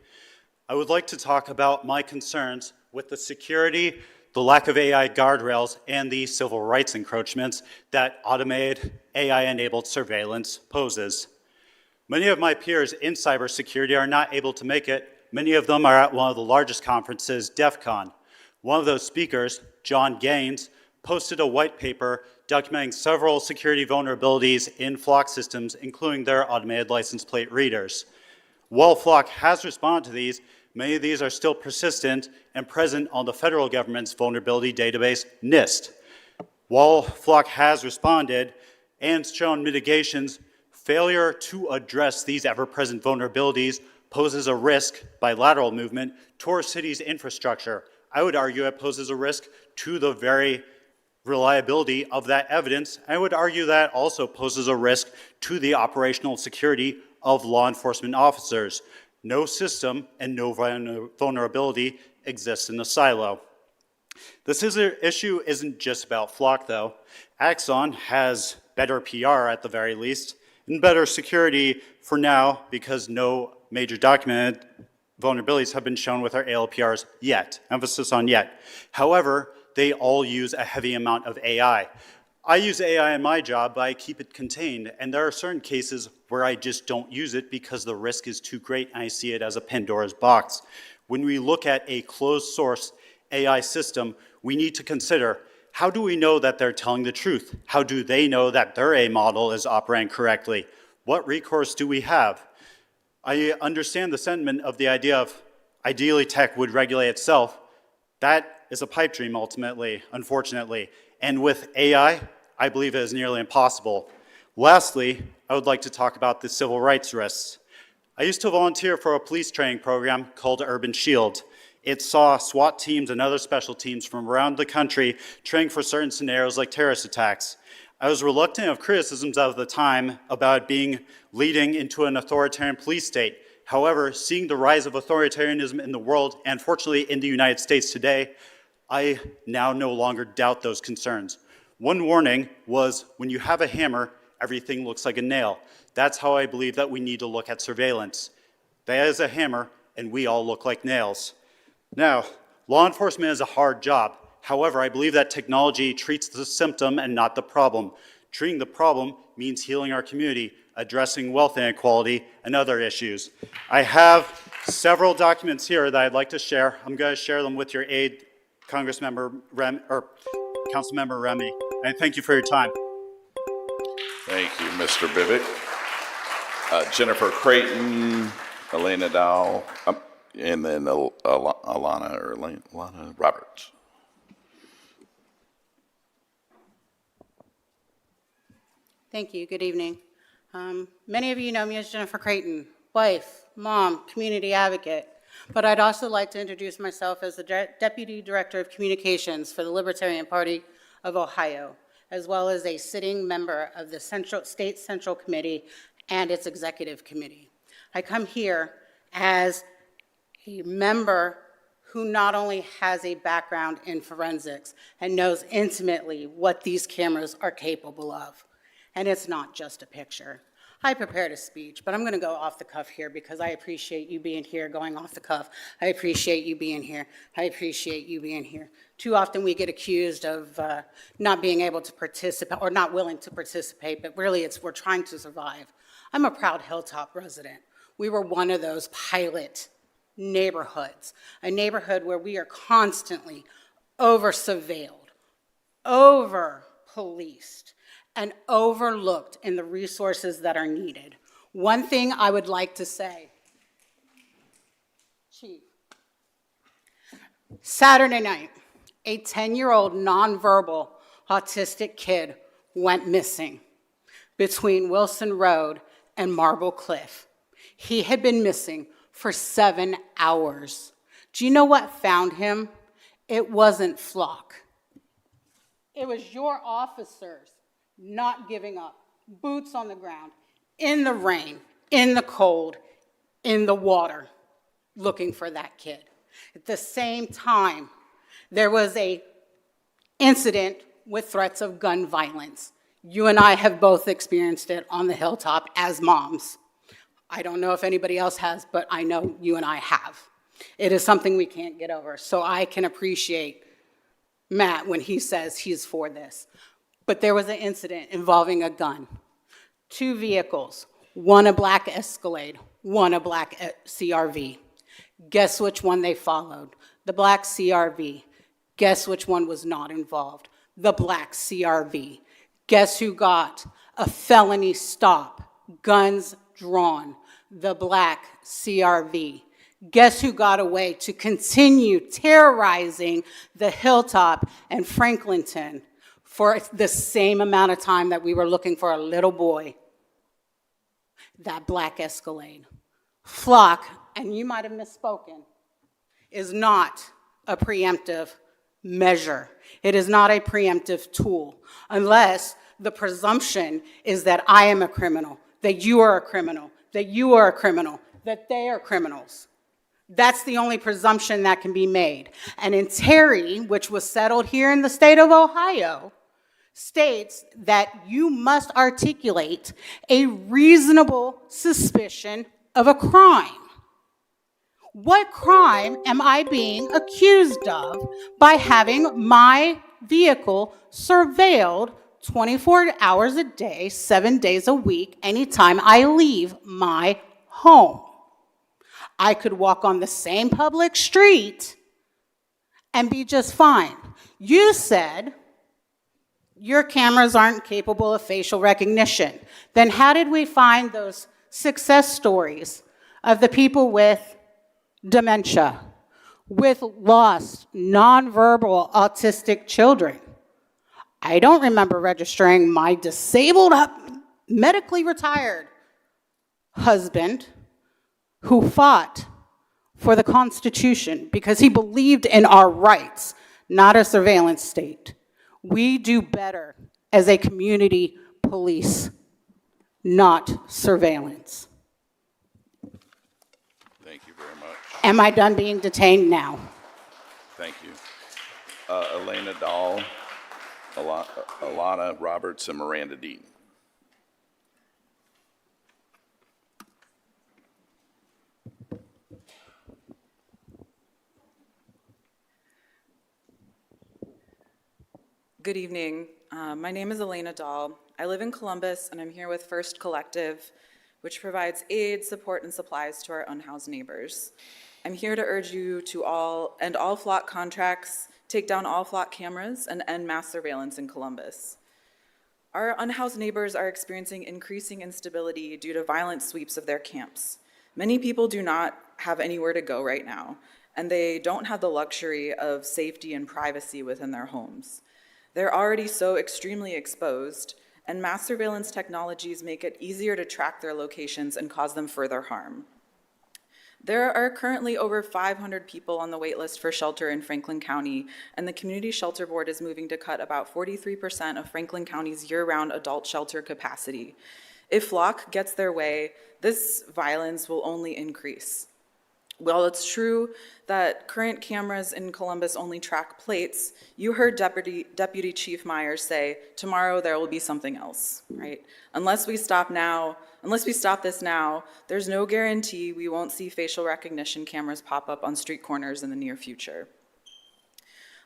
I would like to talk about my concerns with the security, the lack of AI guardrails, and the civil rights encroachments that automated AI-enabled surveillance poses. Many of my peers in cybersecurity are not able to make it. Many of them are at one of the largest conferences, DEF CON. One of those speakers, John Gaines, posted a white paper documenting several security vulnerabilities in Flock systems, including their automated license plate readers. While Flock has responded to these, many of these are still persistent and present on the federal government's vulnerability database, NIST. While Flock has responded and shown mitigations, failure to address these ever-present vulnerabilities poses a risk by lateral movement towards cities' infrastructure. I would argue it poses a risk to the very reliability of that evidence. I would argue that also poses a risk to the operational security of law enforcement officers. No system and no vulnerability exists in a silo. This issue isn't just about Flock, though. Axon has better PR at the very least. and better security for now because no major documented vulnerabilities have been shown with our ALPRs yet. Emphasis on yet. However, they all use a heavy amount of AI. I use AI in my job, but I keep it contained, and there are certain cases where I just don't use it because the risk is too great and I see it as a Pandora's box. When we look at a closed source AI system, we need to consider, how do we know that they're telling the truth? How do they know that their A model is operating correctly? What recourse do we have? I understand the sentiment of the idea of ideally tech would regulate itself. That is a pipe dream ultimately, unfortunately. And with AI, I believe it is nearly impossible. Lastly, I would like to talk about the civil rights risks. I used to volunteer for a police training program called Urban Shield. It saw SWAT teams and other special teams from around the country training for certain scenarios like terrorist attacks. I was reluctant of criticisms of the time about it leading into an authoritarian police state. However, seeing the rise of authoritarianism in the world, and fortunately in the United States today, I now no longer doubt those concerns. One warning was, when you have a hammer, everything looks like a nail. That's how I believe that we need to look at surveillance. That is a hammer, and we all look like nails. Now, law enforcement is a hard job. However, I believe that technology treats the symptom and not the problem. Treating the problem means healing our community, addressing wealth inequality, and other issues. I have several documents here that I'd like to share. I'm going to share them with your aide, Councilmember Remy, and thank you for your time. Thank you, Mr. Bivick. Jennifer Creighton, Elena Dow, and then Alana Roberts. Thank you. Good evening. Many of you know me as Jennifer Creighton, wife, mom, community advocate. But I'd also like to introduce myself as the Deputy Director of Communications for the Libertarian Party of Ohio, as well as a sitting member of the State Central Committee and its Executive Committee. I come here as a member who not only has a background in forensics and knows intimately what these cameras are capable of. And it's not just a picture. I prepared a speech, but I'm going to go off the cuff here because I appreciate you being here, going off the cuff. I appreciate you being here. I appreciate you being here. Too often we get accused of not being able to participate or not willing to participate, but really we're trying to survive. I'm a proud Hilltop resident. We were one of those pilot neighborhoods, a neighborhood where we are constantly over-surveilled, over-policed, and overlooked in the resources that are needed. One thing I would like to say, Chief, Saturday night, a 10-year-old nonverbal autistic kid went missing between Wilson Road and Marble Cliff. He had been missing for 7 hours. Do you know what found him? It wasn't Flock. It was your officers not giving up, boots on the ground, in the rain, in the cold, in the water, looking for that kid. At the same time, there was an incident with threats of gun violence. You and I have both experienced it on the Hilltop as moms. I don't know if anybody else has, but I know you and I have. It is something we can't get over. So I can appreciate Matt when he says he's for this. But there was an incident involving a gun. 2 vehicles, one a black Escalade, one a black CRV. Guess which one they followed? The black CRV. Guess which one was not involved? The black CRV. Guess who got a felony stop, guns drawn? The black CRV. Guess who got away to continue terrorizing the Hilltop and Franklinton for the same amount of time that we were looking for a little boy? That black Escalade. Flock, and you might have misspoken, is not a preemptive measure. It is not a preemptive tool, unless the presumption is that I am a criminal, that you are a criminal, that you are a criminal, that they are criminals. That's the only presumption that can be made. And in Terry, which was settled here in the state of Ohio, states that you must articulate a reasonable suspicion of a crime. What crime am I being accused of by having my vehicle surveilled 24 hours a day, 7 days a week, anytime I leave my home? I could walk on the same public street and be just fine. You said your cameras aren't capable of facial recognition. Then how did we find those success stories of the people with dementia, with lost, nonverbal, autistic children? I don't remember registering my disabled, medically retired husband who fought for the Constitution because he believed in our rights, not a surveillance state. We do better as a community police, not surveillance. Thank you very much. Am I done being detained now? Thank you. Elena Dahl, Alana Roberts, and Miranda Dean. Good evening. My name is Elena Dahl. I live in Columbus, and I'm here with First Collective, which provides aid, support, and supplies to our unhoused neighbors. I'm here to urge you to end all flock contracts, take down all flock cameras, and end mass surveillance in Columbus. Our unhoused neighbors are experiencing increasing instability due to violent sweeps of their camps. Many people do not have anywhere to go right now, and they don't have the luxury of safety and privacy within their homes. They're already so extremely exposed, and mass surveillance technologies make it easier to track their locations and cause them further harm. There are currently over 500 people on the wait list for shelter in Franklin County, and the Community Shelter Board is moving to cut about 43% of Franklin County's year-round adult shelter capacity. If Flock gets their way, this violence will only increase. While it's true that current cameras in Columbus only track plates, you heard Deputy Chief Myers say, tomorrow there will be something else, right? Unless we stop this now, there's no guarantee we won't see facial recognition cameras pop up on street corners in the near future.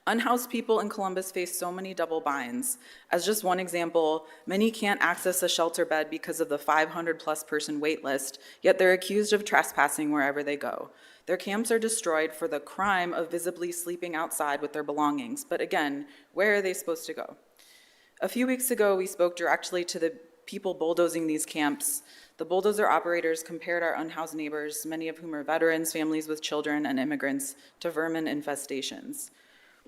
Unhoused people in Columbus face so many double binds. As just one example, many can't access a shelter bed because of the 500+ person wait list, yet they're accused of trespassing wherever they go. Their camps are destroyed for the crime of visibly sleeping outside with their belongings. But again, where are they supposed to go? A few weeks ago, we spoke directly to the people bulldozing these camps. The bulldozer operators compared our unhoused neighbors, many of whom are veterans, families with children, and immigrants, to vermin infestations.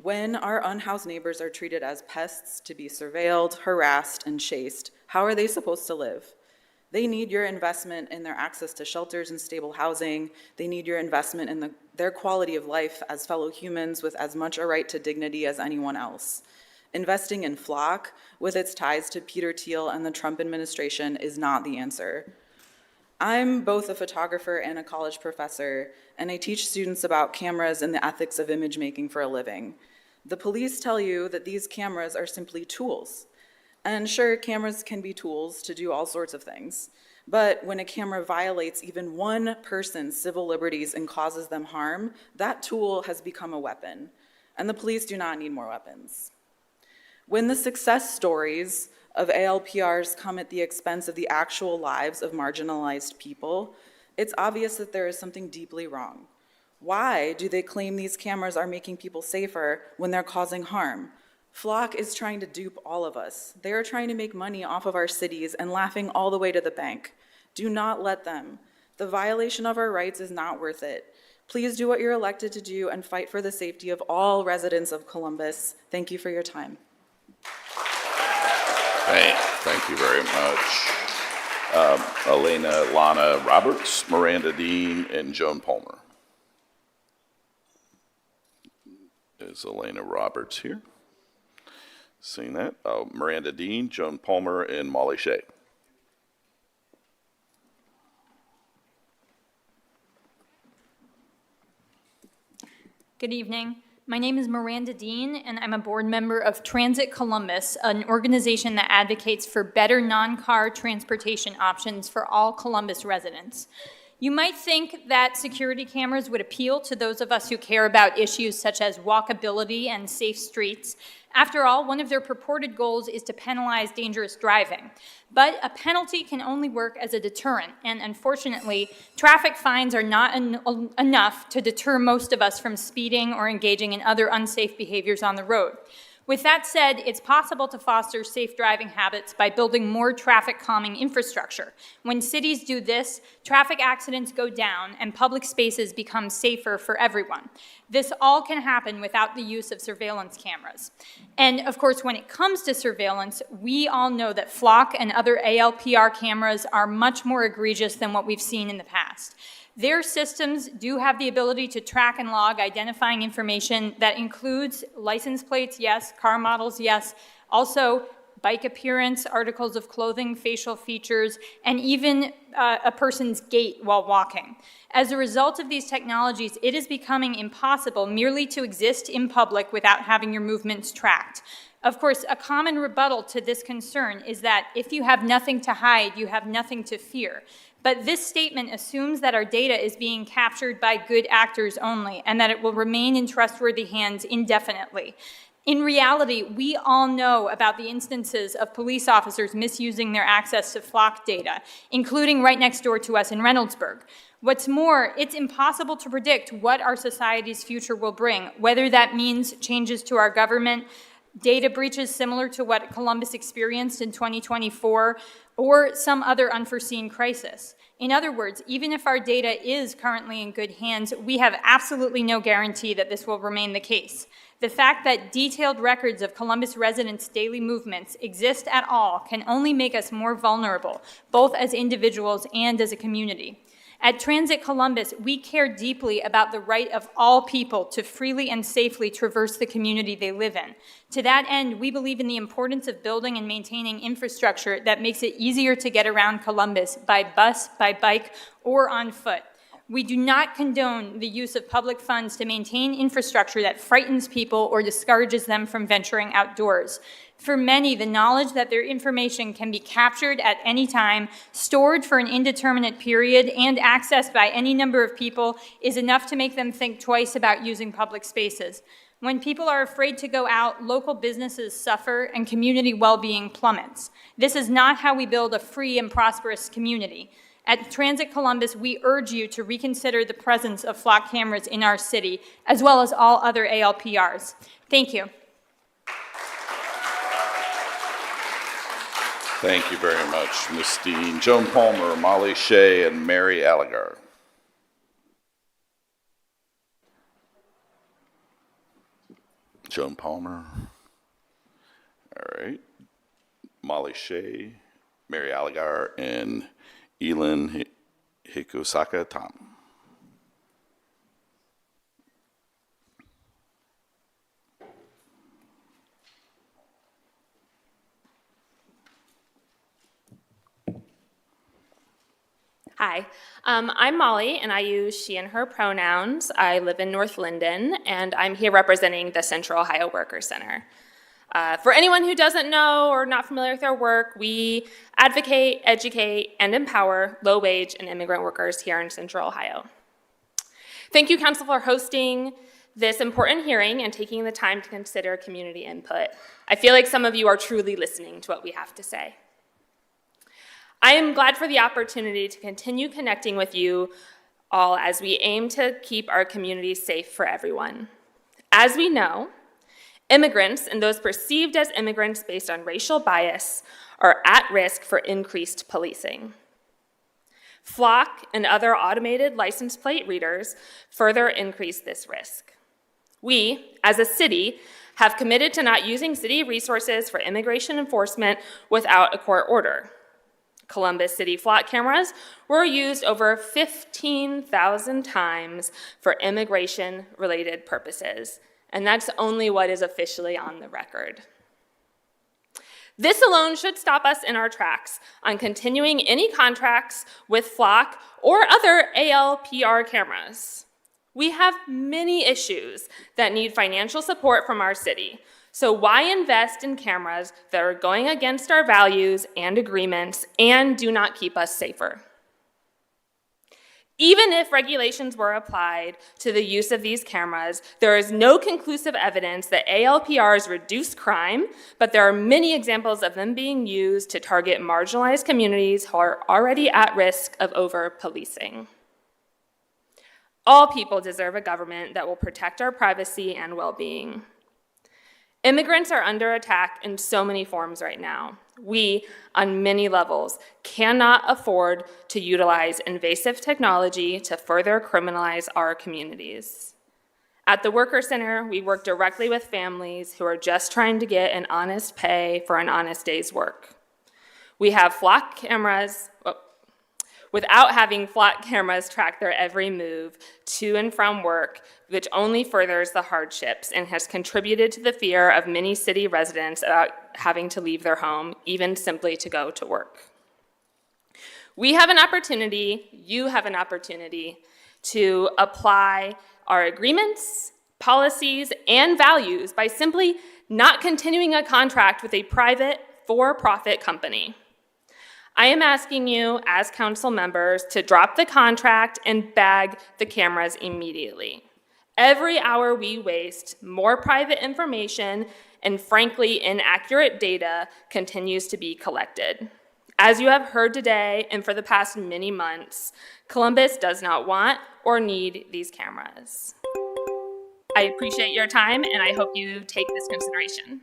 When our unhoused neighbors are treated as pests to be surveilled, harassed, and chased, how are they supposed to live? They need your investment in their access to shelters and stable housing. They need your investment in their quality of life as fellow humans with as much a right to dignity as anyone else. Investing in Flock, with its ties to Peter Thiel and the Trump administration, is not the answer. I'm both a photographer and a college professor, and I teach students about cameras and the ethics of image making for a living. The police tell you that these cameras are simply tools. And sure, cameras can be tools to do all sorts of things, but when a camera violates even one person's civil liberties and causes them harm, that tool has become a weapon, and the police do not need more weapons. When the success stories of ALPRs come at the expense of the actual lives of marginalized people, it's obvious that there is something deeply wrong. Why do they claim these cameras are making people safer when they're causing harm? Flock is trying to dupe all of us. They are trying to make money off of our cities and laughing all the way to the bank. Do not let them. The violation of our rights is not worth it. Please do what you're elected to do and fight for the safety of all residents of Columbus. Thank you for your time. Thank you very much. Elena Lana Roberts, Miranda Dean, and Joan Palmer. Is Elena Roberts here? Seeing that. Miranda Dean, Joan Palmer, and Molly Shea. Good evening. My name is Miranda Dean, and I'm a board member of Transit Columbus, an organization that advocates for better non-car transportation options for all Columbus residents. You might think that security cameras would appeal to those of us who care about issues such as walkability and safe streets. After all, one of their purported goals is to penalize dangerous driving. But a penalty can only work as a deterrent, and unfortunately, traffic fines are not enough to deter most of us from speeding or engaging in other unsafe behaviors on the road. With that said, it's possible to foster safe driving habits by building more traffic calming infrastructure. When cities do this, traffic accidents go down and public spaces become safer for everyone. This all can happen without the use of surveillance cameras. And of course, when it comes to surveillance, we all know that flock and other ALPR cameras are much more egregious than what we've seen in the past. Their systems do have the ability to track and log identifying information that includes license plates, yes, car models, yes, also bike appearance, articles of clothing, facial features, and even a person's gait while walking. As a result of these technologies, it is becoming impossible merely to exist in public without having your movements tracked. Of course, a common rebuttal to this concern is that if you have nothing to hide, you have nothing to fear. But this statement assumes that our data is being captured by good actors only and that it will remain in trustworthy hands indefinitely. In reality, we all know about the instances of police officers misusing their access to flock data, including right next door to us in Reynoldsburg. What's more, it's impossible to predict what our society's future will bring, whether that means changes to our government, data breaches similar to what Columbus experienced in 2024, or some other unforeseen crisis. In other words, even if our data is currently in good hands, we have absolutely no guarantee that this will remain the case. The fact that detailed records of Columbus residents' daily movements exist at all can only make us more vulnerable, both as individuals and as a community. At Transit Columbus, we care deeply about the right of all people to freely and safely traverse the community they live in. To that end, we believe in the importance of building and maintaining infrastructure that makes it easier to get around Columbus by bus, by bike, or on foot. We do not condone the use of public funds to maintain infrastructure that frightens people or discourages them from venturing outdoors. For many, the knowledge that their information can be captured at any time, stored for an indeterminate period, and accessed by any number of people is enough to make them think twice about using public spaces. When people are afraid to go out, local businesses suffer and community well-being plummets. This is not how we build a free and prosperous community. At Transit Columbus, we urge you to reconsider the presence of flock cameras in our city, as well as all other ALPRs. Thank you. Thank you very much, Ms. Dean. Joan Palmer, Molly Shea, and Mary Allegar. Joan Palmer. All right. Molly Shea, Mary Allegar, and Elin Hikusaka Tom. Hi, I'm Molly, and I use she and her pronouns. I live in North Linden, and I'm here representing the Central Ohio Workers Center. For anyone who doesn't know or not familiar with our work, we advocate, educate, and empower low-wage and immigrant workers here in Central Ohio. Thank you, Council, for hosting this important hearing and taking the time to consider community input. I feel like some of you are truly listening to what we have to say. I am glad for the opportunity to continue connecting with you all as we aim to keep our communities safe for everyone. As we know, immigrants and those perceived as immigrants based on racial bias are at risk for increased policing. Flock and other automated license plate readers further increase this risk. We, as a city, have committed to not using city resources for immigration enforcement without a court order. Columbus City flock cameras were used over 15,000 times for immigration-related purposes, and that's only what is officially on the record. This alone should stop us in our tracks on continuing any contracts with flock or other ALPR cameras. We have many issues that need financial support from our city. So why invest in cameras that are going against our values and agreements and do not keep us safer? Even if regulations were applied to the use of these cameras, there is no conclusive evidence that ALPRs reduce crime, but there are many examples of them being used to target marginalized communities who are already at risk of over-policing. All people deserve a government that will protect our privacy and well-being. Immigrants are under attack in so many forms right now. We, on many levels, cannot afford to utilize invasive technology to further criminalize our communities. At the Worker Center, we work directly with families who are just trying to get an honest pay for an honest day's work. We have flock cameras, without having flock cameras track their every move to and from work, which only furthers the hardships and has contributed to the fear of many city residents about having to leave their home, even simply to go to work. We have an opportunity, you have an opportunity, to apply our agreements, policies, and values by simply not continuing a contract with a private, for-profit company. I am asking you, as council members, to drop the contract and bag the cameras immediately. Every hour we waste, more private information and frankly inaccurate data continues to be collected. As you have heard today and for the past many months, Columbus does not want or need these cameras. I appreciate your time and I hope you take this consideration.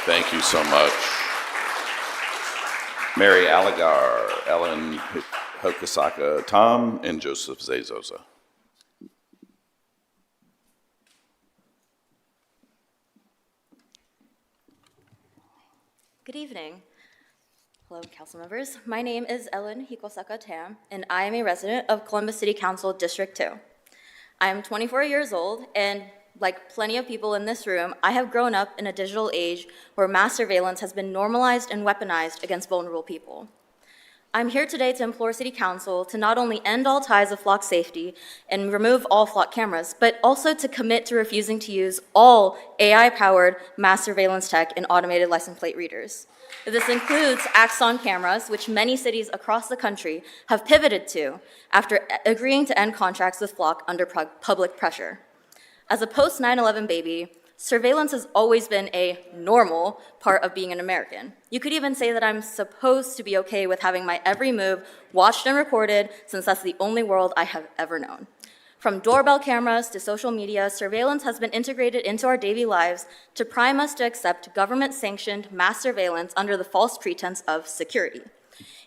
Thank you so much. Mary Allegar, Ellen Hokasaka, Tom, and Joseph Zezosa. Good evening. Hello, council members. My name is Ellen Hikosaka Tam, and I am a resident of Columbus City Council District 2. I am 24 years old, and like plenty of people in this room, I have grown up in a digital age where mass surveillance has been normalized and weaponized against vulnerable people. I'm here today to implore City Council to not only end all ties of flock safety and remove all flock cameras, but also to commit to refusing to use all AI-powered mass surveillance tech and automated license plate readers. This includes Axon cameras, which many cities across the country have pivoted to after agreeing to end contracts with flock under public pressure. As a post-9/11 baby, surveillance has always been a normal part of being an American. You could even say that I'm supposed to be okay with having my every move watched and recorded, since that's the only world I have ever known. From doorbell cameras to social media, surveillance has been integrated into our daily lives to prime us to accept government-sanctioned mass surveillance under the false pretense of security.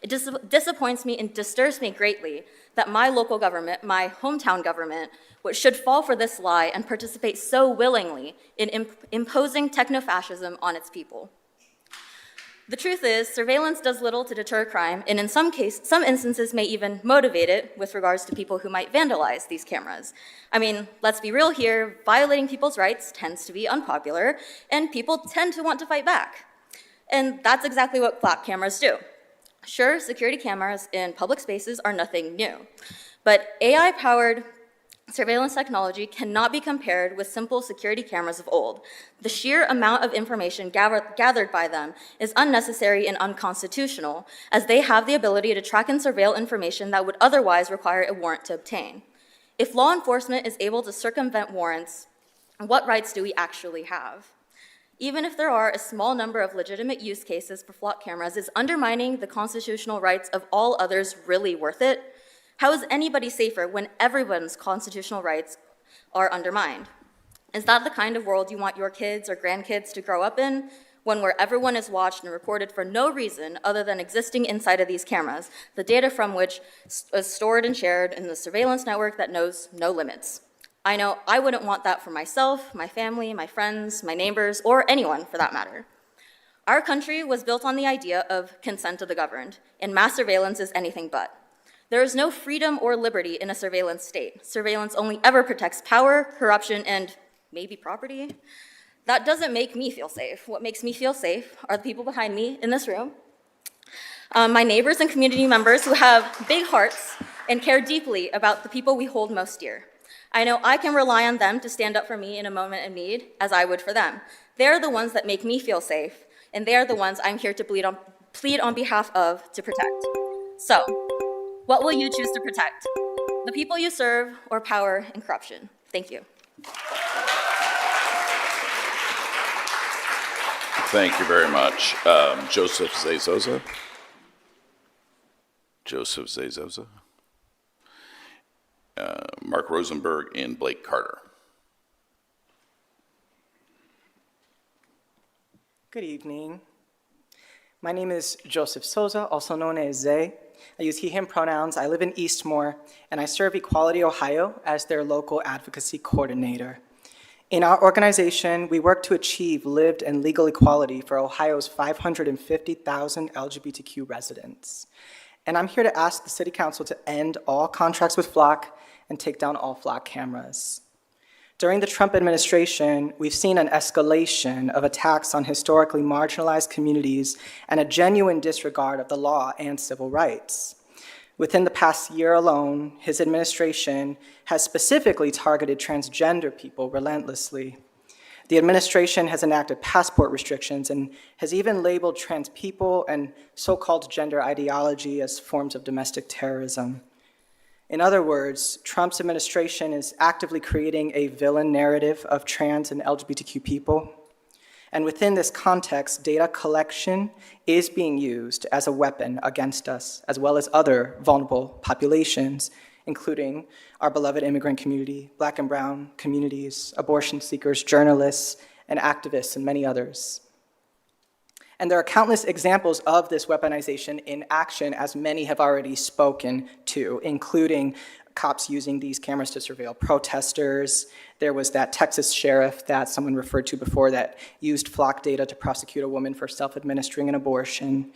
It disappoints me and disturbs me greatly that my local government, my hometown government, which should fall for this lie and participate so willingly in imposing techno-fascism on its people. The truth is, surveillance does little to deter crime, and in some instances may even motivate it with regards to people who might vandalize these cameras. I mean, let's be real here, violating people's rights tends to be unpopular, and people tend to want to fight back. And that's exactly what flock cameras do. Sure, security cameras in public spaces are nothing new, but AI-powered surveillance technology cannot be compared with simple security cameras of old. The sheer amount of information gathered by them is unnecessary and unconstitutional, as they have the ability to track and surveil information that would otherwise require a warrant to obtain. If law enforcement is able to circumvent warrants, what rights do we actually have? Even if there are a small number of legitimate use cases for flock cameras, is undermining the constitutional rights of all others really worth it? How is anybody safer when everyone's constitutional rights are undermined? Is that the kind of world you want your kids or grandkids to grow up in? One where everyone is watched and recorded for no reason other than existing inside of these cameras, the data from which is stored and shared in the surveillance network that knows no limits. I know I wouldn't want that for myself, my family, my friends, my neighbors, or anyone for that matter. Our country was built on the idea of consent of the governed, and mass surveillance is anything but. There is no freedom or liberty in a surveillance state. Surveillance only ever protects power, corruption, and maybe property. That doesn't make me feel safe. What makes me feel safe are the people behind me in this room, my neighbors and community members who have big hearts and care deeply about the people we hold most dear. I know I can rely on them to stand up for me in a moment of need, as I would for them. They're the ones that make me feel safe, and they're the ones I'm here to plead on behalf of to protect. So, what will you choose to protect? The people you serve or power and corruption? Thank you. Thank you very much. Joseph Zezosa. Joseph Zezosa. Mark Rosenberg and Blake Carter. Good evening. My name is Joseph Souza, also known as Zay. I use he, him pronouns. I live in Eastmore, and I serve Equality Ohio as their local advocacy coordinator. In our organization, we work to achieve lived and legal equality for Ohio's 550,000 LGBTQ residents. And I'm here to ask the City Council to end all contracts with Flock and take down all Flock cameras. During the Trump administration, we've seen an escalation of attacks on historically marginalized communities and a genuine disregard of the law and civil rights. Within the past year alone, his administration has specifically targeted transgender people relentlessly. The administration has enacted passport restrictions and has even labeled trans people and so-called gender ideology as forms of domestic terrorism. In other words, Trump's administration is actively creating a villain narrative of trans and LGBTQ people. And within this context, data collection is being used as a weapon against us, as well as other vulnerable populations, including our beloved immigrant community, Black and brown communities, abortion seekers, journalists, and activists, and many others. And there are countless examples of this weaponization in action, as many have already spoken to, including cops using these cameras to surveil protesters. There was that Texas sheriff that someone referred to before that used Flock data to prosecute a woman for self-administering an abortion,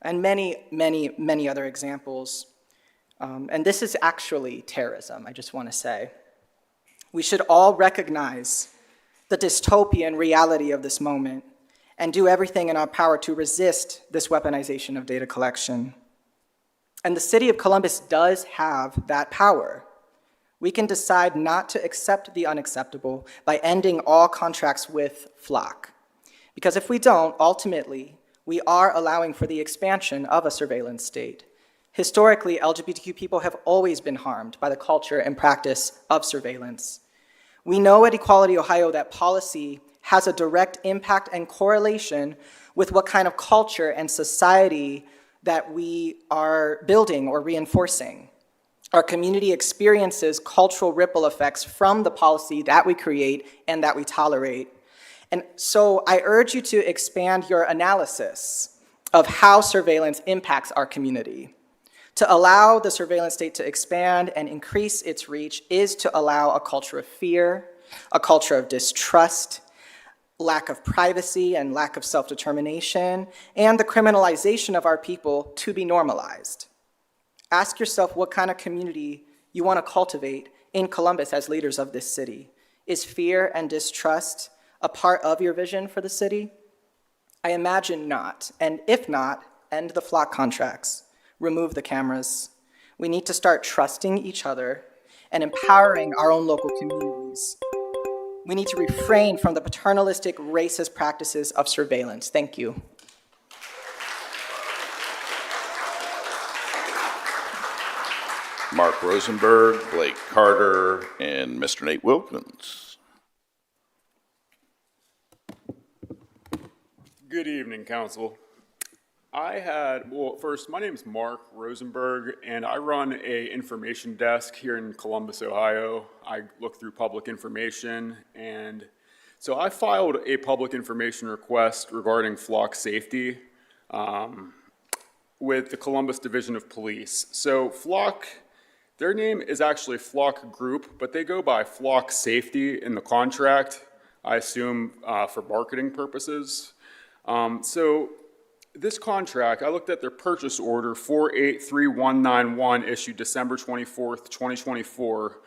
and many, many, many other examples. And this is actually terrorism, I just want to say. We should all recognize the dystopian reality of this moment and do everything in our power to resist this weaponization of data collection. And the city of Columbus does have that power. We can decide not to accept the unacceptable by ending all contracts with Flock. Because if we don't, ultimately, we are allowing for the expansion of a surveillance state. Historically, LGBTQ people have always been harmed by the culture and practice of surveillance. We know at Equality Ohio that policy has a direct impact and correlation with what kind of culture and society that we are building or reinforcing. Our community experiences cultural ripple effects from the policy that we create and that we tolerate. And so I urge you to expand your analysis of how surveillance impacts our community. To allow the surveillance state to expand and increase its reach is to allow a culture of fear, a culture of distrust, lack of privacy and lack of self-determination, and the criminalization of our people to be normalized. Ask yourself what kind of community you want to cultivate in Columbus as leaders of this city. Is fear and distrust a part of your vision for the city? I imagine not, and if not, end the Flock contracts, remove the cameras. We need to start trusting each other and empowering our own local communities. We need to refrain from the paternalistic, racist practices of surveillance. Thank you. Mark Rosenberg, Blake Carter, and Mr. Nate Wilkins. Good evening, Council. First, my name is Mark Rosenberg, and I run an information desk here in Columbus, Ohio. I look through public information, and so I filed a public information request regarding Flock safety with the Columbus Division of Police. So Flock, their name is actually Flock Group, but they go by Flock Safety in the contract, I assume for marketing purposes. So this contract, I looked at their purchase order 483191 issued December 24th, 2024,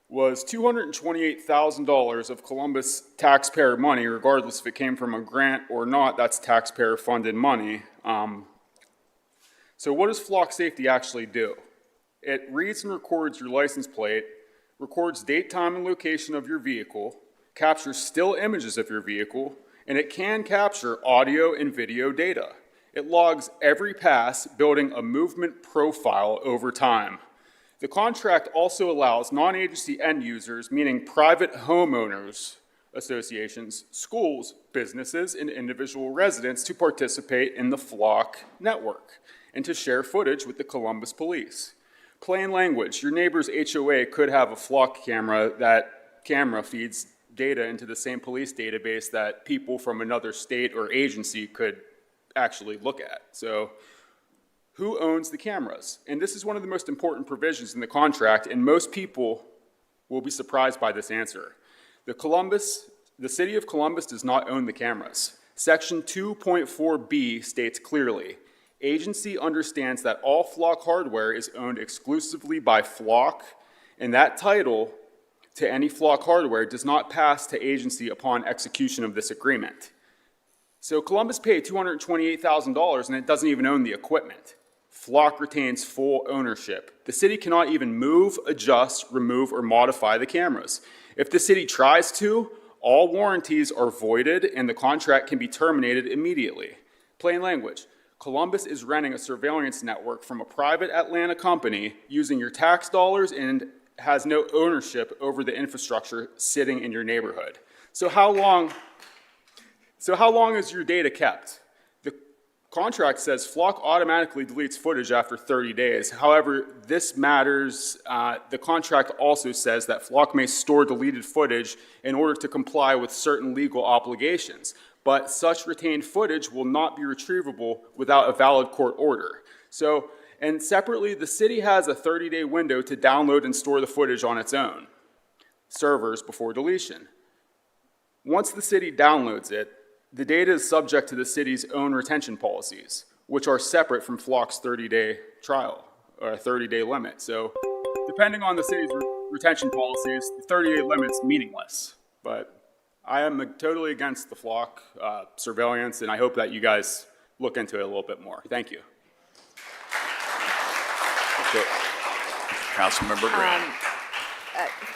was $228,000 of Columbus taxpayer money, regardless if it came from a grant or not, that's taxpayer funded money. So what does Flock Safety actually do? It reads and records your license plate records date, time, and location of your vehicle, captures still images of your vehicle, and it can capture audio and video data. It logs every pass, building a movement profile over time. The contract also allows non-agency end users, meaning private homeowners associations, schools, businesses, and individual residents to participate in the Flock network and to share footage with the Columbus Police. Plain language, your neighbor's HOA could have a Flock camera. That camera feeds data into the same police database that people from another state or agency could actually look at. So who owns the cameras? And this is one of the most important provisions in the contract, and most people will be surprised by this answer. The city of Columbus does not own the cameras. Section 2.4b states clearly, agency understands that all Flock hardware is owned exclusively by Flock, and that title to any Flock hardware does not pass to agency upon execution of this agreement. So Columbus paid $228,000 and it doesn't even own the equipment. Flock retains full ownership. The city cannot even move, adjust, remove, or modify the cameras. If the city tries to, all warranties are voided and the contract can be terminated immediately. Plain language, Columbus is renting a surveillance network from a private Atlanta company using your tax dollars and has no ownership over the infrastructure sitting in your neighborhood. So how long is your data kept? The contract says Flock automatically deletes footage after 30 days. However, this matters. The contract also says that Flock may store deleted footage in order to comply with certain legal obligations, but such retained footage will not be retrievable without a valid court order. And separately, the city has a 30-day window to download and store the footage on its own servers before deletion. Once the city downloads it, the data is subject to the city's own retention policies, which are separate from Flock's 30-day trial, or a 30-day limit. So depending on the city's retention policies, the 30-day limit's meaningless. But I am totally against the Flock surveillance, and I hope that you guys look into it a little bit more. Thank you. Councilmember Graham.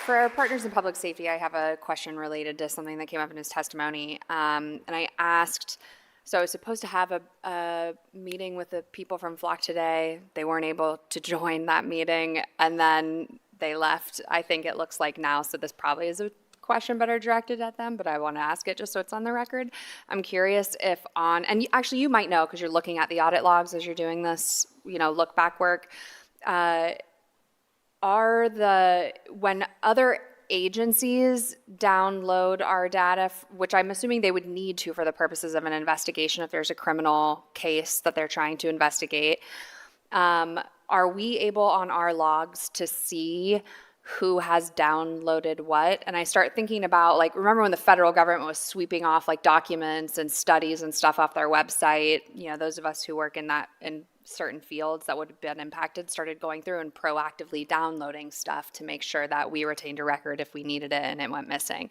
For our partners in public safety, I have a question related to something that came up in his testimony. And I asked, so I was supposed to have a meeting with the people from Flock today. They weren't able to join that meeting, and then they left, I think it looks like now, so this probably is a question better directed at them, but I want to ask it just so it's on the record. I'm curious if and actually you might know because you're looking at the audit logs as you're doing this, look back work. When other agencies download our data, which I'm assuming they would need to for the purposes of an investigation if there's a criminal case that they're trying to investigate, are we able on our logs to see who has downloaded what? And I start thinking about, remember when the federal government was sweeping off documents and studies and stuff off their website? Those of us who work in certain fields that would have been impacted started going through and proactively downloading stuff to make sure that we retained a record if we needed it and it went missing.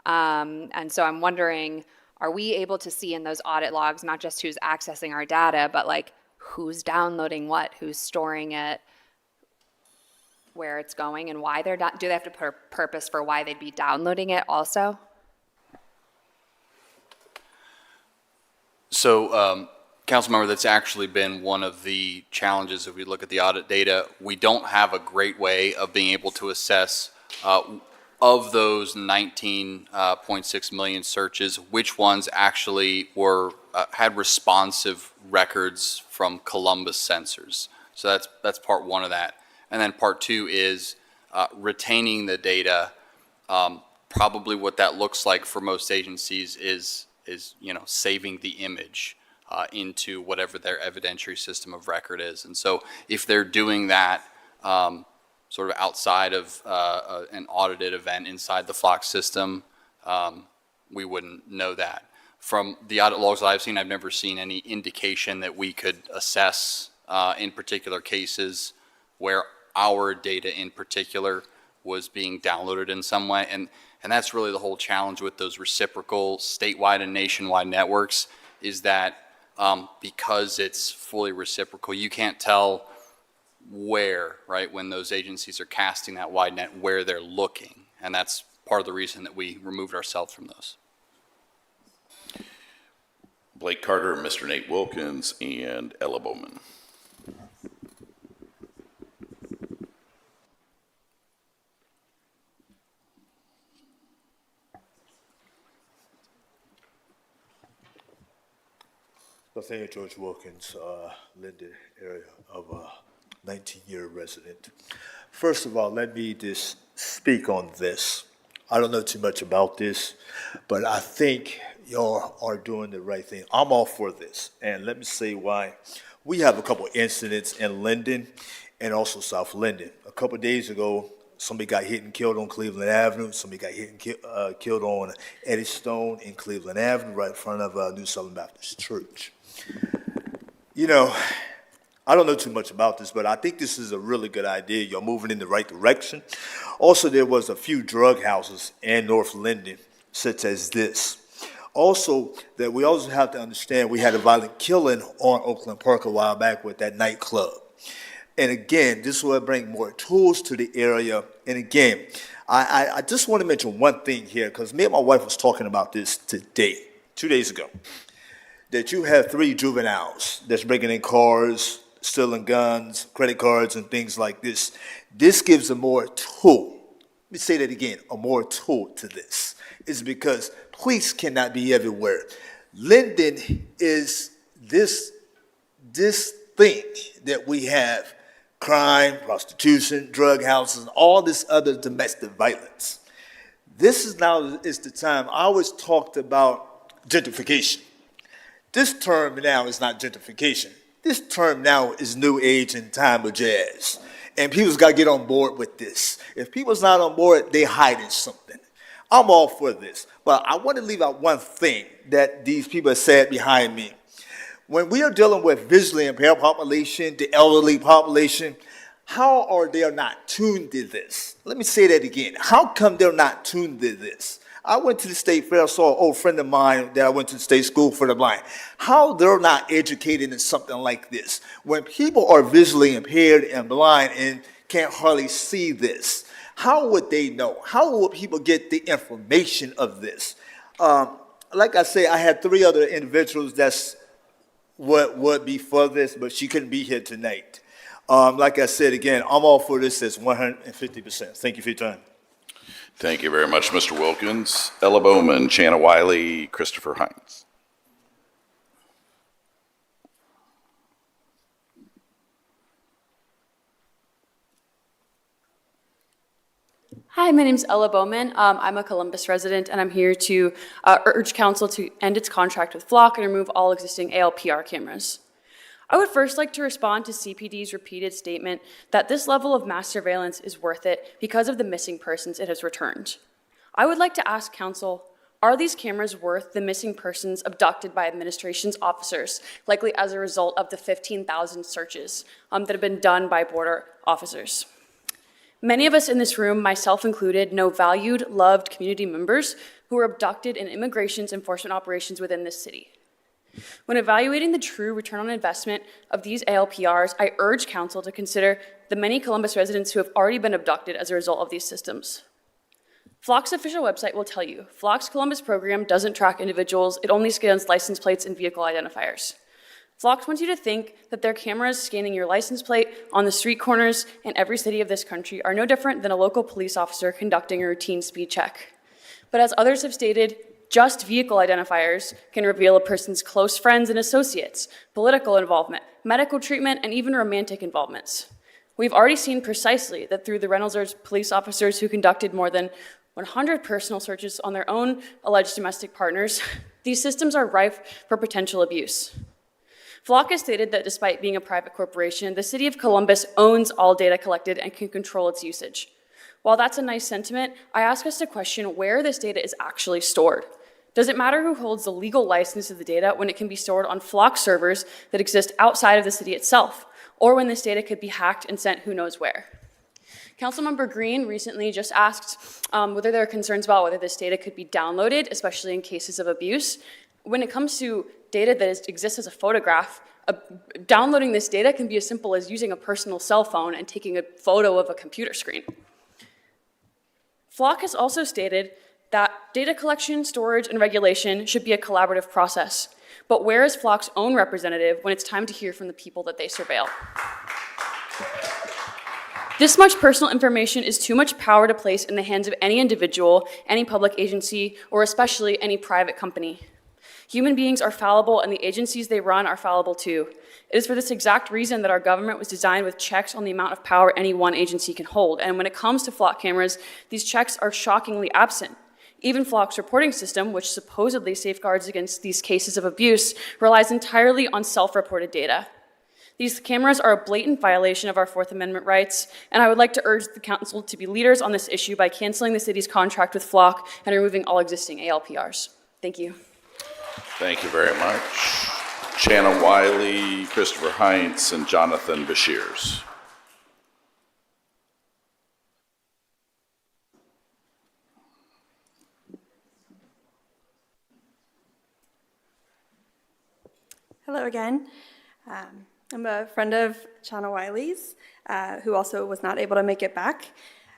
And so I'm wondering, are we able to see in those audit logs not just who's accessing our data, but who's downloading what, who's storing it, where it's going, and why do they have to put a purpose for why they'd be downloading it also? So, Councilmember, that's actually been one of the challenges if we look at the audit data. We don't have a great way of being able to assess of those 19.6 million searches, which ones actually had responsive records from Columbus sensors. So that's part one of that. And then part two is retaining the data. Probably what that looks like for most agencies is saving the image into whatever their evidentiary system of record is. And so if they're doing that sort of outside of an audited event inside the Flock system, we wouldn't know that. From the audit logs that I've seen, I've never seen any indication that we could assess in particular cases where our data in particular was being downloaded in some way. And that's really the whole challenge with those reciprocal statewide and nationwide networks is that because it's fully reciprocal, you can't tell where, right, when those agencies are casting that wide net, where they're looking. And that's part of the reason that we removed ourselves from those. Blake Carter, Mr. Nate Wilkins, and Ella Bowman. Nathaniel George Wilkins, Linden area of 19-year resident. First of all, let me just speak on this. I don't know too much about this, but I think y'all are doing the right thing. I'm all for this, and let me say why. We have a couple incidents in Linden and also South Linden. A couple days ago, somebody got hit and killed on Cleveland Avenue. Somebody got hit and killed on Eddie Stone in Cleveland Avenue, right in front of New Southern Baptist Church. You know, I don't know too much about this, but I think this is a really good idea. You're moving in the right direction. Also, there was a few drug houses in North Linden, such as this. Also, that we also have to understand we had a violent killing on Oakland Park a while back with that nightclub. And again, this will bring more tools to the area. And again, I just want to mention one thing here, because me and my wife was talking about this today, 2 days ago, that you have 3 juveniles that's breaking in cars, stealing guns, credit cards, and things like this. This gives a more tool. Let me say that again, a more tool to this. It's because police cannot be everywhere. Linden is this thing that we have, crime, prostitution, drug houses, and all this other domestic violence. This is the time. I always talked about gentrification. This term now is not gentrification. This term now is new age and time of jazz. And people's got to get on board with this. If people's not on board, they hiding something. I'm all for this. But I want to leave out one thing that these people have said behind me. When we are dealing with visually impaired population, the elderly population, how are they not tuned to this? Let me say that again. How come they're not tuned to this? I went to the state fair, saw an old friend of mine that I went to the state school for the blind. How they're not educated in something like this? When people are visually impaired and blind and can't hardly see this, how would they know? How would people get the information of this? Like I say, I had 3 other individuals that's what would be for this, but she couldn't be here tonight. Like I said, again, I'm all for this as 150%. Thank you for your time. Thank you very much, Mr. Wilkins. Ella Bowman, Shanna Wiley, Christopher Hines. Hi, my name is Ella Bowman. I'm a Columbus resident, and I'm here to urge council to end its contract with Flock and remove all existing ALPR cameras. I would first like to respond to CPD's repeated statement that this level of mass surveillance is worth it because of the missing persons it has returned. I would like to ask council, are these cameras worth the missing persons abducted by administration's officers, likely as a result of the 15,000 searches that have been done by border officers? Many of us in this room, myself included, know valued, loved community members who were abducted in immigration's enforcement operations within this city. When evaluating the true return on investment of these ALPRs, I urge council to consider the many Columbus residents who have already been abducted as a result of these systems. Flock's official website will tell you, Flock's Columbus program doesn't track individuals, it only scans license plates and vehicle identifiers. Flock wants you to think that their cameras scanning your license plate on the street corners in every city of this country are no different than a local police officer conducting a routine speed check. But as others have stated, just vehicle identifiers can reveal a person's close friends and associates, political involvement, medical treatment, and even romantic involvements. We've already seen precisely that through the Reynolds police officers who conducted more than 100 personal searches on their own alleged domestic partners, these systems are rife for potential abuse. Flock has stated that despite being a private corporation, the city of Columbus owns all data collected and can control its usage. While that's a nice sentiment, I ask us to question where this data is actually stored. Does it matter who holds the legal license of the data when it can be stored on Flock servers that exist outside of the city itself, or when this data could be hacked and sent who knows where? Councilmember Green recently just asked whether there are concerns about whether this data could be downloaded, especially in cases of abuse. When it comes to data that exists as a photograph, downloading this data can be as simple as using a personal cell phone and taking a photo of a computer screen. Flock has also stated that data collection, storage, and regulation should be a collaborative process. But where is Flock's own representative when it's time to hear from the people that they surveil? This much personal information is too much power to place in the hands of any individual, any public agency, or especially any private company. Human beings are fallible, and the agencies they run are fallible too. It is for this exact reason that our government was designed with checks on the amount of power any one agency can hold. And when it comes to Flock cameras, these checks are shockingly absent. Even Flock's reporting system, which supposedly safeguards against these cases of abuse, relies entirely on self-reported data. These cameras are a blatant violation of our Fourth Amendment rights, and I would like to urge the council to be leaders on this issue by canceling the city's contract with Flock and removing all existing ALPRs. Thank you. Thank you very much. Shanna Wiley, Christopher Heinz, and Jonathan Bashirs. Hello again. I'm a friend of Shanna Wiley's, who also was not able to make it back.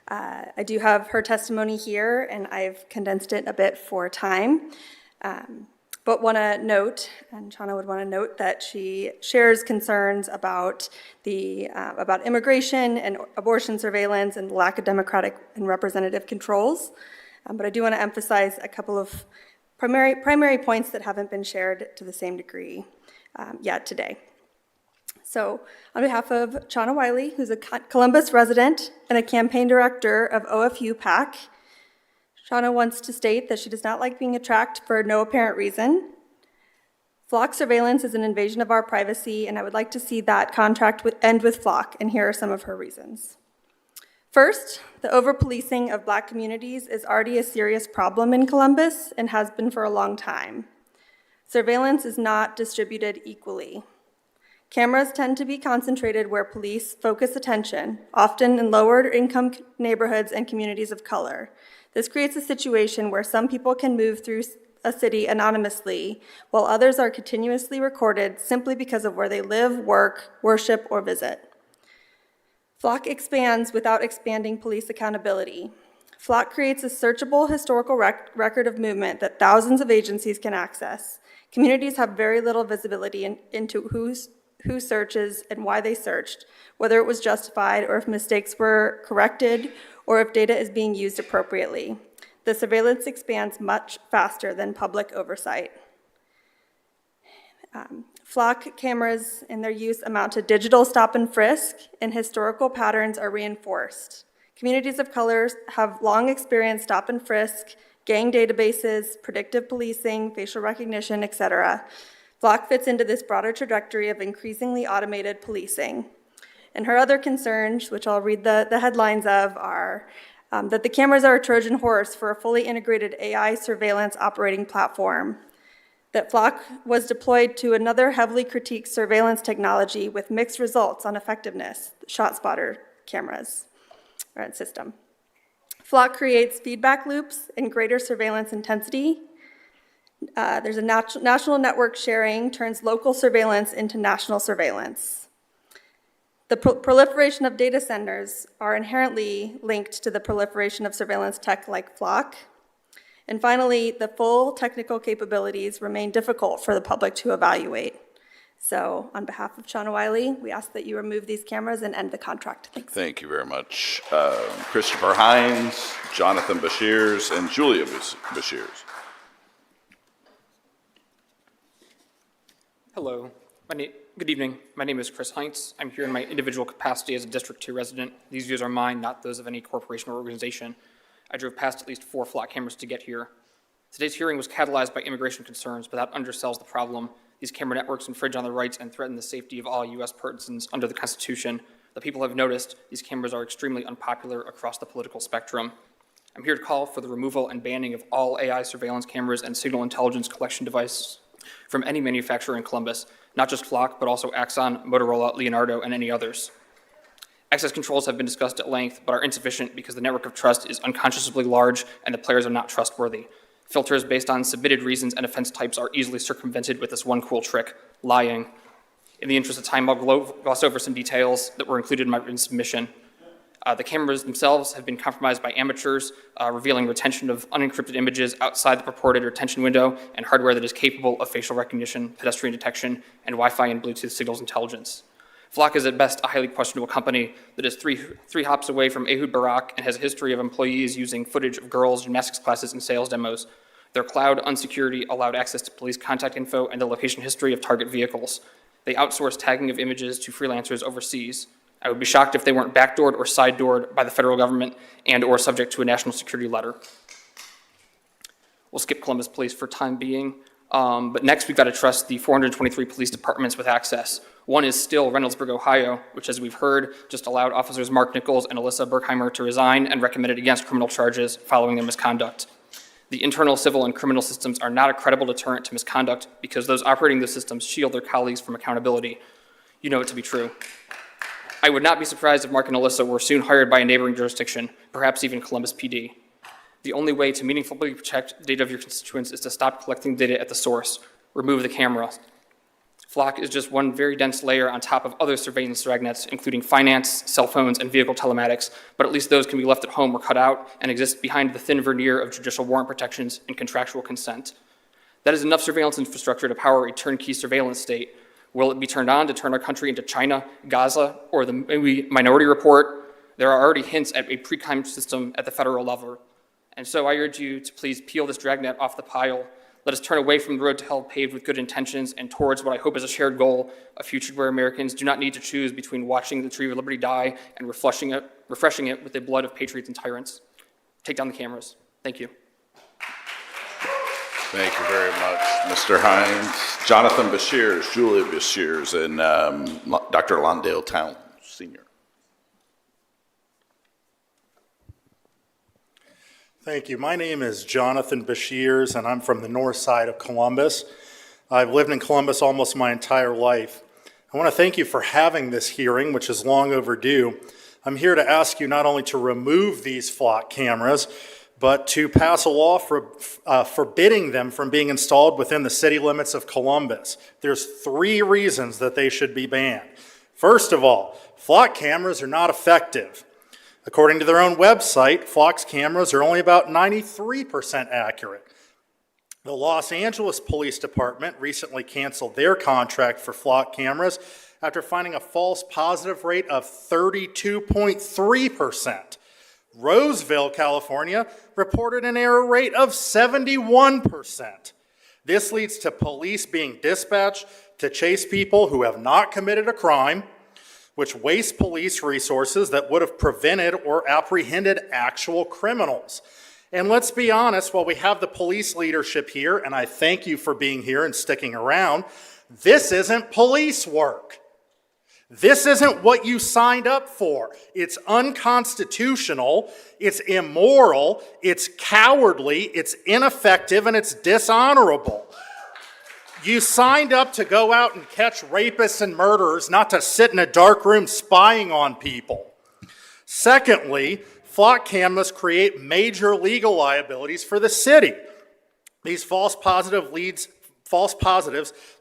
I do have her testimony here, and I've condensed it a bit for time. But want to note, and Shanna would want to note, that she shares concerns about about immigration and abortion surveillance and lack of democratic and representative controls. But I do want to emphasize a couple of primary points that haven't been shared to the same degree yet today. So on behalf of Shanna Wiley, who's a Columbus resident and a campaign director of OFU PAC, Shanna wants to state that she does not like being tracked for no apparent reason. Flock surveillance is an invasion of our privacy, and I would like to see that contract end with Flock, and here are some of her reasons. First, the over-policing of Black communities is already a serious problem in Columbus and has been for a long time. Surveillance is not distributed equally. Cameras tend to be concentrated where police focus attention, often in lower income neighborhoods and communities of color. This creates a situation where some people can move through a city anonymously, while others are continuously recorded simply because of where they live, work, worship, or visit. Flock expands without expanding police accountability. Flock creates a searchable historical record of movement that thousands of agencies can access. Communities have very little visibility into who searches and why they searched, whether it was justified or if mistakes were corrected or if data is being used appropriately. The surveillance expands much faster than public oversight. Flock cameras and their use amount to digital stop and frisk, and historical patterns are reinforced. Communities of color have long experienced stop and frisk, gang databases, predictive policing, facial recognition, etc. Flock fits into this broader trajectory of increasingly automated policing. And her other concerns, which I'll read the headlines of, are that the cameras are a Trojan horse for a fully integrated AI surveillance operating platform, that Flock was deployed to another heavily critiqued surveillance technology with mixed results on effectiveness, ShotSpotter cameras system. Flock creates feedback loops and greater surveillance intensity. There's a national network sharing turns local surveillance into national surveillance. The proliferation of data centers are inherently linked to the proliferation of surveillance tech like Flock. And finally, the full technical capabilities remain difficult for the public to evaluate. So on behalf of Shanna Wiley, we ask that you remove these cameras and end the contract. Thanks. Thank you very much. Christopher Heinz, Jonathan Bashirs, and Julia Bashirs. Hello. Good evening. My name is Chris Heinz. I'm here in my individual capacity as a District 2 resident. These views are mine, not those of any corporation or organization. I drove past at least 4 Flock cameras to get here. Today's hearing was catalyzed by immigration concerns, but that undersells the problem. These camera networks infringe on the rights and threaten the safety of all U.S. persons under the Constitution. The people have noticed these cameras are extremely unpopular across the political spectrum. I'm here to call for the removal and banning of all AI surveillance cameras and signal intelligence collection devices from any manufacturer in Columbus, not just Flock, but also Axon, Motorola, Leonardo, and any others. Access controls have been discussed at length, but are insufficient because the network of trust is unconscionably large and the players are not trustworthy. Filters based on submitted reasons and offense types are easily circumvented with this one cool trick, lying. In the interest of time, I'll gloss over some details that were included in my written submission. The cameras themselves have been compromised by amateurs, revealing retention of unencrypted images outside the purported retention window and hardware that is capable of facial recognition, pedestrian detection, and Wi-Fi and Bluetooth signals intelligence. Flock is at best a highly questionable company that is three hops away from Ehud Barak and has a history of employees using footage of girls' gymnastics classes and sales demos. Their cloud unsecurity allowed access to police contact info and the location history of target vehicles. They outsource tagging of images to freelancers overseas. I would be shocked if they weren't backdoored or side-doored by the federal government and or subject to a national security letter. We'll skip Columbus Police for time being, but next we've got to trust the 423 police departments with access. One is still Reynoldsburg, Ohio, which, as we've heard, just allowed officers Mark Nichols and Alyssa Berkheimer to resign and recommended against criminal charges following their misconduct. The internal civil and criminal systems are not a credible deterrent to misconduct because those operating those systems shield their colleagues from accountability. You know it to be true. I would not be surprised if Mark and Alyssa were soon hired by a neighboring jurisdiction, perhaps even Columbus PD. The only way to meaningfully protect data of your constituents is to stop collecting data at the source. Remove the camera. Flock is just one very dense layer on top of other surveillance dragnets, including finance, cell phones, and vehicle telematics, but at least those can be left at home or cut out and exist behind the thin veneer of judicial warrant protections and contractual consent. That is enough surveillance infrastructure to power a turnkey surveillance state. Will it be turned on to turn our country into China, Gaza, or the Minority Report? There are already hints at a pre-crime system at the federal level. And so I urge you to please peel this dragnet off the pile. Let us turn away from the road to hell paved with good intentions and towards what I hope is a shared goal, a future where Americans do not need to choose between watching the tree of liberty die and refreshing it with the blood of patriots and tyrants. Take down the cameras. Thank you. Thank you very much, Mr. Hines. Jonathan Bashirs, Julia Bashirs, and Dr. Londale Town, Sr. Thank you. My name is Jonathan Bashirs, and I'm from the north side of Columbus. I've lived in Columbus almost my entire life. I want to thank you for having this hearing, which is long overdue. I'm here to ask you not only to remove these flock cameras, but to pass a law forbidding them from being installed within the city limits of Columbus. There's 3 reasons that they should be banned. First of all, flock cameras are not effective. According to their own website, Flock's cameras are only about 93% accurate. The Los Angeles Police Department recently canceled their contract for Flock cameras after finding a false positive rate of 32.3%. Roseville, California, reported an error rate of 71%. This leads to police being dispatched to chase people who have not committed a crime, which wastes police resources that would have prevented or apprehended actual criminals. And let's be honest, while we have the police leadership here, and I thank you for being here and sticking around, this isn't police work. This isn't what you signed up for. It's unconstitutional, it's immoral, it's cowardly, it's ineffective, and it's dishonorable. You signed up to go out and catch rapists and murderers, not to sit in a dark room spying on people. Secondly, flock cameras create major legal liabilities for the city. These false positives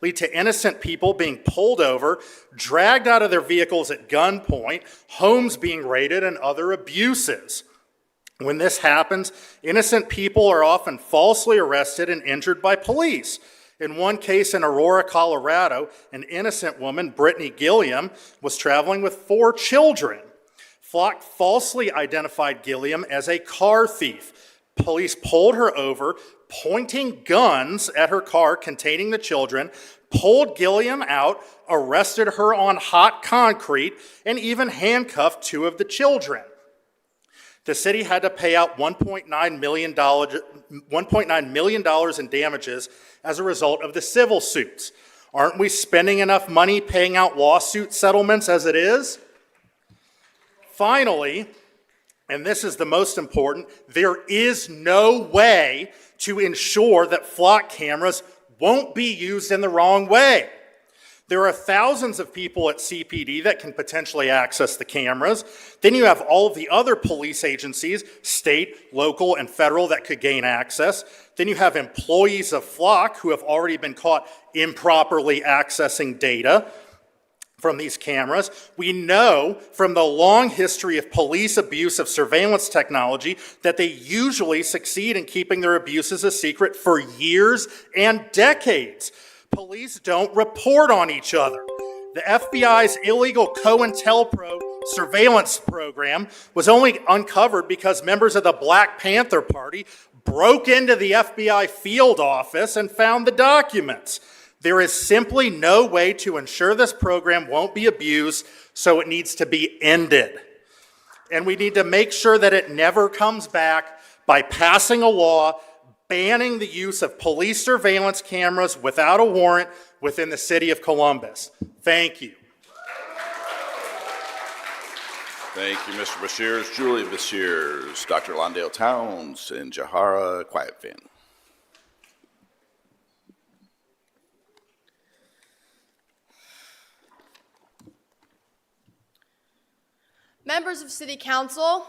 lead to innocent people being pulled over, dragged out of their vehicles at gunpoint, homes being raided, and other abuses. When this happens, innocent people are often falsely arrested and injured by police. In one case in Aurora, Colorado, an innocent woman, Brittany Gilliam, was traveling with 4 children. Flock falsely identified Gilliam as a car thief. Police pulled her over, pointing guns at her car containing the children, pulled Gilliam out, arrested her on hot concrete, and even handcuffed 2 of the children. The city had to pay out $1.9 million in damages as a result of the civil suits. Aren't we spending enough money paying out lawsuit settlements as it is? Finally, and this is the most important, there is no way to ensure that flock cameras won't be used in the wrong way. There are thousands of people at CPD that can potentially access the cameras. Then you have all of the other police agencies, state, local, and federal, that could gain access. Then you have employees of Flock who have already been caught improperly accessing data. from these cameras. We know from the long history of police abuse of surveillance technology that they usually succeed in keeping their abuses a secret for years and decades. Police don't report on each other. The FBI's illegal COINTELPRO surveillance program was only uncovered because members of the Black Panther Party broke into the FBI field office and found the documents. There is simply no way to ensure this program won't be abused, so it needs to be ended. And we need to make sure that it never comes back by passing a law banning the use of police surveillance cameras without a warrant within the city of Columbus. Thank you. Thank you, Mr. Bashirs. Julia Bashirs, Dr. Londale Towns, and Jahara Quietfan. Members of City Council,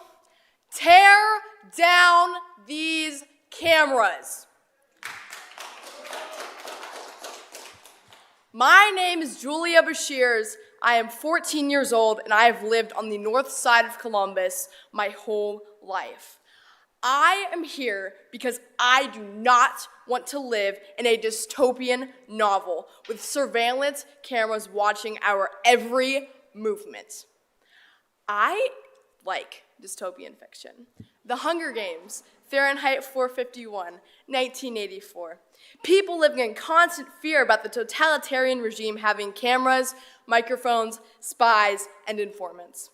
tear down these cameras. My name is Julia Bashirs. I am 14 years old and I have lived on the north side of Columbus my whole life. I am here because I do not want to live in a dystopian novel with surveillance cameras watching our every movement. I like dystopian fiction. The Hunger Games, Fahrenheit 451, 1984. People living in constant fear about the totalitarian regime having cameras, microphones, spies, and informants.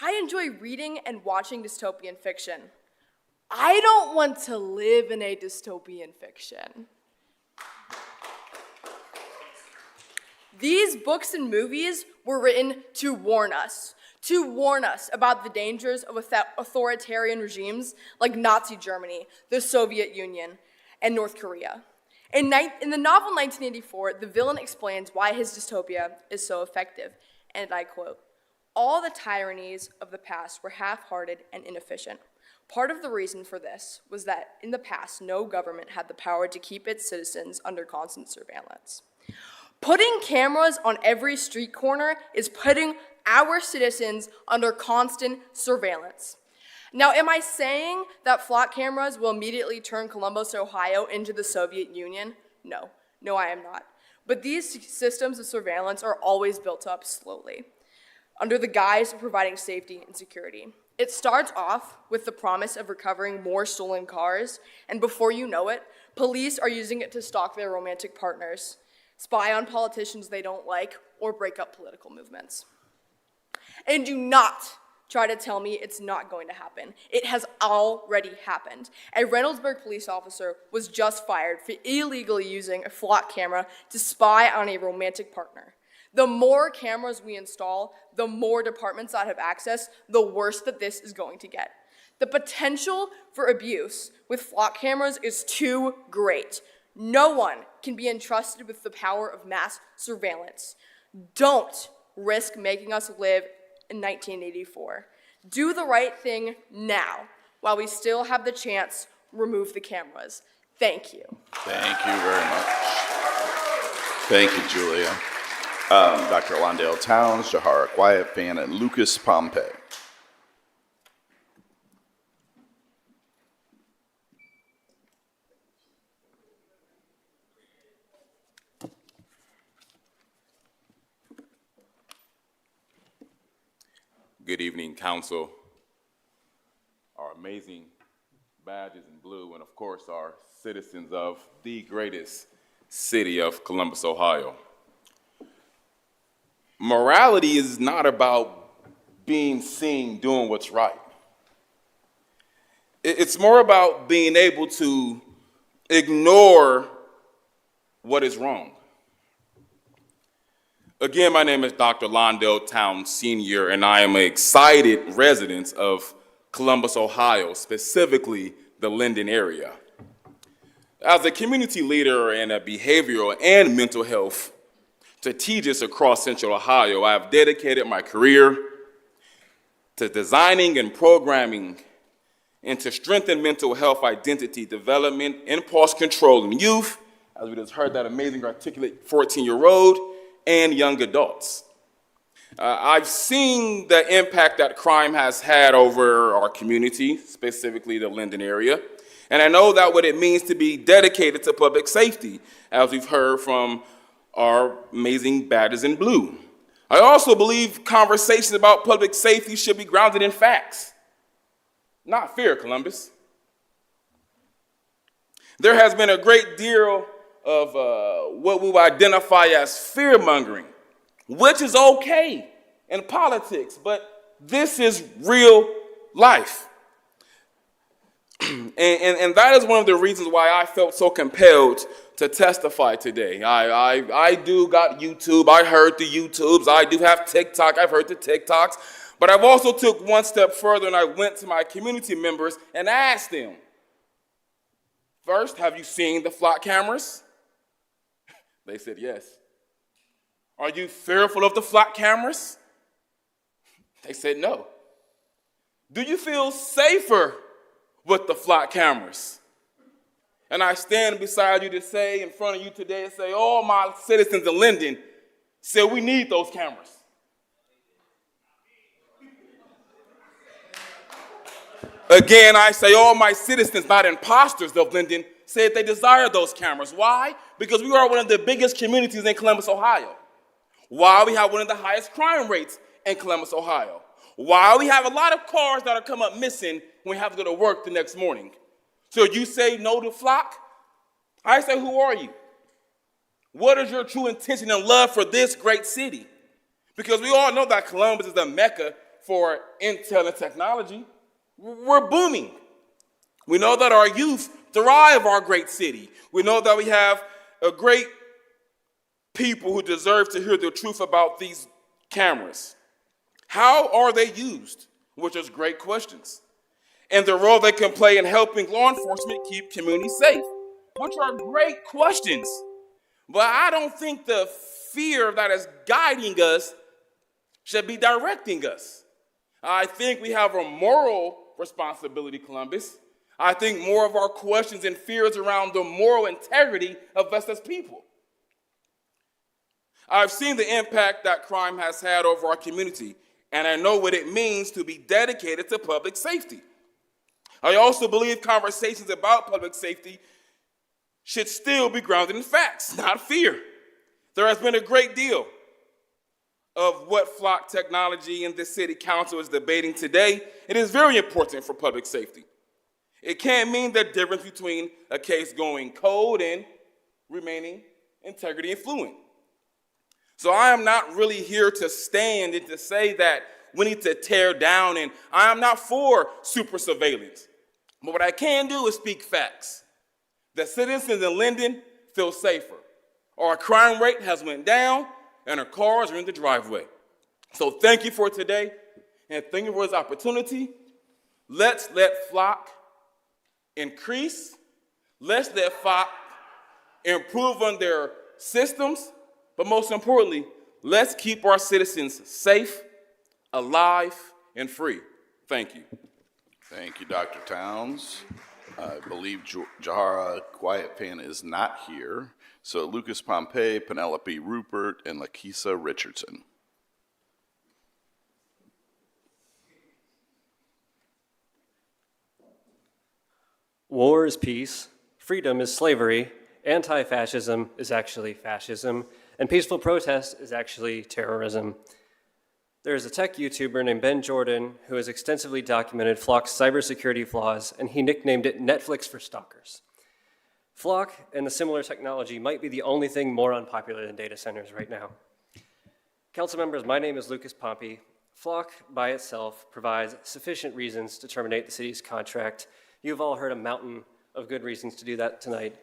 I enjoy reading and watching dystopian fiction. I don't want to live in a dystopian fiction. These books and movies were written to warn us about the dangers of authoritarian regimes like Nazi Germany, the Soviet Union, and North Korea. In the novel 1984, the villain explains why his dystopia is so effective, and I quote, "All the tyrannies of the past were half-hearted and inefficient. Part of the reason for this was that in the past, no government had the power to keep its citizens under constant surveillance. Putting cameras on every street corner is putting our citizens under constant surveillance." Now, am I saying that flock cameras will immediately turn Columbus, Ohio into the Soviet Union? No, I am not. But these systems of surveillance are always built up slowly, under the guise of providing safety and security. It starts off with the promise of recovering more stolen cars, and before you know it, police are using it to stalk their romantic partners, spy on politicians they don't like, or break up political movements. And do not try to tell me it's not going to happen. It has already happened. A Reynoldsburg police officer was just fired for illegally using a flock camera to spy on a romantic partner. The more cameras we install, the more departments that have access, the worse that this is going to get. The potential for abuse with flock cameras is too great. No one can be entrusted with the power of mass surveillance. Don't risk making us live in 1984. Do the right thing now. While we still have the chance, remove the cameras. Thank you. Thank you very much. Thank you, Julia. Dr. Londale Towns, Jahara Quietfan, and Lucas Pompey. Good evening, Council, our amazing badges in blue, and of course, our citizens of the greatest city of Columbus, Ohio. Morality is not about being seen doing what's right. It's more about being able to ignore what is wrong. Again, my name is Dr. Londale Towns Sr., and I am an excited resident of Columbus, Ohio, specifically the Linden area. As a community leader and a behavioral and mental health strategist across Central Ohio, I have dedicated my career to designing and programming and to strengthen mental health identity development, impulse control in youth, as we just heard that amazing articulate 14-year-old, and young adults. I've seen the impact that crime has had over our community, specifically the Linden area, and I know that what it means to be dedicated to public safety, as we've heard from our amazing badges in blue. I also believe conversations about public safety should be grounded in facts, not fear, Columbus. There has been a great deal of what we will identify as fear-mongering, which is okay in politics, but this is real life. And that is one of the reasons why I felt so compelled to testify today. I do got YouTube, I heard the YouTubes, I do have TikTok, I've heard the TikToks, but I've also took one step further and I went to my community members and asked them, first, have you seen the flock cameras? They said yes. Are you fearful of the flock cameras? They said no. Do you feel safer with the flock cameras? And I stand beside you to say, in front of you today, and say, all my citizens in Linden said we need those cameras. Again, I say all my citizens, not imposters of Linden, said they desire those cameras. Why? Because we are one of the biggest communities in Columbus, Ohio. Why? We have one of the highest crime rates in Columbus, Ohio. Why? We have a lot of cars that are come up missing when we have to go to work the next morning. So you say no to flock? I say, who are you? What is your true intention and love for this great city? Because we all know that Columbus is a mecca for intel and technology. We're booming. We know that our youth thrive our great city. We know that we have a great people who deserve to hear the truth about these cameras. How are they used? Which is great questions. And the role they can play in helping law enforcement keep communities safe, which are great questions. But I don't think the fear that is guiding us should be directing us. I think we have a moral responsibility, Columbus. I think more of our questions and fears around the moral integrity of us as people. I've seen the impact that crime has had over our community, and I know what it means to be dedicated to public safety. I also believe conversations about public safety should still be grounded in facts, not fear. There has been a great deal of what flock technology in the city council is debating today. It is very important for public safety. It can't mean the difference between a case going cold and remaining integrity and fluent. So I am not really here to stand and to say that we need to tear down, and I am not for super surveillance. But what I can do is speak facts. The citizens in Linden feel safer. Our crime rate has went down, and our cars are in the driveway. So thank you for today, and thank you for this opportunity. Let's let flock increase. Let's let flock improve on their systems. But most importantly, let's keep our citizens safe, alive, and free. Thank you. Thank you, Dr. Towns. I believe Jahara Quiet Pan is not here. So Lucas Pompey, Penelope Rupert, and Lakisa Richardson. War is peace, freedom is slavery, anti-fascism is actually fascism, and peaceful protest is actually terrorism. There is a tech YouTuber named Ben Jordan who has extensively documented Flock's cybersecurity flaws, and he nicknamed it Netflix for stalkers. Flock and the similar technology might be the only thing more unpopular than data centers right now. Council members, my name is Lucas Pompey. Flock by itself provides sufficient reasons to terminate the city's contract. You've all heard a mountain of good reasons to do that tonight.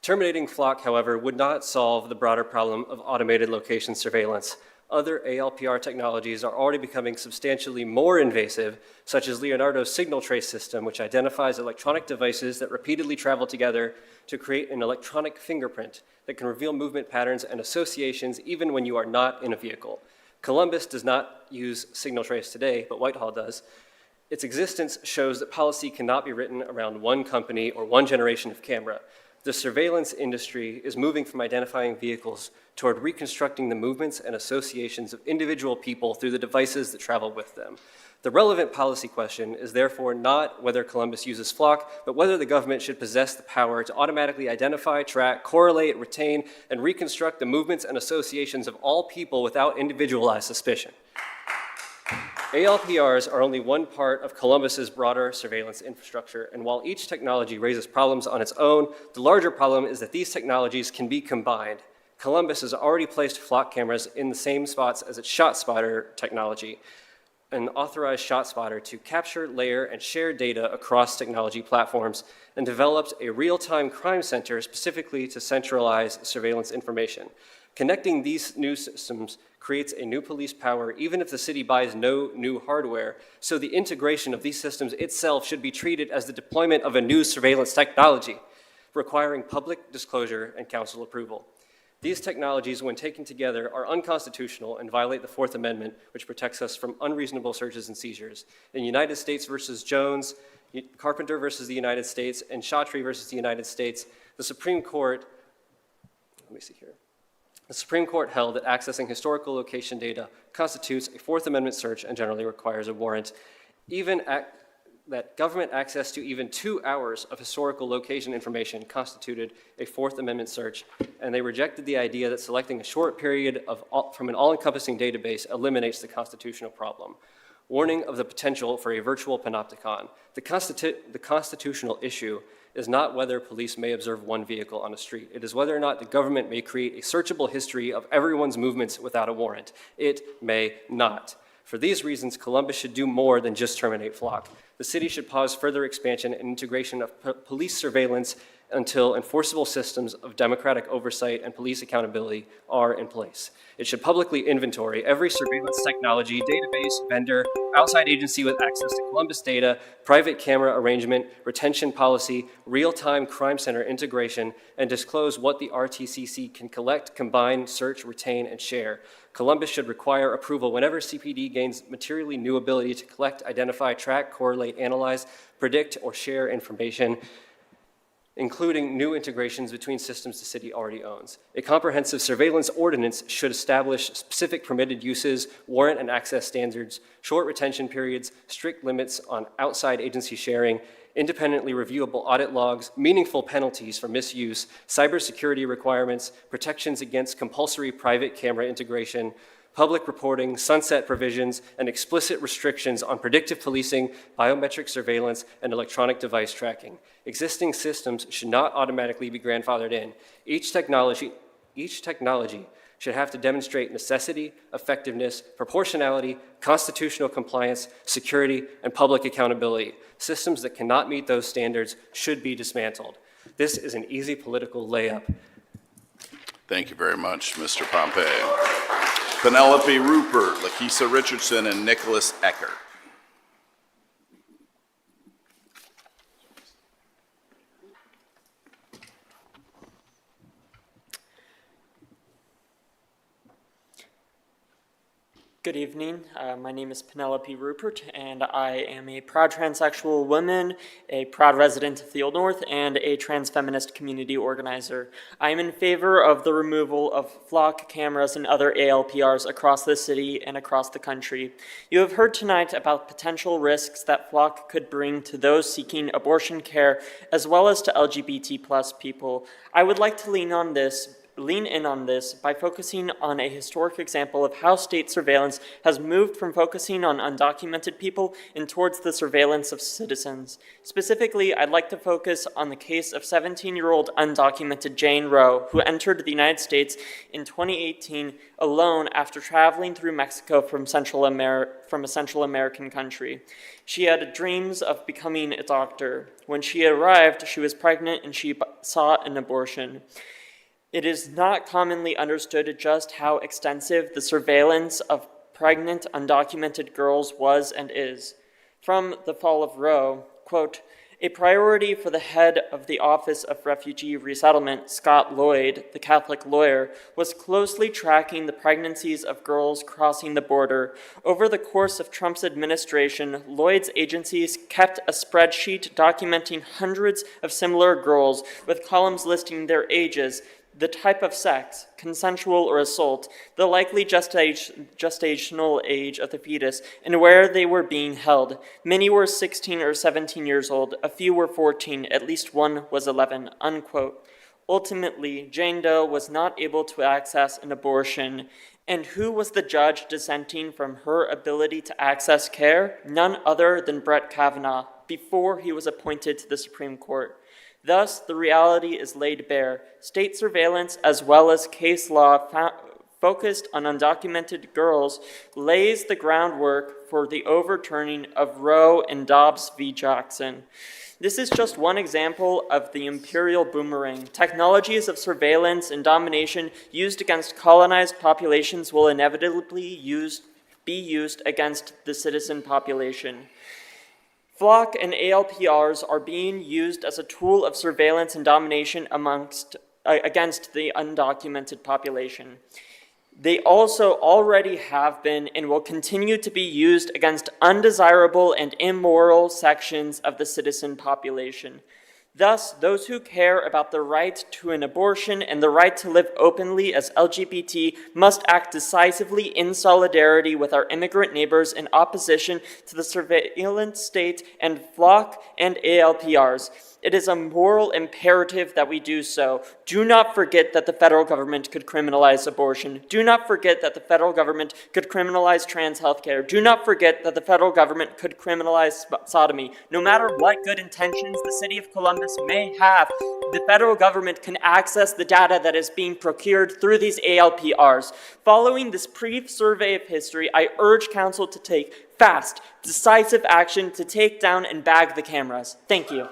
Terminating Flock, however, would not solve the broader problem of automated location surveillance. Other ALPR technologies are already becoming substantially more invasive, such as Leonardo's signal trace system, which identifies electronic devices that repeatedly travel together to create an electronic fingerprint that can reveal movement patterns and associations even when you are not in a vehicle. Columbus does not use signal trace today, but Whitehall does. Its existence shows that policy cannot be written around one company or one generation of camera. The surveillance industry is moving from identifying vehicles toward reconstructing the movements and associations of individual people through the devices that travel with them. The relevant policy question is therefore not whether Columbus uses Flock, but whether the government should possess the power to automatically identify, track, correlate, retain, and reconstruct the movements and associations of all people without individualized suspicion. ALPRs are only one part of Columbus's broader surveillance infrastructure, and while each technology raises problems on its own, the larger problem is that these technologies can be combined. Columbus has already placed Flock cameras in the same spots as its ShotSpotter technology, an authorized ShotSpotter to capture, layer, and share data across technology platforms, and developed a real-time crime center specifically to centralize surveillance information. Connecting these new systems creates a new police power even if the city buys no new hardware, so the integration of these systems itself should be treated as the deployment of a new surveillance technology, requiring public disclosure and council approval. These technologies, when taken together, are unconstitutional and violate the Fourth Amendment, which protects us from unreasonable searches and seizures. In United States versus Jones, Carpenter versus the United States, and Chaudhry versus the United States, the Supreme Court, the Supreme Court held that accessing historical location data constitutes a Fourth Amendment search and generally requires a warrant. That government access to even 2 hours of historical location information constituted a Fourth Amendment search, and they rejected the idea that selecting a short period from an all-encompassing database eliminates the constitutional problem. Warning of the potential for a virtual panopticon. The constitutional issue is not whether police may observe one vehicle on a street. It is whether or not the government may create a searchable history of everyone's movements without a warrant. It may not. For these reasons, Columbus should do more than just terminate Flock. The city should pause further expansion and integration of police surveillance until enforceable systems of democratic oversight and police accountability are in place. It should publicly inventory every surveillance technology, database, vendor, outside agency with access to Columbus data, private camera arrangement, retention policy, real-time crime center integration, and disclose what the RTCC can collect, combine, search, retain, and share. Columbus should require approval whenever CPD gains materially new ability to collect, identify, track, correlate, analyze, predict, or share information, including new integrations between systems the city already owns. A comprehensive surveillance ordinance should establish specific permitted uses, warrant and access standards, short retention periods, strict limits on outside agency sharing, independently reviewable audit logs, meaningful penalties for misuse, cybersecurity requirements, protections against compulsory private camera integration, public reporting, sunset provisions, and explicit restrictions on predictive policing, biometric surveillance, and electronic device tracking. Existing systems should not automatically be grandfathered in. Each technology should have to demonstrate necessity, effectiveness, proportionality, constitutional compliance, security, and public accountability. Systems that cannot meet those standards should be dismantled. This is an easy political layup. Thank you very much, Mr. Pompey. Penelope Rupert, Lakeisha Richardson, and Nicholas Ecker. Good evening. My name is Penelope Rupert, and I am a proud transsexual woman, a proud resident of the Old North, and a trans feminist community organizer. I am in favor of the removal of Flock cameras and other ALPRs across the city and across the country. You have heard tonight about potential risks that Flock could bring to those seeking abortion care, as well as to LGBT+ people. I would like to lean in on this by focusing on a historic example of how state surveillance has moved from focusing on undocumented people and towards the surveillance of citizens. Specifically, I'd like to focus on the case of 17-year-old undocumented Jane Roe, who entered the United States in 2018 alone after traveling through Mexico from a Central American country. She had dreams of becoming a doctor. When she arrived, she was pregnant and she sought an abortion. It is not commonly understood just how extensive the surveillance of pregnant, undocumented girls was and is. From the fall of Roe, quote, A priority for the head of the Office of Refugee Resettlement, Scott Lloyd, the Catholic lawyer, was closely tracking the pregnancies of girls crossing the border. Over the course of Trump's administration, Lloyd's agencies kept a spreadsheet documenting hundreds of similar girls with columns listing their ages, the type of sex, consensual or assault, the likely gestational age of the fetus, and where they were being held. Many were 16 or 17 years old, a few were 14, at least one was 11, unquote. Ultimately, Jane Doe was not able to access an abortion, and who was the judge dissenting from her ability to access care? None other than Brett Kavanaugh, before he was appointed to the Supreme Court. Thus, the reality is laid bare. State surveillance, as well as case law focused on undocumented girls, lays the groundwork for the overturning of Roe and Dobbs v. Jackson. This is just one example of the imperial boomerang. Technologies of surveillance and domination used against colonized populations will inevitably be used against the citizen population. FLOC and ALPRs are being used as a tool of surveillance and domination against the undocumented population. They also already have been and will continue to be used against undesirable and immoral sections of the citizen population. Thus, those who care about the right to an abortion and the right to live openly as LGBT must act decisively in solidarity with our immigrant neighbors in opposition to the surveillance state and FLOC and ALPRs. It is a moral imperative that we do so. Do not forget that the federal government could criminalize abortion. Do not forget that the federal government could criminalize trans healthcare. Do not forget that the federal government could criminalize sodomy. No matter what good intentions the city of Columbus may have, the federal government can access the data that is being procured through these ALPRs. Following this brief survey of history, I urge council to take fast, decisive action to take down and bag the cameras. Thank you.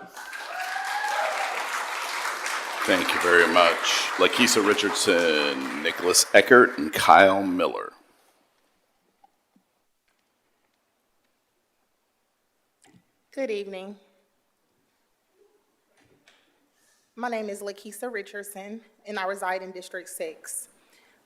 Thank you very much. Lakeisha Richardson, Nicholas Eckert, and Kyle Miller. Good evening. My name is Lakeisha Richardson, and I reside in District 6.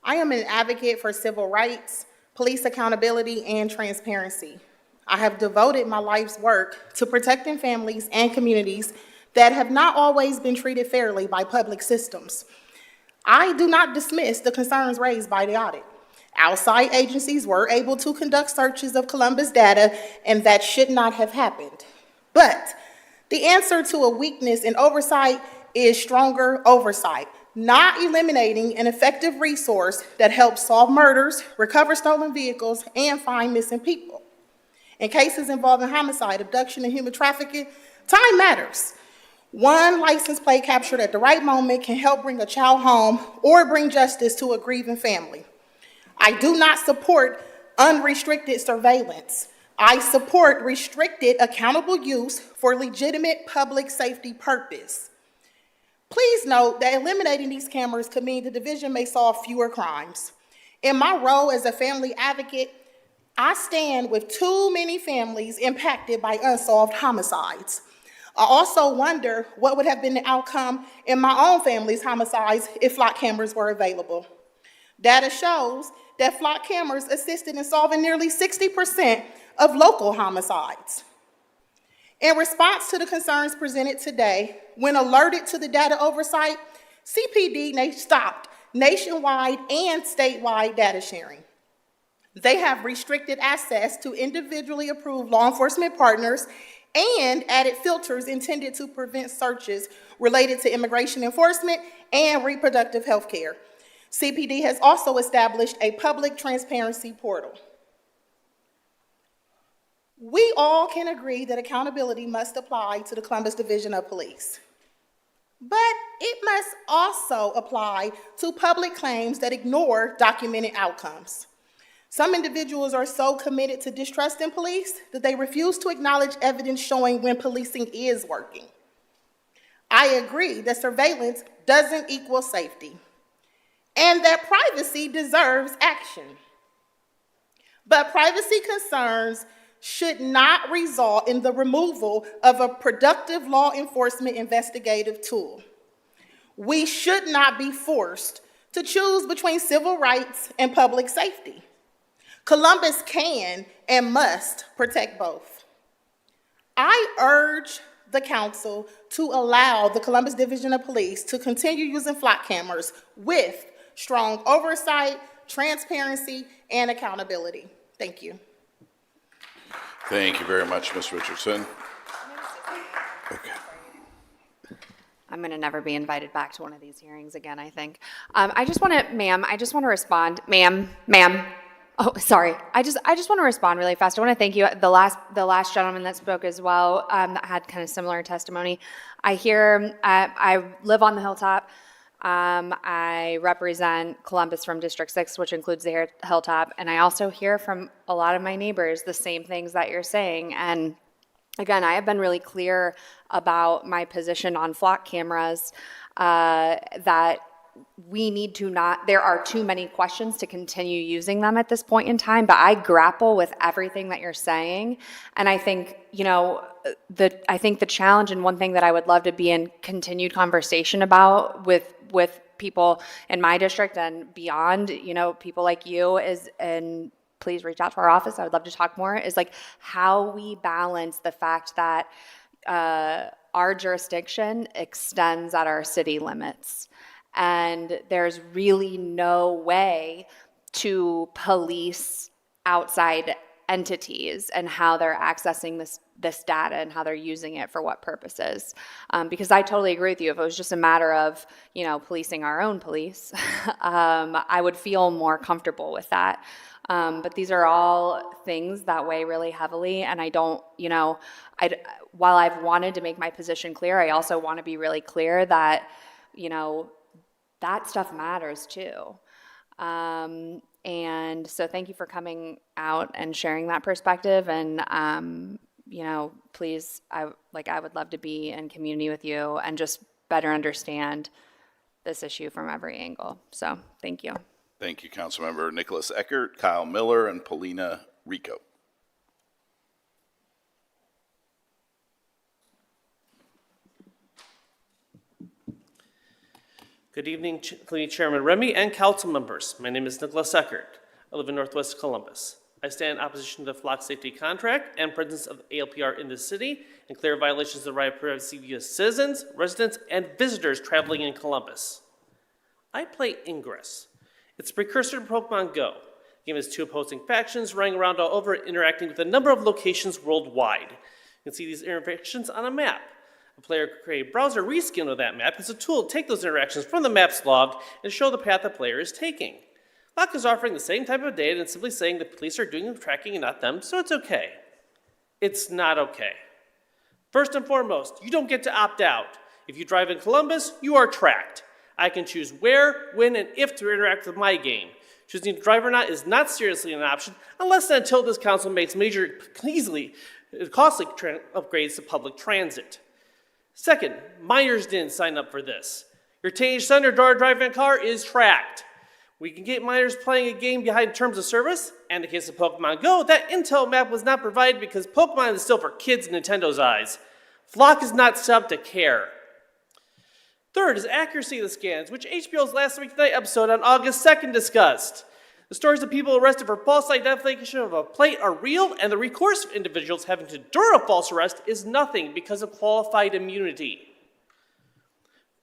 I am an advocate for civil rights, police accountability, and transparency. I have devoted my life's work to protecting families and communities that have not always been treated fairly by public systems. I do not dismiss the concerns raised by the audit. Outside agencies were able to conduct searches of Columbus data, and that should not have happened. But the answer to a weakness in oversight is stronger oversight, not eliminating an effective resource that helps solve murders, recover stolen vehicles, and find missing people. In cases involving homicide, abduction, and human trafficking, time matters. One license plate captured at the right moment can help bring a child home or bring justice to a grieving family. I do not support unrestricted surveillance. I support restricted, accountable use for legitimate public safety purpose. Please note that eliminating these cameras could mean the division may solve fewer crimes. In my role as a family advocate, I stand with too many families impacted by unsolved homicides. I also wonder what would have been the outcome in my own family's homicides if FLOC cameras were available. Data shows that FLOC cameras assisted in solving nearly 60% of local homicides. In response to the concerns presented today, when alerted to the data oversight, CPD stopped nationwide and statewide data sharing. They have restricted access to individually approved law enforcement partners and added filters intended to prevent searches related to immigration enforcement and reproductive health care. CPD has also established a public transparency portal. We all can agree that accountability must apply to the Columbus Division of Police, but it must also apply to public claims that ignore documented outcomes. Some individuals are so committed to distrusting police that they refuse to acknowledge evidence showing when policing is working. I agree that surveillance doesn't equal safety, and that privacy deserves action. But privacy concerns should not result in the removal of a productive law enforcement investigative tool. We should not be forced to choose between civil rights and public safety. Columbus can and must protect both. I urge the council to allow the Columbus Division of Police to continue using flock cameras with strong oversight, transparency, and accountability. Thank you. Thank you very much, Ms. Richardson. Okay. I'm going to never be invited back to one of these hearings again, I think. I just want to respond. Ma'am. Oh, sorry. I just want to respond really fast. I want to thank you. The last gentleman that spoke as well, that had kind of similar testimony. I live on the hilltop. I represent Columbus from District 6, which includes the hilltop. And I also hear from a lot of my neighbors the same things that you're saying. And again, I have been really clear about my position on flock cameras, that we need to not, there are too many questions to continue using them at this point in time, but I grapple with everything that you're saying. And I think, I think the challenge, and one thing that I would love to be in continued conversation about with people in my district and beyond, people like you and please reach out to our office. I would love to talk more, is like how we balance the fact that our jurisdiction extends at our city limits. And there's really no way to police outside entities and how they're accessing this data and how they're using it for what purposes. Because I totally agree with you. If it was just a matter of, policing our own police, I would feel more comfortable with that. But these are all things that weigh really heavily, and I don't, while I've wanted to make my position clear, I also want to be really clear that, that stuff matters too. And so thank you for coming out and sharing that perspective. And, please, I would love to be in community with you and just better understand this issue from every angle. So thank you. Thank you, Councilmember Nicholas Eckert, Kyle Miller, and Paulina Rico. Good evening, Committee Chairman Remy and council members. My name is Nicholas Eckert. I live in Northwest Columbus. I stand in opposition to the flock safety contract and presence of ALPR in the city and clear violations of the right of privacy via citizens, residents, and visitors traveling in Columbus. I play Ingress. It's a precursor to Pokemon Go. The game has two opposing factions running around all over, interacting with a number of locations worldwide. You can see these interactions on a map. A player could create a browser reskin of that map as a tool to take those interactions from the map's log and show the path the player is taking. Flock is offering the same type of data and simply saying the police are doing the tracking and not them, so it's okay. It's not okay. First and foremost, you don't get to opt out. If you drive in Columbus, you are tracked. I can choose where, when, and if to interact with my game. Choosing to drive or not is not seriously an option unless and until this council makes major, costly upgrades to public transit. Second, minors didn't sign up for this. Your teenage son or daughter driving a car is tracked. We can get minors playing a game behind terms of service, and in the case of Pokemon Go, that intel map was not provided because Pokemon is still for kids in Nintendo's eyes. Flock is not set up to care. Third is accuracy of the scans, which HBO's Last Week Tonight episode on August 2nd discussed. The stories of people arrested for false identification of a plate are real, and the recourse of individuals having to endure a false arrest is nothing because of qualified immunity.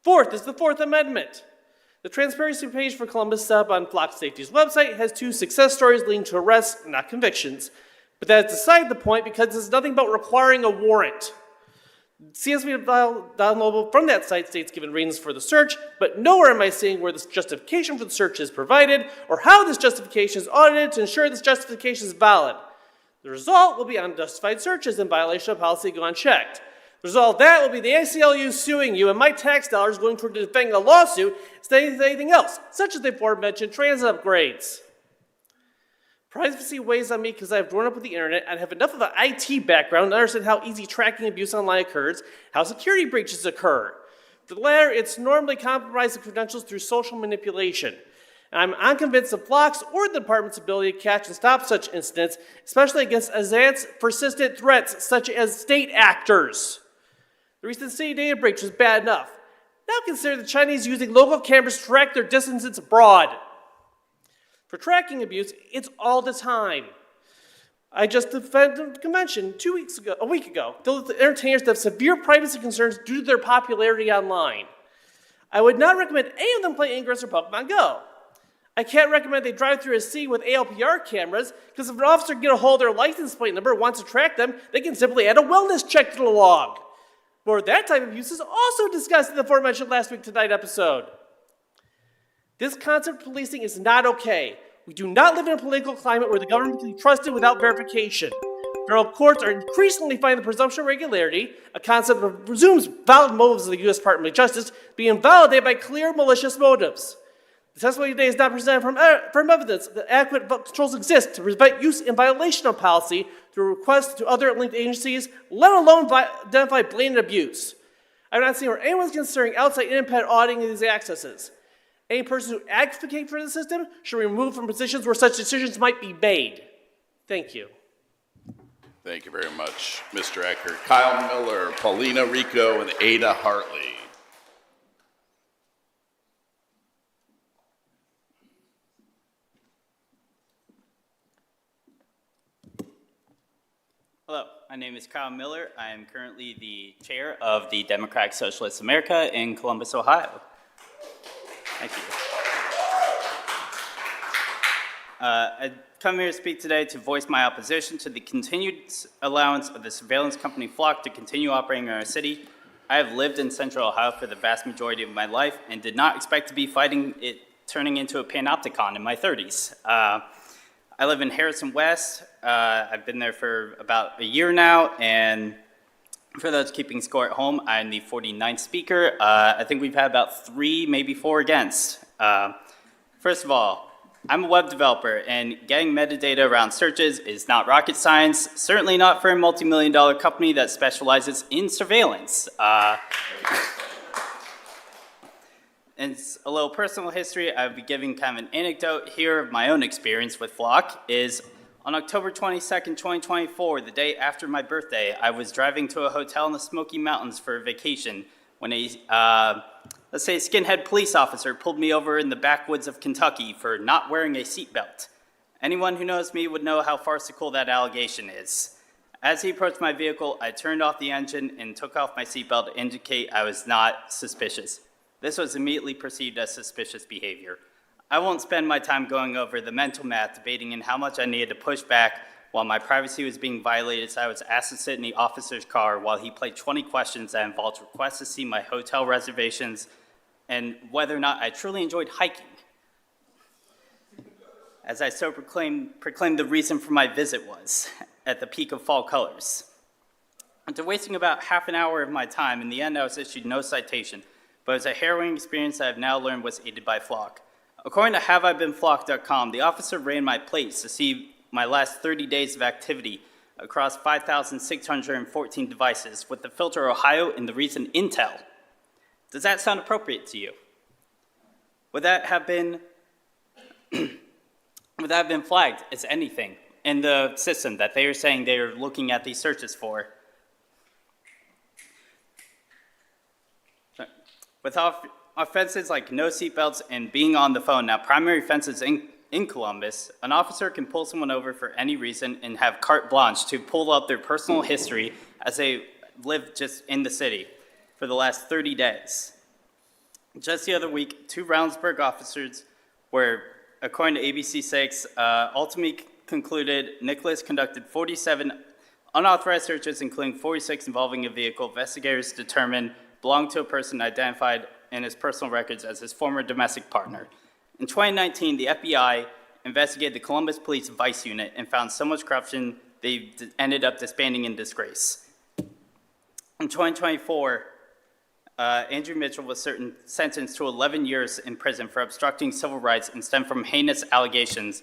Fourth is the Fourth Amendment. The transparency page for Columbus set up on Flock Safety's website has 2 success stories leading to arrests, not convictions. But that is beside the point because it's nothing about requiring a warrant. CSV file downloadable from that site states given reasons for the search, but nowhere am I seeing where this justification for the search is provided or how this justification is audited to ensure this justification is valid. The result will be unjustified searches in violation of policy go unchecked. The result of that will be the ACLU suing you and my tax dollars going toward defending a lawsuit instead of anything else, such as the aforementioned transit upgrades. Privacy weighs on me because I've grown up with the internet and have enough of an IT background to understand how easy tracking abuse online occurs, how security breaches occur. For the latter, it's normally compromising credentials through social manipulation. And I'm unconvinced of Flock's or the department's ability to catch and stop such incidents, especially against advanced, persistent threats such as state actors. The recent city data breach was bad enough. Now consider the Chinese using local cameras to track their dissidents abroad. For tracking abuse, it's all the time. I just defended a convention a week ago, dealing with entertainers that have severe privacy concerns due to their popularity online. I would not recommend any of them play Ingress or Pokemon Go. I can't recommend they drive through a city with ALPR cameras, because if an officer can get a hold of their license plate number and wants to track them, they can simply add a wellness check to the log. More of that type of use is also discussed in the aforementioned Last Week Tonight episode. This concept of policing is not okay. We do not live in a political climate where the government can be trusted without verification. Federal courts are increasingly finding the presumption of regularity, a concept that presumes valid motives of the U.S. Department of Justice, being invalidated by clear malicious motives. The testimony today is not presented from evidence that adequate controls exist to prevent use in violation of policy through requests to other linked agencies, let alone identify blatant abuse. I've not seen where anyone's considering outside independent auditing of these accesses. Any person who advocates for the system should be removed from positions where such decisions might be made. Thank you. Thank you very much, Mr. Eckert. Kyle Miller, Paulina Rico, and Ada Hartley. Hello, my name is Kyle Miller. I am currently the chair of the Democratic Socialists of America in Columbus, Ohio. Thank you. I come here to speak today to voice my opposition to the continued allowance of the surveillance company Flock to continue operating in our city. I have lived in Central Ohio for the vast majority of my life and did not expect to be fighting it turning into a panopticon in my 30s. I live in Harrison West. I've been there for about a year now, and for those keeping score at home, I'm the 49th speaker. I think we've had about 3, maybe 4 against. First of all, I'm a web developer, and getting metadata around searches is not rocket science, certainly not for a multi-million-dollar company that specializes in surveillance. And a little personal history, I would be giving kind of an anecdote here of my own experience with Flock, is on October 22nd, 2024, the day after my birthday, I was driving to a hotel in the Smoky Mountains for a vacation when a, let's say, a skinhead police officer pulled me over in the backwoods of Kentucky for not wearing a seatbelt. Anyone who knows me would know how farcical that allegation is. As he approached my vehicle, I turned off the engine and took off my seatbelt to indicate I was not suspicious. This was immediately perceived as suspicious behavior. I won't spend my time going over the mental math debating in how much I needed to push back while my privacy was being violated, so I was asked to sit in the officer's car while he played 20 questions that involved requests to see my hotel reservations and whether or not I truly enjoyed hiking. As I so proclaimed the reason for my visit was, at the peak of fall colors. After wasting about half an hour of my time, in the end I was issued no citation, but it was a harrowing experience that I've now learned was aided by Flock. According to haveibeenflock.com, the officer ran my plates to see my last 30 days of activity across 5,614 devices with the filter Ohio and the recent Intel. Does that sound appropriate to you? Would that have been flagged as anything in the system that they are saying they are looking at these searches for? With offenses like no seatbelts and being on the phone, now primary offenses in Columbus, an officer can pull someone over for any reason and have carte blanche to pull up their personal history as they live just in the city for the last 30 days. Just the other week, 2 Roundsburg officers were, according to ABC6, ultimately concluded Nicholas conducted 47 unauthorized searches, including 46 involving a vehicle investigators determined belonged to a person identified in his personal records as his former domestic partner. In 2019, the FBI investigated the Columbus Police Vice Unit and found so much corruption they ended up disbanding in disgrace. In 2024, Andrew Mitchell was sentenced to 11 years in prison for obstructing civil rights and stemmed from heinous allegations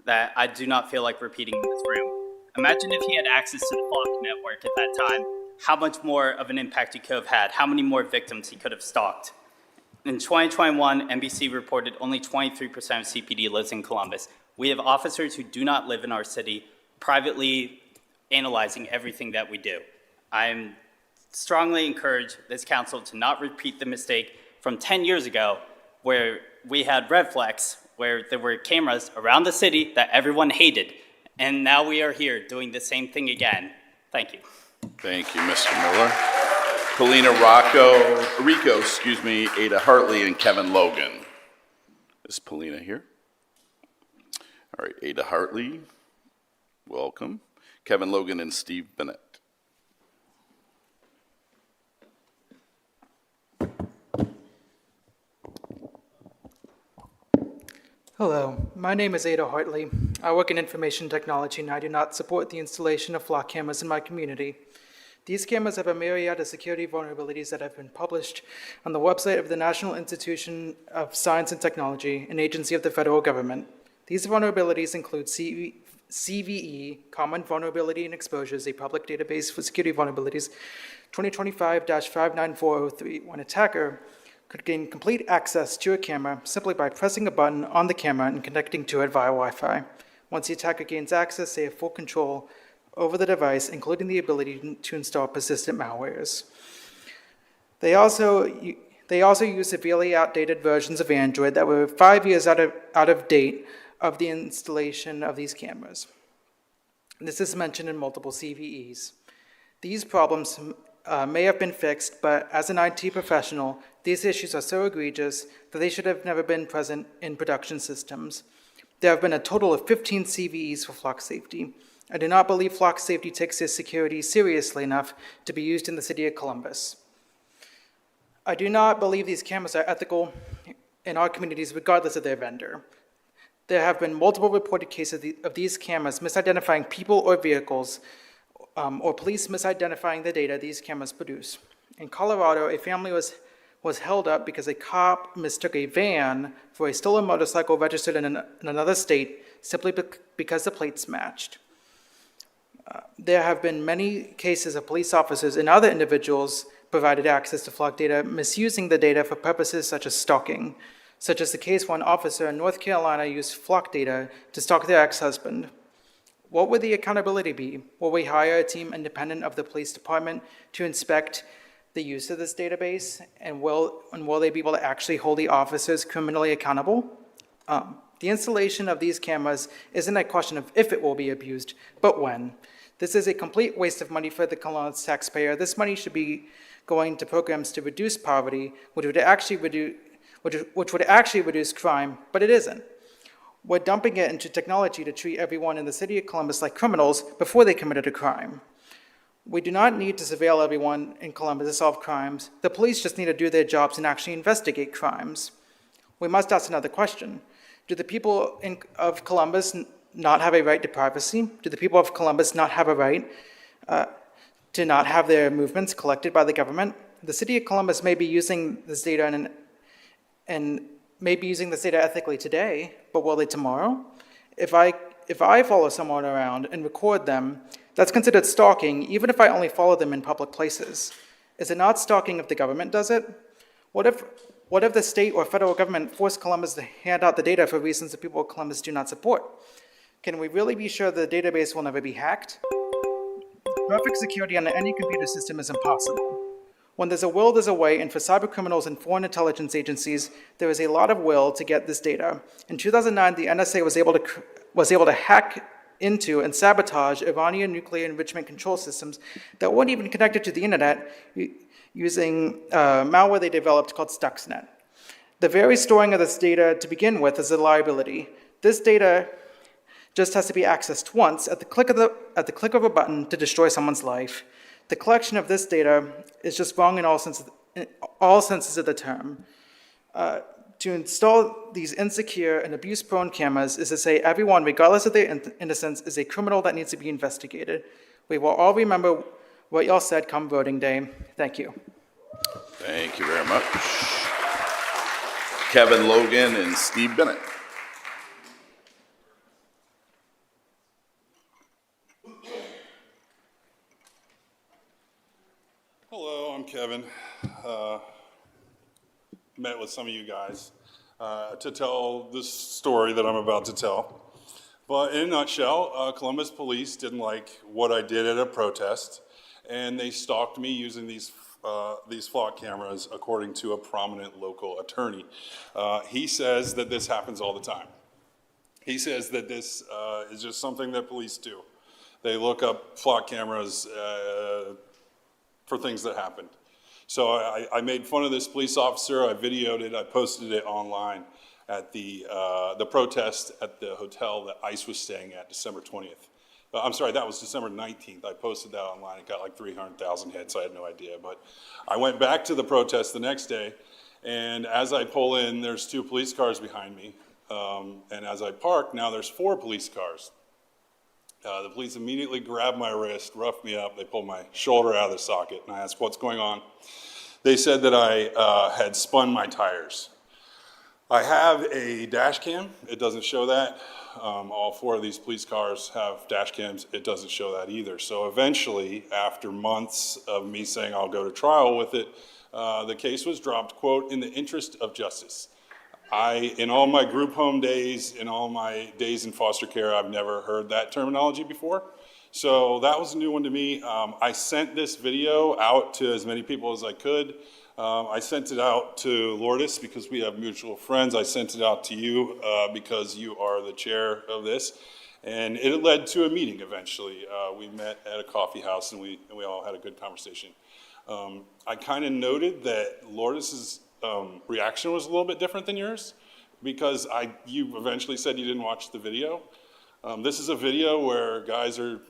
that I do not feel like repeating in this room. Imagine if he had access to the Flock network at that time, how much more of an impact he could have had, how many more victims he could have stalked. In 2021, NBC reported only 23% of CPD lives in Columbus. We have officers who do not live in our city privately analyzing everything that we do. I'm strongly encourage this council to not repeat the mistake from 10 years ago where we had red flags, where there were cameras around the city that everyone hated. And now we are here doing the same thing again. Thank you. Thank you, Mr. Miller. Paulina Rico, Ada Hartley, and Kevin Logan. Is Paulina here? All right, Ada Hartley, welcome. Kevin Logan and Steve Bennett. Hello, my name is Ada Hartley. I work in information technology and I do not support the installation of flock cameras in my community. These cameras have a myriad of security vulnerabilities that have been published on the website of the National Institute of Science and Technology, an agency of the federal government. These vulnerabilities include CVE, Common Vulnerability and Exposures, a public database for security vulnerabilities, 2025-59403, when an attacker could gain complete access to a camera simply by pressing a button on the camera and connecting to it via Wi-Fi. Once the attacker gains access, they have full control over the device, including the ability to install persistent malwares. They also use severely outdated versions of Android that were 5 years out of date of the installation of these cameras. This is mentioned in multiple CVEs. These problems may have been fixed, but as an IT professional, these issues are so egregious that they should have never been present in production systems. There have been a total of 15 CVEs for flock safety. I do not believe flock safety takes this security seriously enough to be used in the city of Columbus. I do not believe these cameras are ethical in our communities regardless of their vendor. There have been multiple reported cases of these cameras misidentifying people or vehicles, or police misidentifying the data these cameras produce. In Colorado, a family was held up because a cop mistook a van for a stolen motorcycle registered in another state simply because the plates matched. There have been many cases of police officers and other individuals provided access to flock data, misusing the data for purposes such as stalking, such as the case one officer in North Carolina used flock data to stalk their ex-husband. What would the accountability be? Will we hire a team independent of the police department to inspect the use of this database, and will they be able to actually hold the officers criminally accountable? The installation of these cameras isn't a question of if it will be abused, but when. This is a complete waste of money for the Columbus taxpayer. This money should be going to programs to reduce poverty, which would actually reduce crime, but it isn't. We're dumping it into technology to treat everyone in the city of Columbus like criminals before they committed a crime. We do not need to surveil everyone in Columbus to solve crimes. The police just need to do their jobs and actually investigate crimes. We must ask another question. Do the people of Columbus not have a right to privacy? Do the people of Columbus not have a right to not have their movements collected by the government? The city of Columbus may be using this data and may be using this data ethically today, but will they tomorrow? If I follow someone around and record them, that's considered stalking, even if I only follow them in public places. Is it not stalking if the government does it? What if the state or federal government forced Columbus to hand out the data for reasons the people of Columbus do not support? Can we really be sure the database will never be hacked? Perfect security on any computer system is impossible. When there's a will, there's a way, and for cyber criminals and foreign intelligence agencies, there is a lot of will to get this data. In 2009, the NSA was able to hack into and sabotage Iranian nuclear enrichment control systems that weren't even connected to the internet using malware they developed called Stuxnet. The very storing of this data to begin with is a liability. This data just has to be accessed once at the click of a button to destroy someone's life. The collection of this data is just wrong in all senses of the term. To install these insecure and abuse-prone cameras is to say everyone, regardless of their innocence, is a criminal that needs to be investigated. We will all remember what y'all said come voting day. Thank you. Thank you very much. Kevin Logan and Steve Bennett. Hello, I'm Kevin. met with some of you guys to tell this story that I'm about to tell. But in a nutshell, Columbus police didn't like what I did at a protest, and they stalked me using these flock cameras, according to a prominent local attorney. He says that this happens all the time. He says that this is just something that police do. They look up flock cameras for things that happened. So I made fun of this police officer. I videoed it. I posted it online at the protest at the hotel that ICE was staying at December 20th. I'm sorry, that was December 19th. I posted that online. It got like 300,000 hits. I had no idea. But I went back to the protest the next day, and as I pull in, there's 2 police cars behind me. And as I park, now there's 4 police cars. The police immediately grabbed my wrist, roughed me up. They pulled my shoulder out of the socket, and I asked, what's going on? They said that I had spun my tires. I have a dash cam. It doesn't show that. All 4 of these police cars have dash cams. It doesn't show that either. So eventually, after months of me saying I'll go to trial with it, the case was dropped, quote, in the interest of justice. In all my group home days, in all my days in foster care, I've never heard that terminology before. So that was a new one to me. I sent this video out to as many people as I could. I sent it out to Lourdes because we have mutual friends. I sent it out to you because you are the chair of this. And it led to a meeting eventually. We met at a coffee house and we all had a good conversation. I kind of noted that Lourdes's reaction was a little bit different than yours because you eventually said you didn't watch the video. This is a video where guys are,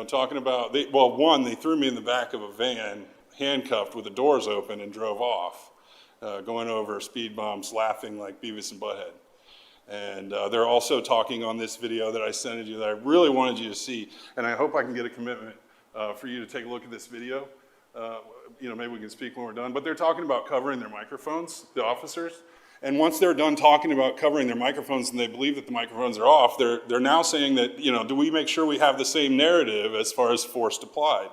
talking about, they threw me in the back of a van, handcuffed with the doors open and drove off, going over speed bumps, laughing like Beavis and Butthead. And they're also talking on this video that I sent you that I really wanted you to see, and I hope I can get a commitment for you to take a look at this video. Maybe we can speak when we're done, but they're talking about covering their microphones, the officers. And once they're done talking about covering their microphones and they believe that the microphones are off, they're now saying that, do we make sure we have the same narrative as far as force applied,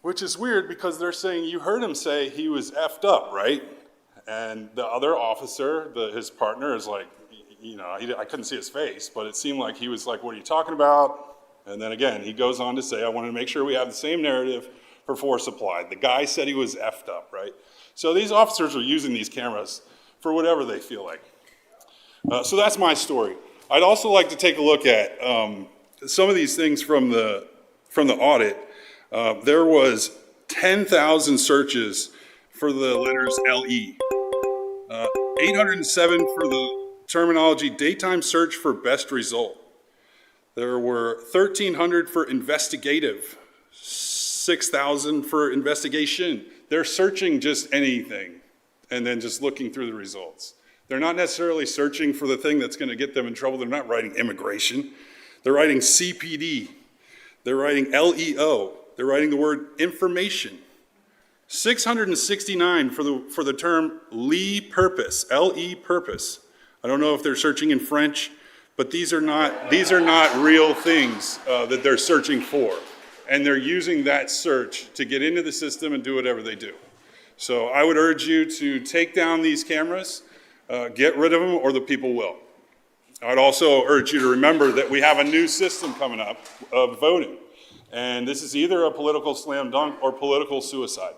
which is weird because they're saying, you heard him say he was effed up, right? And the other officer, his partner is like, I couldn't see his face, but it seemed like he was like, what are you talking about? And then again, he goes on to say, I want to make sure we have the same narrative for force applied. The guy said he was effed up, right? So these officers are using these cameras for whatever they feel like. So that's my story. I'd also like to take a look at some of these things from the audit. There was 10,000 searches for the letters LE, 807 for the terminology daytime search for best result. There were 1,300 for investigative, 6,000 for investigation. They're searching just anything and then just looking through the results. They're not necessarily searching for the thing that's going to get them in trouble. They're not writing immigration. They're writing CPD. They're writing LEO. They're writing the word information. 669 for the term Lee purpose, LE purpose. I don't know if they're searching in French, but these are not real things that they're searching for. And they're using that search to get into the system and do whatever they do. So I would urge you to take down these cameras, get rid of them, or the people will. I'd also urge you to remember that we have a new system coming up of voting. And this is either a political slam dunk or political suicide.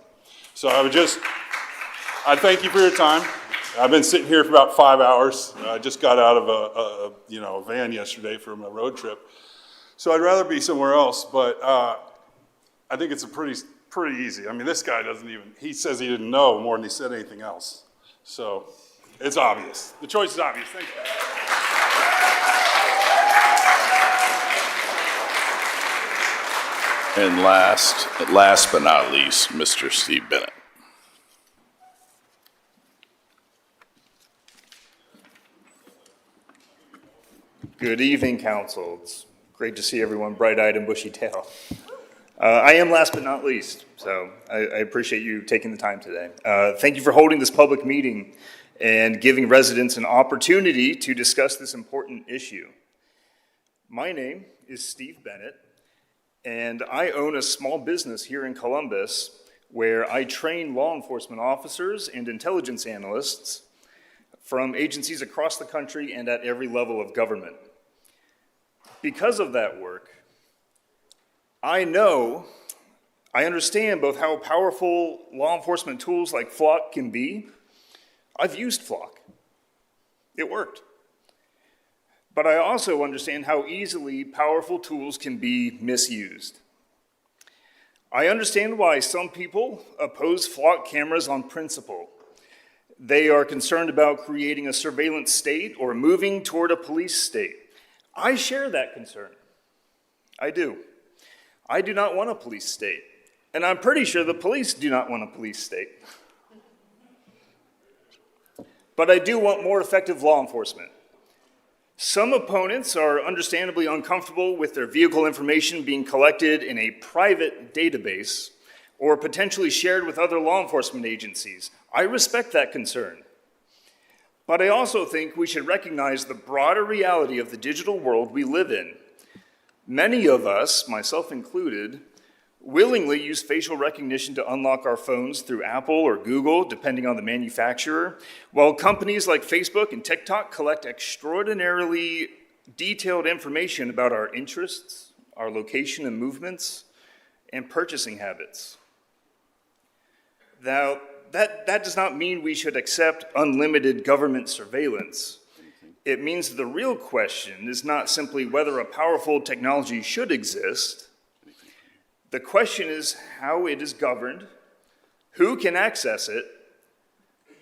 So I'd thank you for your time. I've been sitting here for about 5 hours. I just got out of a van yesterday from a road trip. So I'd rather be somewhere else, but I think it's pretty easy. I mean, this guy he says he didn't know more than he said anything else. So it's obvious. The choice is obvious. Thank you. And last but not least, Mr. Steve Bennett. Good evening, Council. It's great to see everyone bright-eyed and bushy-tailed. I am last but not least, so I appreciate you taking the time today. Thank you for holding this public meeting and giving residents an opportunity to discuss this important issue. My name is Steve Bennett, and I own a small business here in Columbus where I train law enforcement officers and intelligence analysts from agencies across the country and at every level of government. Because of that work, I understand both how powerful law enforcement tools like Flock can be. I've used Flock. It worked. But I also understand how easily powerful tools can be misused. I understand why some people oppose Flock cameras on principle. They are concerned about creating a surveillance state or moving toward a police state. I share that concern. I do. I do not want a police state. And I'm pretty sure the police do not want a police state. But I do want more effective law enforcement. Some opponents are understandably uncomfortable with their vehicle information being collected in a private database or potentially shared with other law enforcement agencies. I respect that concern. But I also think we should recognize the broader reality of the digital world we live in. Many of us, myself included, willingly use facial recognition to unlock our phones through Apple or Google, depending on the manufacturer, while companies like Facebook and TikTok collect extraordinarily detailed information about our interests, our location and movements, and purchasing habits. Now, that does not mean we should accept unlimited government surveillance. It means the real question is not simply whether a powerful technology should exist. The question is how it is governed, who can access it,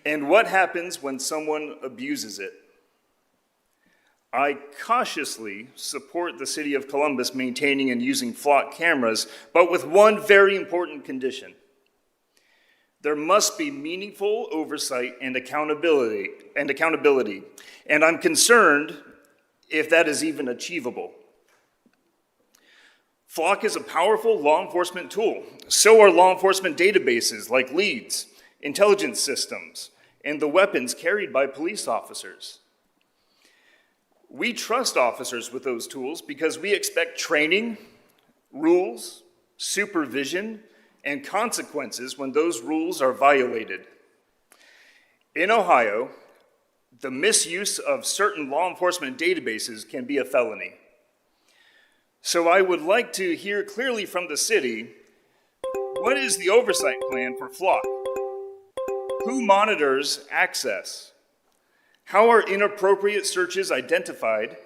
and what happens when someone abuses it. I cautiously support the City of Columbus maintaining and using Flock cameras, but with one very important condition. There must be meaningful oversight and accountability, and I'm concerned if that is even achievable. Flock is a powerful law enforcement tool. So are law enforcement databases like LEADS, intelligence systems, and the weapons carried by police officers. We trust officers with those tools because we expect training, rules, supervision, and consequences when those rules are violated. In Ohio, the misuse of certain law enforcement databases can be a felony. So I would like to hear clearly from the city, what is the oversight plan for Flock? Who monitors access? How are inappropriate searches identified?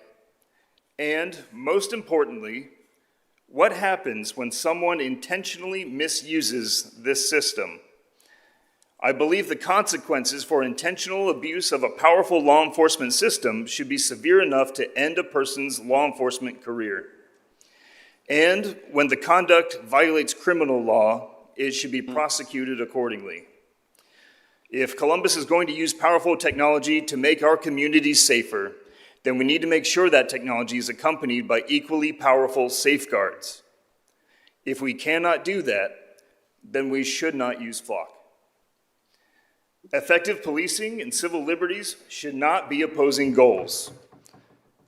And most importantly, what happens when someone intentionally misuses this system? I believe the consequences for intentional abuse of a powerful law enforcement system should be severe enough to end a person's law enforcement career. And when the conduct violates criminal law, it should be prosecuted accordingly. If Columbus is going to use powerful technology to make our communities safer, then we need to make sure that technology is accompanied by equally powerful safeguards. If we cannot do that, then we should not use Flock. Effective policing and civil liberties should not be opposing goals.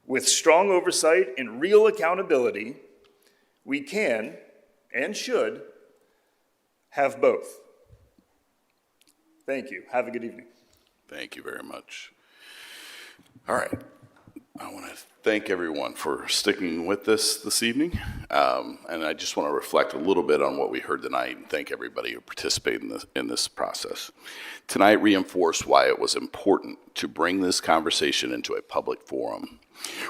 With strong oversight and real accountability, we can and should have both. Thank you. Have a good evening. Thank you very much. All right. I want to thank everyone for sticking with this evening. And I just want to reflect a little bit on what we heard tonight and thank everybody who participated in this process. Tonight reinforced why it was important to bring this conversation into a public forum.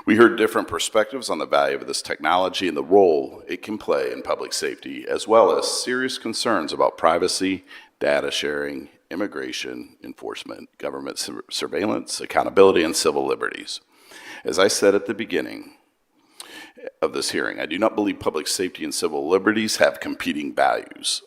We heard different perspectives on the value of this technology and the role it can play in public safety, as well as serious concerns about privacy, data sharing, immigration, enforcement, government surveillance, accountability, and civil liberties. As I said at the beginning of this hearing, I do not believe public safety and civil liberties have competing values.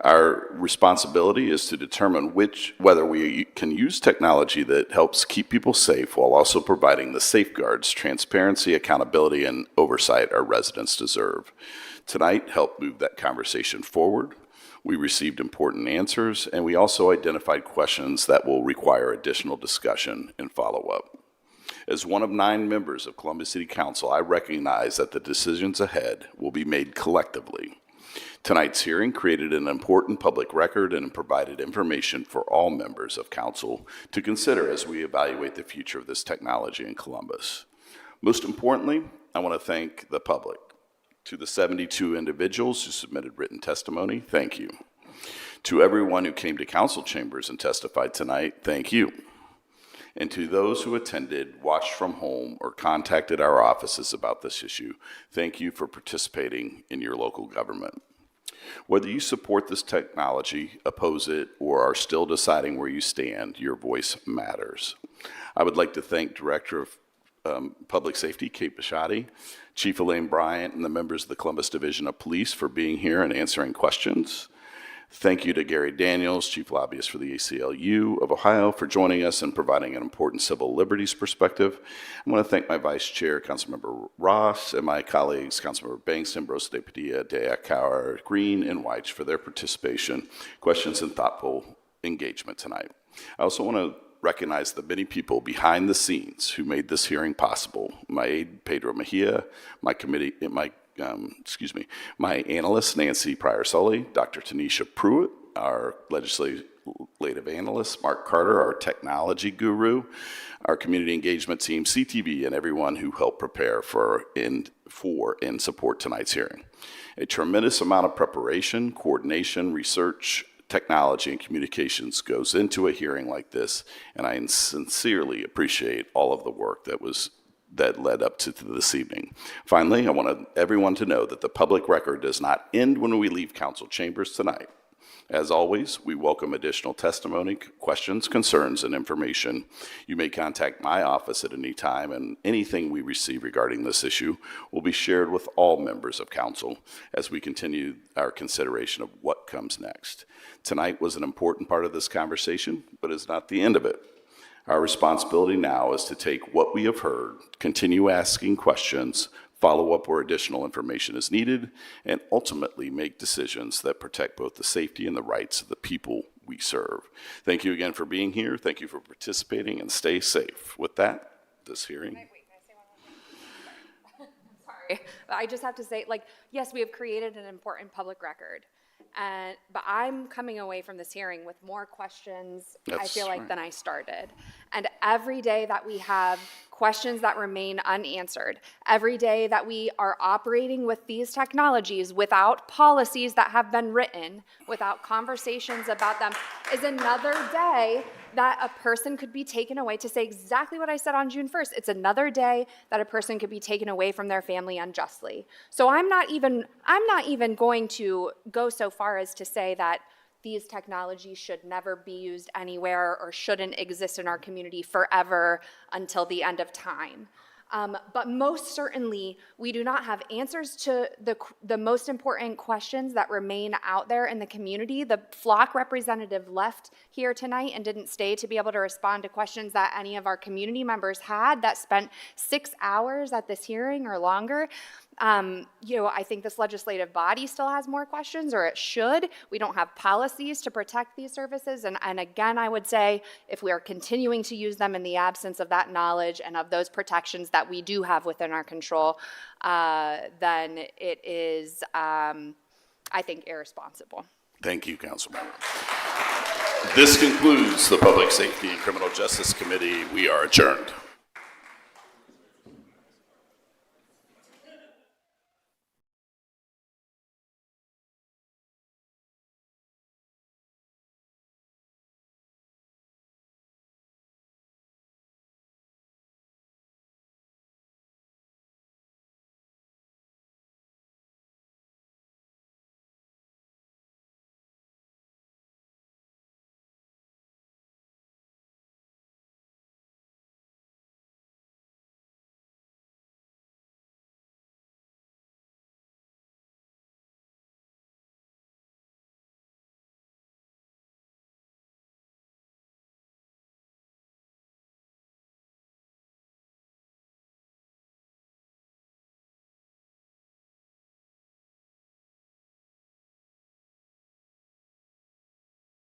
Our responsibility is to determine whether we can use technology that helps keep people safe while also providing the safeguards, transparency, accountability, and oversight our residents deserve. Tonight helped move that conversation forward. We received important answers, and we also identified questions that will require additional discussion and follow-up. As one of 9 members of Columbus City Council, I recognize that the decisions ahead will be made collectively. Tonight's hearing created an important public record and provided information for all members of council to consider as we evaluate the future of this technology in Columbus. Most importantly, I want to thank the public. To the 72 individuals who submitted written testimony, thank you. To everyone who came to council chambers and testified tonight, thank you. And to those who attended, watched from home, or contacted our offices about this issue, thank you for participating in your local government. Whether you support this technology, oppose it, or are still deciding where you stand, your voice matters. I would like to thank Director of Public Safety, Kate Bisciotti, Chief Elaine Bryant, and the members of the Columbus Division of Police for being here and answering questions. Thank you to Gary Daniels, Chief Lobbyist for the ACLU of Ohio, for joining us and providing an important civil liberties perspective. I want to thank my Vice Chair, Councilmember Ross, and my colleagues, Councilmember Bankston, Brosa de Padilla, Deakauer, Green, and Weich for their participation, questions, and thoughtful engagement tonight. I also want to recognize the many people behind the scenes who made this hearing possible. My aide, Pedro Mejia, my analyst, Nancy Pryor-Sully, Dr. Tanisha Pruitt, our legislative analyst, Mark Carter, our technology guru, our community engagement team, CTV, and everyone who helped prepare for and support tonight's hearing. A tremendous amount of preparation, coordination, research, technology, and communications goes into a hearing like this, and I sincerely appreciate all of the work that led up to this evening. Finally, I want everyone to know that the public record does not end when we leave council chambers tonight. As always, we welcome additional testimony, questions, concerns, and information. You may contact my office at any time, and anything we receive regarding this issue will be shared with all members of council as we continue our consideration of what comes next. Tonight was an important part of this conversation, but is not the end of it. Our responsibility now is to take what we have heard, continue asking questions, follow up where additional information is needed, and ultimately make decisions that protect both the safety and the rights of the people we serve. Thank you again for being here. Thank you for participating, and stay safe. With that, this hearing. Wait, can I say one more thing? Sorry, but I just have to say, yes, we have created an important public record. But I'm coming away from this hearing with more questions, I feel like, than I started. And every day that we have questions that remain unanswered, every day that we are operating with these technologies without policies that have been written, without conversations about them, is another day that a person could be taken away, to say exactly what I said on June 1st. It's another day that a person could be taken away from their family unjustly. So I'm not even going to go so far as to say that these technologies should never be used anywhere or shouldn't exist in our community forever until the end of time. But most certainly, we do not have answers to the most important questions that remain out there in the community. The Flock representative left here tonight and didn't stay to be able to respond to questions that any of our community members had that spent 6 hours at this hearing or longer. I think this legislative body still has more questions, or it should. We don't have policies to protect these services. And again, I would say, if we are continuing to use them in the absence of that knowledge and of those protections that we do have within our control, then it is, I think, irresponsible. Thank you, Councilmember. This concludes the Public Safety and Criminal Justice Committee. We are adjourned.